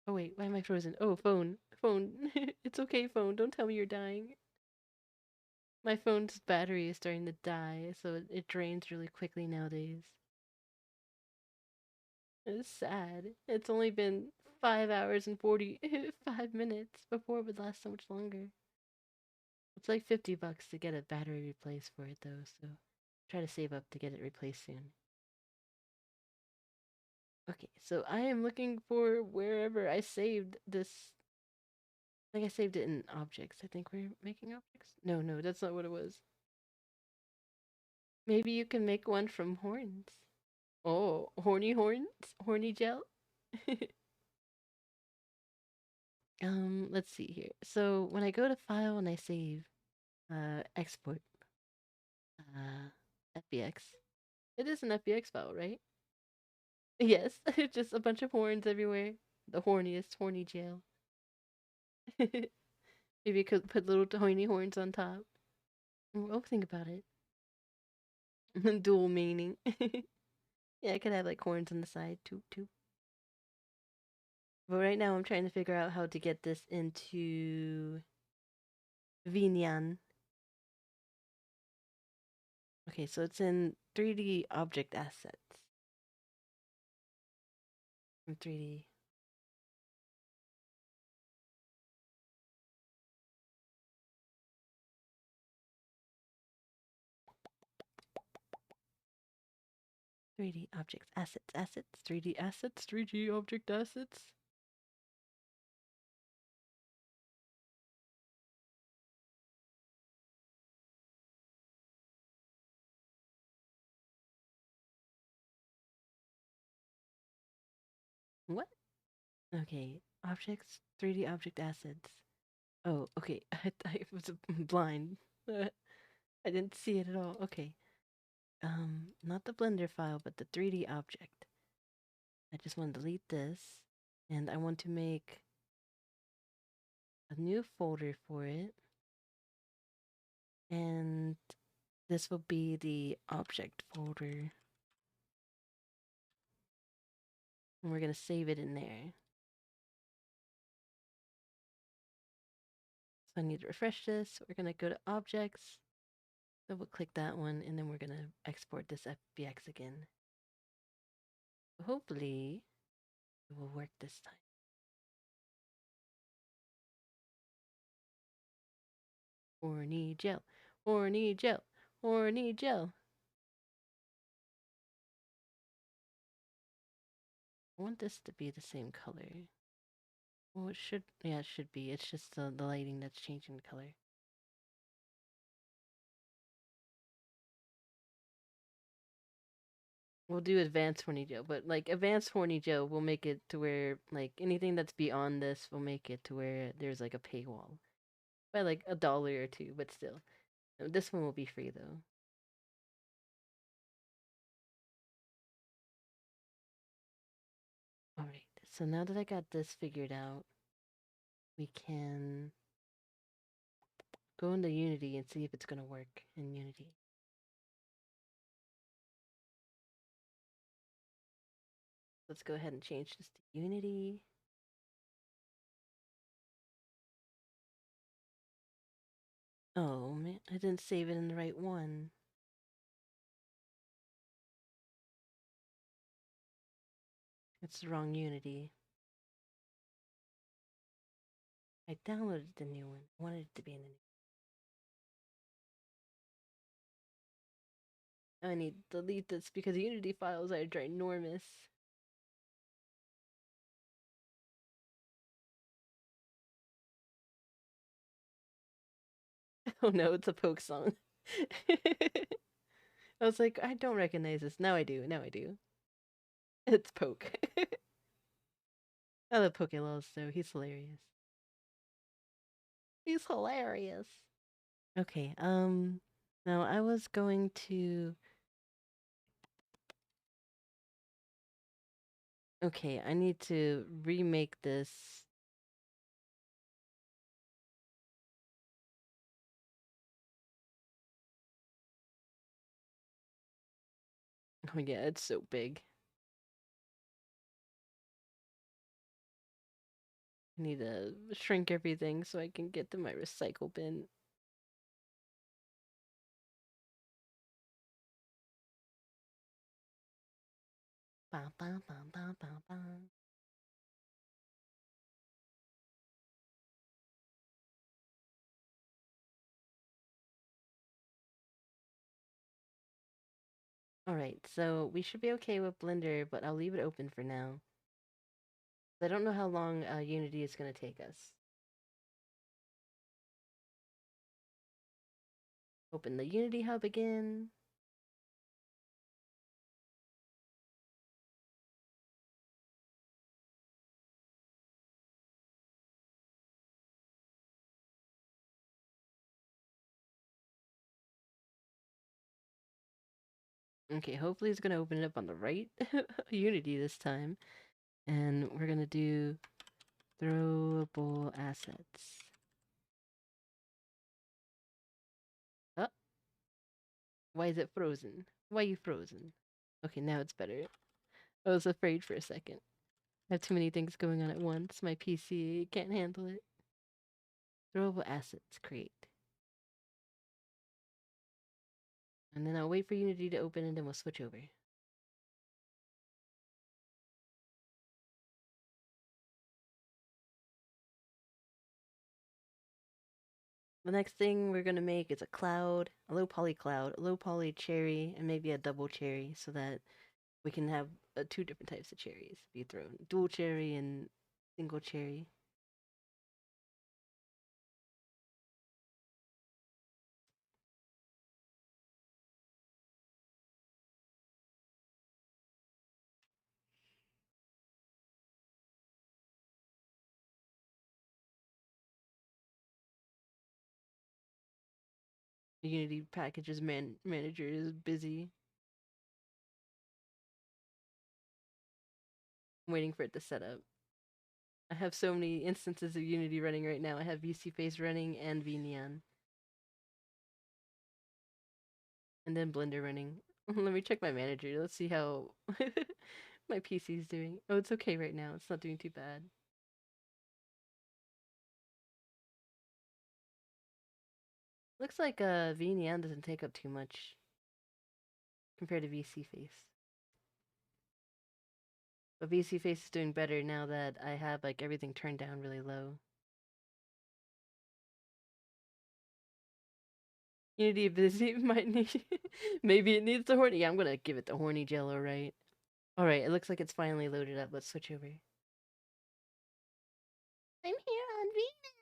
Oh wait, why am I frozen? Oh, phone. Phone. It's okay, phone. Don't tell me you're dying. My phone's battery is starting to die, so it drains really quickly nowadays. It's sad. It's only been 5 hours and 45 minutes. Before it would last so much longer. It's like $50 to get a battery replaced for it though, so try to save up to get it replaced soon. Okay, so I am looking for wherever I saved this. I think I saved it in objects. I think we're making objects. No, that's not what it was. Maybe you can make one from horns. Oh, horny horns? Horny gel? Let's see here. So when I go to file and I save, export, FBX. It is an FBX file, right? Yes, just a bunch of horns everywhere. The horniest horny jail. Maybe you could put little tiny horns on top. Oh, think about it. Dual meaning. Yeah, I could have like horns on the side. Toot toot. But right now I'm trying to figure out how to get this into VNyan. Okay, so it's in 3D object assets. From 3D. 3D objects, assets, 3D assets, 3D object assets. What? Okay, objects, 3D object assets. Oh, okay. I was blind. I didn't see it at all. Okay. Not the Blender file, but the 3D object. I just want to delete this, and I want to make a new folder for it, and this will be the object folder, and we're gonna save it in there. So I need to refresh this. We're gonna go to objects, double click that one, and then we're gonna export this FBX again. Hopefully, it will work this time. Horny gel, horny gel, horny gel. I want this to be the same color. Well, it should, yeah, it should be. It's just the lighting that's changing the color. We'll do advanced horny gel, but like advanced horny gel will make it to where like anything that's beyond this will make it to where there's like a paywall by like $1 or $2, but still. This one will be free though. Alright, so now that I got this figured out, we can go into Unity and see if it's gonna work in Unity. Let's go ahead and change this to Unity. Oh man, I didn't save it in the right one. It's the wrong Unity. I downloaded the new one. I wanted it to be in the new. I need to delete this because the Unity files are ginormous. Oh no, it's a Poke song. I was like, I don't recognize this. Now I do. Now I do. It's Poke. I love Pokelols, so he's hilarious. He's hilarious. Okay, now I was going to. Okay, I need to remake this. Oh yeah, it's so big. I need to shrink everything so I can get to my recycle bin. Ba, ba, ba, ba, ba, ba. Alright, so we should be okay with Blender, but I'll leave it open for now. I don't know how long Unity is going to take us. Open the Unity Hub again. Okay, hopefully it's gonna open it up on the right Unity this time. And we're gonna do throwable assets. Oh, why is it frozen? Why you frozen? Okay, now it's better. I was afraid for a second. I have too many things going on at once. My PC can't handle it. Throwable assets, create. And then I'll wait for Unity to open and then we'll switch over. The next thing we're gonna make is a cloud, a low poly cloud, a low poly cherry, and maybe a double cherry so that we can have two different types of cherries be thrown. Dual cherry and single cherry. The Unity packages manager is busy. I'm waiting for it to set up. I have so many instances of Unity running right now. I have VC Face running and VNyan. And then Blender running. Let me check my manager. Let's see how my PC's doing. Oh, it's okay right now. It's not doing too bad. Looks like VNyan doesn't take up too much compared to VC Face. But VC Face is doing better now that I have like everything turned down really low. Unity busy might need maybe it needs the horny. Yeah, I'm gonna give it the horny jello, right? Alright, it looks like it's finally loaded up. Let's switch over. I'm here on Venus.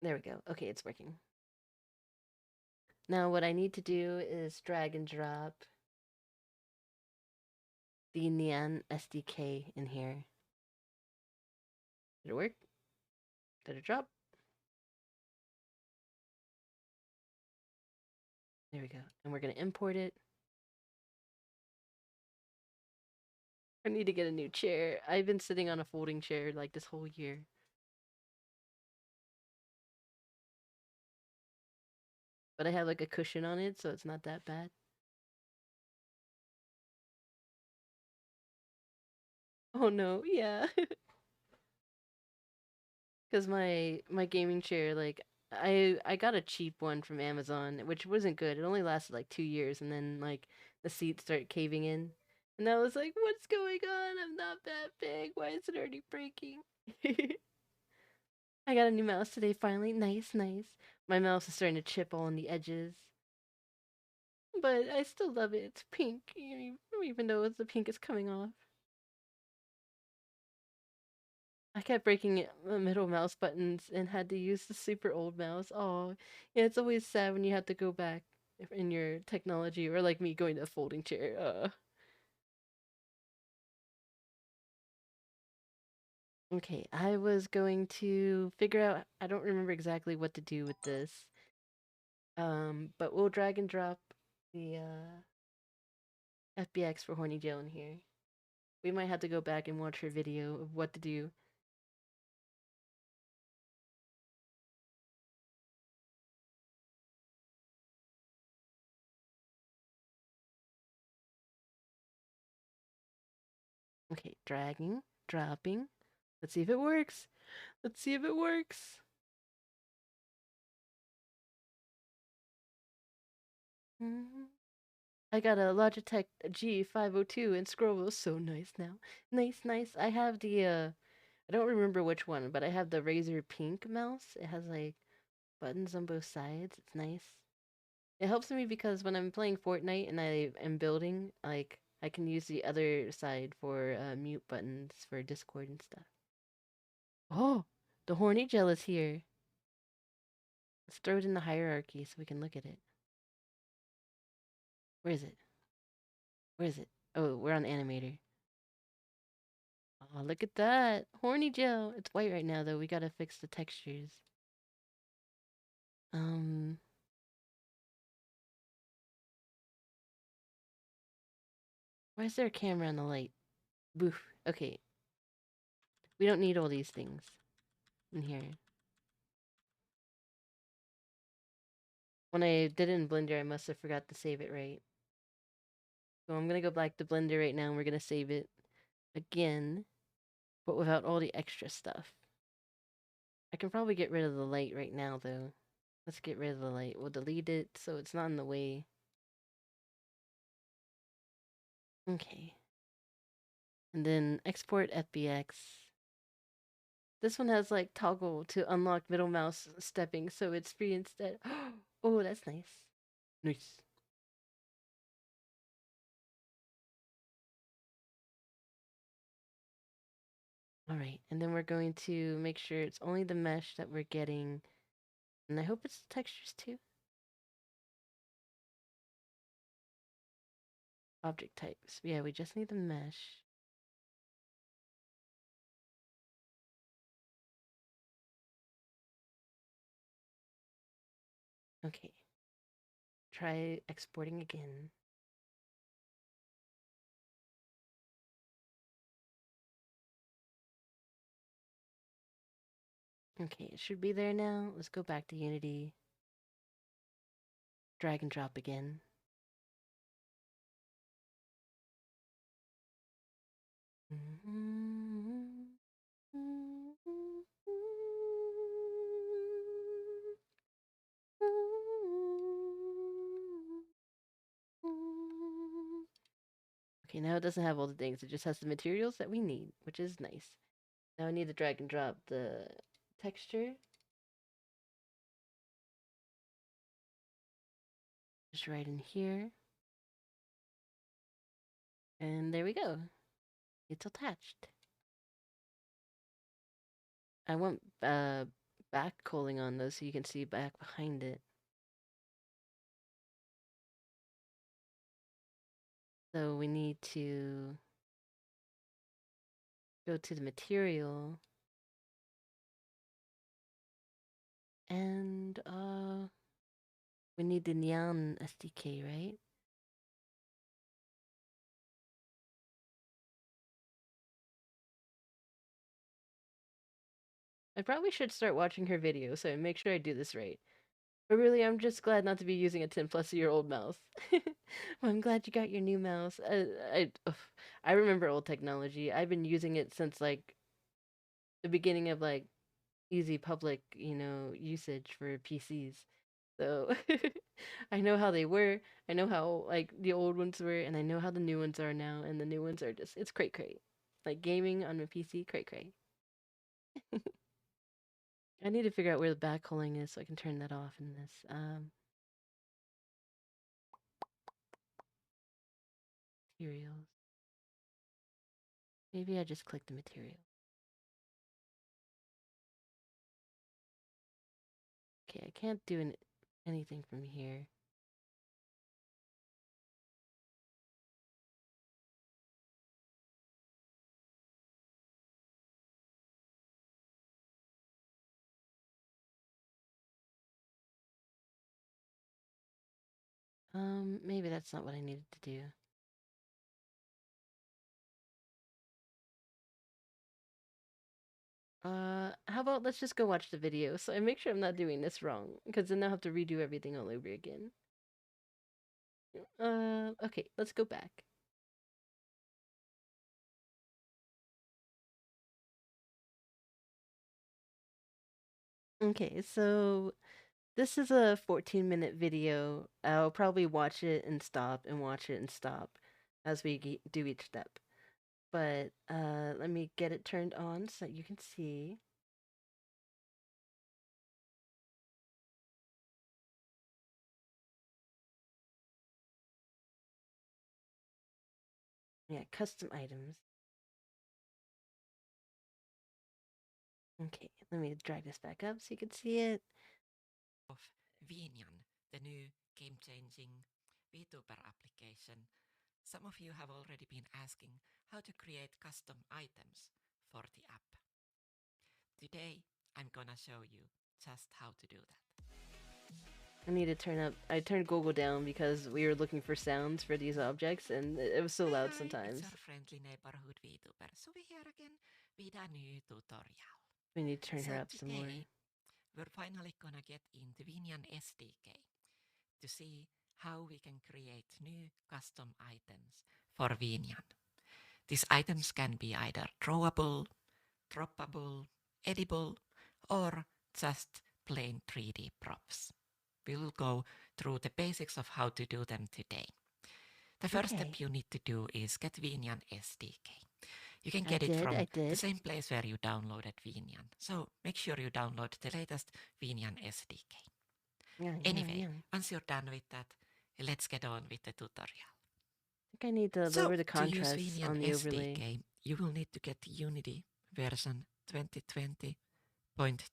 There we go. Okay, it's working. Now what I need to do is drag and drop the VNyan SDK in here. Did it work? Did it drop? There we go. And we're gonna import it. I need to get a new chair. I've been sitting on a folding chair like this whole year. But I have like a cushion on it, so it's not that bad. Oh no, yeah. Because my gaming chair, like I got a cheap one from Amazon, which wasn't good. It only lasted like 2 years, and then like the seats start caving in, and I was like, "What's going on? I'm not that big. Why is it already breaking?" I got a new mouse today, finally. Nice, nice. My mouse is starting to chip all on the edges, but I still love it. It's pink, even though the pink is coming off. I kept breaking the middle mouse buttons and had to use the super old mouse. Oh, yeah, it's always sad when you have to go back in your technology, or like me going to a folding chair. Okay, I was going to figure out. I don't remember exactly what to do with this. But we'll drag and drop the FBX for Horny Jill in here. We might have to go back and watch her video of what to do. Okay, dragging, dropping. Let's see if it works. Let's see if it works. I got a Logitech G502 and scroll is so nice now. Nice, nice. I have the I don't remember which one, but I have the Razer Pink mouse. It has like buttons on both sides. It's nice. It helps me because when I'm playing Fortnite and I am building, like I can use the other side for mute buttons for Discord and stuff. Oh, the horny gel is here. Let's throw it in the hierarchy so we can look at it. Where is it? Where is it? Oh, we're on animator. Oh, look at that. Horny gel. It's white right now, though. We gotta fix the textures. Um... Why is there a camera on the light? Boof. Okay. We don't need all these things in here. When I did it in Blender, I must have forgot to save it right. So I'm gonna go back to Blender right now and we're gonna save it again, but without all the extra stuff. I can probably get rid of the light right now, though. Let's get rid of the light. We'll delete it so it's not in the way. Okay. And then export FBX. This one has like toggle to unlock middle mouse stepping, so it's free instead. Oh, that's nice. Nice. Alright, and then we're going to make sure it's only the mesh that we're getting. And I hope it's the textures too. Object types. Yeah, we just need the mesh. Okay. Try exporting again. Okay, it should be there now. Let's go back to Unity. Drag and drop again. Okay, now it doesn't have all the things. It just has the materials that we need, which is nice. Now I need to drag and drop the texture. Just right in here. And there we go. It's attached. I want back calling on those so you can see back behind it. So we need to go to the material and we need the Nyan SDK, right? I probably should start watching her video so I make sure I do this right. But really, I'm just glad not to be using a 10-plus-year-old mouse. Well, I'm glad you got your new mouse. I remember old technology. I've been using it since like the beginning of like easy public, usage for PCs. So I know how they were. I know how like the old ones were, and I know how the new ones are now. And the new ones are just it's cray cray, like gaming on my PC, cray cray. I need to figure out where the backhauling is so I can turn that off in this. Materials. Maybe I just click the material. Okay, I can't do anything from here. Maybe that's not what I needed to do. How about let's just go watch the video so I make sure I'm not doing this wrong, because then I'll have to redo everything all over again. Okay, let's go back. Okay, so this is a 14-minute video. I'll probably watch it and stop and watch it and stop as we do each step. But let me get it turned on so that you can see. Yeah, custom items. Okay, let me drag this back up so you can see it. Of VNyan, the new game-changing VTuber application. Some of you have already been asking how to create custom items for the app. Today, I'm gonna show you just how to do that. I need to turn up. I turned Google down because we were looking for sounds for these objects, and it was so loud Hi, sometimes. it's our friendly neighborhood VTuber Suvi here again with a new tutorial. We need to turn So her up some more. today, we're finally gonna get into VNyan SDK to see how we can create new custom items for VNyan. These items can be either drawable, droppable, edible, or just plain 3D props. We'll go through the basics of how to do them today. The first step you need to do is get VNyan SDK. You can get it from the same place where you downloaded VNyan. So make sure you download the latest VNyan SDK. Anyway, once you're done with that, let's get on with the tutorial. I think I need to lower the contrast to use VNyan on the overlay. SDK, you will need to get Unity version 2020.3.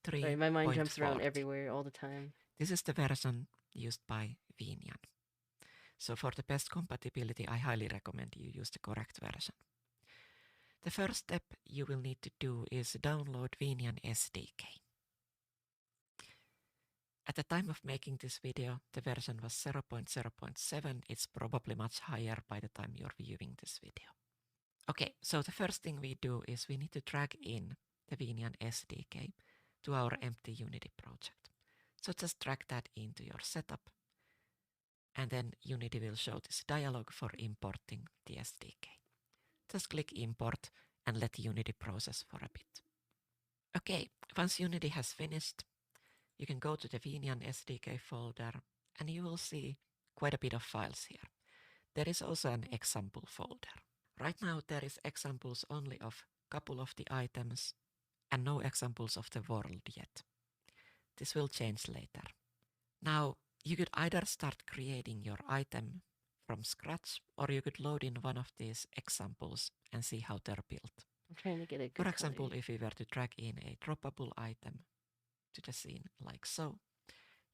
Sorry, my mind jumps around everywhere all the time. This is the version used by VNyan. So for the best compatibility, I highly recommend you use the correct version. The first step you will need to do is download VNyan SDK. At the time of making this video, the version was 0.0.7. It's probably much higher by the time you're viewing this video. Okay, so the first thing we do is we need to drag in the VNyan SDK to our empty Unity project. So just drag that into your setup, and then Unity will show this dialog for importing the SDK. Just click import and let Unity process for a bit. Okay, once Unity has finished, you can go to the VNyan SDK folder and you will see quite a bit of files here. There is also an example folder. Right now there is examples only of a couple of the items and no examples of the world yet. This will change later. Now, you could either start creating your item from scratch, or you could load in one of these examples and see how they're built. I'm trying to get a good For example, color. if we were to drag in a droppable item to the scene like so,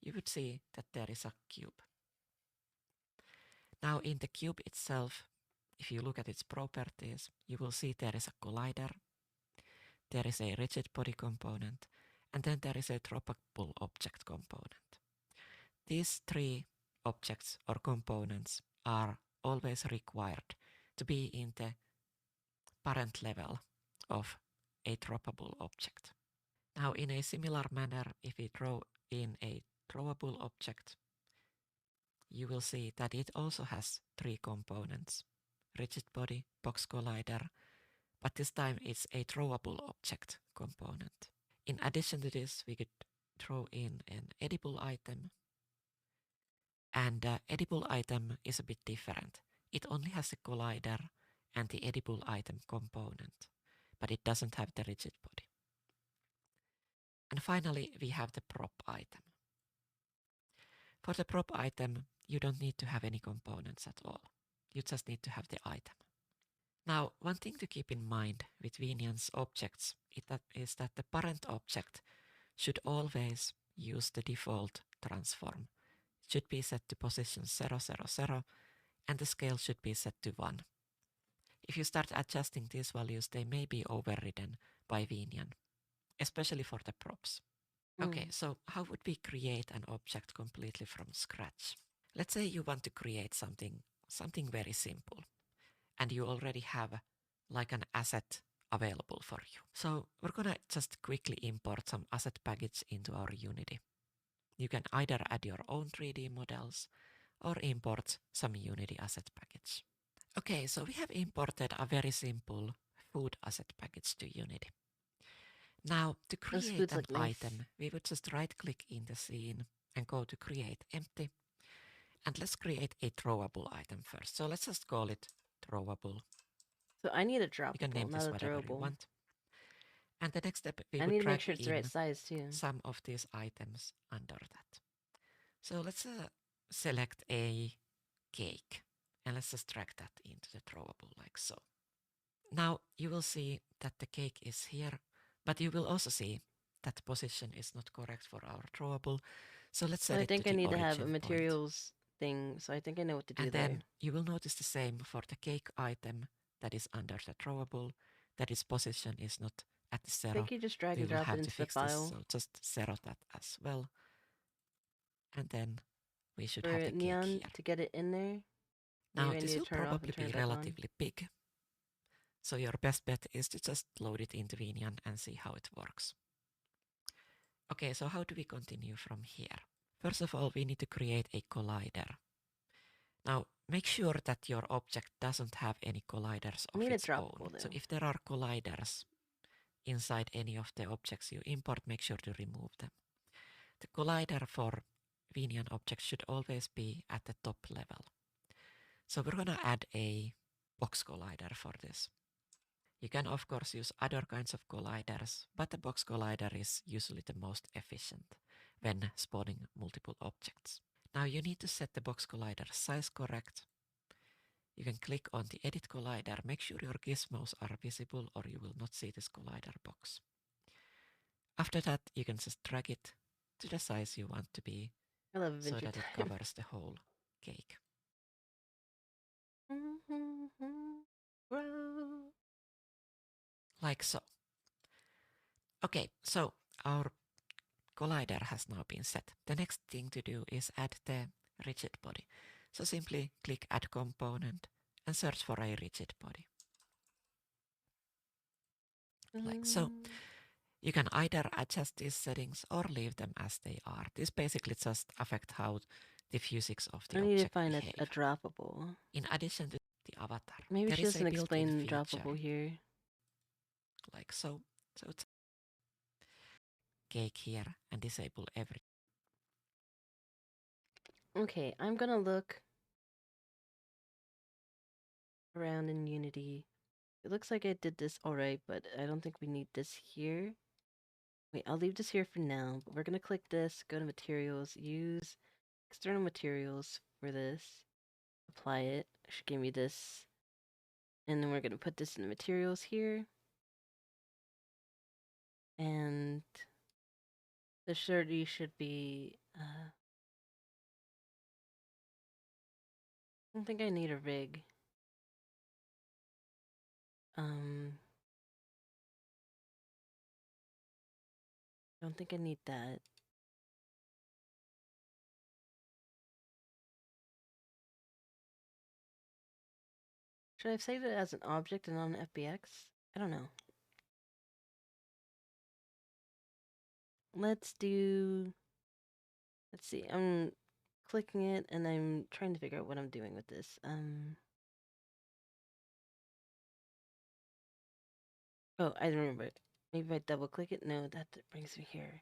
you would see that there is a cube. Now in the cube itself, if you look at its properties, you will see there is a collider, there is a rigid body component, and then there is a droppable object component. These three objects or components are always required to be in the parent level of a droppable object. Now, in a similar manner, if we draw in a drawable object, you will see that it also has three components: rigid body, box collider, but this time it's a drawable object component. In addition to this, we could throw in an edible item. And the edible item is a bit different. It only has a collider and the edible item component, but it doesn't have the rigid body. And finally, we have the prop item. For the prop item, you don't need to have any components at all. You just need to have the item. Now, one thing to keep in mind with VNyan's objects is that the parent object should always use the default transform. It should be set to position 0, 0, 0, and the scale should be set to 1. If you start adjusting these values, they may be overridden by VNyan, especially for the props. Okay, so how would we create an object completely from scratch? Let's say you want to create something very simple, and you already have like an asset available for you. So we're gonna just quickly import some asset package into our Unity. You can either add your own 3D models or import some Unity asset package. Okay, so we have imported a very simple food asset package to Unity. Now, to create an item, we would just right-click in the scene and go to Create Empty. And let's create a throwable item first. So let's just call it Throwable. So I need a dropable, you can name this whatever you want. And the next step, we would drag in the right size too. Some of these items under that. So let's select a cake. And let's just drag that into the throwable like so. Now you will see that the cake is here, but you will also see that the position is not correct for our throwable. So let's set it to the origin point. I think I need to have materials thing, so I think I know what to do And there. then you will notice the same for the cake item that is under the throwable, that its position is not at the I zero. think you just drag You and will drop it have to into the fix this, file. so just zero that as well. And then we should For have the cake Neon, here. to get it in there, Now maybe I this need will to turn it off and probably turn be it back on. relatively big. So your best bet is to just load it into VNyan and see how it works. Okay, so how do we continue from here? First of all, we need to create a collider. Now, make sure that your object doesn't have any colliders I of need a its droppable own. So though. if there are colliders inside any of the objects you import, make sure to remove them. The collider for VNyan objects should always be at the top level. So we're gonna add a box collider for this. You can of course use other kinds of colliders, but the box collider is usually the most efficient when spawning multiple objects. Now you need to set the box collider size correct. You can click on the edit collider, make sure your gizmos are visible or you will not see this collider box. After that, you can just drag it to the size you want to be I love so Adventure that it Time. covers the whole cake. Like so. Okay, so our collider has now been set. The next thing to do is add the rigid body. So simply click add component and search for a rigid body. Like so. You can either adjust these settings or leave them as they are. This basically just affects how the physics of the I need to object find behave. a droppable. In addition to the avatar, Maybe there she is a doesn't built-in explain feature, droppable here. like so. So it's cake here and disable every. Okay, I'm gonna look around in Unity. It looks like I did this alright, but I don't think we need this here. Wait, I'll leave this here for now, but we're gonna click this, go to materials, use external materials for this, apply it. It should give me this. And then we're gonna put this in the materials here. And the shirty should be, I don't think I need a rig. Don't think I need that. Should I have saved it as an object and not an FBX? I don't know. Let's do... Let's see, I'm clicking it and I'm trying to figure out what I'm doing with this. Oh, I remember it. Maybe if I double click it? No, that brings me here.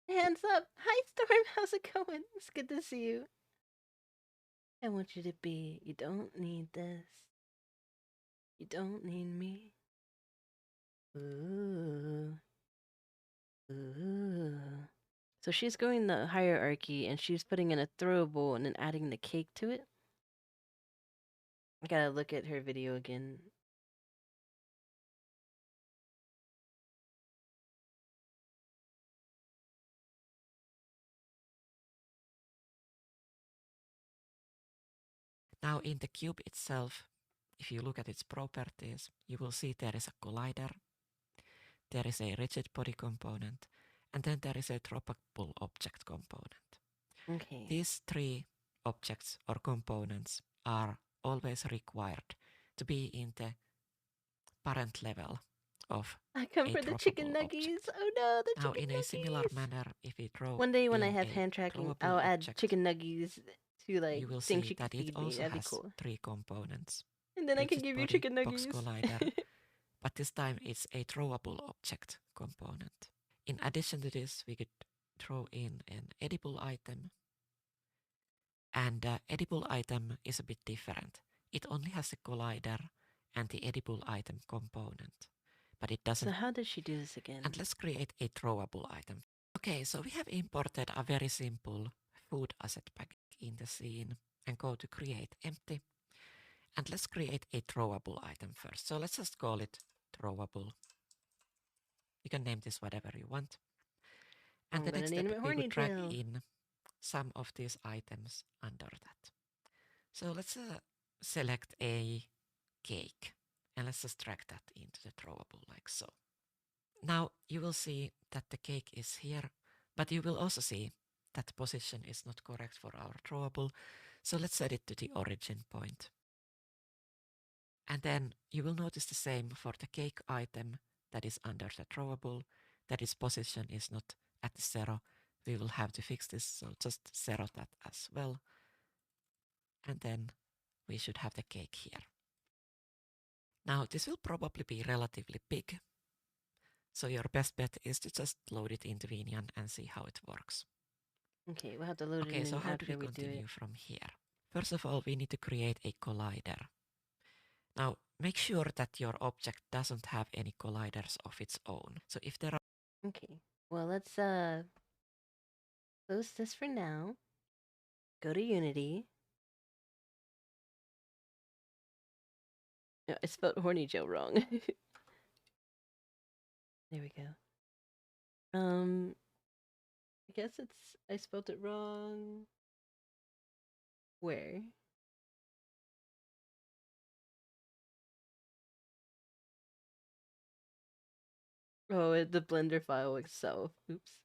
Hands up! Hi, Storm! How's it going? It's good to see you. I want you to be. You don't need this. You don't need me. Ooh. Ooh. So she's going the hierarchy and she's putting in a throwable and then adding the cake to it. I gotta look at her video again. Now in the cube itself, if you look at its properties, you will see there is a collider, there is a rigid body component, and then there is a droppable object component. Okay. These three objects or components are always required to be in the parent level of I come a for the chicken droppable nuggies. object. Oh no, the Now, chicken in a nuggies. similar manner, if we draw One day when I in have a hand tracking, drawable I'll add object, chicken nuggies to like you will things see she can that it feed me. also That'd be has cool. three components. And then I can Rigid give you body, chicken box nuggies. collider, but this time it's a drawable object component. In addition to this, we could throw in an edible item. And edible item is a bit different. It only has a collider and the edible item component, but it doesn't. So how did she do this again? And let's create a throwable item. Okay, so we have imported a very simple food asset pack in the scene and go to create empty. And let's create a throwable item first. So let's just call it throwable. You can name this whatever you want. And I'm the gonna next name step, it we would Horny drag Tail. in some of these items under that. So let's select a cake and let's just drag that into the throwable like so. Now you will see that the cake is here, but you will also see that the position is not correct for our throwable. So let's set it to the origin point. And then you will notice the same for the cake item that is under the throwable, that its position is not at the 0. We will have to fix this, so just 0 that as well. And then we should have the cake here. Now this will probably be relatively big, so your best bet is to just load it into VNyan and see how it works. Okay, we'll have to load it Okay, in so how do we after we do continue it. from here? First of all, we need to create a collider. Now, make sure that your object doesn't have any colliders of its own. So if there are... Okay, well, let's close this for now. Go to Unity. No, I spelled Horny Joe wrong. There we go. I guess I spelled it wrong. Where? Oh, the Blender file itself. Oops.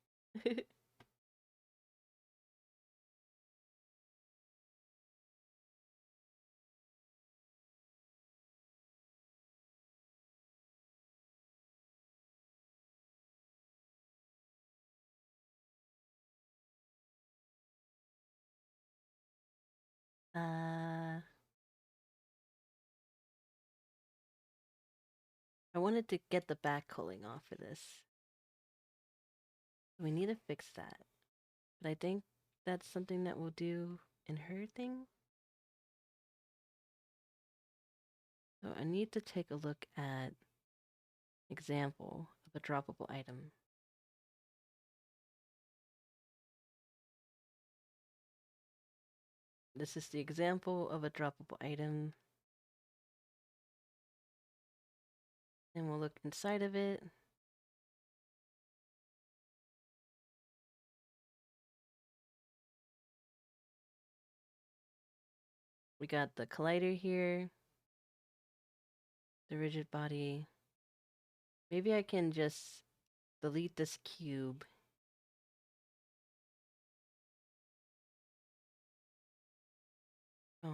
I wanted to get the back culling off of this. We need to fix that. But I think that's something that we'll do in her thing. So I need to take a look at example of a droppable item. This is the example of a droppable item. And we'll look inside of it. We got the collider here, the rigid body. Maybe I can just delete this cube. Oh.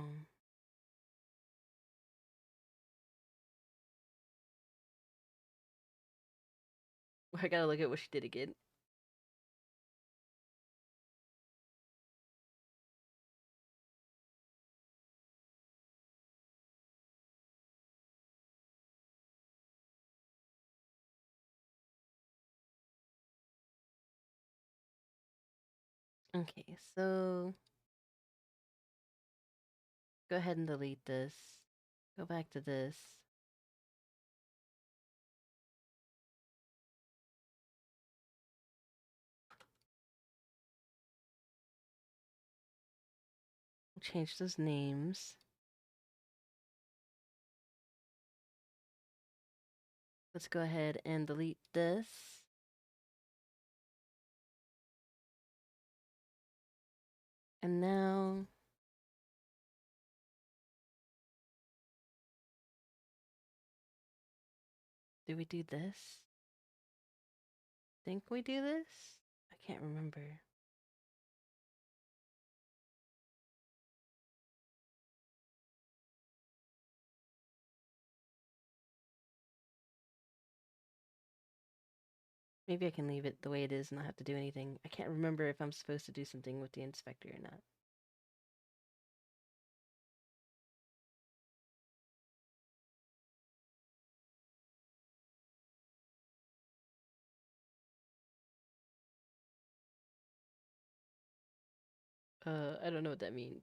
I gotta look at what she did again. Okay, so go ahead and delete this. Go back to this. Change those names. Let's go ahead and delete this. And now do we do this? Think we do this? I can't remember. Maybe I can leave it the way it is and not have to do anything. I can't remember if I'm supposed to do something with the inspector or not. I don't know what that means.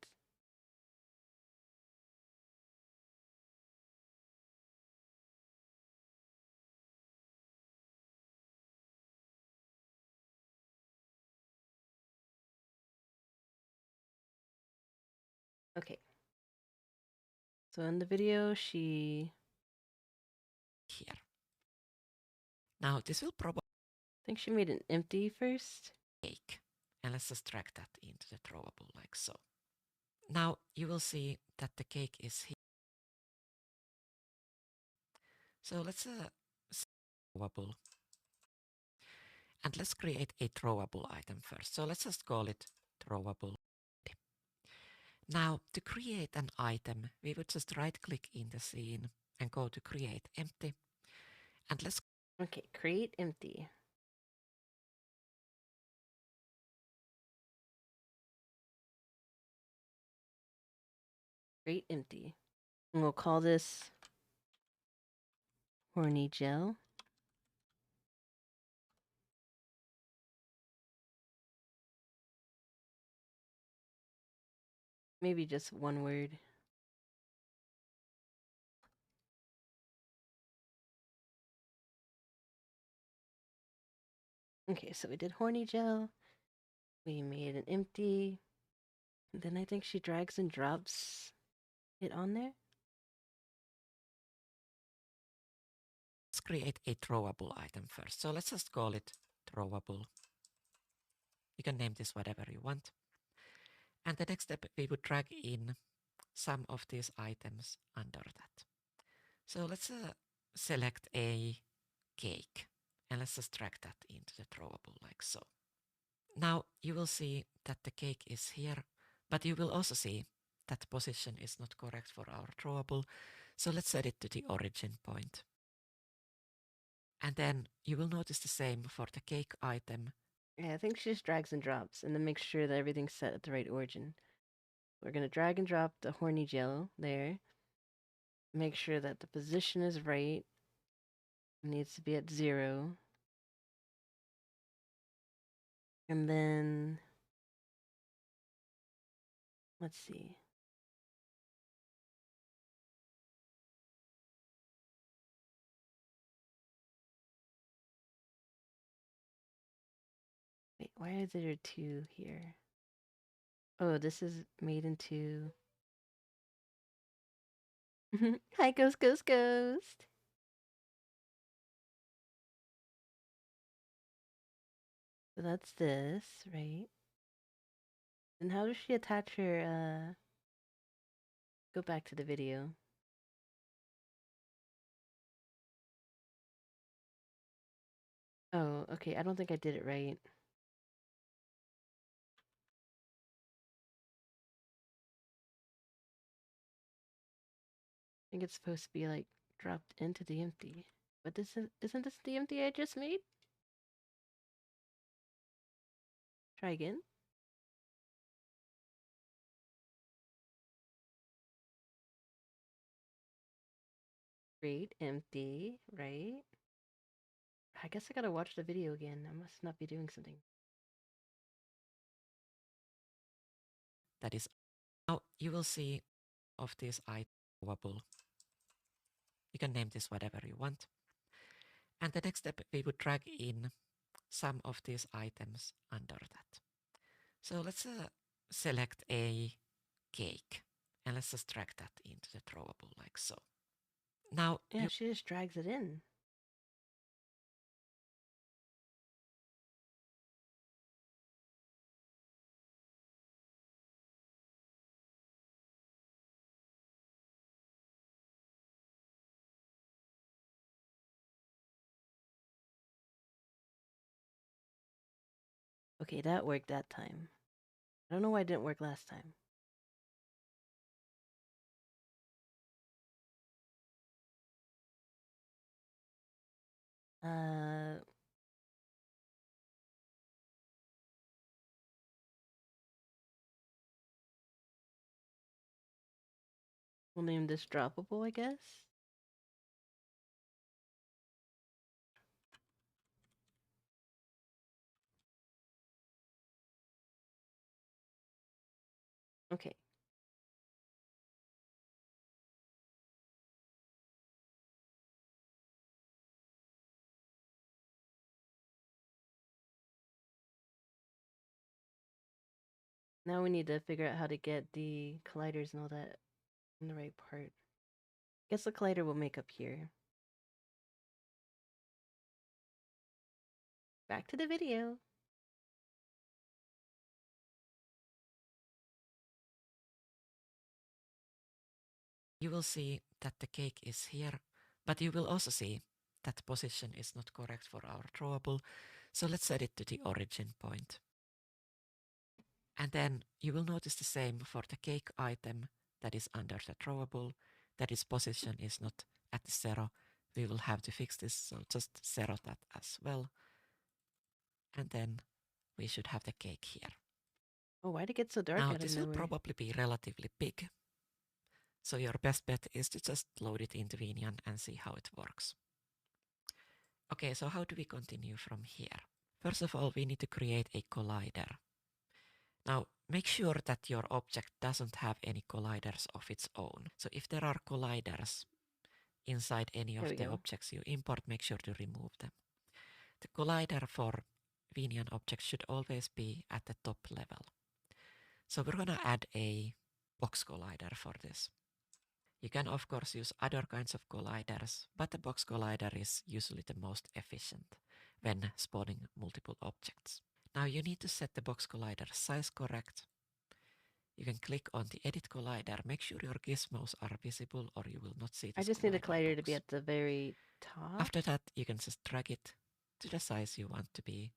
Okay. So in the video, she... Here. Now this will probably I think she made an empty first. cake. And let's just drag that into the throwable like so. Now you will see that the cake is here. So let's throwable. And let's create a throwable item first. So let's just call it throwable. Now to create an item, we would just right click in the scene and go to create empty. And let's Okay, create empty. Create empty. And we'll call this horny gel. Maybe just one word. Okay, so we did horny gel. We made an empty. And then I think she drags and drops it on there. create a throwable item first. So let's just call it throwable. You can name this whatever you want. And the next step, we would drag in some of these items under that. So let's select a cake and let's just drag that into the throwable like so. Now you will see that the cake is here, but you will also see that the position is not correct for our throwable. So let's set it to the origin point. And then you will notice the same for the cake item. Yeah, I think she just drags and drops and then makes sure that everything's set at the right origin. We're going to drag and drop the horny gel there. Make sure that the position is right. It needs to be at 0. And then, let's see. Wait, why is there a 2 here? Oh, this is made into... Hi, Ghost, Ghost, Ghost! So that's this, right? And how does she attach her, Go back to the video. Oh, okay, I don't think I did it right. I think it's supposed to be, like, dropped into the empty. But isn't this the empty I just made? Try again. Create empty, right? I guess I gotta watch the video again. I must not be doing something. That is, now you will see of this item throwable. You can name this whatever you want. And the next step, we would drag in some of these items under that. So let's select a cake and let's just drag that into the throwable like so. Now, Yeah, she just drags it in. Okay, that worked that time. I don't know why it didn't work last time. We'll name this droppable, I guess. Okay. Now we need to figure out how to get the colliders and all that in the right part. Guess the collider will make up here. back to the video. You will see that the cake is here, but you will also see that position is not correct for our throwable. So let's set it to the origin point. And then you will notice the same for the cake item that is under the throwable, that its position is not at the 0. We will have to fix this, so just 0 that as well. And then we should have the cake here. Oh, why'd it get so dark Now out of this will nowhere? probably be relatively big. So your best bet is to just load it into VNyan and see how it works. Okay, so how do we continue from here? First of all, we need to create a collider. Now, make sure that your object doesn't have any colliders of its own. So if there are colliders inside any of the objects you import, make sure to remove them. The collider for VNyan objects should always be at the top level. So we're gonna add a box collider for this. You can of course use other kinds of colliders, but the box collider is usually the most efficient when spawning multiple objects. Now you need to set the box collider size correct. You can click on the edit collider, make sure your gizmos are visible or you will not see this. I just need the collider box to be at the very top. After that, you can just drag it to the size you want to be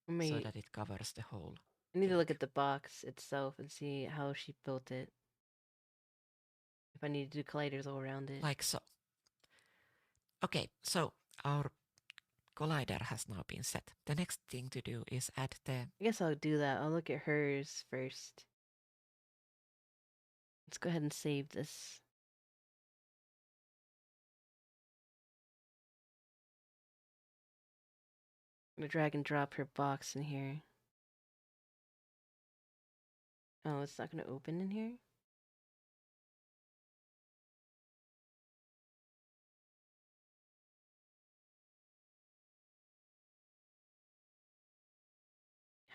so that it covers the whole. I need to look at the box itself and see how she built it. If I need to do colliders all around it. Like so. Okay, so our collider has now been set. The next thing to do is add the... I guess I'll do that. I'll look at hers first. Let's go ahead and save this. I'm gonna drag and drop her box in here. Oh, it's not gonna open in here?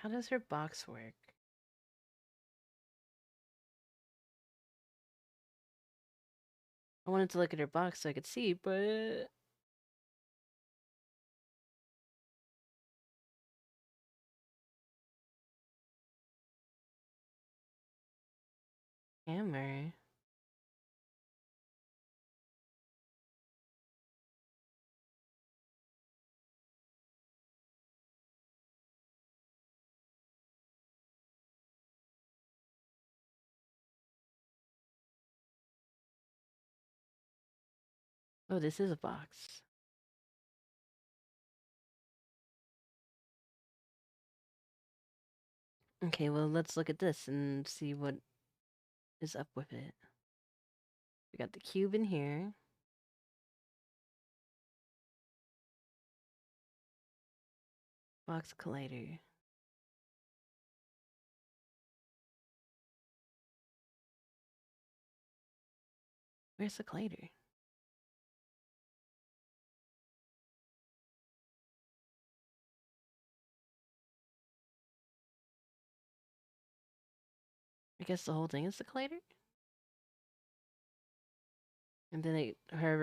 How does her box work? I wanted to look at her box so I could see, but... Hammer. Oh, this is a box. Okay, well, let's look at this and see what is up with it. We got the cube in here. Box collider. Where's the collider? I guess the whole thing is the collider? And then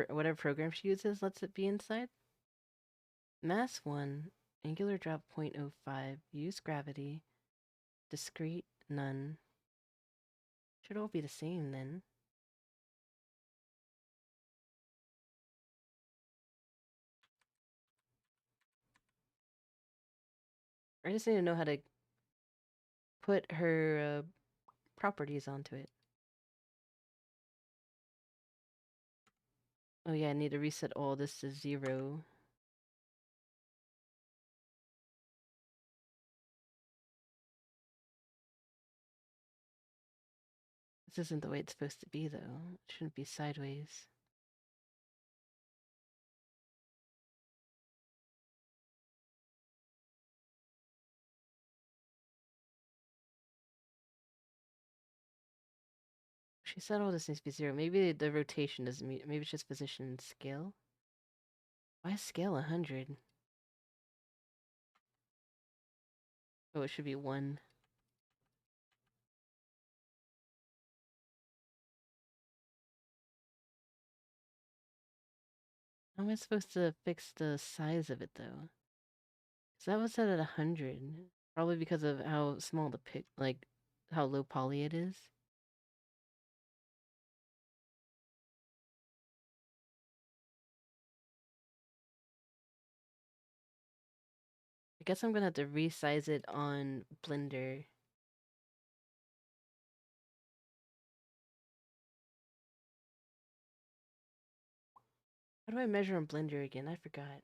whatever program she uses lets it be inside? Mass 1, angular drop 0.05, use gravity, discrete, none. Should all be the same then. I just need to know how to put her properties onto it. Oh yeah, I need to reset all this to 0. This isn't the way it's supposed to be, though. It shouldn't be sideways. She said all this needs to be 0. Maybe the rotation doesn't mean... Maybe it's just position and scale? Why scale 100? Oh, it should be 1. How am I supposed to fix the size of it, though? So that was set at 100. Probably because of how small the pic, like how low poly it is. I guess I'm gonna have to resize it on Blender. How do I measure on Blender again? I forgot.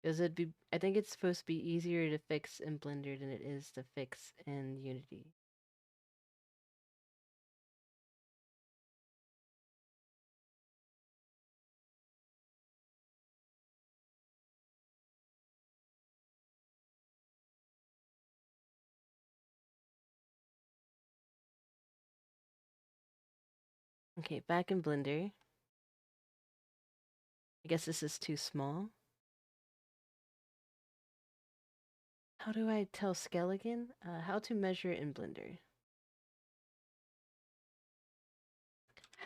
Because it'd be, I think it's supposed to be easier to fix in Blender than it is to fix in Unity. Okay, back in Blender. I guess this is too small. How do I tell scale again? How to measure in Blender.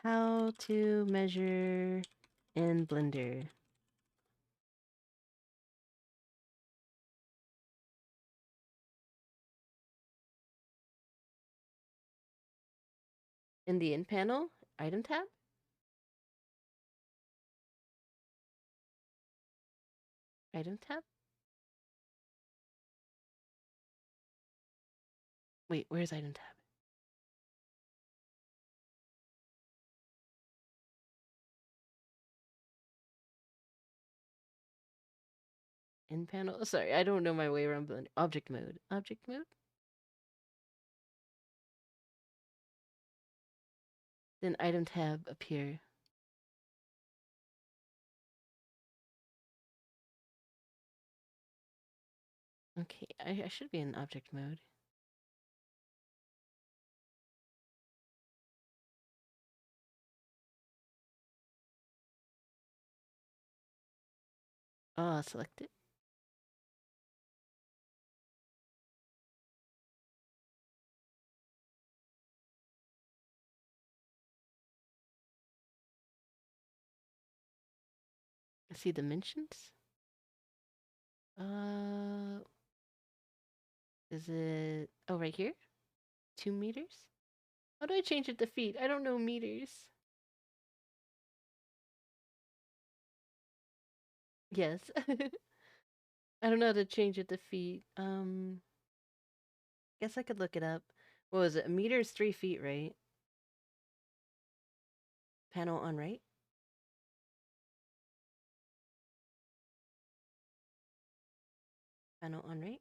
How to measure in Blender. In the in panel, item tab. Item tab. Wait, where's item tab? In panel. Sorry, I don't know my way around Blender. Object mode. Object mode. Then item tab appear. Okay, I should be in object mode. Select it. See dimensions. Is it? Oh, right here. 2 meters. How do I change it to feet? I don't know meters. Yes. I don't know how to change it to feet. Guess I could look it up. What was it? A meter is 3 feet, right? Panel on right. Panel on right.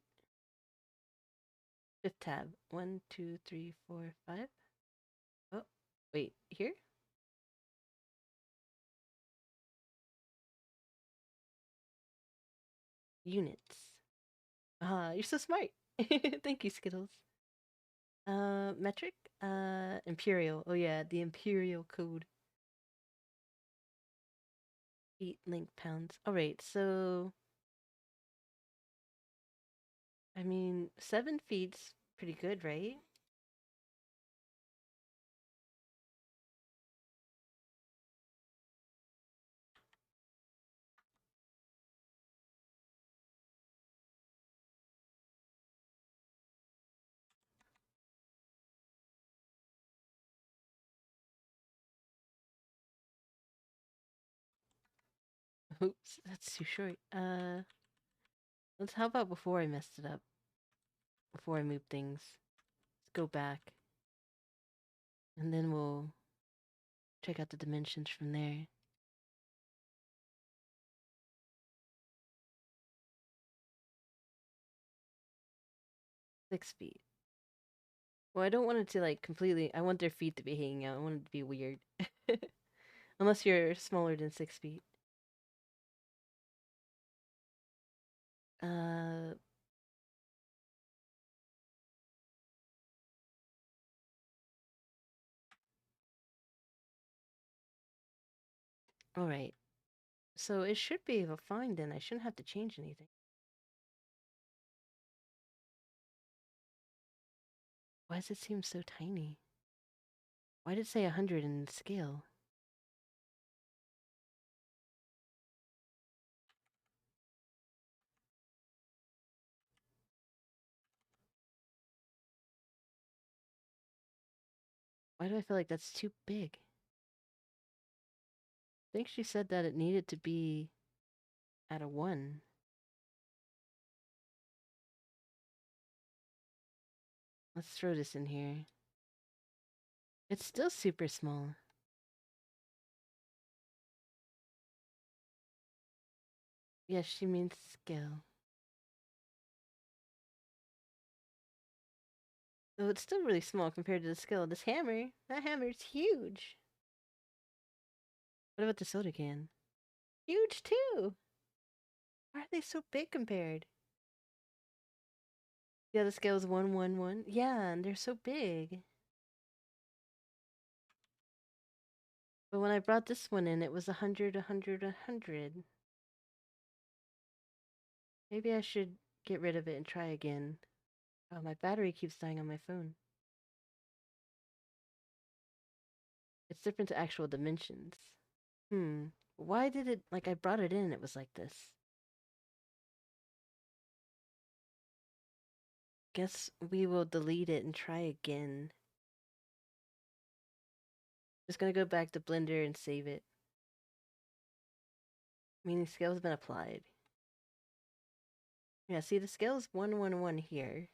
Fifth tab. 1, 2, 3, 4, 5. Oh, wait, here? Units. Ah, you're so smart. Thank you, Skittles. Metric? Imperial. Oh yeah, the Imperial code. Feet, length, pounds. Alright, so... I mean, 7 feet's pretty good, right? Oops, that's too short. Let's, how about before I messed it up? Before I move things. Let's go back. And then we'll check out the dimensions from there. 6 feet. Well, I don't want it to like completely. I want their feet to be hanging out. I want it to be weird. Unless you're smaller than 6 feet. Uh. Alright. So it should be able to find then. I shouldn't have to change anything. Why does it seem so tiny? Why did it say 100 in scale? Why do I feel like that's too big? I think she said that it needed to be at a 1. Let's throw this in here. It's still super small. Yes, she means scale. Though it's still really small compared to the scale of this hammer. That hammer is huge. What about the soda can? Huge too. Why are they so big compared? Yeah, the scale is 1, 1, 1. Yeah, and they're so big. But when I brought this one in, it was 100, 100, 100. Maybe I should get rid of it and try again. Oh, my battery keeps dying on my phone. It's different to actual dimensions. Why did it, like, I brought it in, it was like this. Guess we will delete it and try again. Just gonna go back to Blender and save it. Meaning scale's been applied. Yeah, see the scale is 1, 1, 1 here.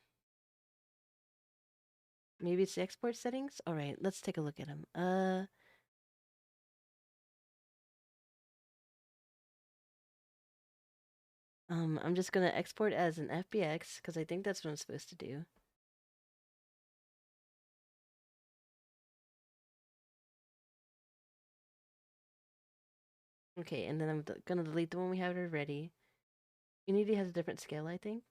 Maybe it's the export settings? Alright, let's take a look at them. I'm just gonna export as an FBX, because I think that's what I'm supposed to do. Okay, and then I'm gonna delete the one we have already. Unity has a different scale, I think.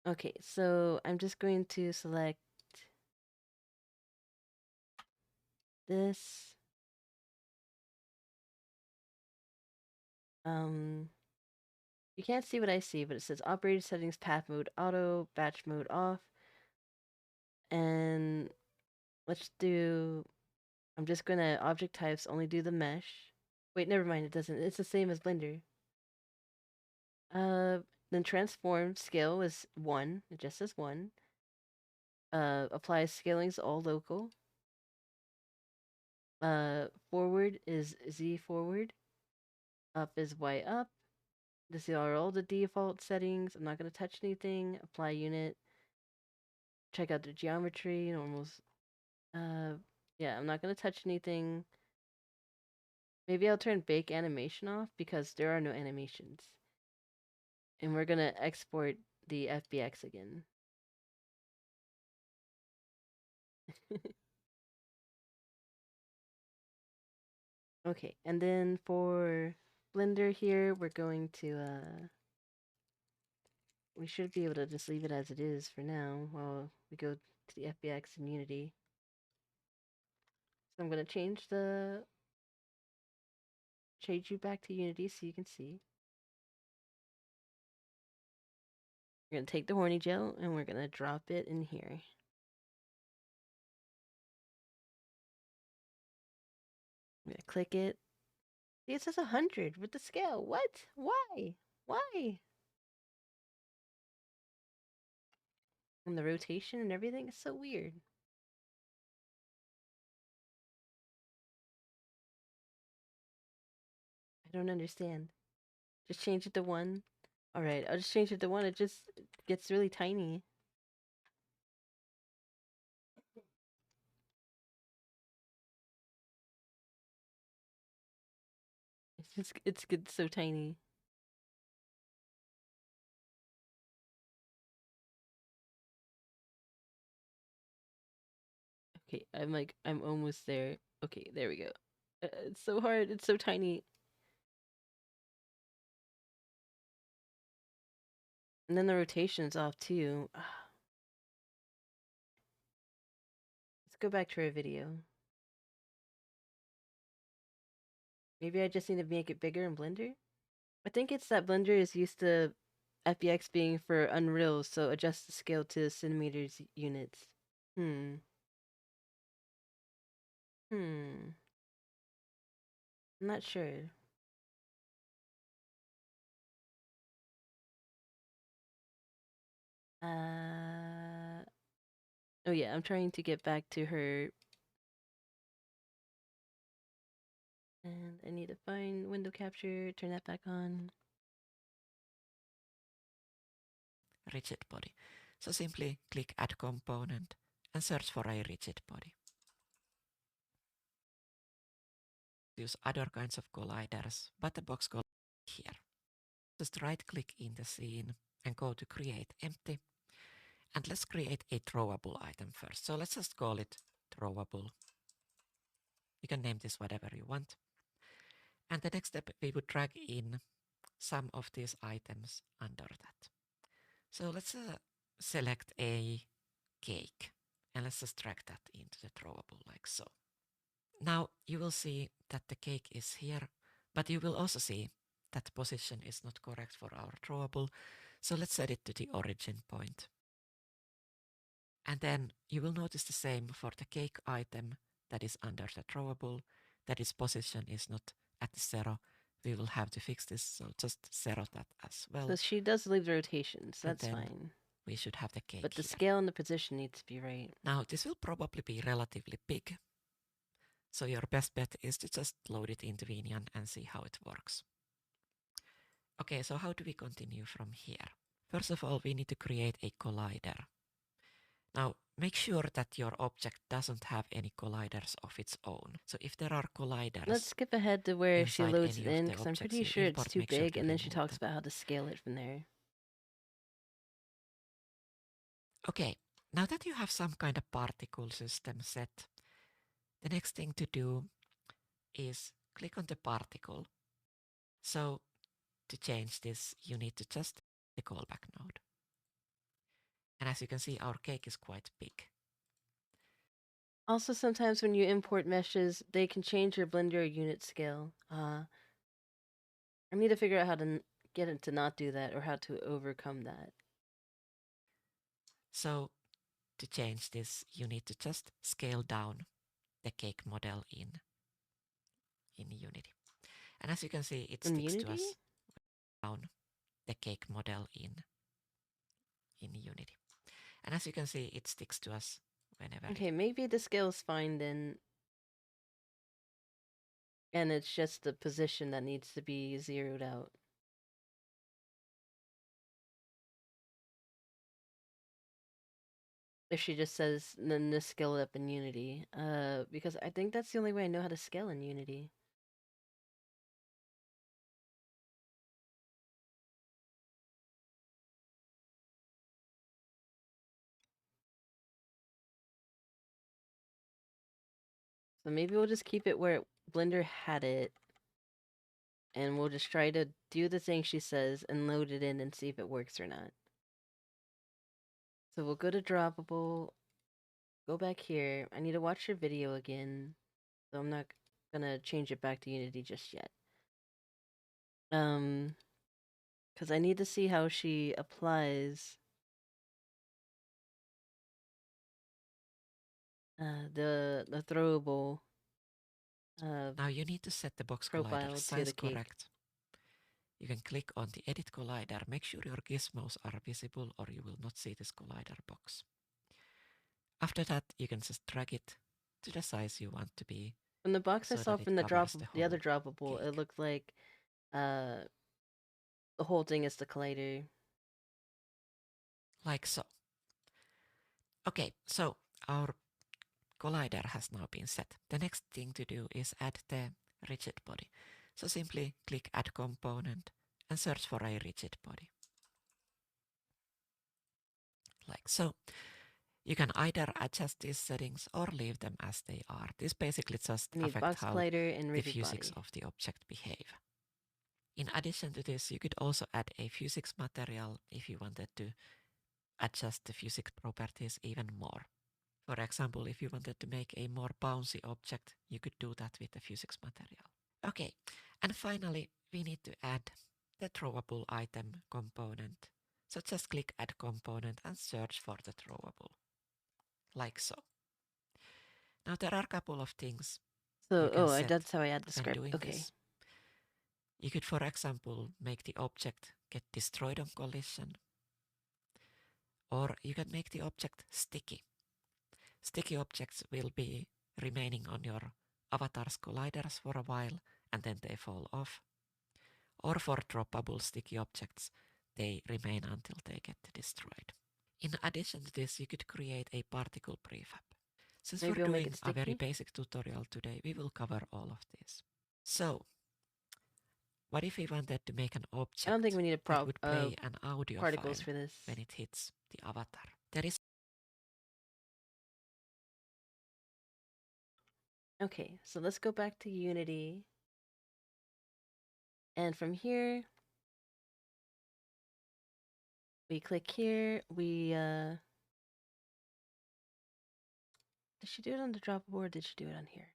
Okay, so I'm just going to select this. You can't see what I see, but it says operator settings, path mode, auto, batch mode off. And let's do, I'm just gonna object types, only do the mesh. Wait, never mind, it doesn't. It's the same as Blender. Then transform scale is 1. It just says 1. Apply scalings all local. Forward is Z forward. Up is Y up. These are all the default settings. I'm not going to touch anything. Apply unit. Check out the geometry, normals. Yeah, I'm not going to touch anything. Maybe I'll turn bake animation off because there are no animations. And we're going to export the FBX again. Okay, and then for Blender here, we're going to, we should be able to just leave it as it is for now while we go to the FBX in Unity. So I'm going to change you back to Unity so you can see. We're going to take the horny gel and we're going to drop it in here. I'm going to click it. See, it says 100 with the scale. What? Why? Why? And the rotation and everything is so weird. I don't understand. Just change it to 1. Alright, I'll just change it to 1. It just gets really tiny. It's good, so tiny. Okay, I'm almost there. Okay, there we go. It's so hard. It's so tiny. And then the rotation's off too. Let's go back to our video. Maybe I just need to make it bigger in Blender? I think it's that Blender is used to FBX being for Unreal, so adjust the scale to centimeters units. I'm not sure. Oh yeah, I'm trying to get back to her. And I need to find window capture, turn that back on. Rigid body. So simply click add component and search for a rigid body. Use other kinds of colliders, but the box collider here. Just right click in the scene and go to create empty. And let's create a throwable item first. So let's just call it throwable. You can name this whatever you want. And the next step, we would drag in some of these items under that. So let's select a cake and let's just drag that into the throwable like so. Now you will see that the cake is here, but you will also see that the position is not correct for our throwable. So let's set it to the origin point. And then you will notice the same for the cake item that is under the throwable, that its position is not at the 0. We will have to fix this, so just 0 that as well. So she does leave the rotations, that's fine. We should have the cake But the here. scale and the position needs to be right. Now this will probably be relatively big, so your best bet is to just load it into VNyan and see how it works. Okay, so how do we continue from here? First of all, we need to create a collider. Now, make sure that your object doesn't have any colliders of its own. So if there are colliders, let's skip ahead to where she loads it any of in, the because I'm objects pretty you sure it's import, too make sure big, to and then she remove talks them. about how to scale it from there. Okay, now that you have some kind of particle system set, the next thing to do is click on the particle. So to change this, you need to just the callback node. And as you can see, our cake is quite big. Also, sometimes when you import meshes, they can change your Blender unit scale. I need to figure out how to get it to not do that, or how to overcome that. So to change this, you need to just scale down the cake model in Unity. And as you can see, it sticks to us down the cake model in Unity. And as you can see, it sticks to us whenever. Okay, maybe the scale's fine then. And it's just the position that needs to be zeroed out. If she just says, then to scale it up in Unity. Because I think that's the only way I know how to scale in Unity. So maybe we'll just keep it where Blender had it. And we'll just try to do the thing she says and load it in and see if it works or not. So we'll go to Droppable, go back here. I need to watch your video again, so I'm not gonna change it back to Unity just yet. Because I need to see how she applies the throwable now you need to set the box profile collider to size the cake. correct. You can click on the edit collider, make sure your gizmos are visible or you will not see this collider box. After that, you can just drag it to the size you want to be. From the box I saw from the other droppable, cake. it looked like the whole thing is the collider. Like so. Okay, so our collider has now been set. The next thing to do is add the rigid body. So simply click add component and search for a rigid body. Like so. You can either adjust these settings or leave them as they are. This basically just affects how the physics of the object behave. In addition to this, you could also add a physics material if you wanted to adjust the physics properties even more. For example, if you wanted to make a more bouncy object, you could do that with the physics material. Okay, and finally, we need to add the throwable item component. So just click add component and search for the throwable. Like so. Now there are a couple of things. So, that's how I add the script. Okay. This. You could, for example, make the object get destroyed on collision. Or you can make the object sticky. Sticky objects will be remaining on your avatar's colliders for a while and then they fall off. Or for droppable sticky objects, they remain until they get destroyed. In addition to this, you could create a particle prefab. Since Maybe we're we'll make doing it a very sticky. basic tutorial today, we will cover all of this. So, what if we wanted to make an object I don't think we need a that would play an audio particles file for this. when it hits the avatar? There is Okay, so let's go back to Unity. And from here, we click here. Did she do it on the dropper board? Did she do it on here?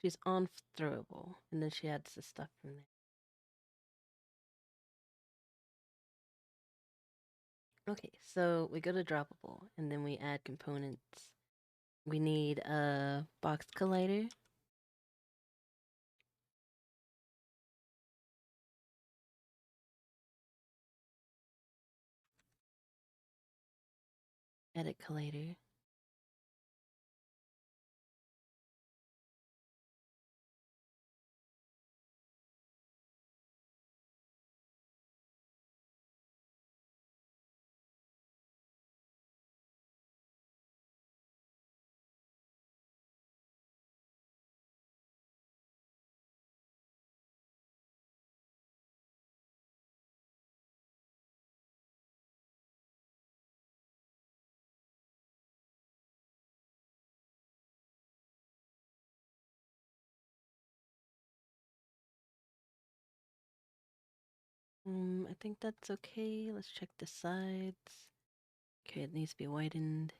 She's on Throwable, and then she adds the stuff from there. Okay, so we go to Droppable, and then we add components. We need a box collider. Edit collider. I think that's okay. Let's check the sides. Okay, it needs to be widened.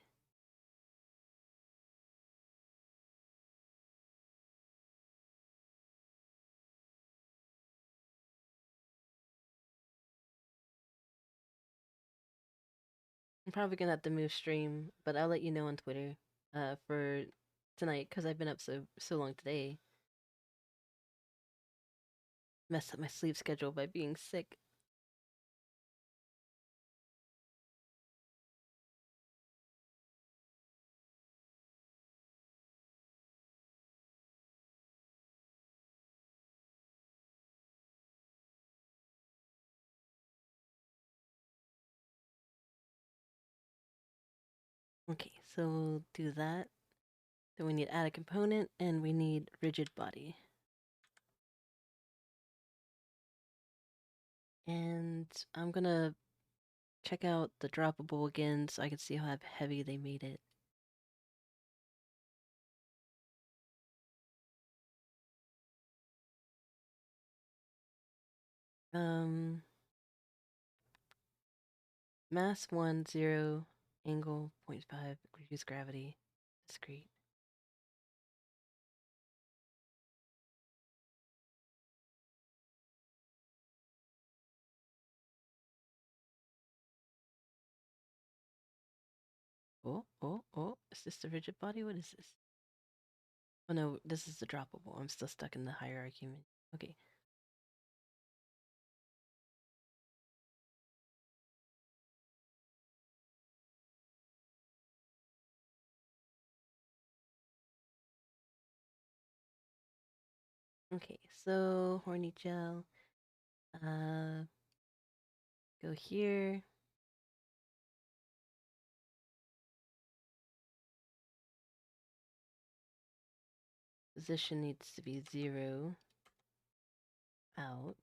I'm probably gonna have to move stream, but I'll let you know on Twitter for tonight because I've been up so long today. Messed up my sleep schedule by being sick. Okay, so we'll do that. Then we need add a component and we need rigid body. And I'm gonna check out the droppable again so I can see how heavy they made it. Mass 1, 0, angle 0.5, reduce gravity, discrete. Oh, is this the rigid body? What is this? Oh no, this is the droppable. I'm still stuck in the hierarchy. Okay. Okay, so horny gel. Go here. Position needs to be 0. Out.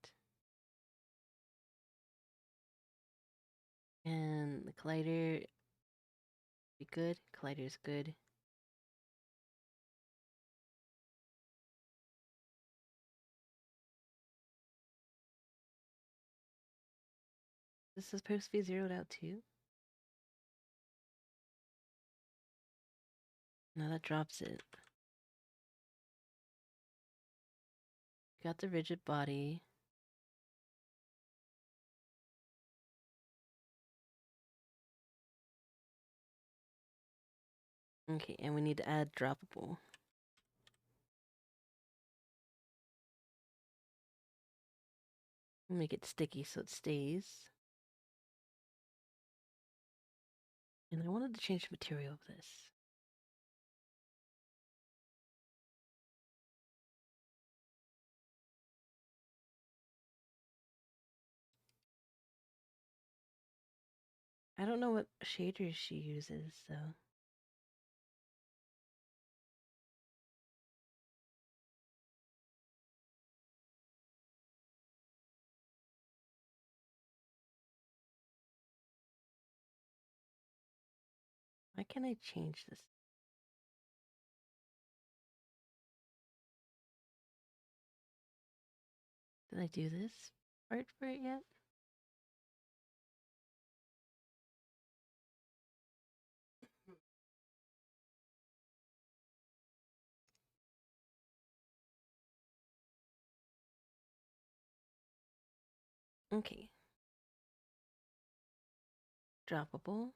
And the collider be good. Collider's good. This is supposed to be zeroed out too. No, that drops it. Got the rigid body. Okay, and we need to add droppable. Make it sticky so it stays. And I wanted to change the material of this. I don't know what shaders she uses, so. Why can't I change this? Did I do this part for it yet? Okay. Droppable.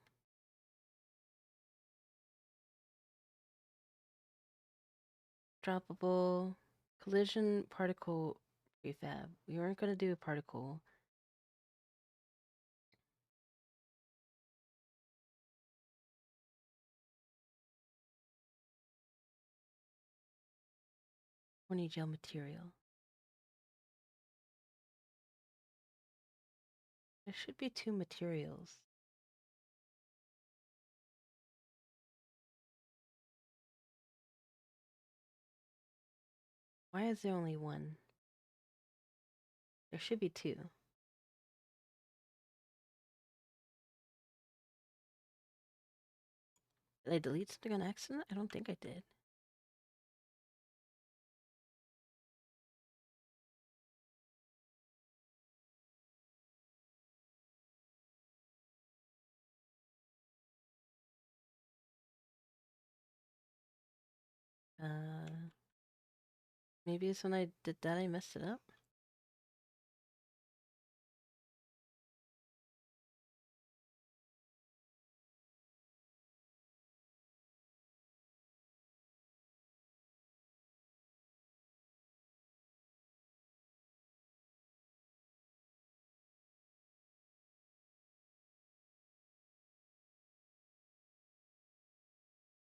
Droppable. Collision particle prefab. We weren't going to do a particle. Horny gel material. There should be 2 materials. Why is there only 1? There should be 2. Did I delete something on accident? I don't think I did. Maybe it's when I did that I messed it up.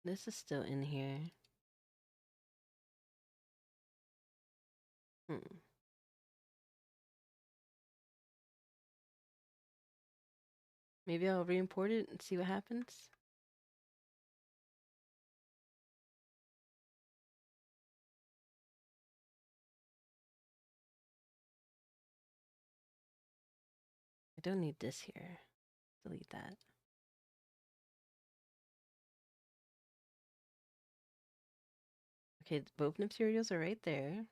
This is still in here. Maybe I'll re-import it and see what happens. I don't need this here. Delete that. Okay, both materials are right there.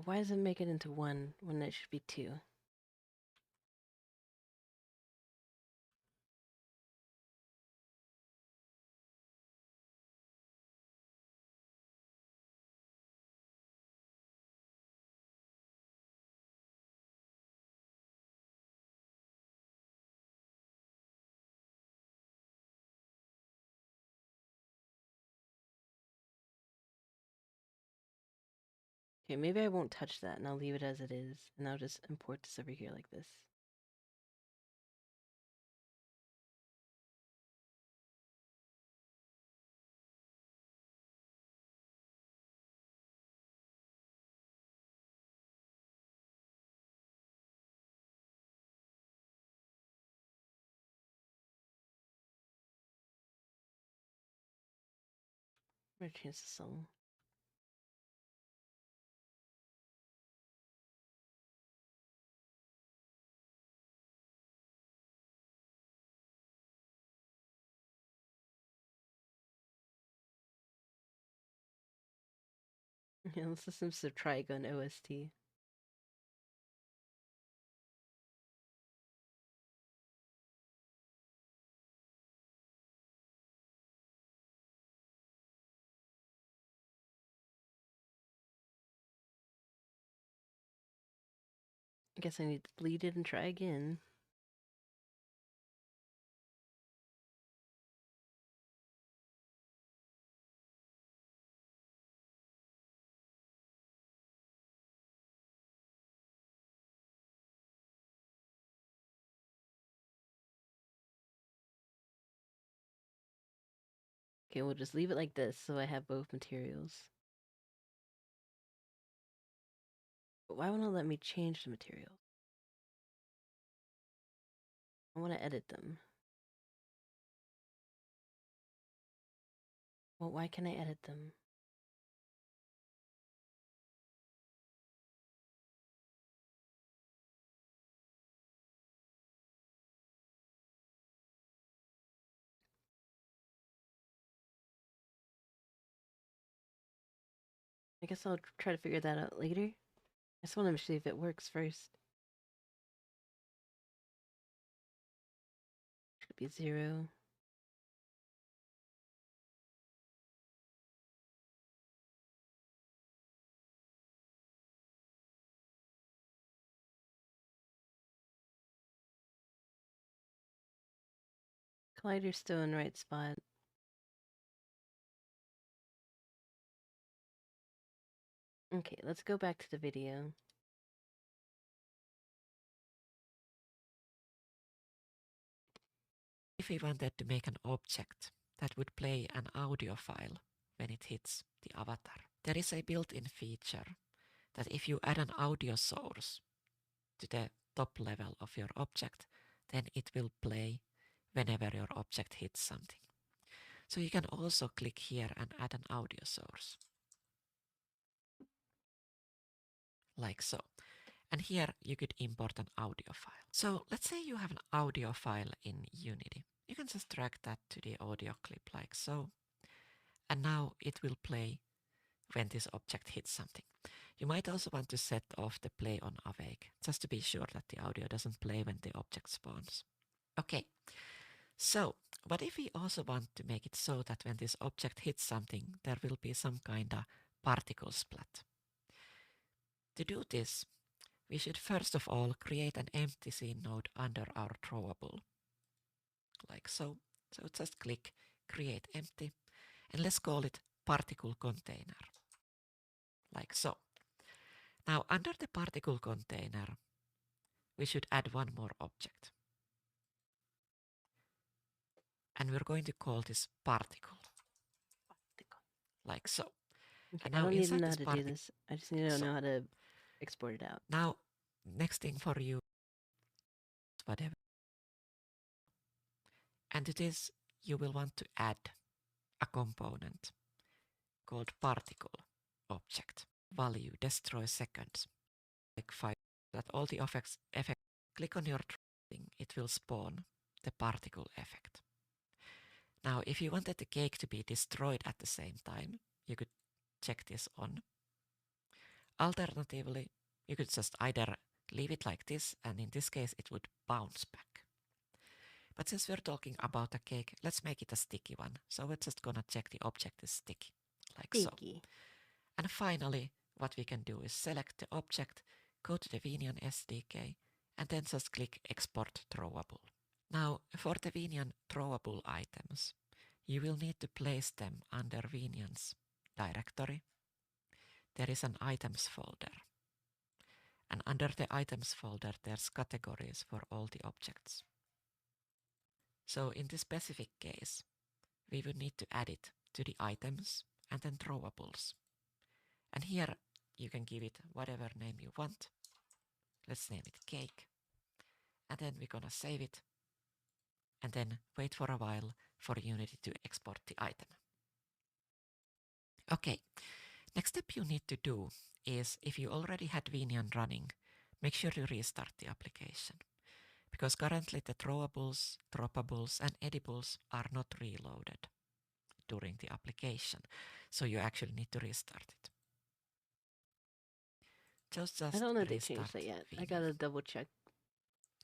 Why does it make it into 1 when it should be 2? Okay, maybe I won't touch that and I'll leave it as it is, and I'll just import this over here like this. I'm gonna change the song. Yeah, let's listen to Trigun OST. I guess I need to delete it and try again. Okay, we'll just leave it like this so I have both materials. But why won't it let me change the materials? I want to edit them. Well, why can I edit them? I guess I'll try to figure that out later. I just want to see if it works first. Should be 0. Collider's still in the right spot. Okay, let's go back to the video. If we wanted to make an object that would play an audio file when it hits the avatar, there is a built-in feature that if you add an audio source to the top level of your object, then it will play whenever your object hits something. So you can also click here and add an audio source. Like so. And here you could import an audio file. So let's say you have an audio file in Unity. You can just drag that to the audio clip like so. And now it will play when this object hits something. You might also want to set off the play on awake, just to be sure that the audio doesn't play when the object spawns. Okay, so what if we also want to make it so that when this object hits something, there will be some kind of particle splat? To do this, we should first of all create an empty scene node under our throwable, like so. So just click create empty, and let's call it particle container, like so. Now under the particle container, we should add one more object. And we're going to call this particle, like so. Okay, And I now don't need to inside know how this to do this. I just need to know how to export it out. Now, next thing for you, whatever. And to this, you will want to add a component called particle object. Value destroy seconds, like 5. That all the effects, click on your thing, it will spawn the particle effect. Now, if you wanted the cake to be destroyed at the same time, you could check this on. Alternatively, you could just either leave it like this, and in this case, it would bounce back. But since we're talking about a cake, let's make it a sticky one. So we're just gonna check the object is sticky, like Sticky. so. And finally, what we can do is select the object, go to the VNyan SDK, and then just click Export Throwable. Now, for the VNyan throwable items, you will need to place them under VNyan's directory. There is an items folder. And under the items folder, there's categories for all the objects. So in this specific case, we would need to add it to the items and then throwables. And here you can give it whatever name you want. Let's name it cake. And then we're gonna save it and then wait for a while for Unity to export the item. Okay, next step you need to do is if you already had VNyan running, make sure to restart the application. Because currently the throwables, droppables, and edibles are not reloaded during the application. So you actually need to restart it. Just I don't know if they restart changed that yet. I VNyan. gotta double check.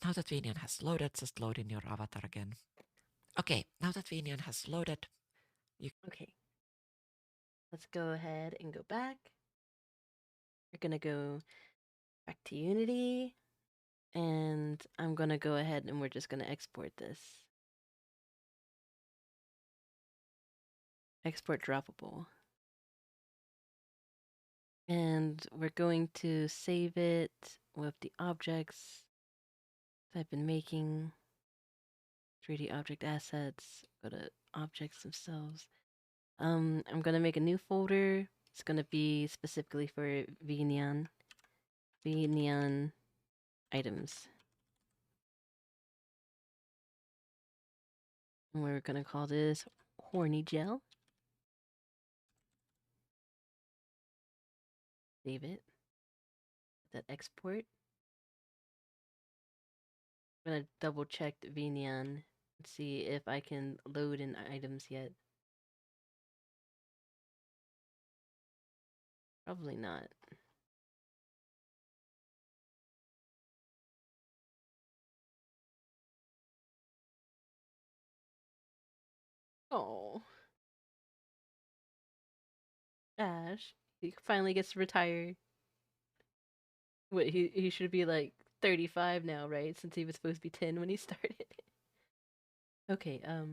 Now that VNyan has loaded, just load in your avatar again. Okay, now that VNyan has loaded, Okay. Let's go ahead and go back. We're gonna go back to Unity. And I'm going to go ahead and we're just going to export this. Export droppable. And we're going to save it with the objects that I've been making. 3D object assets. Go to objects themselves. I'm gonna make a new folder. It's gonna be specifically for VNyan. VNyan items. And we're gonna call this horny gel. Save it. That export. I'm gonna double check the VNyan and see if I can load in items yet. Probably not. Oh. Ash. He finally gets to retire. What, he should be like 35 now, right? Since he was supposed to be 10 when he started. Okay, the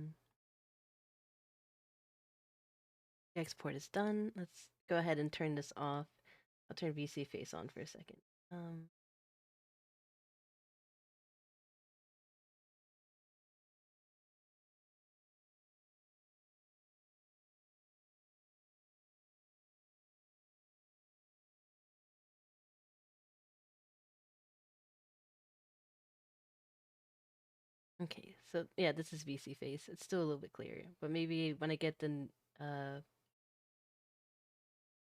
export is done. Let's go ahead and turn this off. I'll turn VC face on for a second. Okay, so yeah, this is VC face. It's still a little bit clearer, but maybe when I get the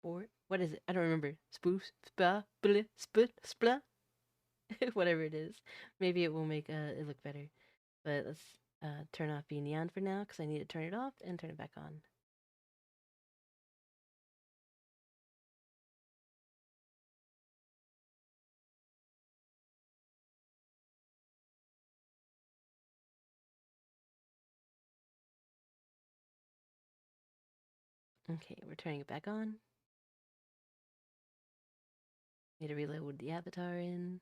what is it? I don't remember. Spoof, spa, blah, split, spla, whatever it is. Maybe it will make it look better. But let's turn off VNyan for now because I need to turn it off and turn it back on. Okay, we're turning it back on. Need to reload the avatar in.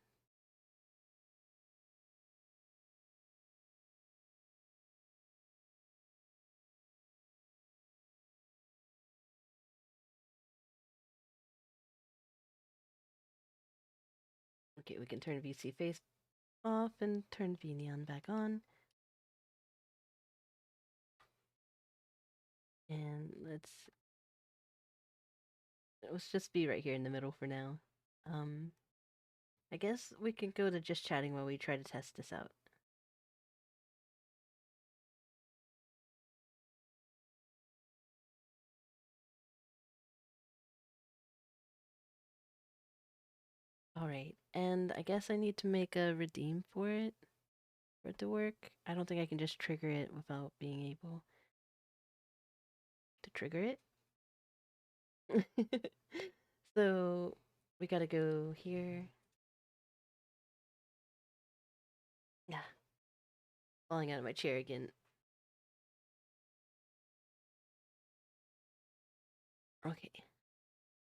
Okay, we can turn VC face off and turn VNyan back on. And let's just be right here in the middle for now. I guess we can go to just chatting while we try to test this out. Alright, and I guess I need to make a redeem for it to work. I don't think I can just trigger it without being able to trigger it. So we gotta go here. Yeah. Falling out of my chair again. Okay.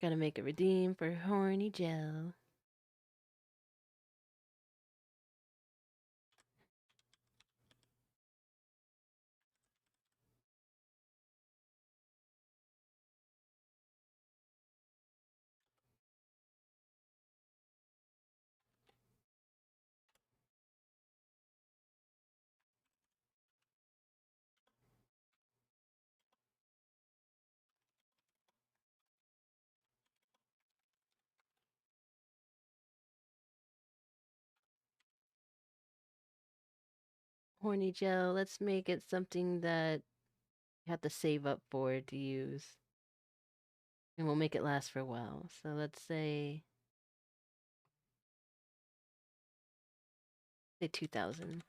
Gotta make a redeem for horny gel. Horny gel, let's make it something that you have to save up for to use. And we'll make it last for a while. So let's say 2000.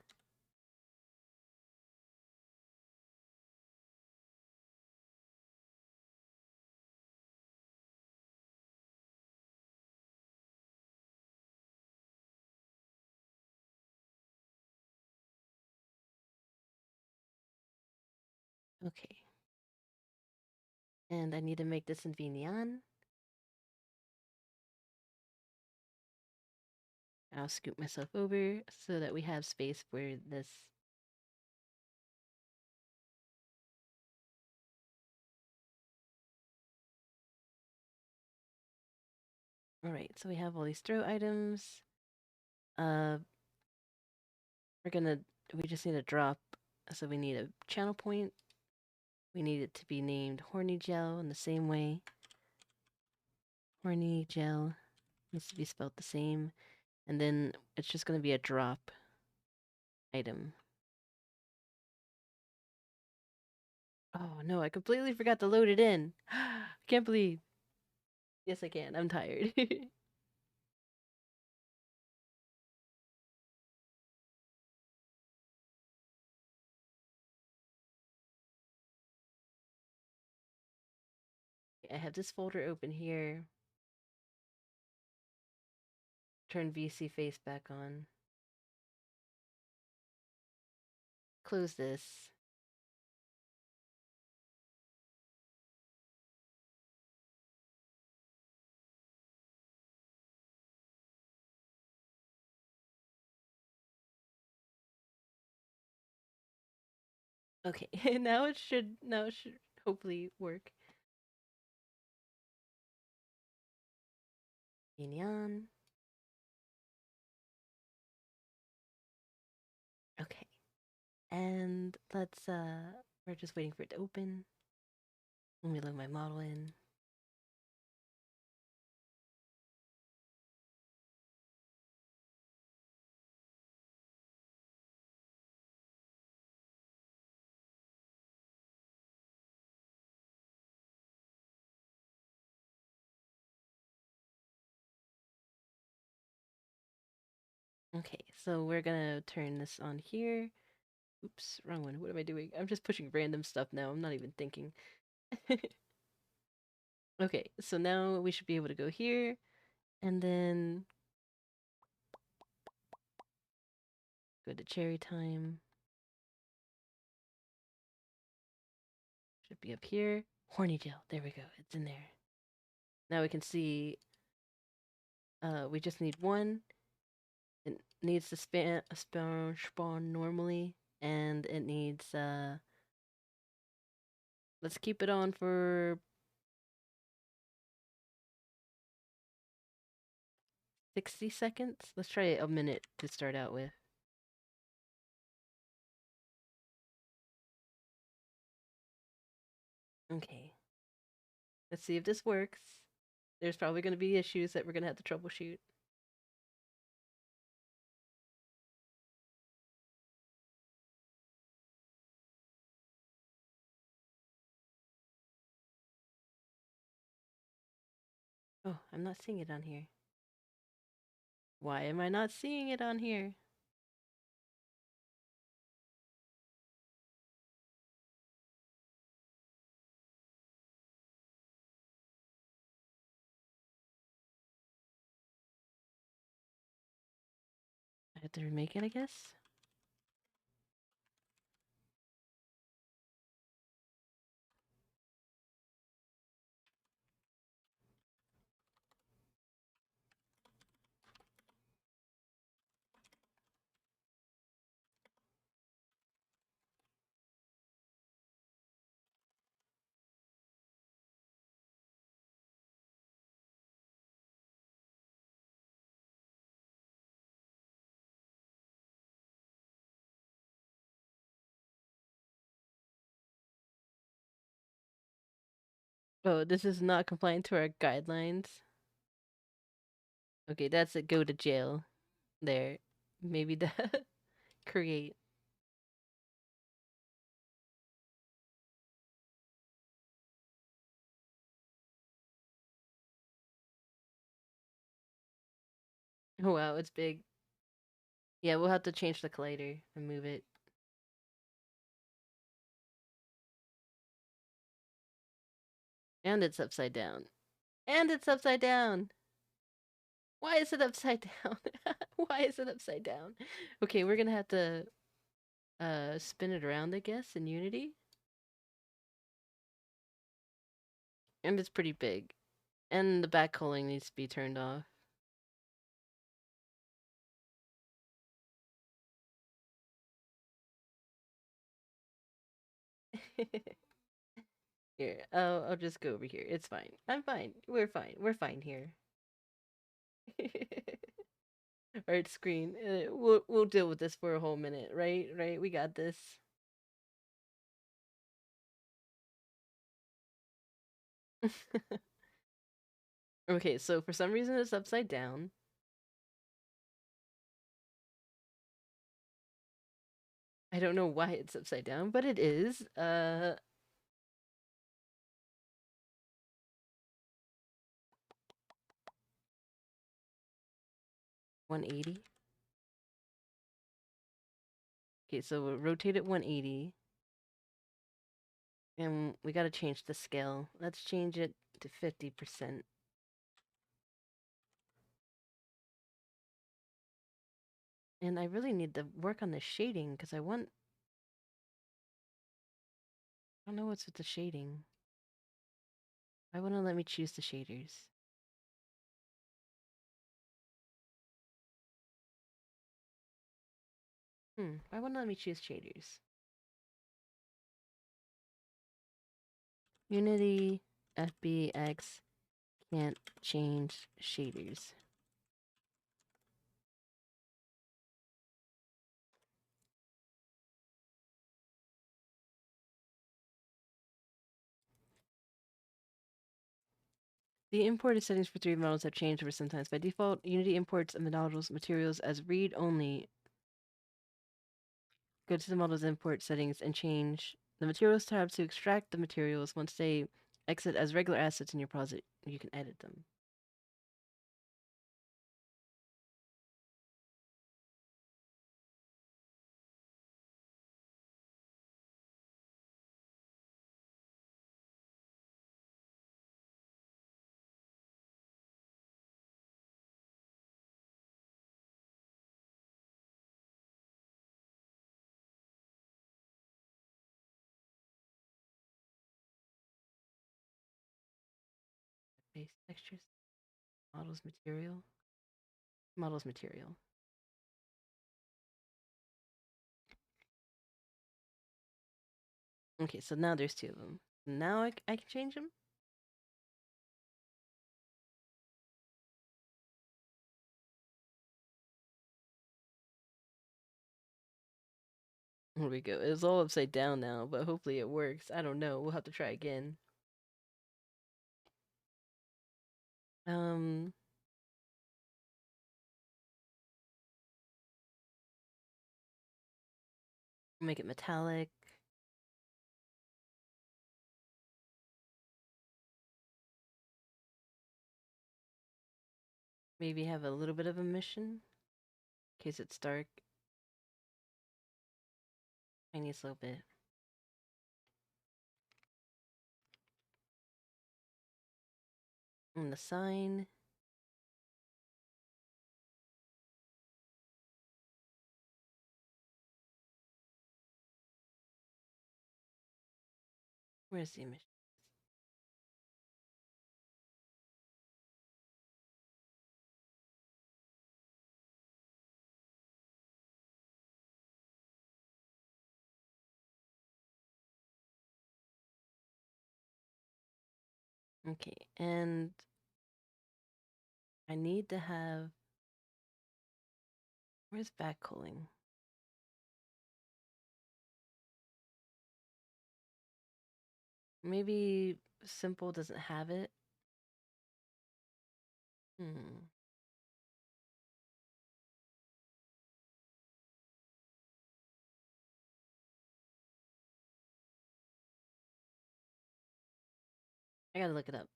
Okay. And I need to make this in VNyan. I'll scoot myself over so that we have space for this. All right, so we have all these throw items. We just need a drop. So we need a channel point. We need it to be named Horny Gel in the same way. Horny Gel needs to be spelled the same. And then it's just going to be a drop item. Oh no, I completely forgot to load it in. I can't believe. Yes, I can. I'm tired. I have this folder open here. Turn VC face back on. Close this. Okay, now it should hopefully work. VNyan. Okay. And let's we're just waiting for it to open. Let me load my model in. Okay, so we're gonna turn this on here. Oops, wrong one. What am I doing? I'm just pushing random stuff now. I'm not even thinking. Okay, so now we should be able to go here and then go to cherry time. Should be up here. Horny gel. There we go. It's in there. Now we can see we just need one. It needs to spawn normally, and it needs let's keep it on for 60 seconds. Let's try a minute to start out with. Okay. Let's see if this works. There's probably going to be issues that we're going to have to troubleshoot. Oh, I'm not seeing it on here. Why am I not seeing it on here? I have to remake it, I guess. Oh, this is not compliant to our guidelines. Okay, that's a go to jail. There. Maybe that. Create. Oh, wow, it's big. Yeah, we'll have to change the collider and move it. And it's upside down. And it's upside down! Why is it upside down? Why is it upside down? Okay, we're gonna have to spin it around, I guess, in Unity. And it's pretty big. And the back culling needs to be turned off. Here, I'll just go over here. It's fine. I'm fine. We're fine. We're fine here. Art screen. We'll deal with this for a whole minute, right? Right. We got this. Okay, so for some reason it's upside down. I don't know why it's upside down, but it is. 180. Okay, so we'll rotate it 180. And we gotta change the scale. Let's change it to 50%. And I really need to work on the shading because I don't know what's with the shading. Why wouldn't it let me choose the shaders? Why wouldn't it let me choose shaders? Unity FBX can't change shaders. The imported settings for 3D models have changed over sometimes. By default, Unity imports the models materials as read-only. Go to the model's import settings and change the materials tab to extract the materials. Once they exit as regular assets in your project, you can edit them. Base textures, models material, models material. Okay, so now there's two of them. Now I can change them? Here we go. It's all upside down now, but hopefully it works. I don't know. We'll have to try again. Make it metallic. Maybe have a little bit of emission in case it's dark. Tiniest little bit. And the sign. Where's the emission? Okay, and I need to have. Where's back cooling? Maybe simple doesn't have it. I gotta look it up.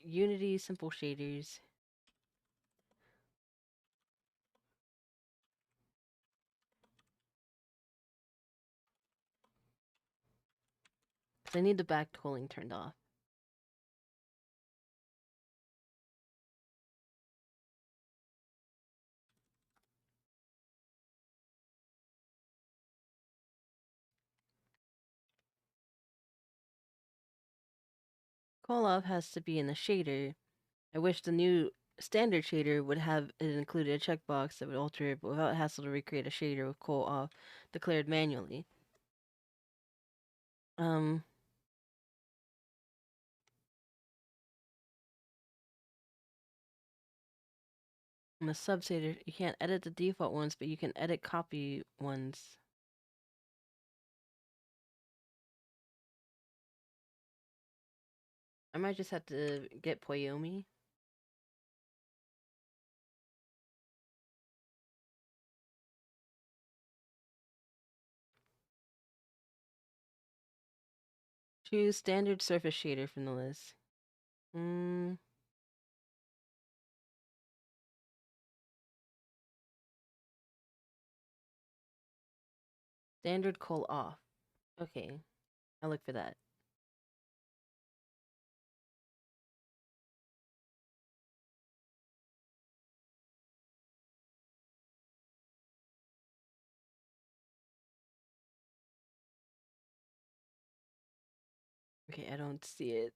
Unity simple shaders. Cause I need the back cooling turned off. Call off has to be in the shader. I wish the new standard shader would have it included a checkbox that would alter it without hassle to recreate a shader with call off declared manually. Um, in the subsater, you can't edit the default ones, but you can edit copy ones. I might just have to get Poyomi. Choose standard surface shader from the list. Standard cull off. Okay, I'll look for that. Okay, I don't see it.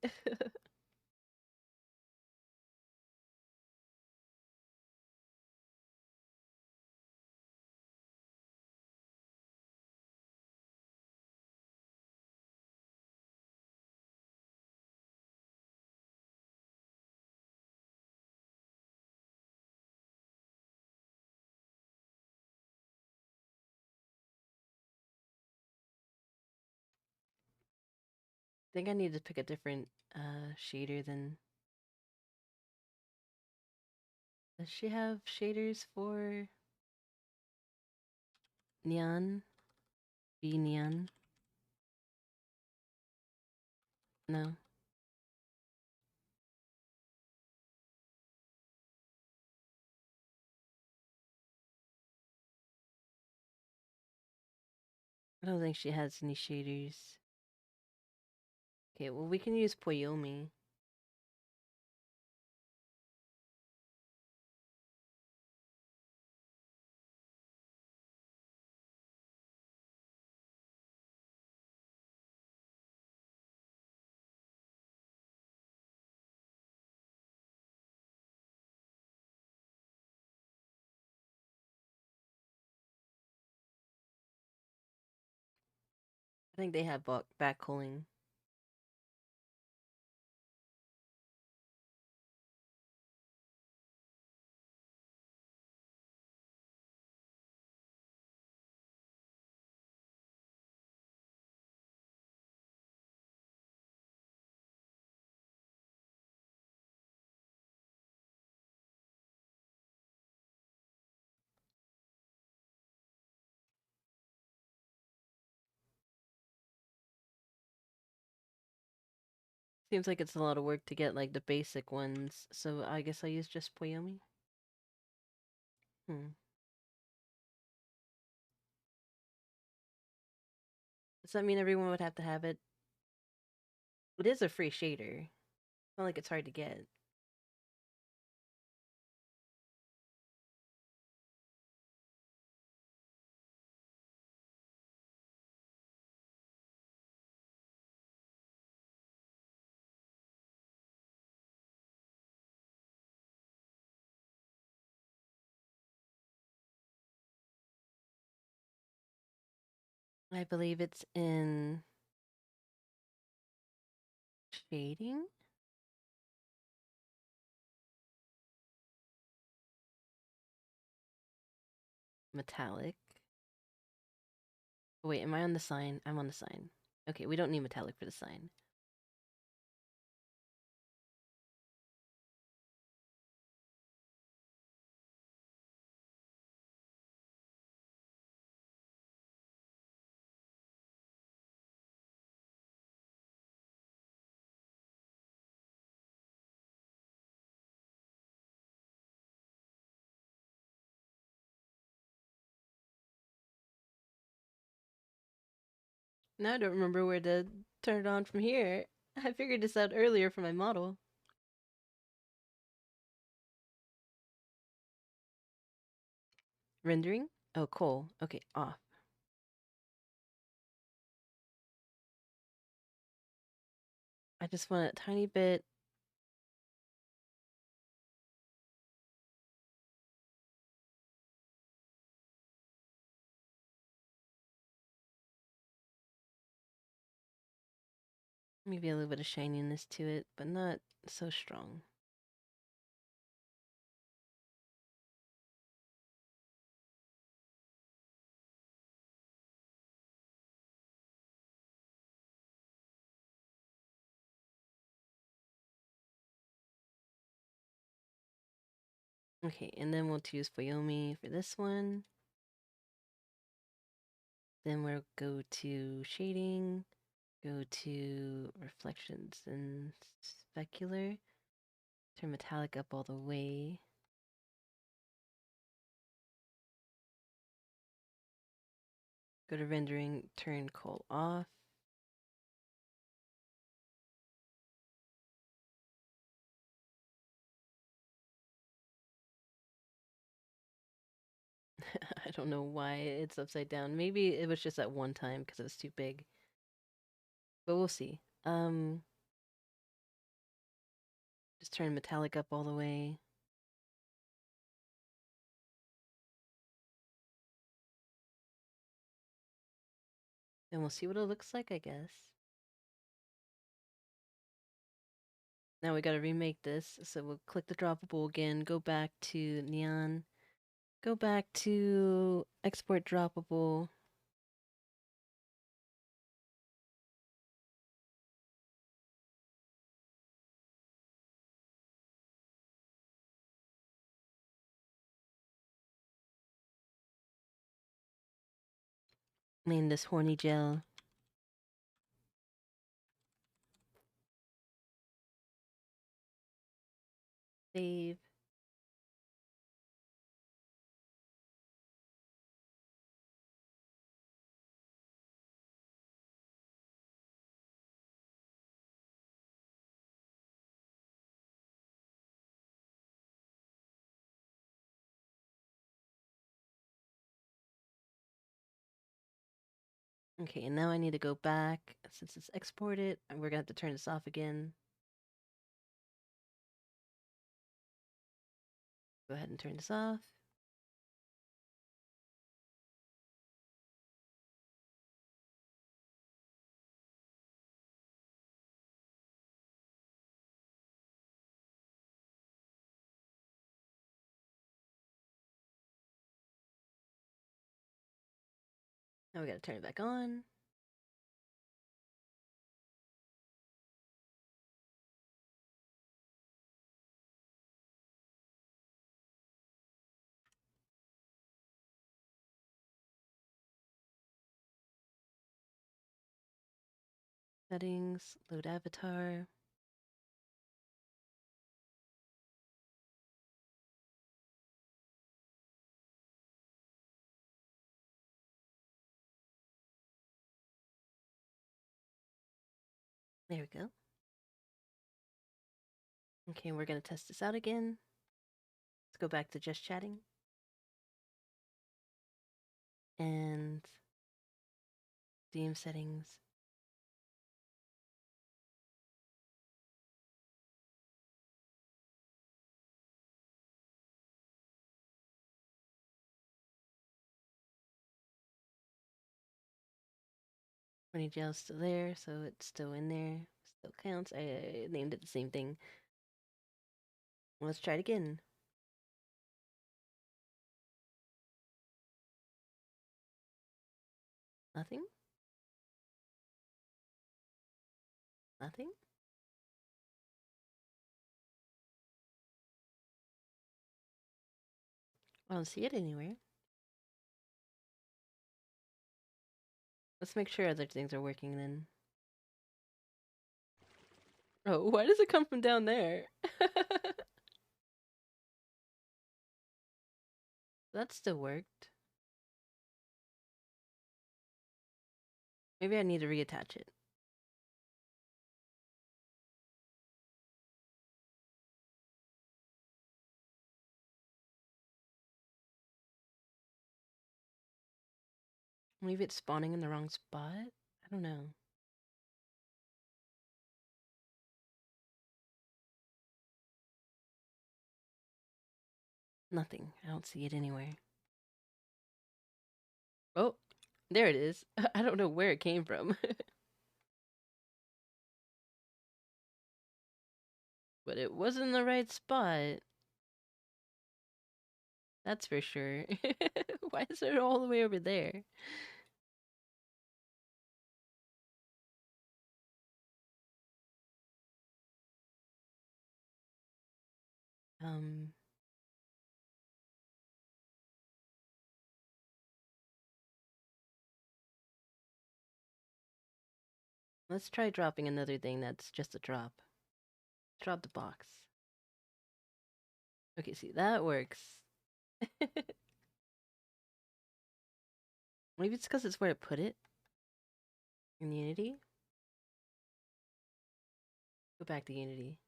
I think I need to pick a different shader than. Does she have shaders for Nyan? VNyan? No. I don't think she has any shaders. Okay, well we can use Poyomi. I think they have back cooling. Seems like it's a lot of work to get like the basic ones, so I guess I'll use just Poyomi. Does that mean everyone would have to have it? It is a free shader. It's not like it's hard to get. I believe it's in shading? Metallic. Oh, wait, am I on the sign? I'm on the sign. Okay, we don't need metallic for the sign. Now I don't remember where to turn it on from here. I figured this out earlier for my model. Rendering? Oh, cool. Okay, off. I just want a tiny bit. Maybe a little bit of shininess to it, but not so strong. Okay, and then we'll choose Foyomi for this one. Then we'll go to shading, go to reflections and specular, turn metallic up all the way. Go to rendering, turn kohl off. I don't know why it's upside down. Maybe it was just at one time because it was too big. But we'll see. Just turn metallic up all the way. And we'll see what it looks like, I guess. Now we gotta remake this, so we'll click the droppable again, go back to Neon, go back to export droppable. Name this horny gel. Save. Okay, and now I need to go back, since it's exported, and we're gonna have to turn this off again. Go ahead and turn this off. Now we gotta turn it back on. Settings, load avatar. There we go. Okay, we're gonna test this out again. Let's go back to just chatting. And theme settings. Honey gel's still there, so it's still in there. Still counts. I named it the same thing. Let's try it again. Nothing? Nothing? I don't see it anywhere. Let's make sure other things are working then. Oh, why does it come from down there? That still worked. Maybe I need to reattach it. Maybe it's spawning in the wrong spot? I don't know. Nothing. I don't see it anywhere. Oh, there it is. I don't know where it came from. But it wasn't in the right spot. That's for sure. Why is it all the way over there? Um, let's try dropping another thing that's just a drop. Drop the box. Okay, see, that works. Maybe it's because it's where I put it in Unity. Go back to Unity.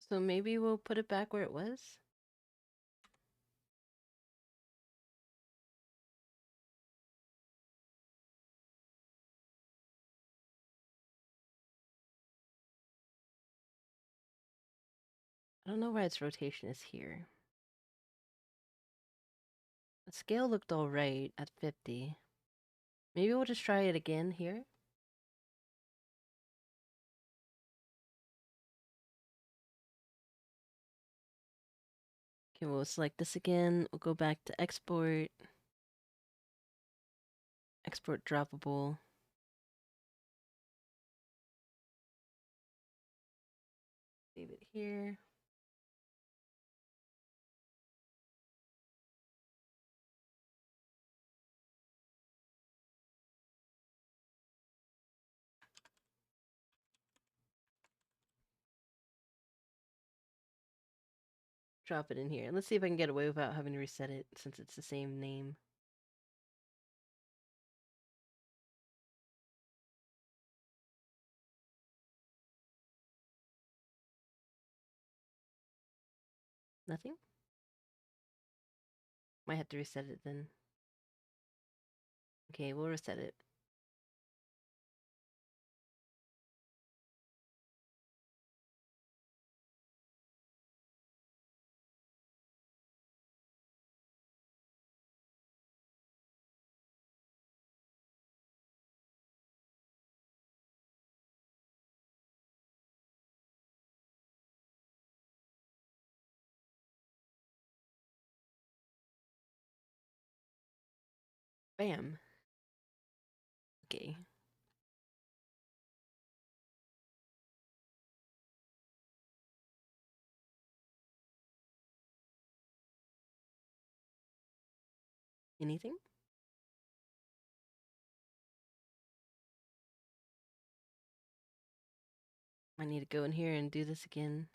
So maybe we'll put it back where it was? I don't know why its rotation is here. The scale looked alright at 50. Maybe we'll just try it again here. Okay, we'll select this again. We'll go back to export. Export droppable. Save it here. Drop it in here. Let's see if I can get away without having to reset it since it's the same name. Nothing? Might have to reset it then. Okay, we'll reset it. Bam. Okay. Anything? I need to go in here and do this again.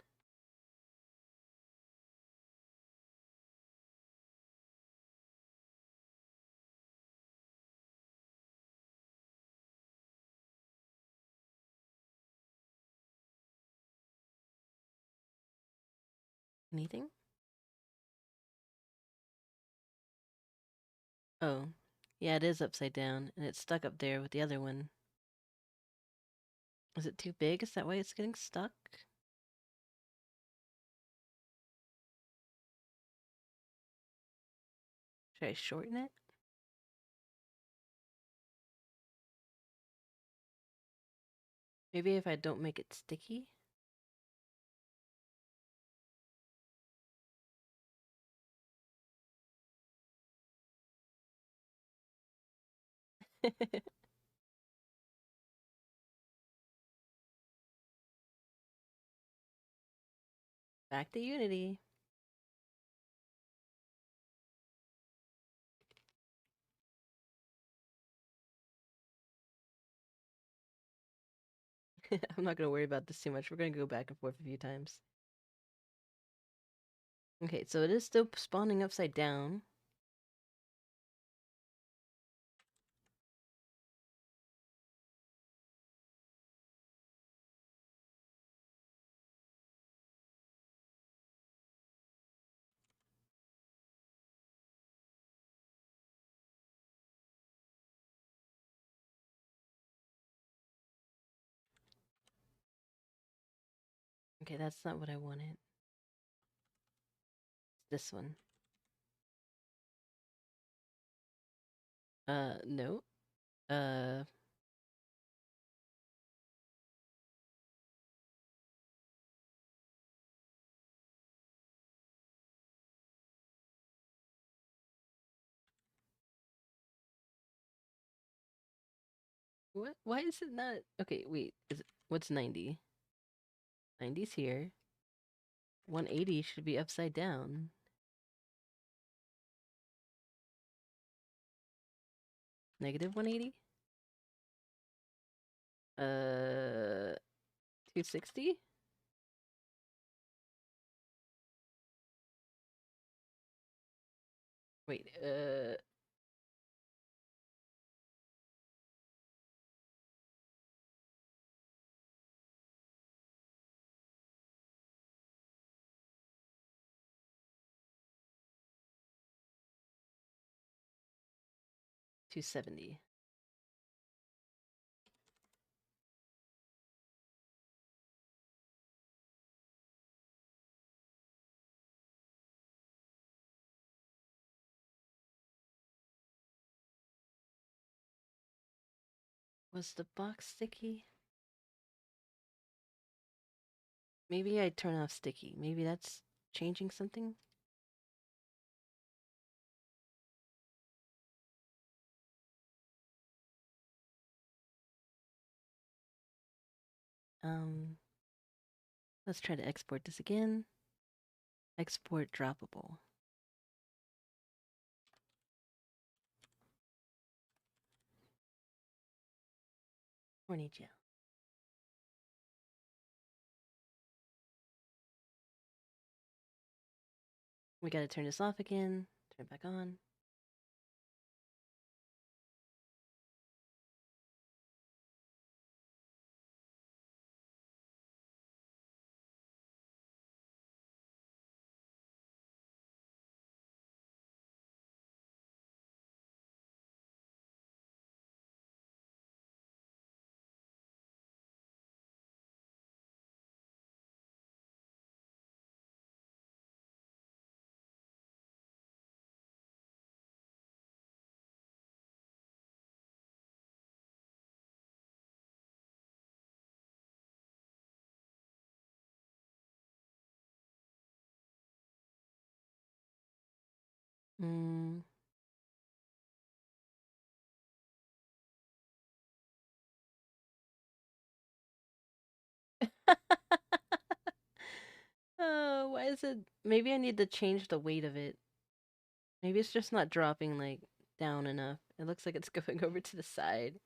Anything? Oh. Yeah, it is upside down, and it's stuck up there with the other one. Is it too big? Is that why it's getting stuck? Should I shorten it? Maybe if I don't make it sticky? Back to Unity. I'm not gonna worry about this too much. We're gonna go back and forth a few times. Okay, so it is still spawning upside down. Okay, that's not what I wanted. This one. No. Uh, what? Why is it not? Okay, wait. What's 90? 90's here. 180 should be upside down. Negative 180? 260? Wait, 270. Was the box sticky? Maybe I turn off sticky. Maybe that's changing something? Let's try to export this again. Export droppable. Horny gel. We gotta turn this off again. Turn it back on. Mm. Oh, why is it? Maybe I need to change the weight of it. Maybe it's just not dropping like down enough. It looks like it's going over to the side.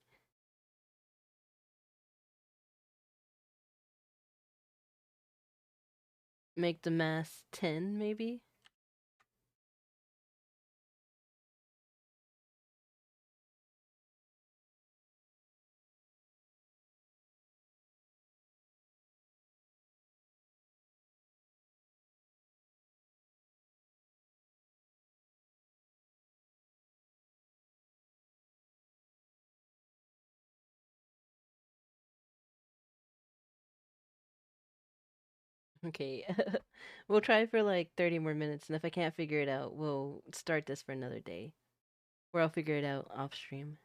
Make the mass 10, maybe? Okay, we'll try for like 30 more minutes, and if I can't figure it out, we'll start this for another day. Or I'll figure it out off stream.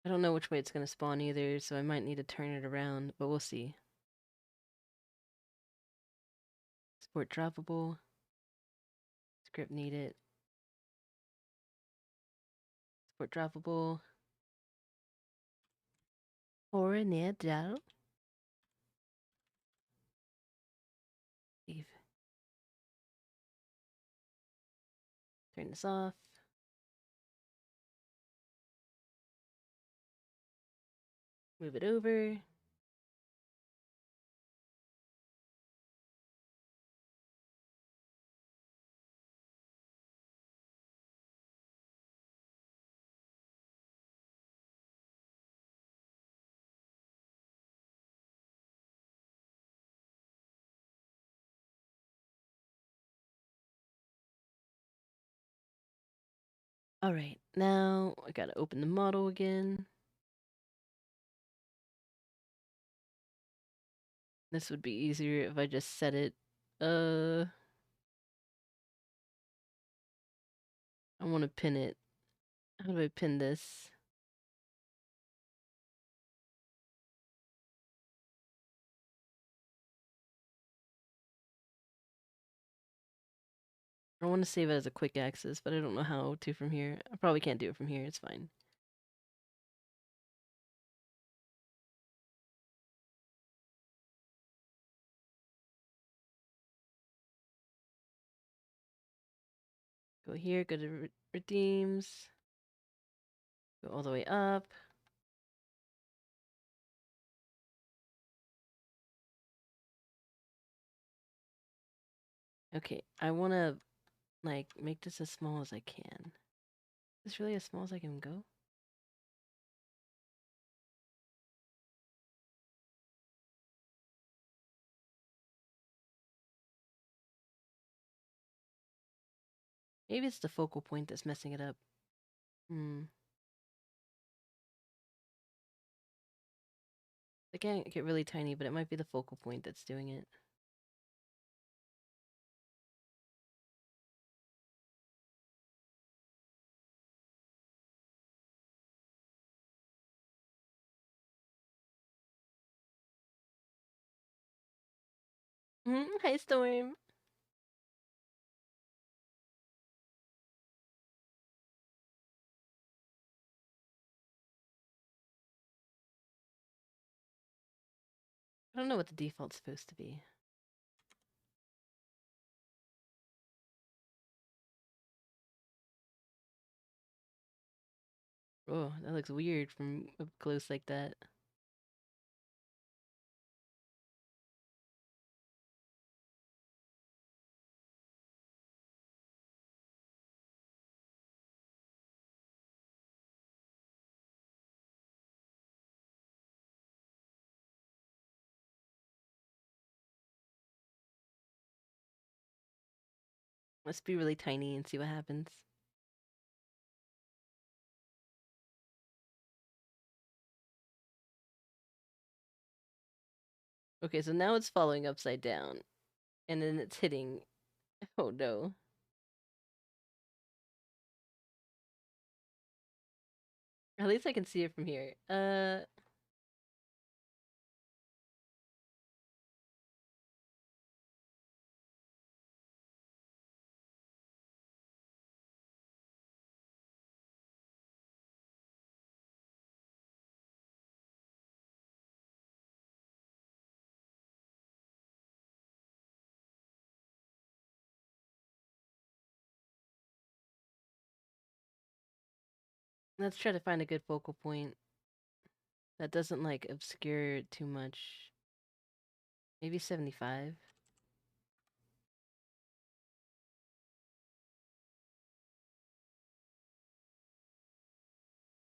I don't know which way it's gonna spawn either, so I might need to turn it around, but we'll see. Export droppable. Script needed. Export droppable. Horny gel. Leave. Turn this off. Move it over. All right, now I gotta open the model again. This would be easier if I just set it. I want to pin it. How do I pin this? I want to save it as a quick access, but I don't know how to from here. I probably can't do it from here. It's fine. Go here, go to redeems. Go all the way up. Okay, I want to like make this as small as I can. Is this really as small as I can go? Maybe it's the focal point that's messing it up. I can't get really tiny, but it might be the focal point that's doing it. Hi, Storm. I don't know what the default's supposed to be. Oh, that looks weird from up close like that. Let's be really tiny and see what happens. Okay, so now it's falling upside down. And then it's hitting. Oh no. At least I can see it from here. Let's try to find a good focal point that doesn't like obscure it too much. Maybe 75. I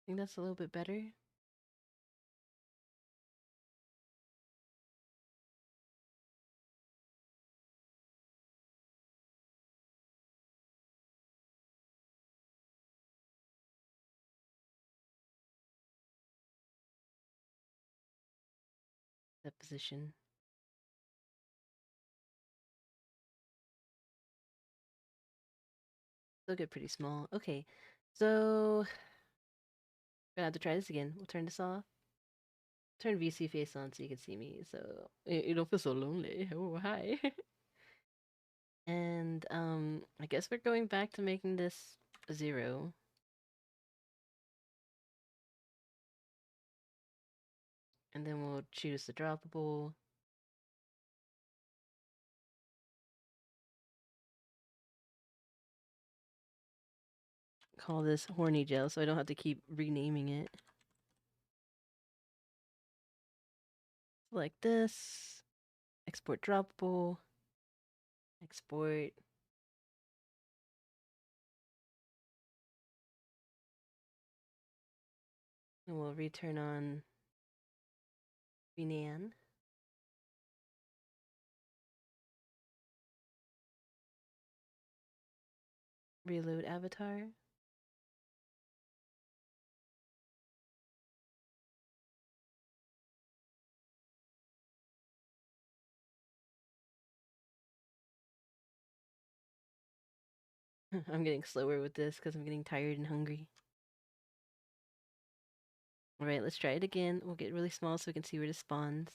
think that's a little bit better. That position. Still get pretty small. Okay, so gonna have to try this again. We'll turn this off. Turn VC face on so you can see me, so you don't feel so lonely. Oh, hi. And I guess we're going back to making this 0. And then we'll choose the droppable. Call this horny gel so I don't have to keep renaming it. Select this. Export droppable. Export. And we'll return on VNyan. Reload avatar. I'm getting slower with this because I'm getting tired and hungry. Alright, let's try it again. We'll get really small so we can see where it spawns.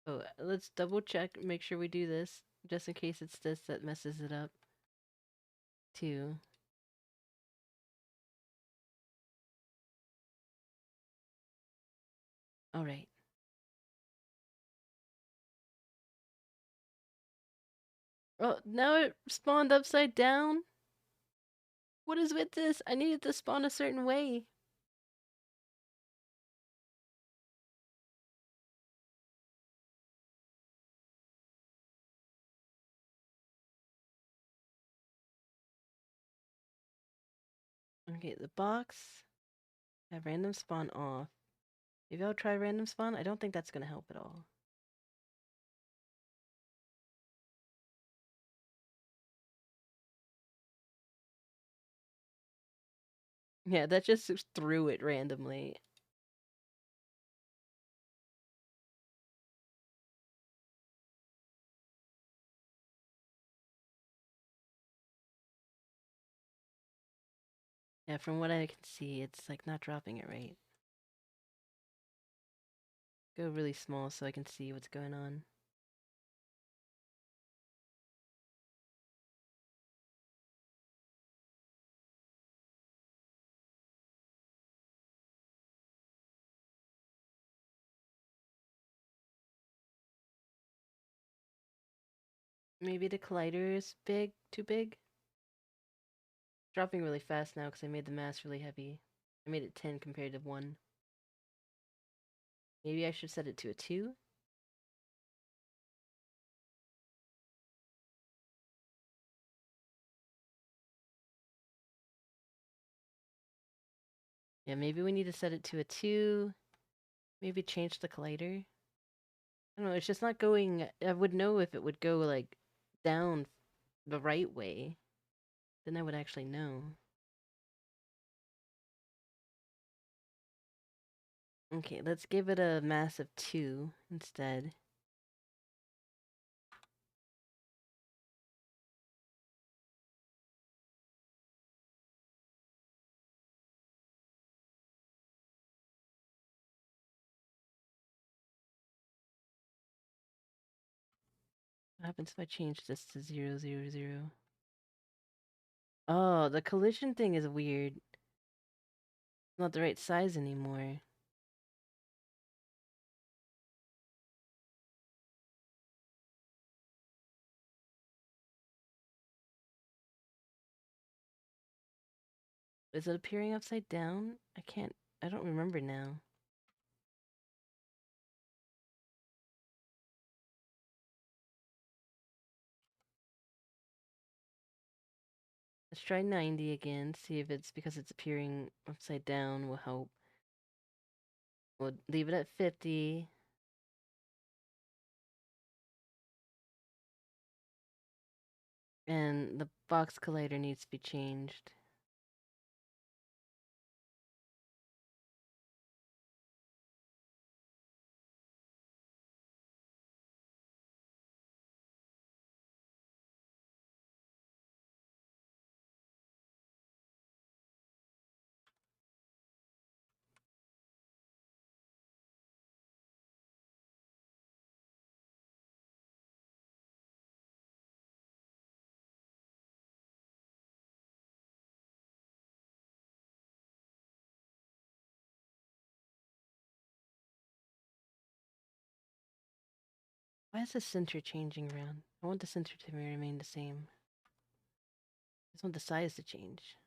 Oh, let's double check, make sure we do this, just in case it's this that messes it up. 2. Alright. Oh, now it spawned upside down? What is with this? I needed to spawn a certain way. Okay, the box. Have random spawn off. Maybe I'll try random spawn. I don't think that's gonna help at all. Yeah, that just threw it randomly. Yeah, from what I can see, it's like not dropping it right. Go really small so I can see what's going on. Maybe the collider is big, too big? Dropping really fast now because I made the mass really heavy. I made it 10 compared to 1. Maybe I should set it to a 2? Yeah, maybe we need to set it to a 2. Maybe change the collider. I don't know, it's just not going... I would know if it would go, like, down the right way. Then I would actually know. Okay, let's give it a mass of 2 instead. What happens if I change this to 0, 0, 0? Oh, the collision thing is weird. Not the right size anymore. Is it appearing upside down? I don't remember now. Let's try 90 again, see if it's because it's appearing upside down will help. We'll leave it at 50. And the box collider needs to be changed. Why is the center changing around? I want the center to remain the same. I just want the size to change.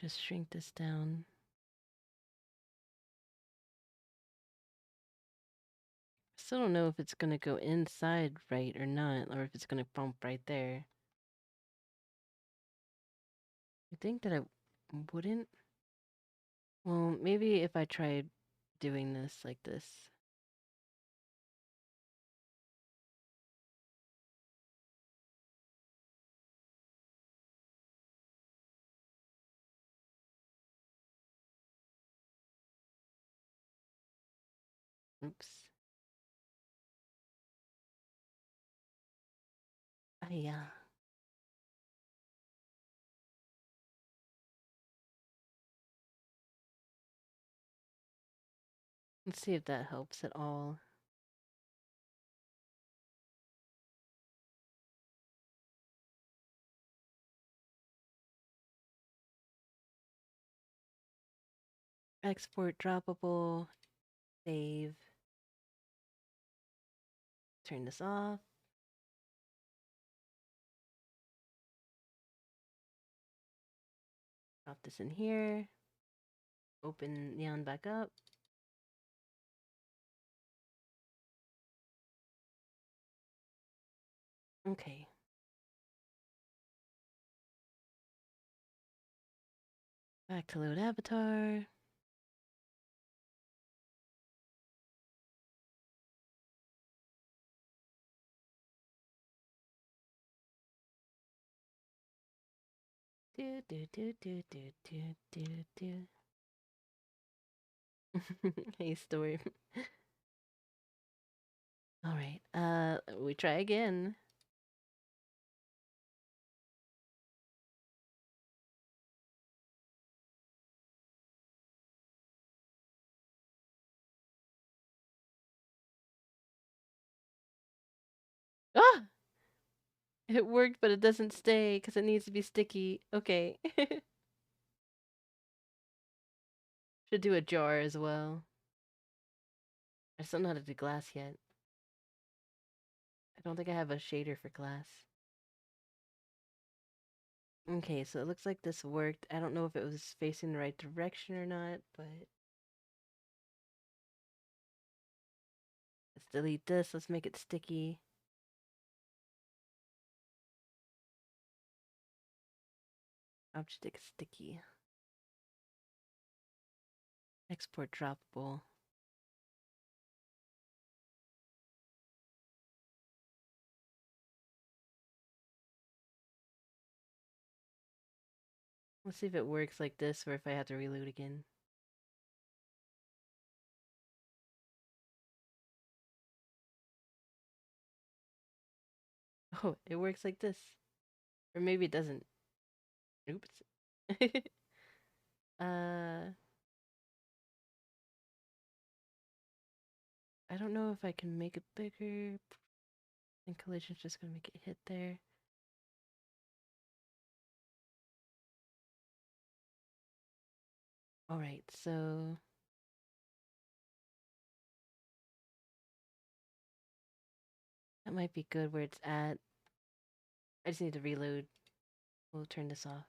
Just shrink this down. Still don't know if it's gonna go inside right or not, or if it's gonna bump right there. I think that I wouldn't. Well, maybe if I tried doing this like this. Oops. Yeah. Let's see if that helps at all. Export droppable. Save. Turn this off. Drop this in here. Open Neon back up. Okay. Back to load avatar. Do do do do do do do do. Hey, Storm. All right. We try again. Ah! It worked, but it doesn't stay because it needs to be sticky. Okay. Should do a jar as well. I just don't know how to do glass yet. I don't think I have a shader for glass. Okay, so it looks like this worked. I don't know if it was facing the right direction or not, but let's delete this. Let's make it sticky. Object sticky. Export droppable. Let's see if it works like this or if I have to reload again. Oh, it works like this. Or maybe it doesn't. Oops. uh, I don't know if I can make it bigger. And collision's just gonna make it hit there. Alright, so that might be good where it's at. I just need to reload. We'll turn this off.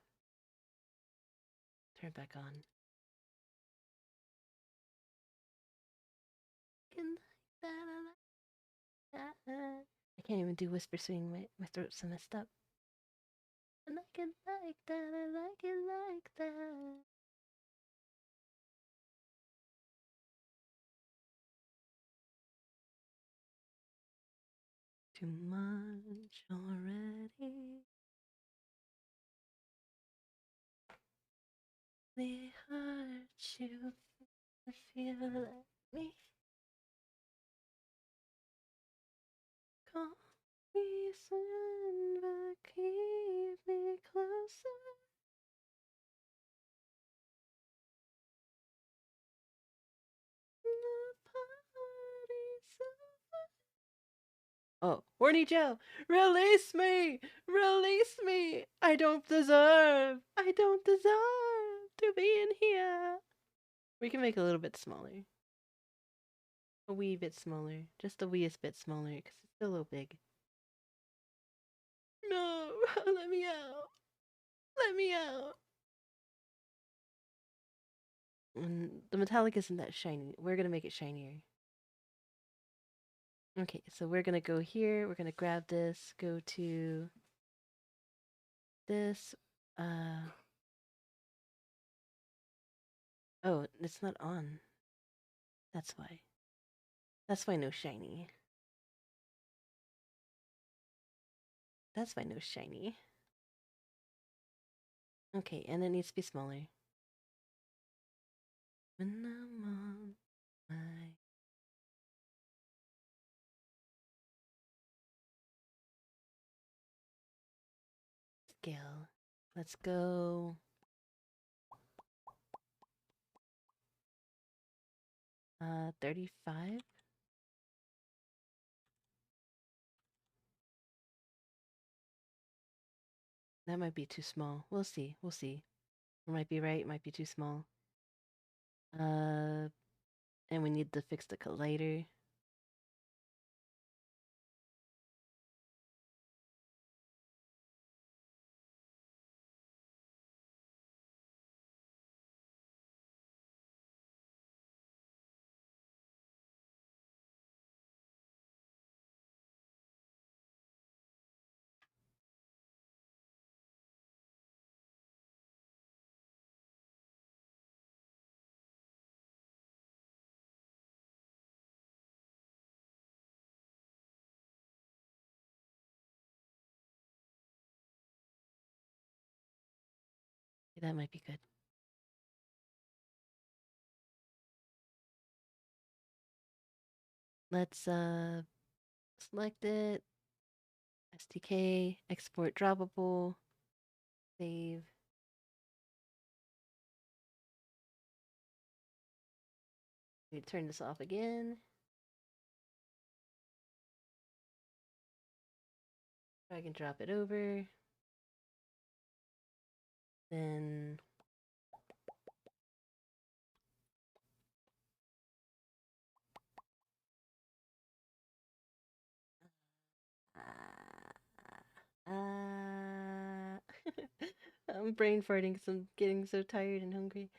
Turn it back on. I can't even do whisper swing. My throat's so messed up. I like it like that. I like it like that. Too much already. They hurt you. I feel like me. Call me soon, but keep me closer. The party's over. Oh, Horny Joe, release me! Release me! I don't deserve to be in here. We can make it a little bit smaller. A wee bit smaller. Just the weeest bit smaller, because it's still a little big. No, let me out. Let me out. The metallic isn't that shiny. We're gonna make it shinier. Okay, so we're gonna go here. We're gonna grab this. Go to this. Oh, it's not on. That's why. That's why no shiny. That's why no shiny. Okay, and it needs to be smaller. When I'm on my scale. Let's go. 35. That might be too small. We'll see. We'll see. It might be right. It might be too small. And we need to fix the collider. That might be good. Let's select it. SDK, export droppable, save. We turn this off again. Drag and drop it over. Then I'm brain farting because I'm getting so tired and hungry.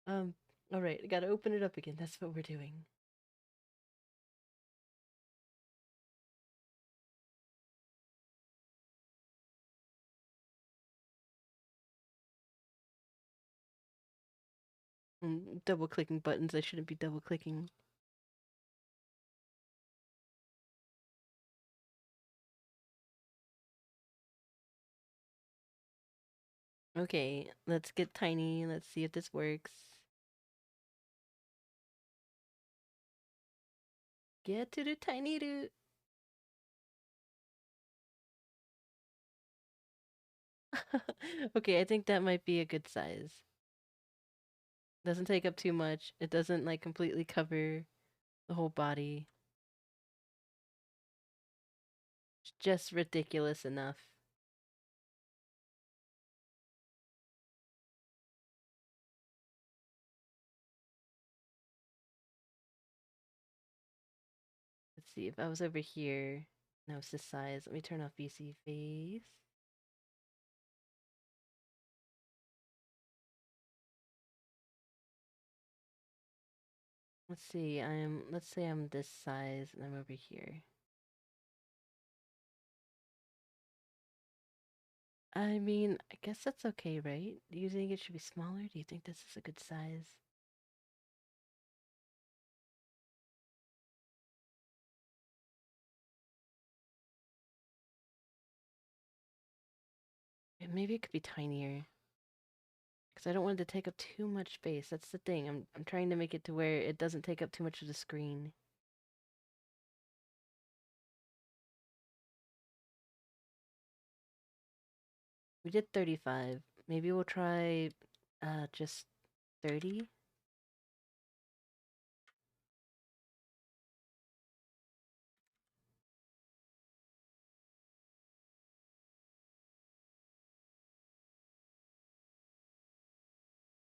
All right, I gotta open it up again. That's what we're doing. Double clicking buttons. I shouldn't be double clicking. Okay, let's get tiny. Let's see if this works. Get to the tiny root. Okay, I think that might be a good size. Doesn't take up too much. It doesn't like completely cover the whole body. It's just ridiculous enough. Let's see if I was over here. No, it's this size. Let me turn off VC face. Let's see, let's say I'm this size and I'm over here. I mean, I guess that's okay, right? Do you think it should be smaller? Do you think this is a good size? Maybe it could be tinier. Because I don't want it to take up too much space. That's the thing. I'm trying to make it to where it doesn't take up too much of the screen. We did 35. Maybe we'll try just 30.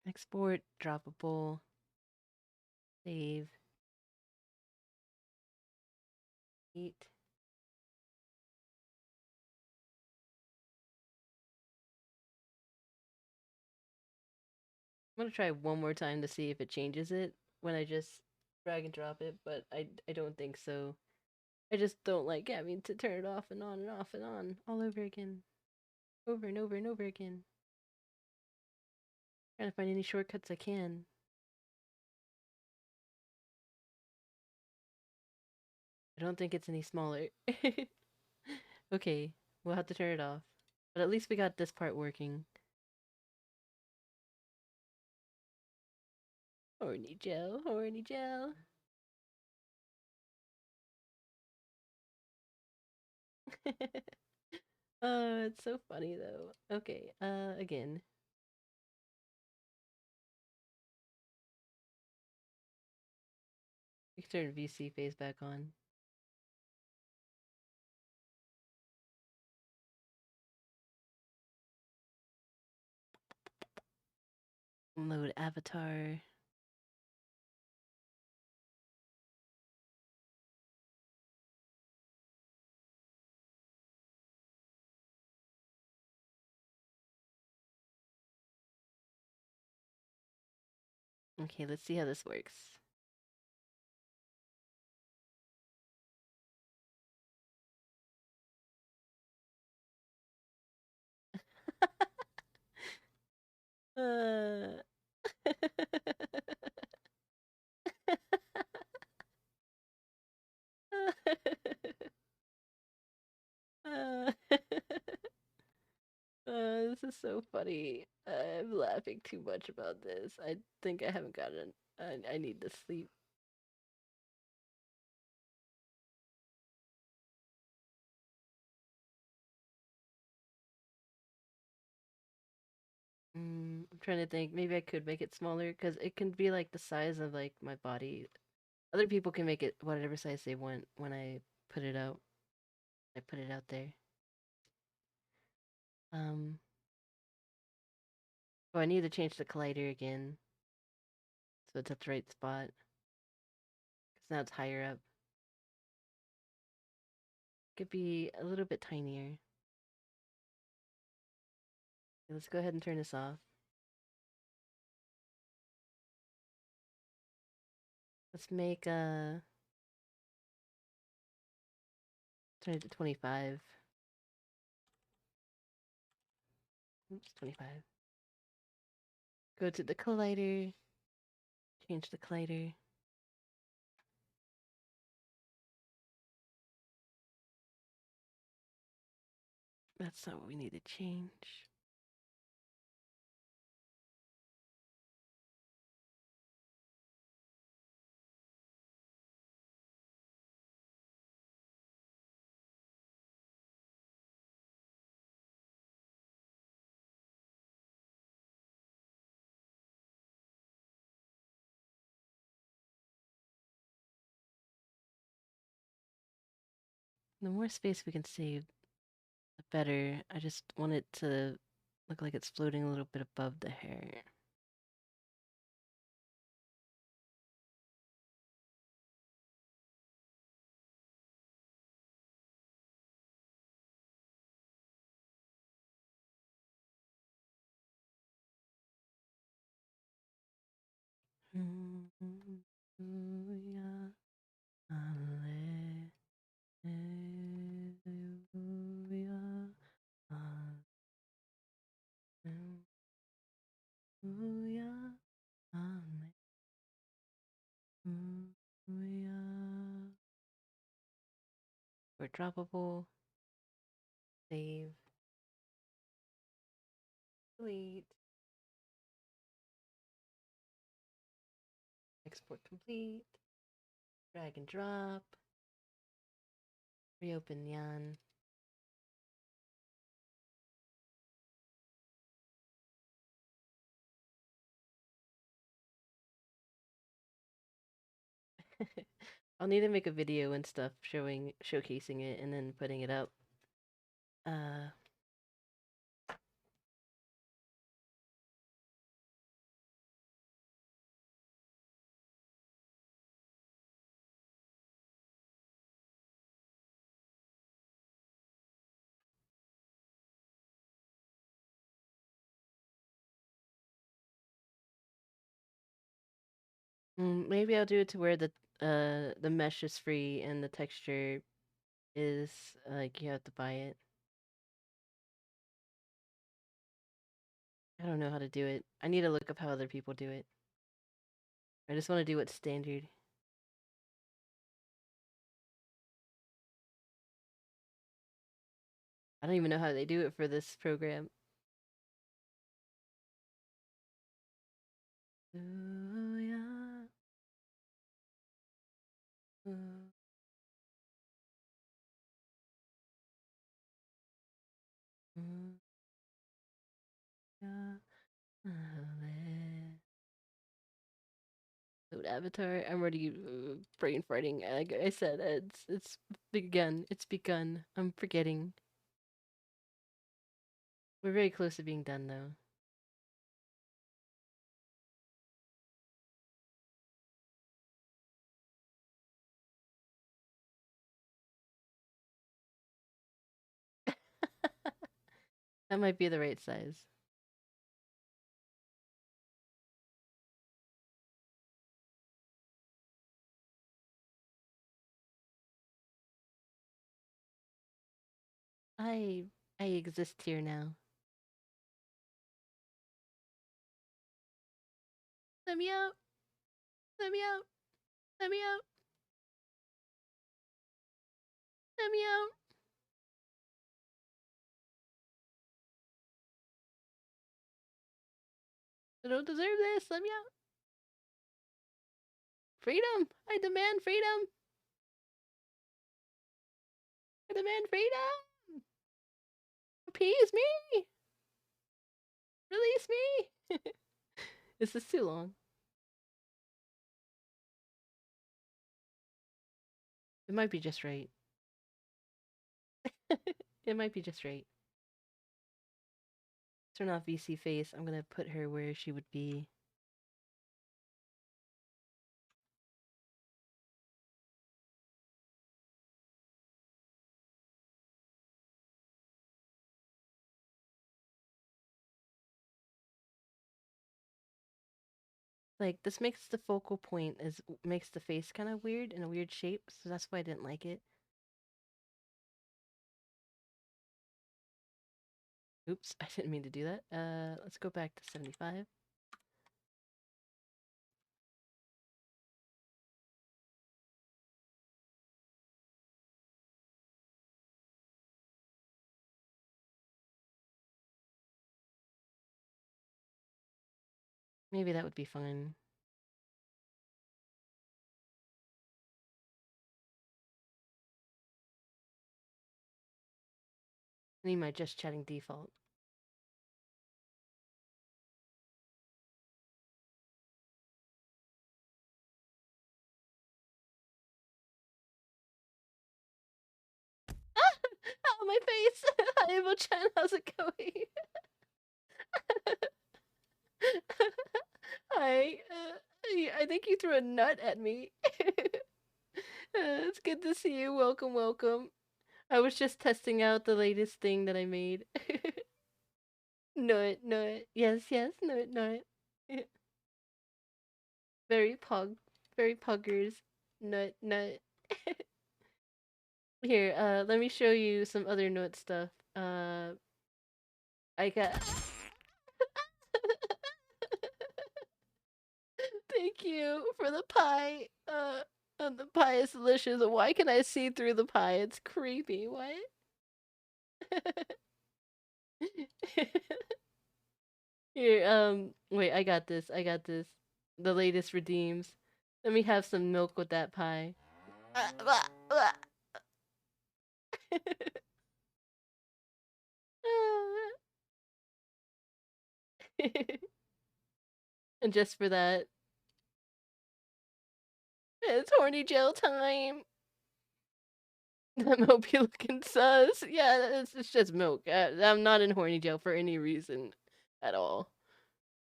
Export, droppable, save, 8. I'm gonna try one more time to see if it changes it when I just drag and drop it, but I don't think so. I just don't like having to turn it off and on and off and on all over again. Over and over and over again. Trying to find any shortcuts I can. I don't think it's any smaller. Okay, we'll have to turn it off. But at least we got this part working. Horny Joe, horny Joe. Oh, it's so funny though. Okay, again. We can turn VC phase back on. Load avatar. Okay, let's see how this works. uh... this is so funny. I'm laughing too much about this. I think I haven't gotten. I need to sleep. I'm trying to think. Maybe I could make it smaller because it can be like the size of like my body. Other people can make it whatever size they want when I put it out. I put it out there. Um. Oh, I need to change the collider again, so it's at the right spot. Cause now it's higher up. Could be a little bit tinier. Okay, let's go ahead and turn this off. Let's make turn it to 25. Oops, 25. Go to the collider. Change the collider. That's not what we need to change. The more space we can save, the better. I just want it to look like it's floating a little bit above the hair. We're droppable. Save. Delete. Export complete. Drag and drop. Reopen Yan. I'll need to make a video and stuff showcasing it and then putting it up. Uh Maybe I'll do it to where the mesh is free and the texture is like you have to buy it. I don't know how to do it. I need to look up how other people do it. I just want to do what's standard. I don't even know how they do it for this program. Oh yeah. Oh, oh, yeah. Oh, man. Food avatar. I'm already brain farting. Like I said, it's begun. It's begun. I'm forgetting. We're very close to being done though. That might be the right size. I I exist here now. Let me out. Let me out. Let me out. Let me out. I don't deserve this. Let me out. Freedom. I demand freedom. I demand freedom. Appease me. Release me. Is this too long? It might be just right. It might be just right. Turn off VC face. I'm gonna put her where she would be. Like this makes the focal point makes the face kind of weird in a weird shape, so that's why I didn't like it. Oops, I didn't mean to do that. Let's go back to 75. Maybe that would be fun. I need my just chatting default. Oh, my face! Hi, Ebo-chan, how's it going? Hi, I think you threw a nut at me. It's good to see you. Welcome, welcome. I was just testing out the latest thing that I made. Nut, nut. Yes, yes, nut, nut. Very pug. Very puggers. Nut, nut. Here, let me show you some other nut stuff. I got... Thank you for the pie. And the pie is delicious. Why can I see through the pie? It's creepy. What? Here, wait, I got this. I got this. The latest redeems. Let me have some milk with that pie. And just for that, it's horny gel time. That milk be looking sus. Yeah, it's just milk. I'm not in horny gel for any reason at all.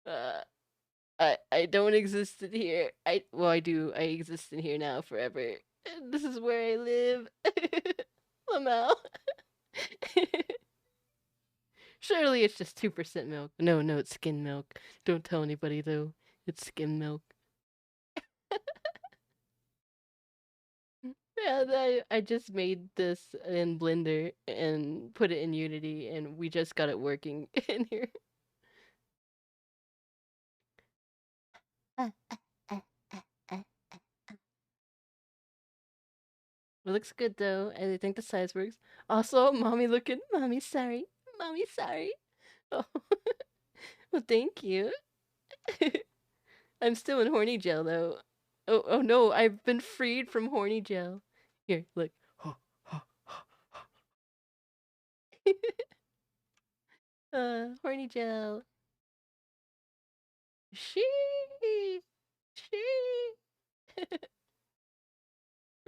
I don't exist in here. I do. I exist in here now forever. This is where I live. Lamau. Surely it's just 2% milk. No, it's skim milk. Don't tell anybody though. It's skim milk. Yeah, I just made this in Blender and put it in Unity, and we just got it working in here. It looks good though. I think the size works. Also, mommy looking. Mommy sorry. Mommy sorry. Oh, well, thank you. I'm still in horny gel though. Oh no, I've been freed from horny gel. Here, look. Horny gel. She. She.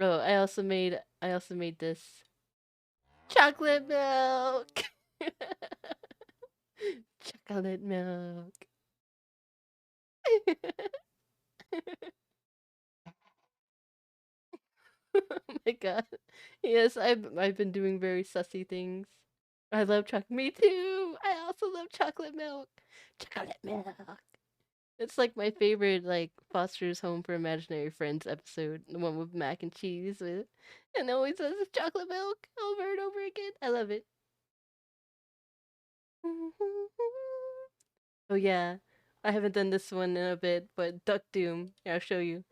Oh, I also made this chocolate milk. Chocolate milk. Oh my god. Yes, I've been doing very sussy things. I love chocolate. Me too. I also love chocolate milk. Chocolate milk. It's like my favorite, like Foster's Home for Imaginary Friends episode, the one with mac and cheese with, and it always says chocolate milk over and over again. I love it. Oh yeah, I haven't done this one in a bit, but Duck Doom. Yeah, I'll show you.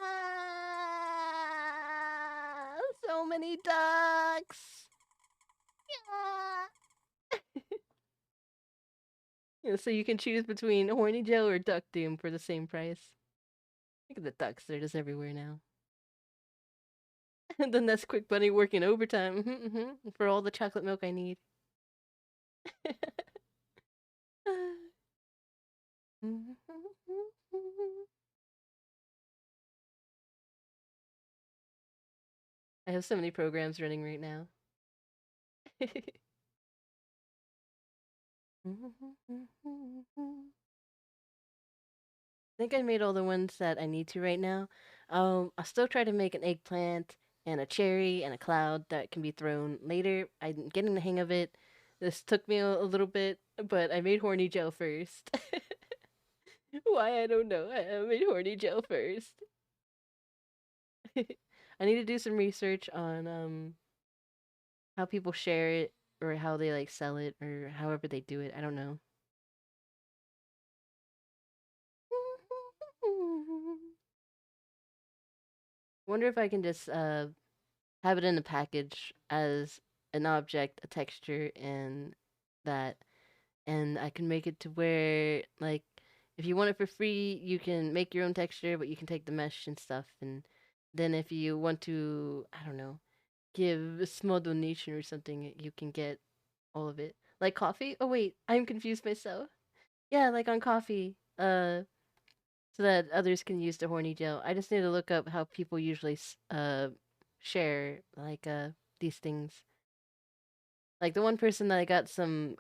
Ah, so many ducks. Yeah, so you can choose between Horny Joe or Duck Doom for the same price. Look at the ducks; they're just everywhere now. And then that's Quick Bunny working overtime for all the chocolate milk I need. I have so many programs running right now. I think I made all the ones that I need to right now. I'll still try to make an eggplant and a cherry and a cloud that can be thrown later. I'm getting the hang of it. This took me a little bit, but I made horny gel first. Why I don't know. I made horny gel first. I need to do some research on how people share it or how they like sell it or however they do it. I don't know. Wonder if I can just have it in a package as an object, a texture, and that, and I can make it to where like if you want it for free, you can make your own texture, but you can take the mesh and stuff, and then if you want to, I don't know, give a small donation or something, you can get all of it. Like coffee? Oh wait, I'm confused myself. Yeah, like on coffee. So that others can use the horny gel. I just need to look up how people usually share like these things. Like the one person that I got some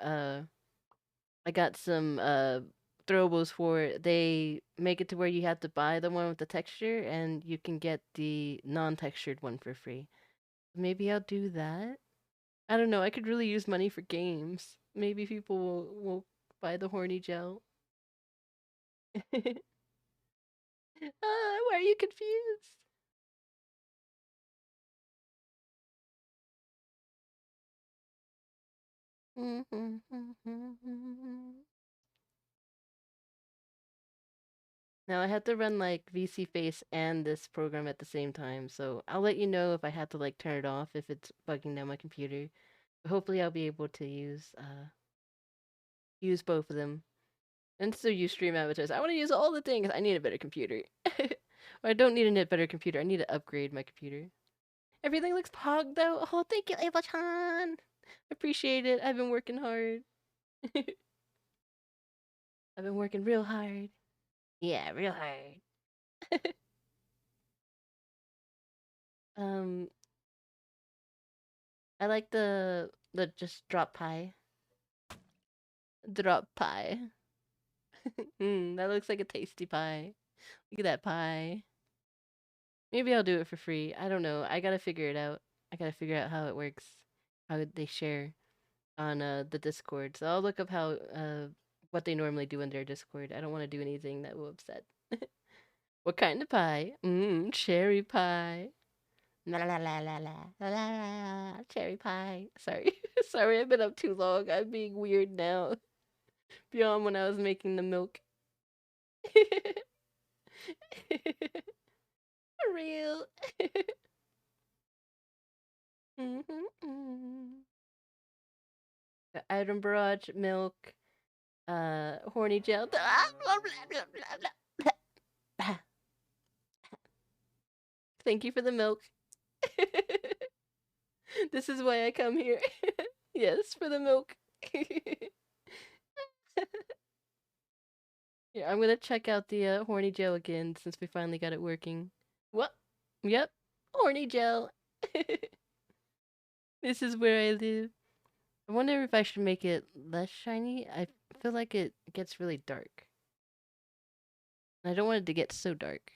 throwables for, they make it to where you have to buy the one with the texture and you can get the non-textured one for free. Maybe I'll do that. I don't know. I could really use money for games. Maybe people will buy the horny gel. Why are you confused? Now I have to run like VC Face and this program at the same time, so I'll let you know if I have to like turn it off if it's bugging down my computer. But hopefully I'll be able to use both of them. And still use Stream Avatars. I want to use all the things. I need a better computer. Or I don't need a better computer. I need to upgrade my computer. Everything looks pog though. Oh, thank you, Ava-chan. Appreciate it. I've been working hard. I've been working real hard. Yeah, real hard. um, I like the just drop pie. Drop pie. That looks like a tasty pie. Look at that pie. Maybe I'll do it for free. I don't know. I gotta figure it out. I gotta figure out how it works. How they share on the Discord. So I'll look up how what they normally do in their Discord. I don't want to do anything that will upset. What kind of pie? Cherry pie. La la la la la la la la. Cherry pie. Sorry. Sorry, I've been up too long. I'm being weird now. Beyond when I was making the milk. Real. The item barrage, milk, horny gel. Thank you for the milk. This is why I come here. Yes, for the milk. Yeah, I'm gonna check out the horny gel again since we finally got it working. What? Yep, horny gel. This is where I live. I wonder if I should make it less shiny. I feel like it gets really dark. I don't want it to get so dark.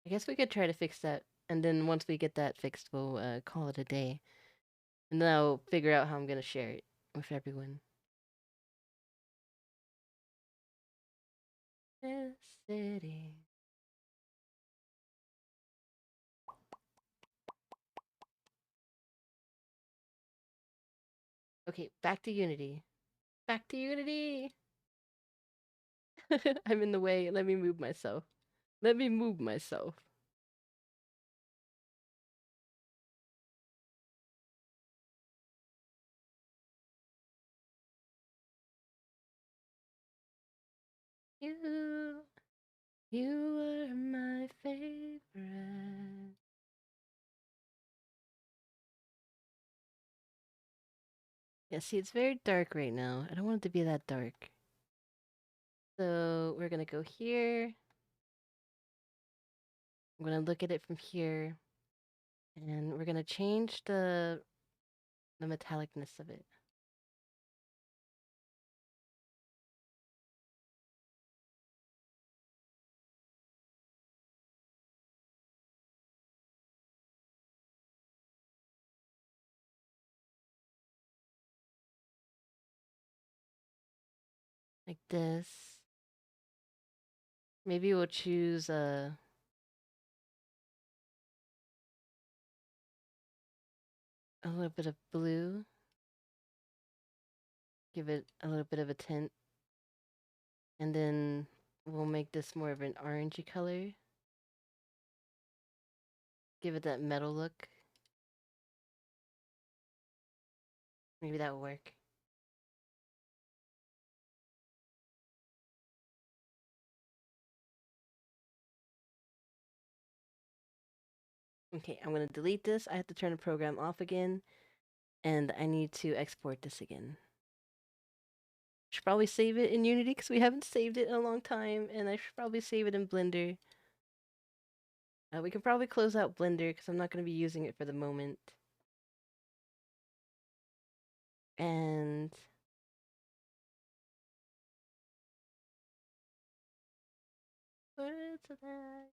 I guess we could try to fix that, and then once we get that fixed, we'll call it a day. And then I'll figure out how I'm gonna share it with everyone. This city. Okay, back to Unity. Back to Unity! I'm in the way. Let me move myself. Let me move myself. You are my favorite. Yeah, see, it's very dark right now. I don't want it to be that dark. So we're gonna go here. I'm gonna look at it from here. And we're gonna change the metallicness of it. Like this. Maybe we'll choose a little bit of blue. Give it a little bit of a tint. And then we'll make this more of an orangey color. Give it that metal look. Maybe that will work. Okay, I'm gonna delete this. I have to turn the program off again. And I need to export this again. Should probably save it in Unity because we haven't saved it in a long time. And I should probably save it in Blender. We can probably close out Blender because I'm not going to be using it for the moment. And where's that?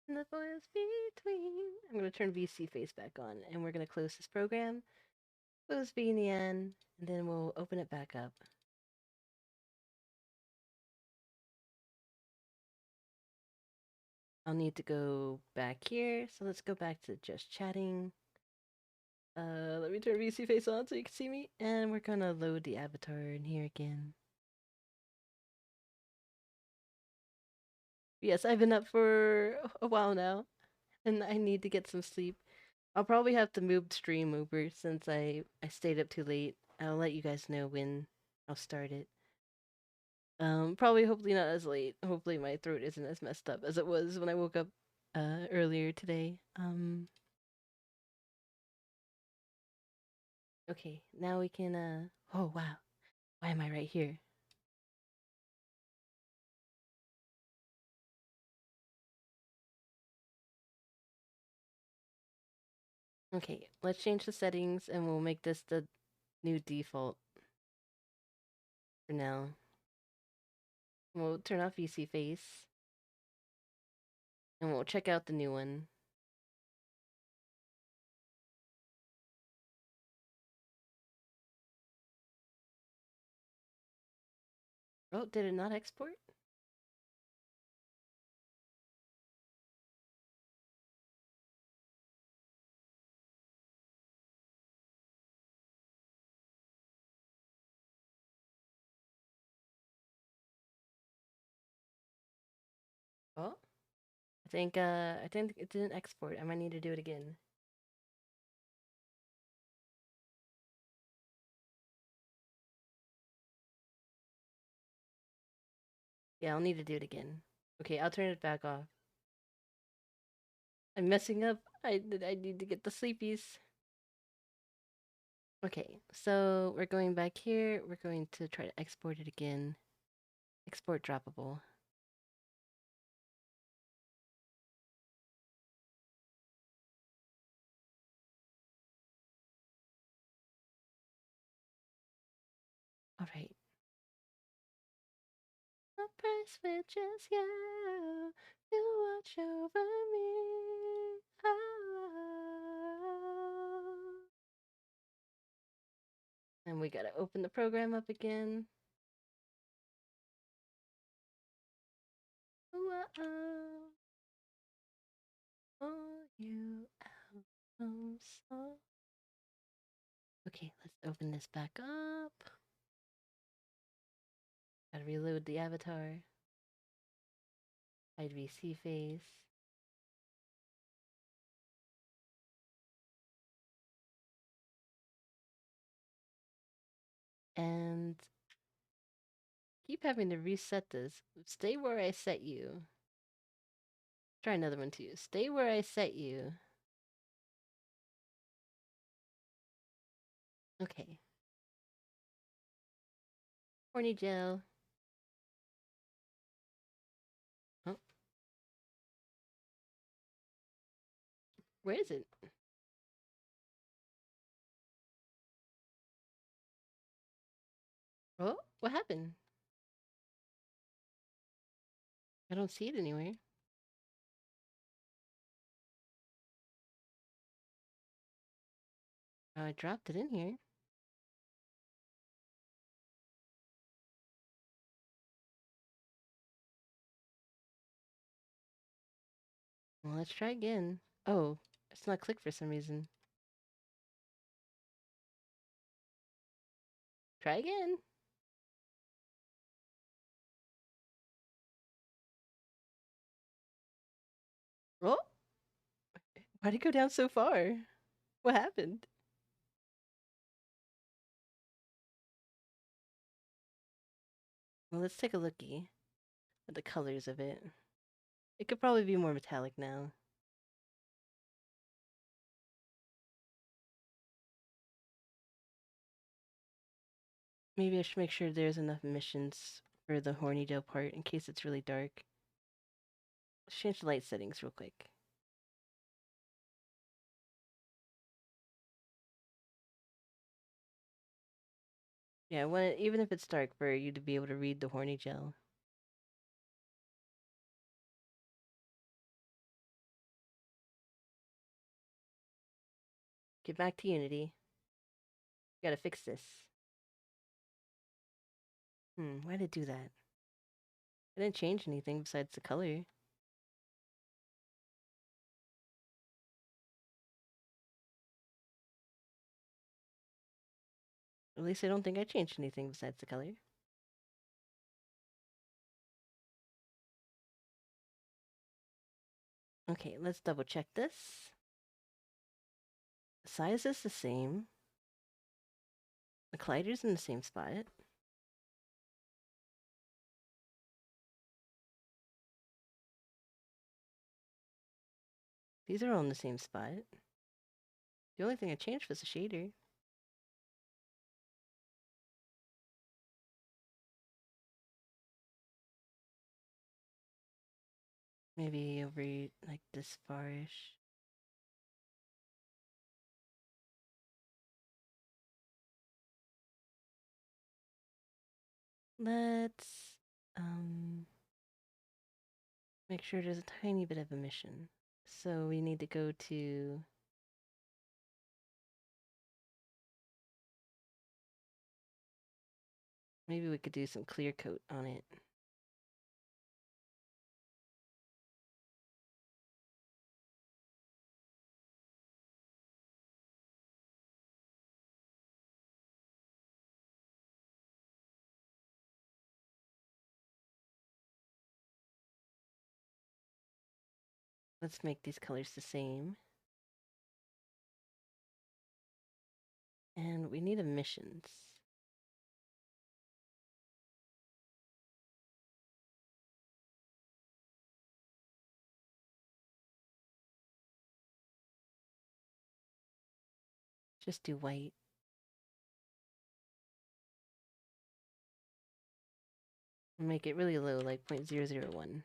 In the voice between. I'm going to turn VC face back on, and we're going to close this program. Close VNyan, and then we'll open it back up. I'll need to go back here, so let's go back to just chatting. Let me turn VC face on so you can see me, and we're gonna load the avatar in here again. Yes, I've been up for a while now, and I need to get some sleep. I'll probably have to move the stream over since I stayed up too late. I'll let you guys know when I'll start it. Probably hopefully not as late. Hopefully my throat isn't as messed up as it was when I woke up earlier today. Okay, now we can oh wow. Why am I right here? Okay, let's change the settings and we'll make this the new default for now. We'll turn off VC face. And we'll check out the new one. Oh, did it not export? Oh, I think it didn't export. I might need to do it again. Yeah, I'll need to do it again. Okay, I'll turn it back off. I'm messing up. I need to get the sleepies. Okay, so we're going back here. We're going to try to export it again. Export droppable. All right. The price with just you. You watch over me. Oh. And we gotta open the program up again. Whoa. Oh, you so. Okay, let's open this back up. Gotta reload the avatar. Hide VC face. And keep having to reset this. Stay where I set you. Try another one too. Stay where I set you. Okay. Horny gel. Oh, where is it? Oh, what happened? I don't see it anywhere. Oh, I dropped it in here. Well, let's try again. Oh, it's not clicked for some reason. Try again. Oh, why'd it go down so far? What happened? Well, let's take a looky at the colors of it. It could probably be more metallic now. Maybe I should make sure there's enough emissions for the horny gel part in case it's really dark. Let's change the light settings real quick. Yeah, even if it's dark, for you to be able to read the horny gel. Get back to Unity. Gotta fix this. Why did it do that? I didn't change anything besides the color. At least I don't think I changed anything besides the color. Okay, let's double check this. The size is the same. The collider's in the same spot. These are all in the same spot. The only thing I changed was the shader. Maybe over like this farish. Let's make sure there's a tiny bit of emission. So we need to go to Maybe we could do some clear coat on it. Let's make these colors the same. And we need emissions. Just do white. Make it really low, like 0.001.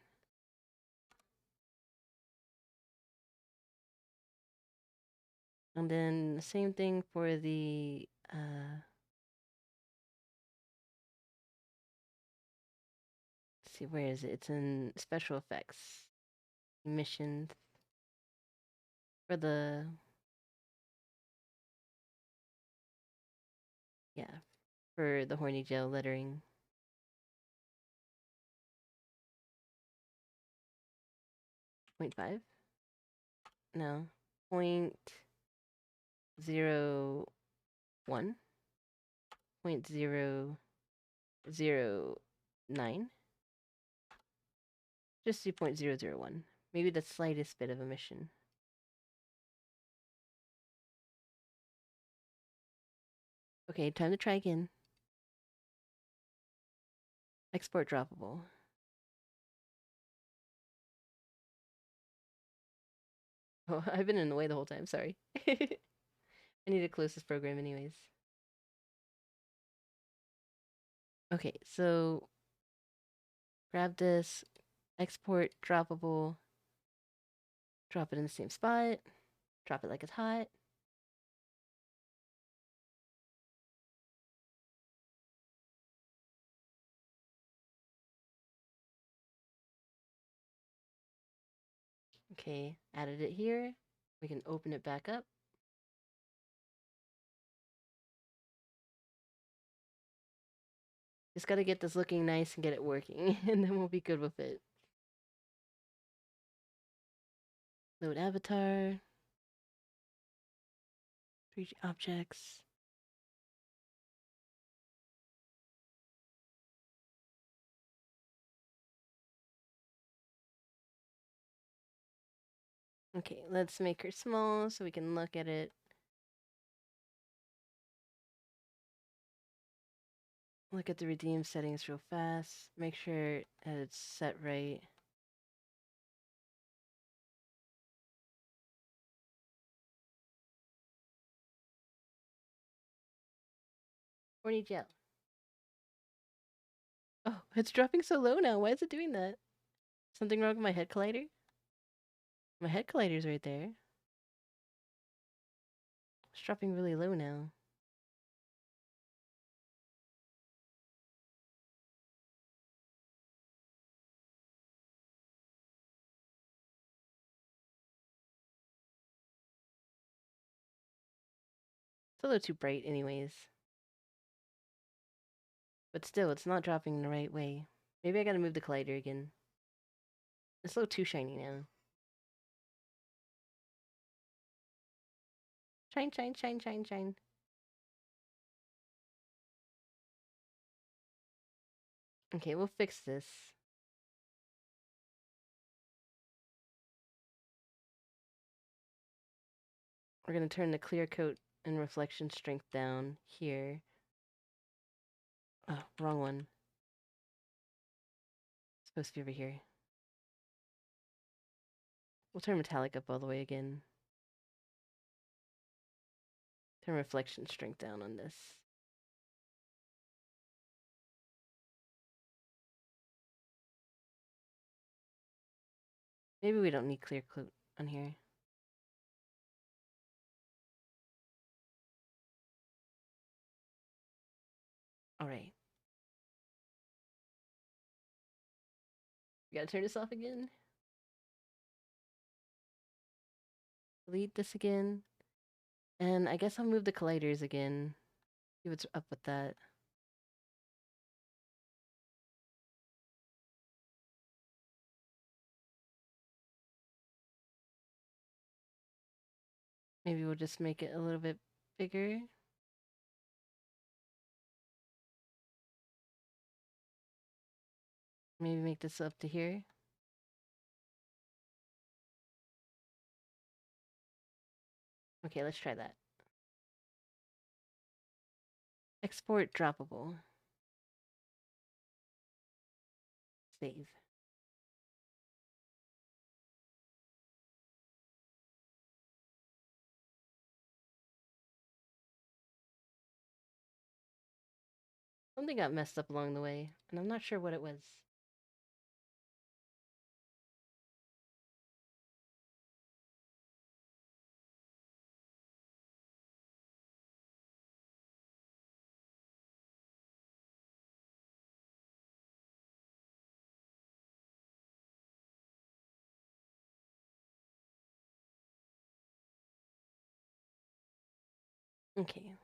And then the same thing for the let's see, where is it? It's in special effects. Emissions. For the for the horny gel lettering. Point 0.5? No. 0.01? 0.009? Just do 0.001. Maybe the slightest bit of emission. Okay, time to try again. Export droppable. Oh, I've been in the way the whole time, sorry. I need to close this program anyways. Okay, so grab this, export droppable, drop it in the same spot, drop it like it's hot. Okay, added it here. We can open it back up. Just gotta get this looking nice and get it working, and then we'll be good with it. Load avatar. 3D objects. Okay, let's make her small so we can look at it. Look at the redeem settings real fast. Make sure that it's set right. Horny gel. Oh, it's dropping so low now. Why is it doing that? Something wrong with my head collider? My head collider's right there. It's dropping really low now. It's a little too bright anyways. But still, it's not dropping the right way. Maybe I gotta move the collider again. It's a little too shiny now. Shine, shine, shine, shine, shine. Okay, we'll fix this. We're gonna turn the clear coat and reflection strength down here. Oh, wrong one. It's supposed to be over here. We'll turn metallic up all the way again. Turn reflection strength down on this. Maybe we don't need clear coat on here. Alright. We gotta turn this off again. Delete this again. And I guess I'll move the colliders again. See what's up with that. Maybe we'll just make it a little bit bigger. Maybe make this up to here. Okay, let's try that. Export droppable. Save. Something got messed up along the way, and I'm not sure what it was. Okay.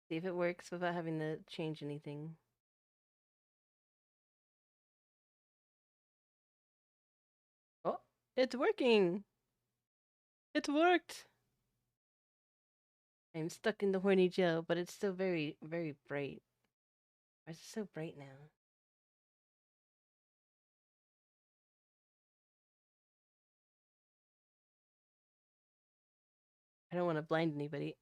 See if it works without having to change anything. Oh, it's working! It worked! I'm stuck in the horny gel, but it's still very, very bright. Why is it so bright now? I don't want to blind anybody.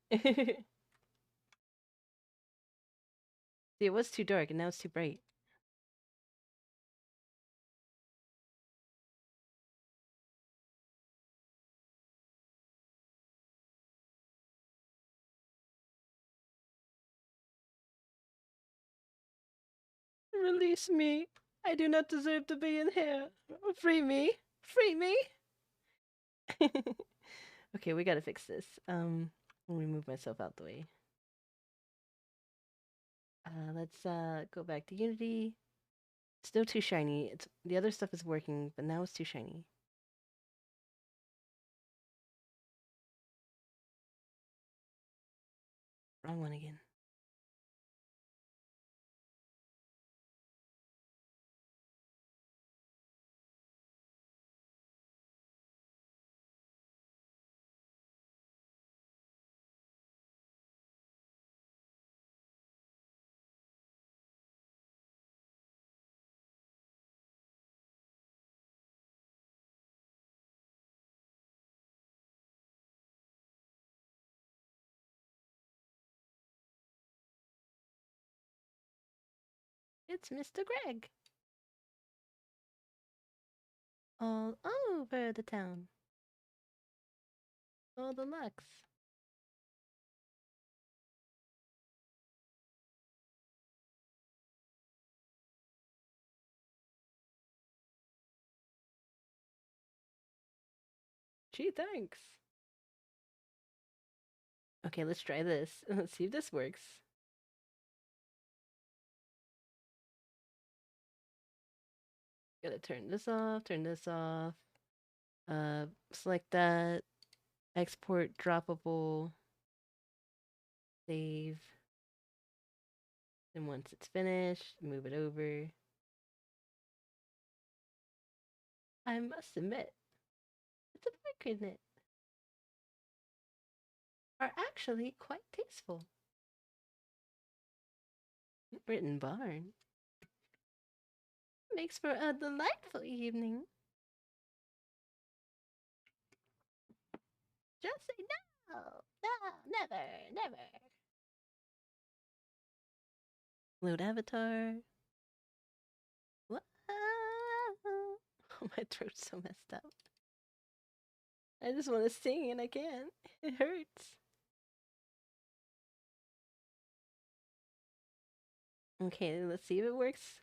See, it was too dark, and now it's too bright. Release me! I do not deserve to be in here! Free me! Free me! Okay, we gotta fix this. Let me move myself out the way. Let's go back to Unity. Still too shiny. It's the other stuff is working, but now it's too shiny. Wrong one again. It's Mr. Greg. All over the town. All the Lux. Gee, thanks. Okay, let's try this. Let's see if this works. Gotta turn this off, turn this off. Select that. Export droppable. Save. And once it's finished, move it over. I must admit, it's a knit are actually quite tasteful. Written barn makes for a delightful evening. Just say no, no, never, never. Load avatar. What? Oh, my throat's so messed up. I just want to sing and I can't. It hurts. Okay, let's see if it works.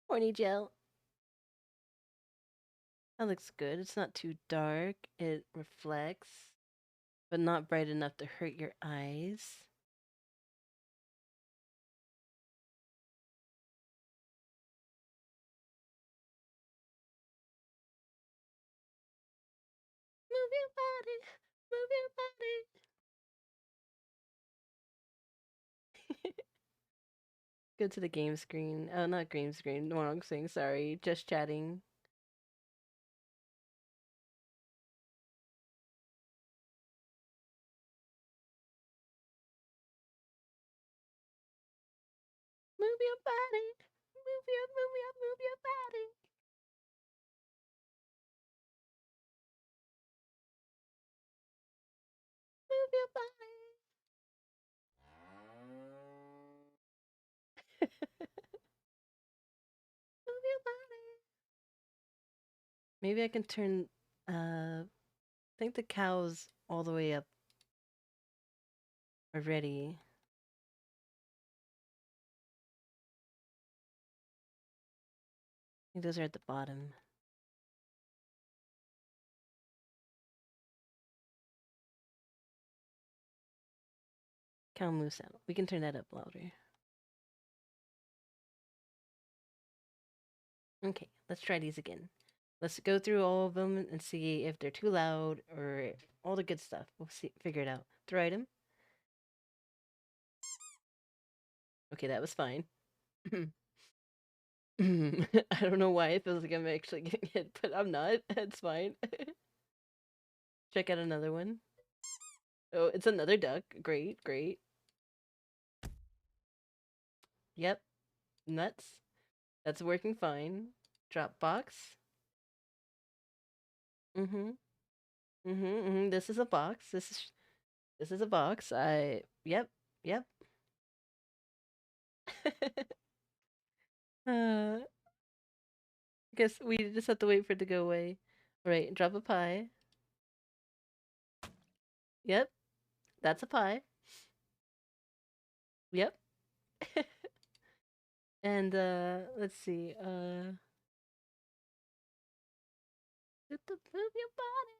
Horny gel. That looks good. It's not too dark. It reflects, but not bright enough to hurt your eyes. Move your body, move your body. Go to the game screen. Oh, not game screen. Wrong thing. Sorry. Just chatting. Move your body. Move your body. Move your body. Move your body. Maybe I can turn. I think the cow's all the way up already. I think those are at the bottom. Cow moo sound. We can turn that up louder. Okay, let's try these again. Let's go through all of them and see if they're too loud or all the good stuff. We'll see, figure it out. Throw item. Okay, that was fine. I don't know why it feels like I'm actually getting hit, but I'm not. It's fine. Check out another one. Oh, it's another duck. Great, great. Yep. Nuts. That's working fine. Drop box. Mm-hmm. Mm-hmm. Mm-hmm. This is a box. This is a box. Yep. Yep. I guess we just have to wait for it to go away. All right, drop a pie. Yep. That's a pie. Yep. And let's see. Move your body.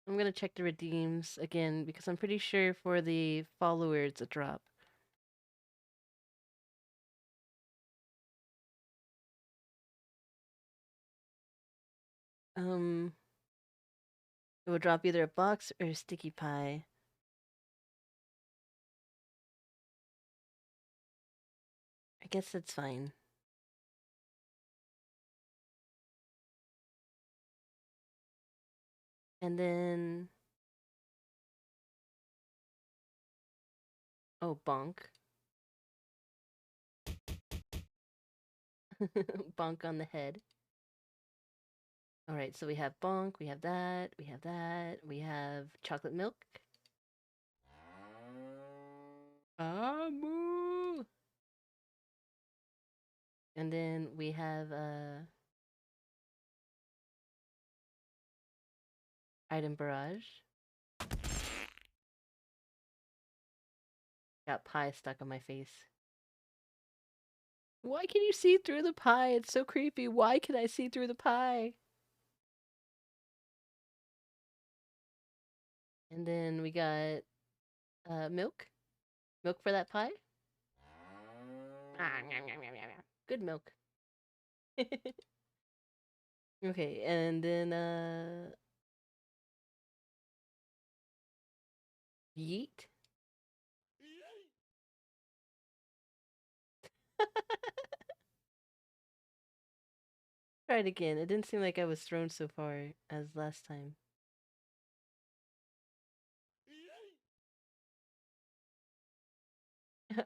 I'm gonna check the redeems again because I'm pretty sure for the follower it's a drop. Um, it will drop either a box or a sticky pie. I guess that's fine. And then, oh, bonk. Bonk on the head. All right, so we have bonk, we have that, we have that, we have chocolate milk. Ah, moo. And then we have item barrage. Got pie stuck on my face. Why can you see through the pie? It's so creepy. Why can I see through the pie? And then we got milk. Milk for that pie. Ah, yum, yum, yum, yum, yum. Good milk. Okay, and then yeet. Try it again. It didn't seem like I was thrown so far as last time.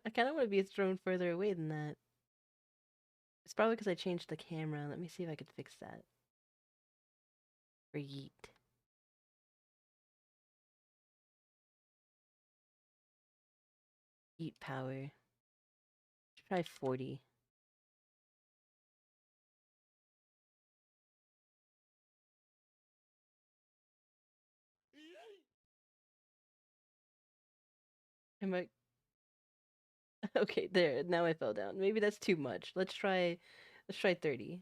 I kind of want to be thrown further away than that. It's probably because I changed the camera. Let me see if I could fix that. For yeet. Yeet power. Try 40. Am I okay? There. Now I fell down. Maybe that's too much. Let's try 30.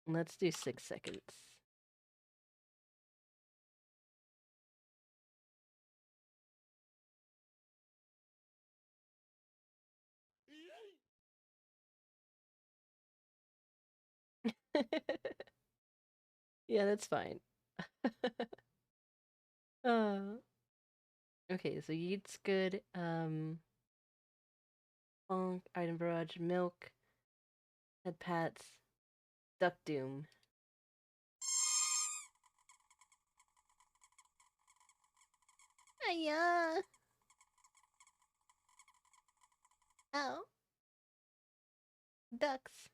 Let's do 6 seconds. Yeah, that's fine. uh, okay, so Yeet's good. Bonk, Item Barrage, Milk, Head Pats, Duck Doom. Hiya! Ow. Ducks.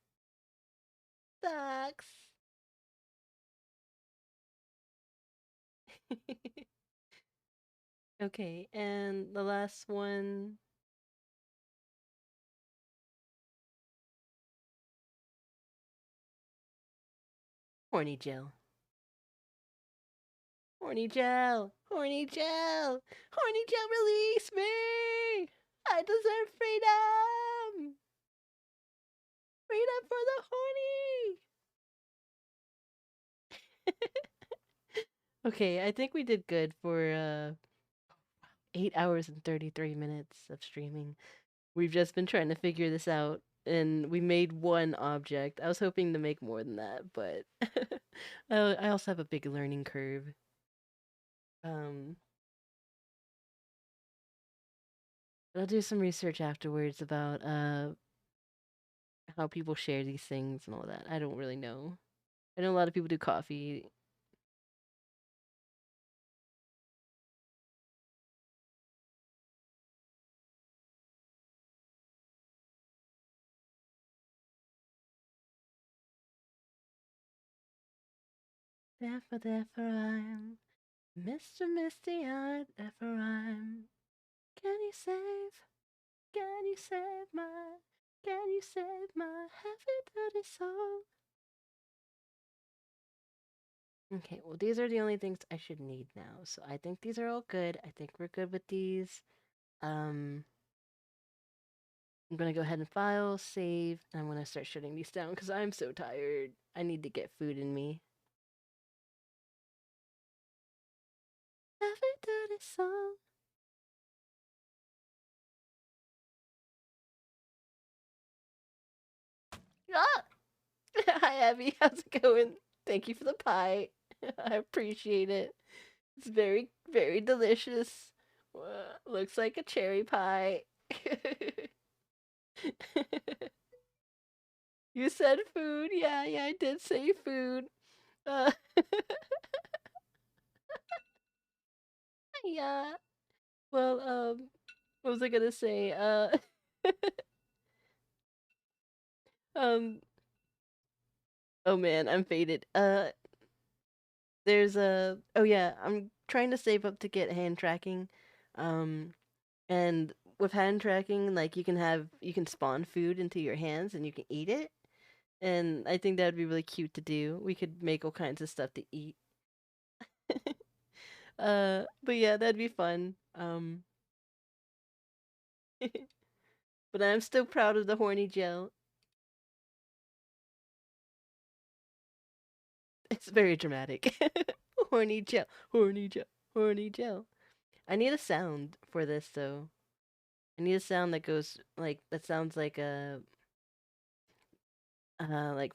Ducks. Okay, and the last one. Horny Gel. Horny Gel. Horny Gel. Horny Gel, release me! I deserve freedom! Freedom for the horny! Okay, I think we did good for 8 hours and 33 minutes of streaming. We've just been trying to figure this out, and we made one object. I was hoping to make more than that, but I also have a big learning curve. Um, I'll do some research afterwards about how people share these things and all that. I don't really know. I know a lot of people do coffee. Therefore I'm Mr. Misty-eyed Ephraim. Can you save? Can you save my? Can you save my heavy dirty soul? Okay, well these are the only things I should need now. So I think these are all good. I think we're good with these. I'm gonna go ahead and file, save, and I'm gonna start shutting these down because I'm so tired. I need to get food in me. Heavy dirty soul. Ah! Hi Abby, how's it going? Thank you for the pie. I appreciate it. It's very, very delicious. Looks like a cherry pie. You said food. Yeah, I did say food. Uh, yeah. Well, what was I gonna say? Um, oh man, I'm faded. There's a. Oh yeah, I'm trying to save up to get hand tracking. Um, and with hand tracking, like you can spawn food into your hands and you can eat it. And I think that would be really cute to do. We could make all kinds of stuff to eat. But yeah, that'd be fun. But I'm still proud of the horny gel. It's very dramatic. Horny gel, horny gel, horny gel. I need a sound for this though. I need a sound that goes that sounds like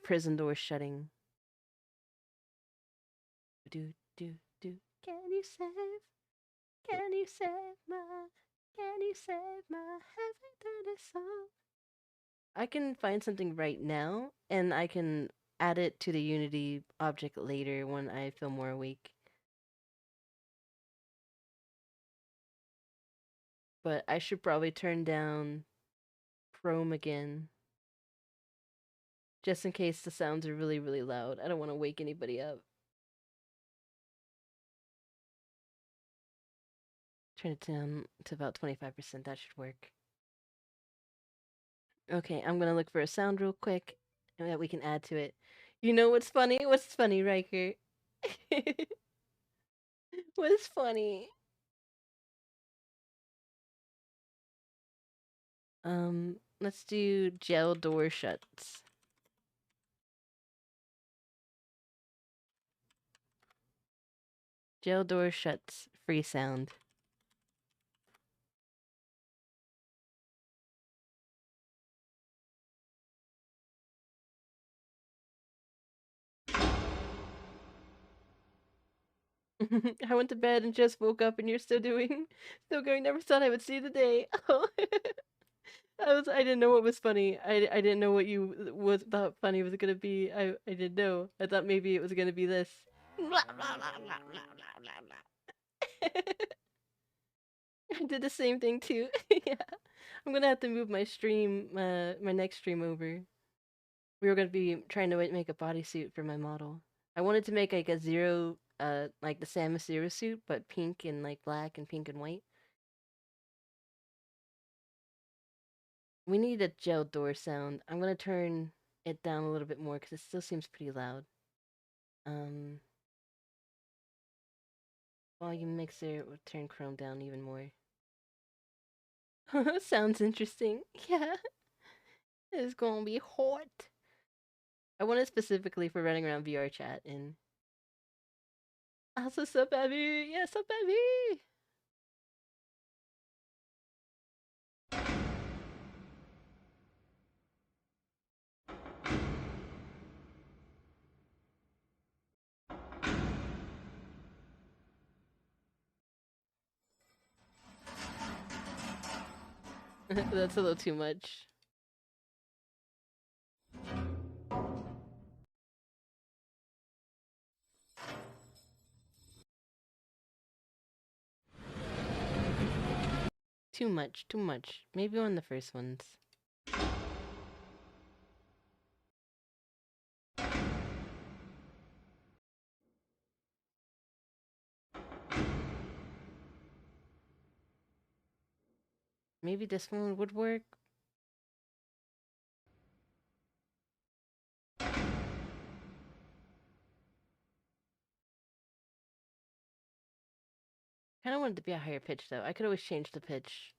prison door shutting. Do do do. Can you save? Can you save my? Can you save my heavy dirty soul? I can find something right now, and I can add it to the Unity object later when I feel more awake. But I should probably turn down Chrome again, just in case the sounds are really, really loud. I don't want to wake anybody up. Turn it down to about 25%. That should work. Okay, I'm gonna look for a sound real quick and that we can add to it. You know what's funny? What's funny, Riker? What's funny? Let's do gel door shuts. Gel door shuts. Free sound. I went to bed and just woke up and you're still going. Never thought I would see the day. Oh. I didn't know what was funny. I didn't know what you was thought funny was gonna be. I didn't know. I thought maybe it was gonna be this. I did the same thing too. Yeah. I'm gonna have to move my stream, my next stream over. We were gonna be trying to make a bodysuit for my model. I wanted to make like a zero, like the Samus Zero suit, but pink and like black and pink and white. We need a gel door sound. I'm gonna turn it down a little bit more because it still seems pretty loud. Volume mixer will turn Chrome down even more. Sounds interesting. Yeah. It's gonna be hot. I want it specifically for running around VR chat and also sup Abby! Yeah, sup Abby! That's a little too much. Too much, too much. Maybe on the first ones. Maybe this one would work. Kinda wanted to be a higher pitch though. I could always change the pitch.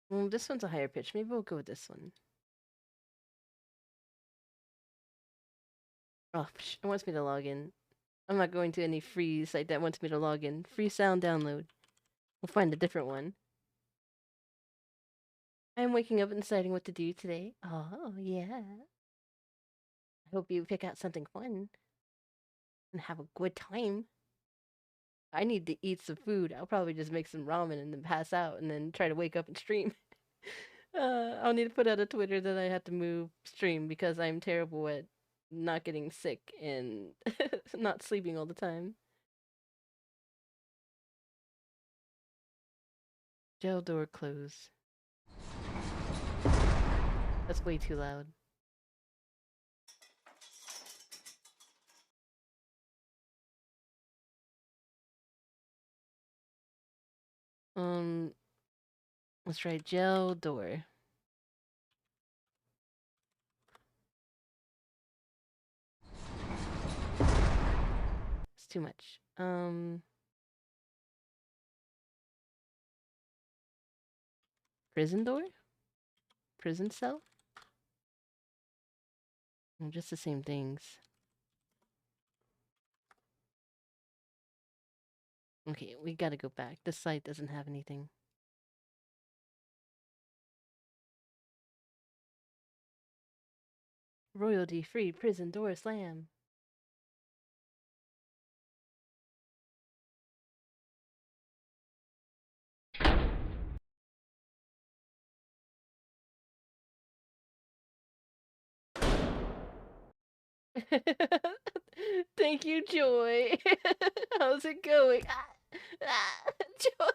Well, this one's a higher pitch. Maybe we'll go with this one. Oh, it wants me to log in. I'm not going to any free site that wants me to log in. Free sound download. We'll find a different one. I'm waking up and deciding what to do today. Oh, yeah. I hope you pick out something fun and have a good time. I need to eat some food. I'll probably just make some ramen and then pass out and then try to wake up and stream. I'll need to put out a Twitter that I have to move stream because I'm terrible at not getting sick and not sleeping all the time. Gel door close. That's way too loud. Let's try gel door. It's too much. Prison door? Prison cell? Just the same things. Okay, we gotta go back. This site doesn't have anything. Royalty-free prison door slam. Thank you, Joy. How's it going? Joy.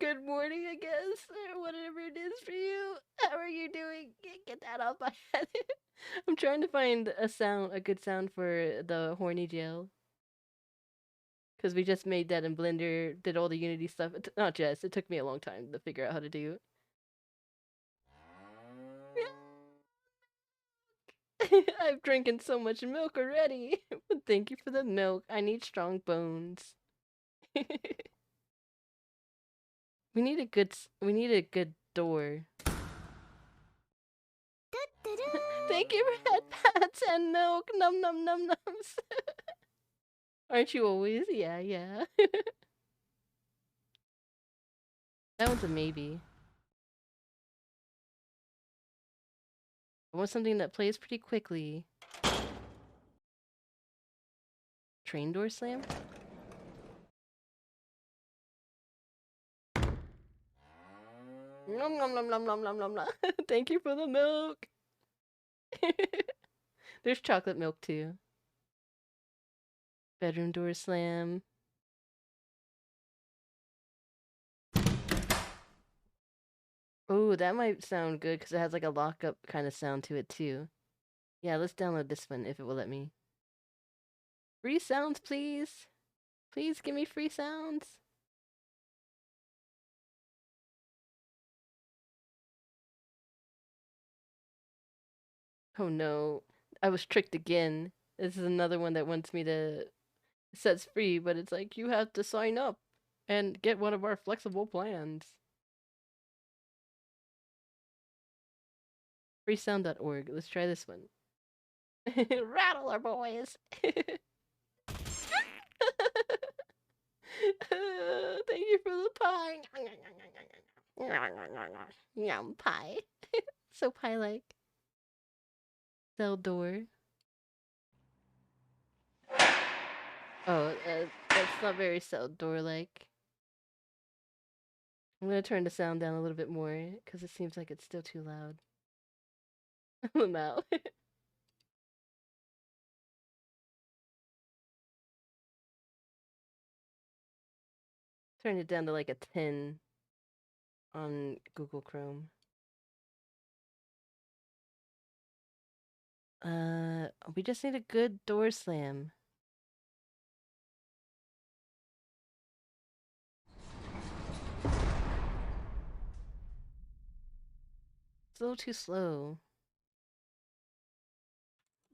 Good morning, I guess, or whatever it is for you. How are you doing? Get that off my head. I'm trying to find a good sound for the horny jail. Because we just made that in Blender, did all the Unity stuff. Not just, it took me a long time to figure out how to do it. I've drinking so much milk already. Thank you for the milk. I need strong bones. We need a good door. Thank you for head pats and milk. Num num num nums. Aren't you always? Yeah, yeah. That one's a maybe. I want something that plays pretty quickly. Train door slam? Nom nom nom nom nom nom nom nom. Thank you for the milk. There's chocolate milk too. Bedroom door slam. Oh, that might sound good because it has like a lockup kind of sound to it too. Yeah, let's download this one if it will let me. Free sounds, please. Please give me free sounds. Oh no, I was tricked again. This is another one that wants me to sets free, but it's like you have to sign up and get one of our flexible plans. Freesound.org. Let's try this one. Rattler boys. Thank you for the pie. Yum pie. So pie-like. Cell door. Oh, that's not very cell door-like. I'm gonna turn the sound down a little bit more because it seems like it's still too loud. I'm out. Turn it down to like a 10 on Google Chrome. We just need a good door slam. It's a little too slow.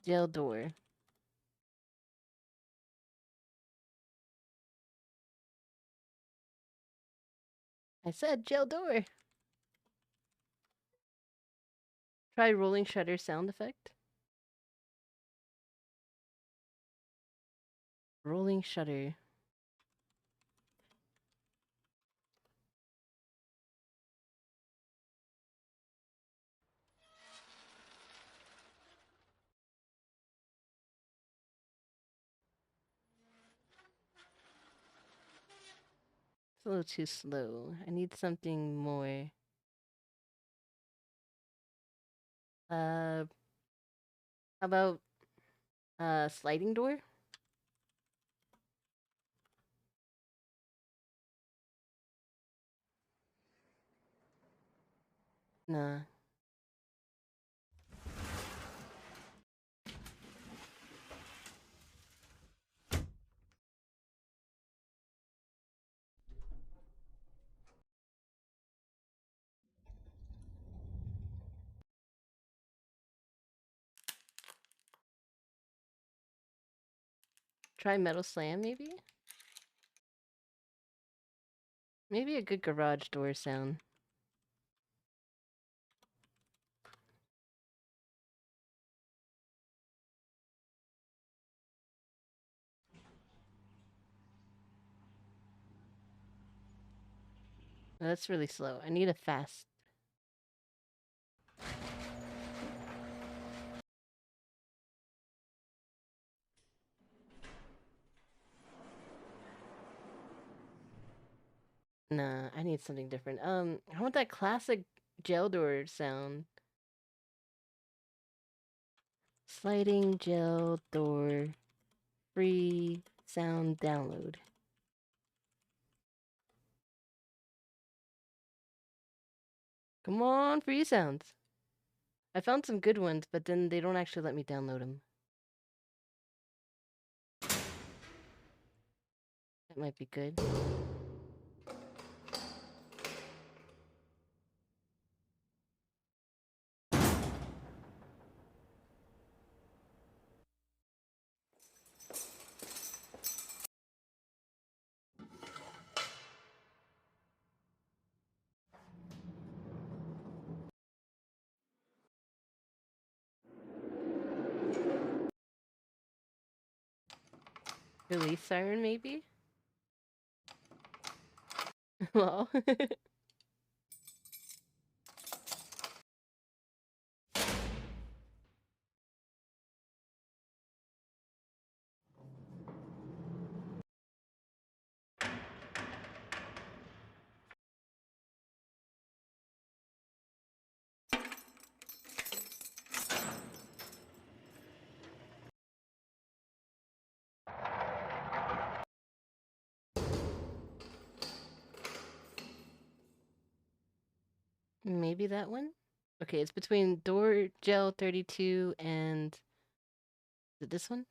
Jail door. I said jail door. Try rolling shutter sound effect. Rolling shutter. It's a little too slow. I need something more. How about sliding door? Nah. Try metal slam, maybe? Maybe a good garage door sound. Oh, that's really slow. I need a fast. Nah, I need something different. I want that classic jail door sound. Sliding jail door free sound download. Come on, free sounds. I found some good ones, but then they don't actually let me download them. That might be good. Release siren, maybe? Well. Maybe that one? Okay, it's between Door Gel 32 and... Is it this one?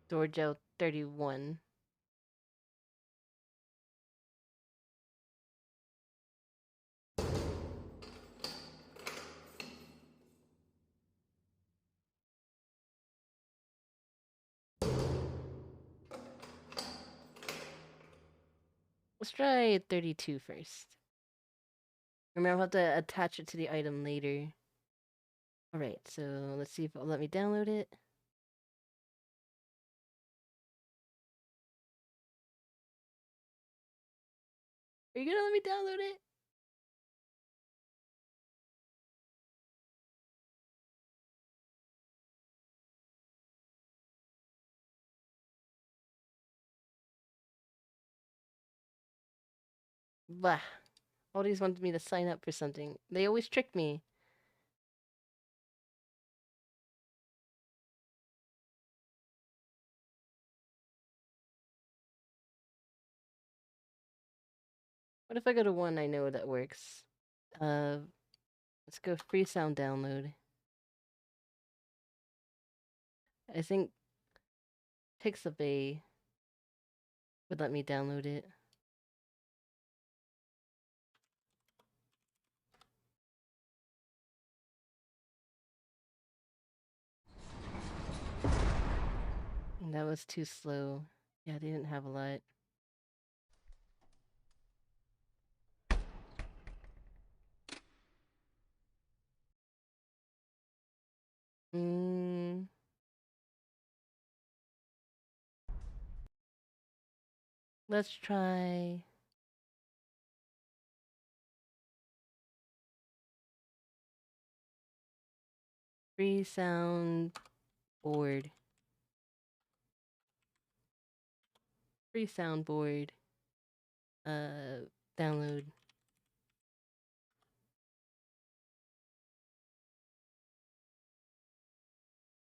Door Gel 31. Let's try 32 first. Remember, I'll have to attach it to the item later. Alright, so let's see if it'll let me download it. Are you gonna let me download it? Bah. All these wanted me to sign up for something. They always trick me. What if I go to one I know that works? Let's go free sound download. I think Pixabay would let me download it. And that was too slow. Yeah, they didn't have a lot. Let's try... Free sound board. Free soundboard. Download.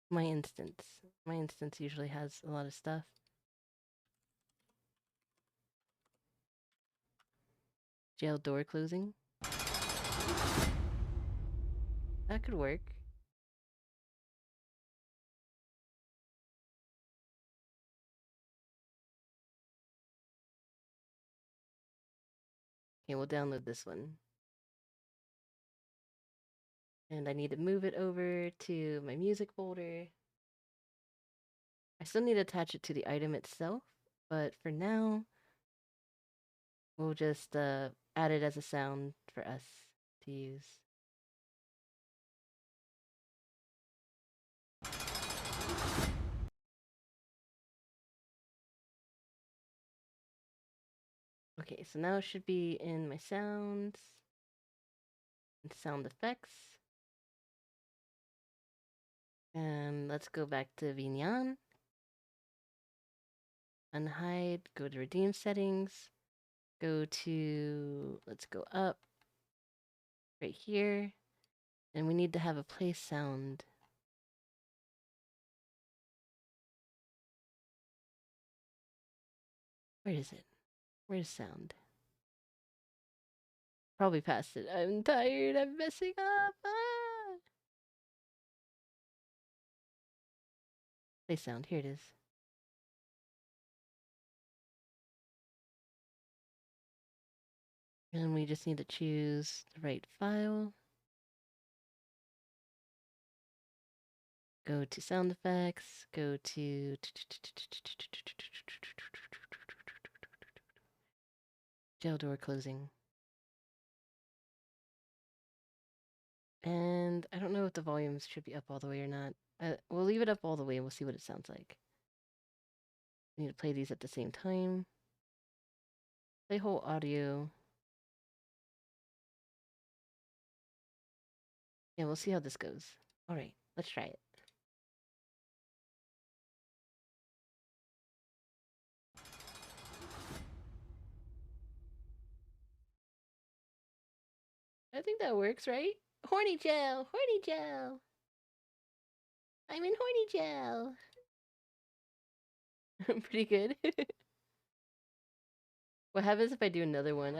My instance. My instance usually has a lot of stuff. Jail door closing. That could work. Okay, we'll download this one. And I need to move it over to my music folder. I still need to attach it to the item itself, but for now, we'll just add it as a sound for us to use. Okay, so now it should be in my sounds and sound effects. And let's go back to VNyan. Unhide, go to redeem settings. Go to, let's go up right here. And we need to have a play sound. Where is it? Where's sound? Probably past it. I'm tired. I'm messing up. Ah! Play sound. Here it is. And we just need to choose the right file. Go to sound effects. Go to jail door closing. And I don't know if the volumes should be up all the way or not. We'll leave it up all the way and we'll see what it sounds like. We need to play these at the same time. Play whole audio. Yeah, we'll see how this goes. Alright, let's try it. I think that works, right? Horny gel! Horny gel! I'm in horny gel! Pretty good. What happens if I do another one?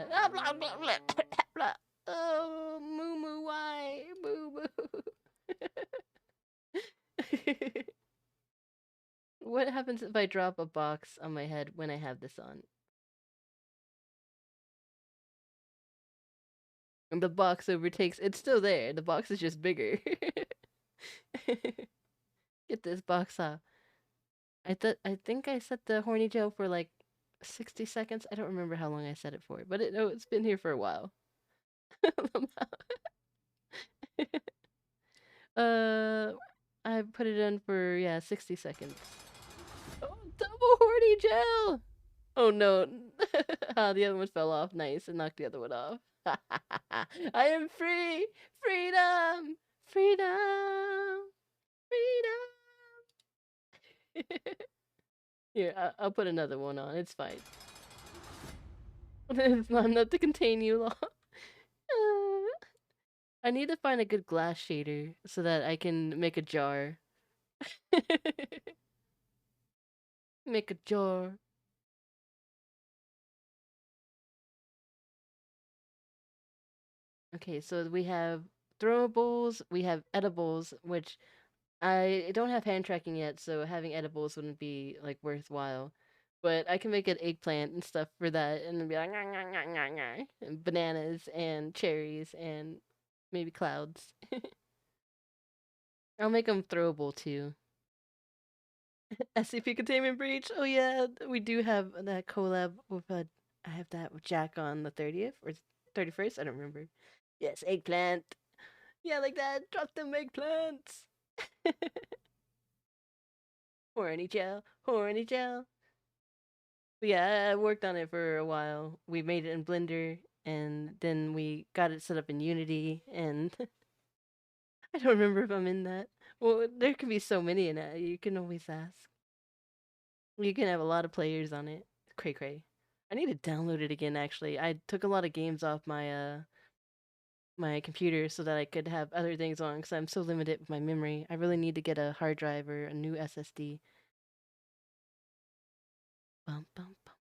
Oh, moo moo, why? Moo moo. What happens if I drop a box on my head when I have this on? And the box overtakes. It's still there. The box is just bigger. Get this box off. I think I set the horny gel for like 60 seconds. I don't remember how long I set it for, but it's been here for a while. uh, I put it in for 60 seconds. Oh, double horny gel. Oh no. The other one fell off. Nice, and knocked the other one off. I am free. Freedom. Freedom. Freedom. Here, I'll put another one on. It's fine. It's not enough to contain you long. I need to find a good glass shader so that I can make a jar. Make a jar. Okay, so we have throwables, we have edibles, which I don't have hand tracking yet, so having edibles wouldn't be like worthwhile. But I can make an eggplant and stuff for that, and be like "Nyah, nyah, nyah, nyah, nyah," and bananas and cherries and maybe clouds. I'll make them throwable too. SCP containment breach. Oh yeah, we do have that collab with I have that with Jack on the 30th or 31st. I don't remember. Yes, eggplant. Yeah, like that. Drop them eggplants. Horny gel. Horny gel. But yeah, I worked on it for a while. We made it in Blender, and then we got it set up in Unity, and I don't remember if I'm in that. Well, there can be so many in it. You can always ask. You can have a lot of players on it. Cray cray. I need to download it again. Actually, I took a lot of games off my computer so that I could have other things on because I'm so limited with my memory. I really need to get a hard drive or a new SSD. Bum bum bum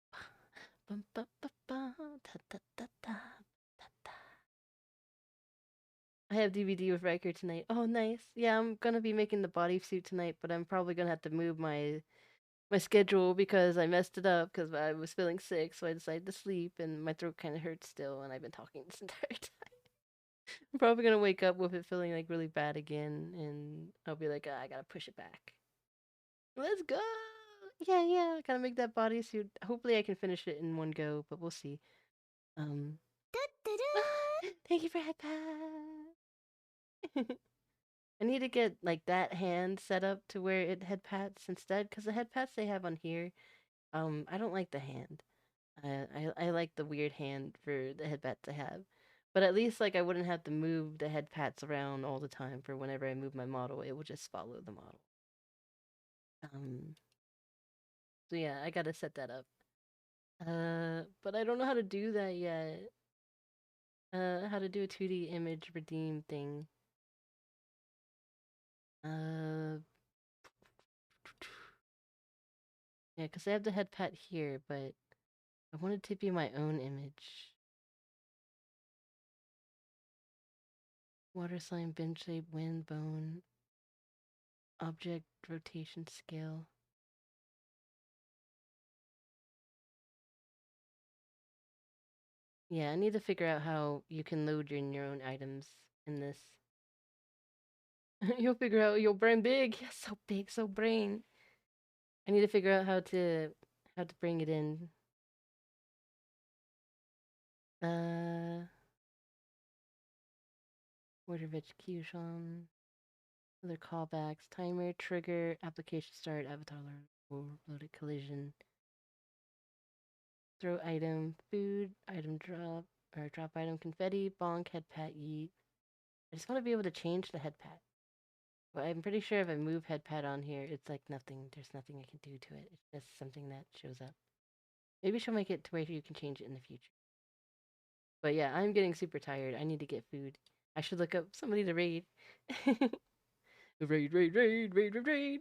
bum bum bum bum ta ta ta ta ta ta. I have DVD with Riker tonight. Oh, nice. Yeah, I'm gonna be making the bodysuit tonight, but I'm probably gonna have to move my schedule because I messed it up because I was feeling sick, so I decided to sleep, and my throat kind of hurts still, and I've been talking this entire time. I'm probably gonna wake up with it feeling like really bad again, and I'll be like, I gotta push it back. Let's go! Yeah, I gotta make that bodysuit. Hopefully, I can finish it in one go, but we'll see. Thank you for headpad. I need to get like that hand set up to where it head pats instead, because the head pats they have on here, I don't like the hand. I like the weird hand for the head pats I have, but at least like I wouldn't have to move the head pats around all the time for whenever I move my model. It will just follow the model. So yeah, I gotta set that up. But I don't know how to do that yet. How to do a 2D image redeem thing. Yeah, because I have the head pat here, but I wanted to be my own image. Water slime, bench shape, wind, bone, object rotation scale. Yeah, I need to figure out how you can load your own items in this. You'll figure out your brain big. Yeah, so big, so brain. I need to figure out how to bring it in. Order of execution. Other callbacks. Timer, trigger, application start, avatar loaded collision. Throw item, food, item drop, or drop item, confetti, bonk, head pat, yeet. I just want to be able to change the head pat. But I'm pretty sure if I move head pat on here, it's like nothing. There's nothing I can do to it. It's just something that shows up. Maybe she'll make it to where you can change it in the future. But yeah, I'm getting super tired. I need to get food. I should look up somebody to raid. Raid. But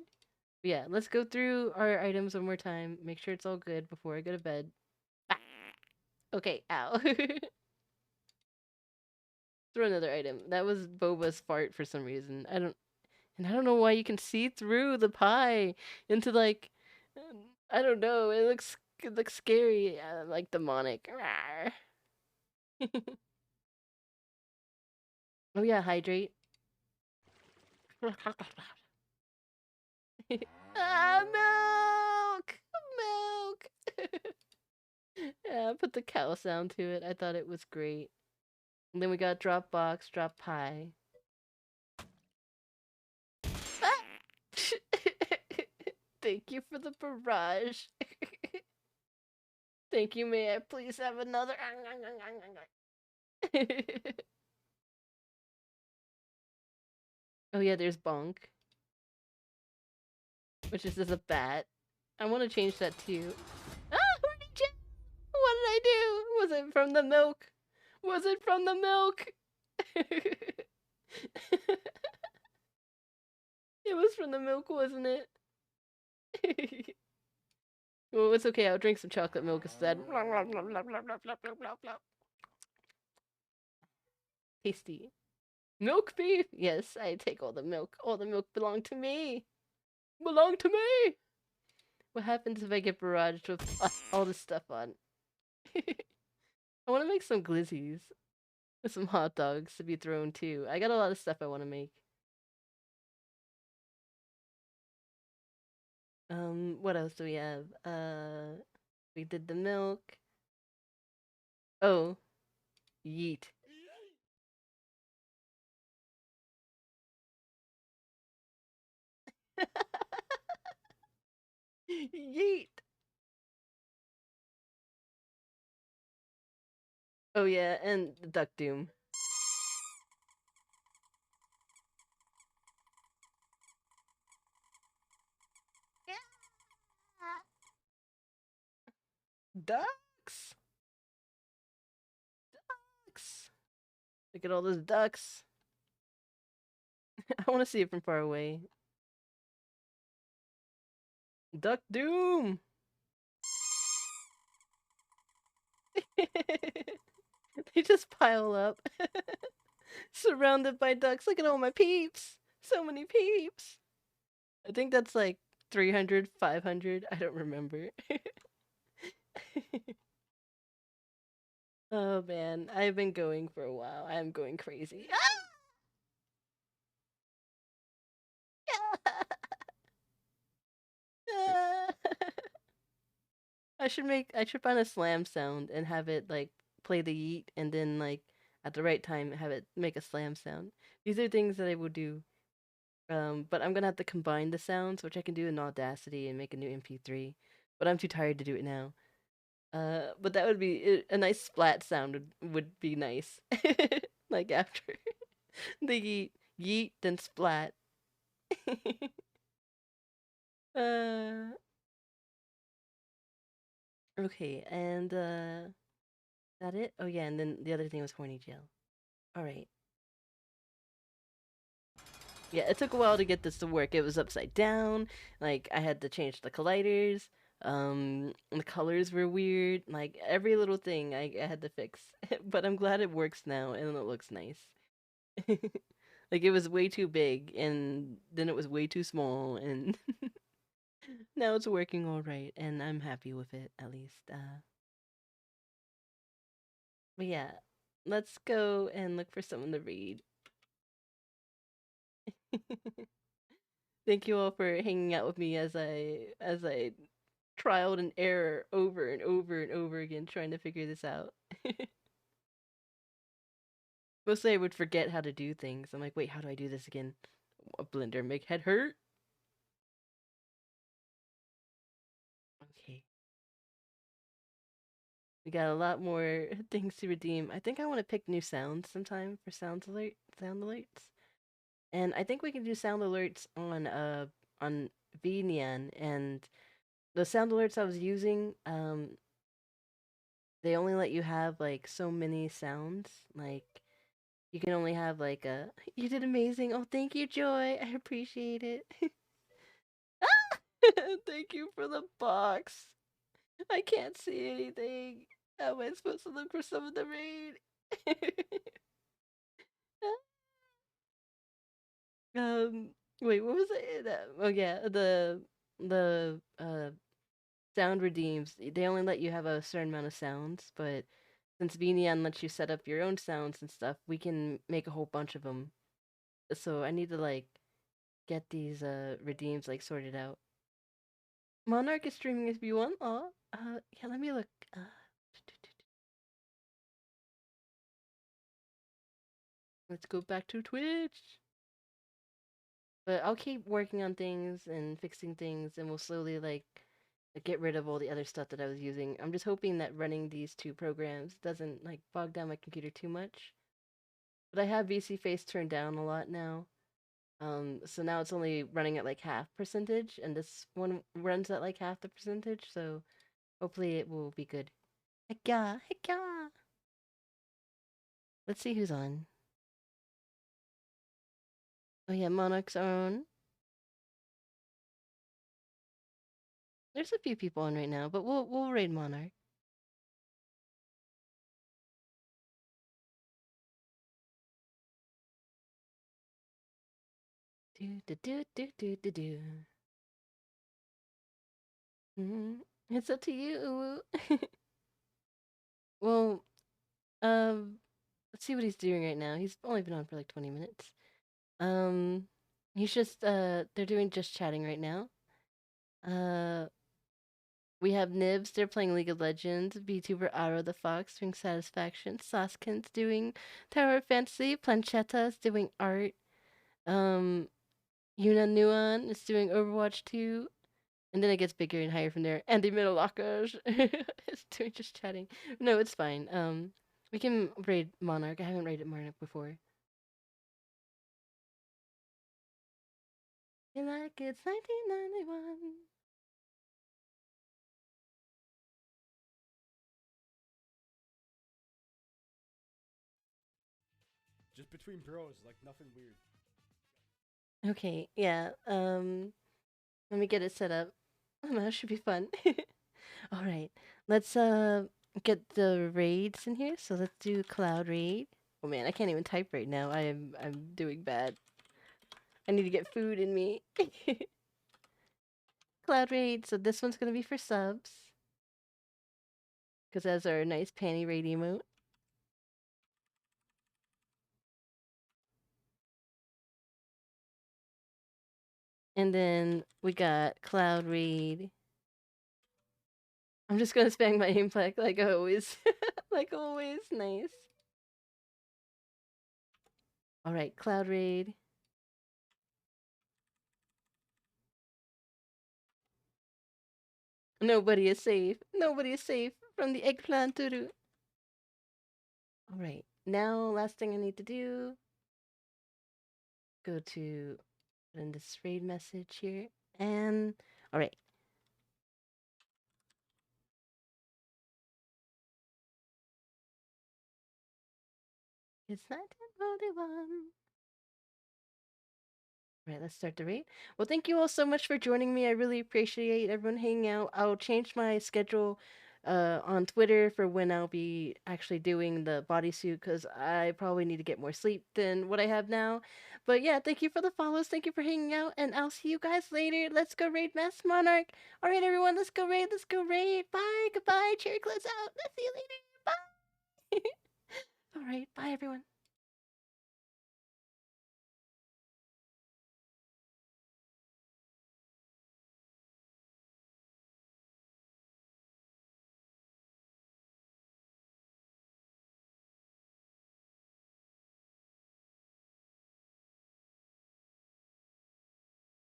yeah, let's go through our items one more time. Make sure it's all good before I go to bed. Okay, ow. Throw another item. That was Boba's fart for some reason. I don't know why you can see through the pie into like I don't know. It looks scary, like demonic. Oh yeah, hydrate. Milk! Milk! Yeah, put the cow sound to it. I thought it was great. And then we got drop box, drop pie. Ah! Thank you for the barrage. Thank you, may I please have another? Oh yeah, there's Bonk. Which is just a bat. I want to change that too. Ah! What did I do? Was it from the milk? Was it from the milk? It was from the milk, wasn't it? Well, it's okay. I'll drink some chocolate milk instead. Tasty. Milk beef? Yes, I take all the milk. All the milk belong to me. Belong to me! What happens if I get barraged with all this stuff on? I want to make some glizzies. With some hot dogs to be thrown too. I got a lot of stuff I want to make. What else do we have? We did the milk. Oh, yeet. Yeet. Oh yeah, and the Duck Doom. Ducks. Ducks. Look at all those ducks. I want to see it from far away. Duck Doom. They just pile up. Surrounded by ducks. Look at all my peeps. So many peeps. I think that's like 300, 500. I don't remember. Oh man, I've been going for a while. I'm going crazy. I should find a slam sound and have it like play the yeet and then like at the right time have it make a slam sound. These are things that I will do. But I'm gonna have to combine the sounds, which I can do in Audacity and make a new MP3. But I'm too tired to do it now. But that would be a nice splat sound would be nice. Like after the yeet, yeet, then splat. uh, okay, and that it? Oh yeah, and then the other thing was horny jail. All right. Yeah, it took a while to get this to work. It was upside down. Like I had to change the colliders. The colors were weird. Like every little thing I had to fix. But I'm glad it works now and it looks nice. Like it was way too big and then it was way too small and now it's working all right and I'm happy with it at least. But yeah, let's go and look for someone to read. Thank you all for hanging out with me as I trialed and error over and over and over again trying to figure this out. Mostly I would forget how to do things. I'm like, wait, how do I do this again? A blender make head hurt? Okay. We got a lot more things to redeem. I think I want to pick new sounds sometime for sound alerts. And I think we can do sound alerts on VNyan and the sound alerts I was using, they only let you have like so many sounds. Like you can only have like a you did amazing. Oh, thank you, Joy. I appreciate it. Thank you for the box. I can't see anything. How am I supposed to look for some of the raid? Wait, what was it? Oh yeah, the sound redeems. They only let you have a certain amount of sounds, but since VNyan lets you set up your own sounds and stuff, we can make a whole bunch of them. So I need to like get these redeems like sorted out. Monarch is streaming if you want. Oh, yeah. Let me look. Let's go back to Twitch. But I'll keep working on things and fixing things, and we'll slowly like get rid of all the other stuff that I was using. I'm just hoping that running these two programs doesn't like bog down my computer too much. But I have VC Face turned down a lot now. So now it's only running at like half percentage, and this one runs at like half the percentage, so hopefully it will be good. Heck yeah, heck yeah! Let's see who's on. Oh yeah, Monarch's on. There's a few people on right now, but we'll raid Monarch. Do do do do do do do. It's up to you. Well, let's see what he's doing right now. He's only been on for like 20 minutes. He's just they're doing just chatting right now. We have Nibs, they're playing League of Legends, VTuber Aro the Fox doing Satisfaction, Saskin's doing Tower of Fantasy, Planchetta's doing art, Yuna Nuan is doing Overwatch 2, and then it gets bigger and higher from there. Andy Middlelockers is doing just chatting. No, it's fine. We can raid Monarch. I haven't raided Monarch before. Feel like it's 1991. Just between bros, like nothing weird. Okay, yeah. Let me get it set up. That should be fun. All right, let's get the raids in here. So let's do Cloud Raid. Oh man, I can't even type right now. I'm doing bad. I need to get food in me. Cloud Raid. So this one's gonna be for subs, because that's our nice panty raid emote. And then we got Cloud Raid. I'm just gonna spam my aim plug like always. Like always, nice. Alright, Cloud Raid. Nobody is safe. Nobody is safe from the eggplant Turu. Alright, now last thing I need to do. Go to in this raid message here. And alright. It's 1941. Right, let's start the raid. Well, thank you all so much for joining me. I really appreciate everyone hanging out. I'll change my schedule on Twitter for when I'll be actually doing the bodysuit, because I probably need to get more sleep than what I have now. But yeah, thank you for the follows. Thank you for hanging out, and I'll see you guys later. Let's go raid Mass Monarch. All right, everyone, let's go raid. Let's go raid. Bye. Goodbye. Cherry close out. Let's see you later. Bye. All right. Bye, everyone.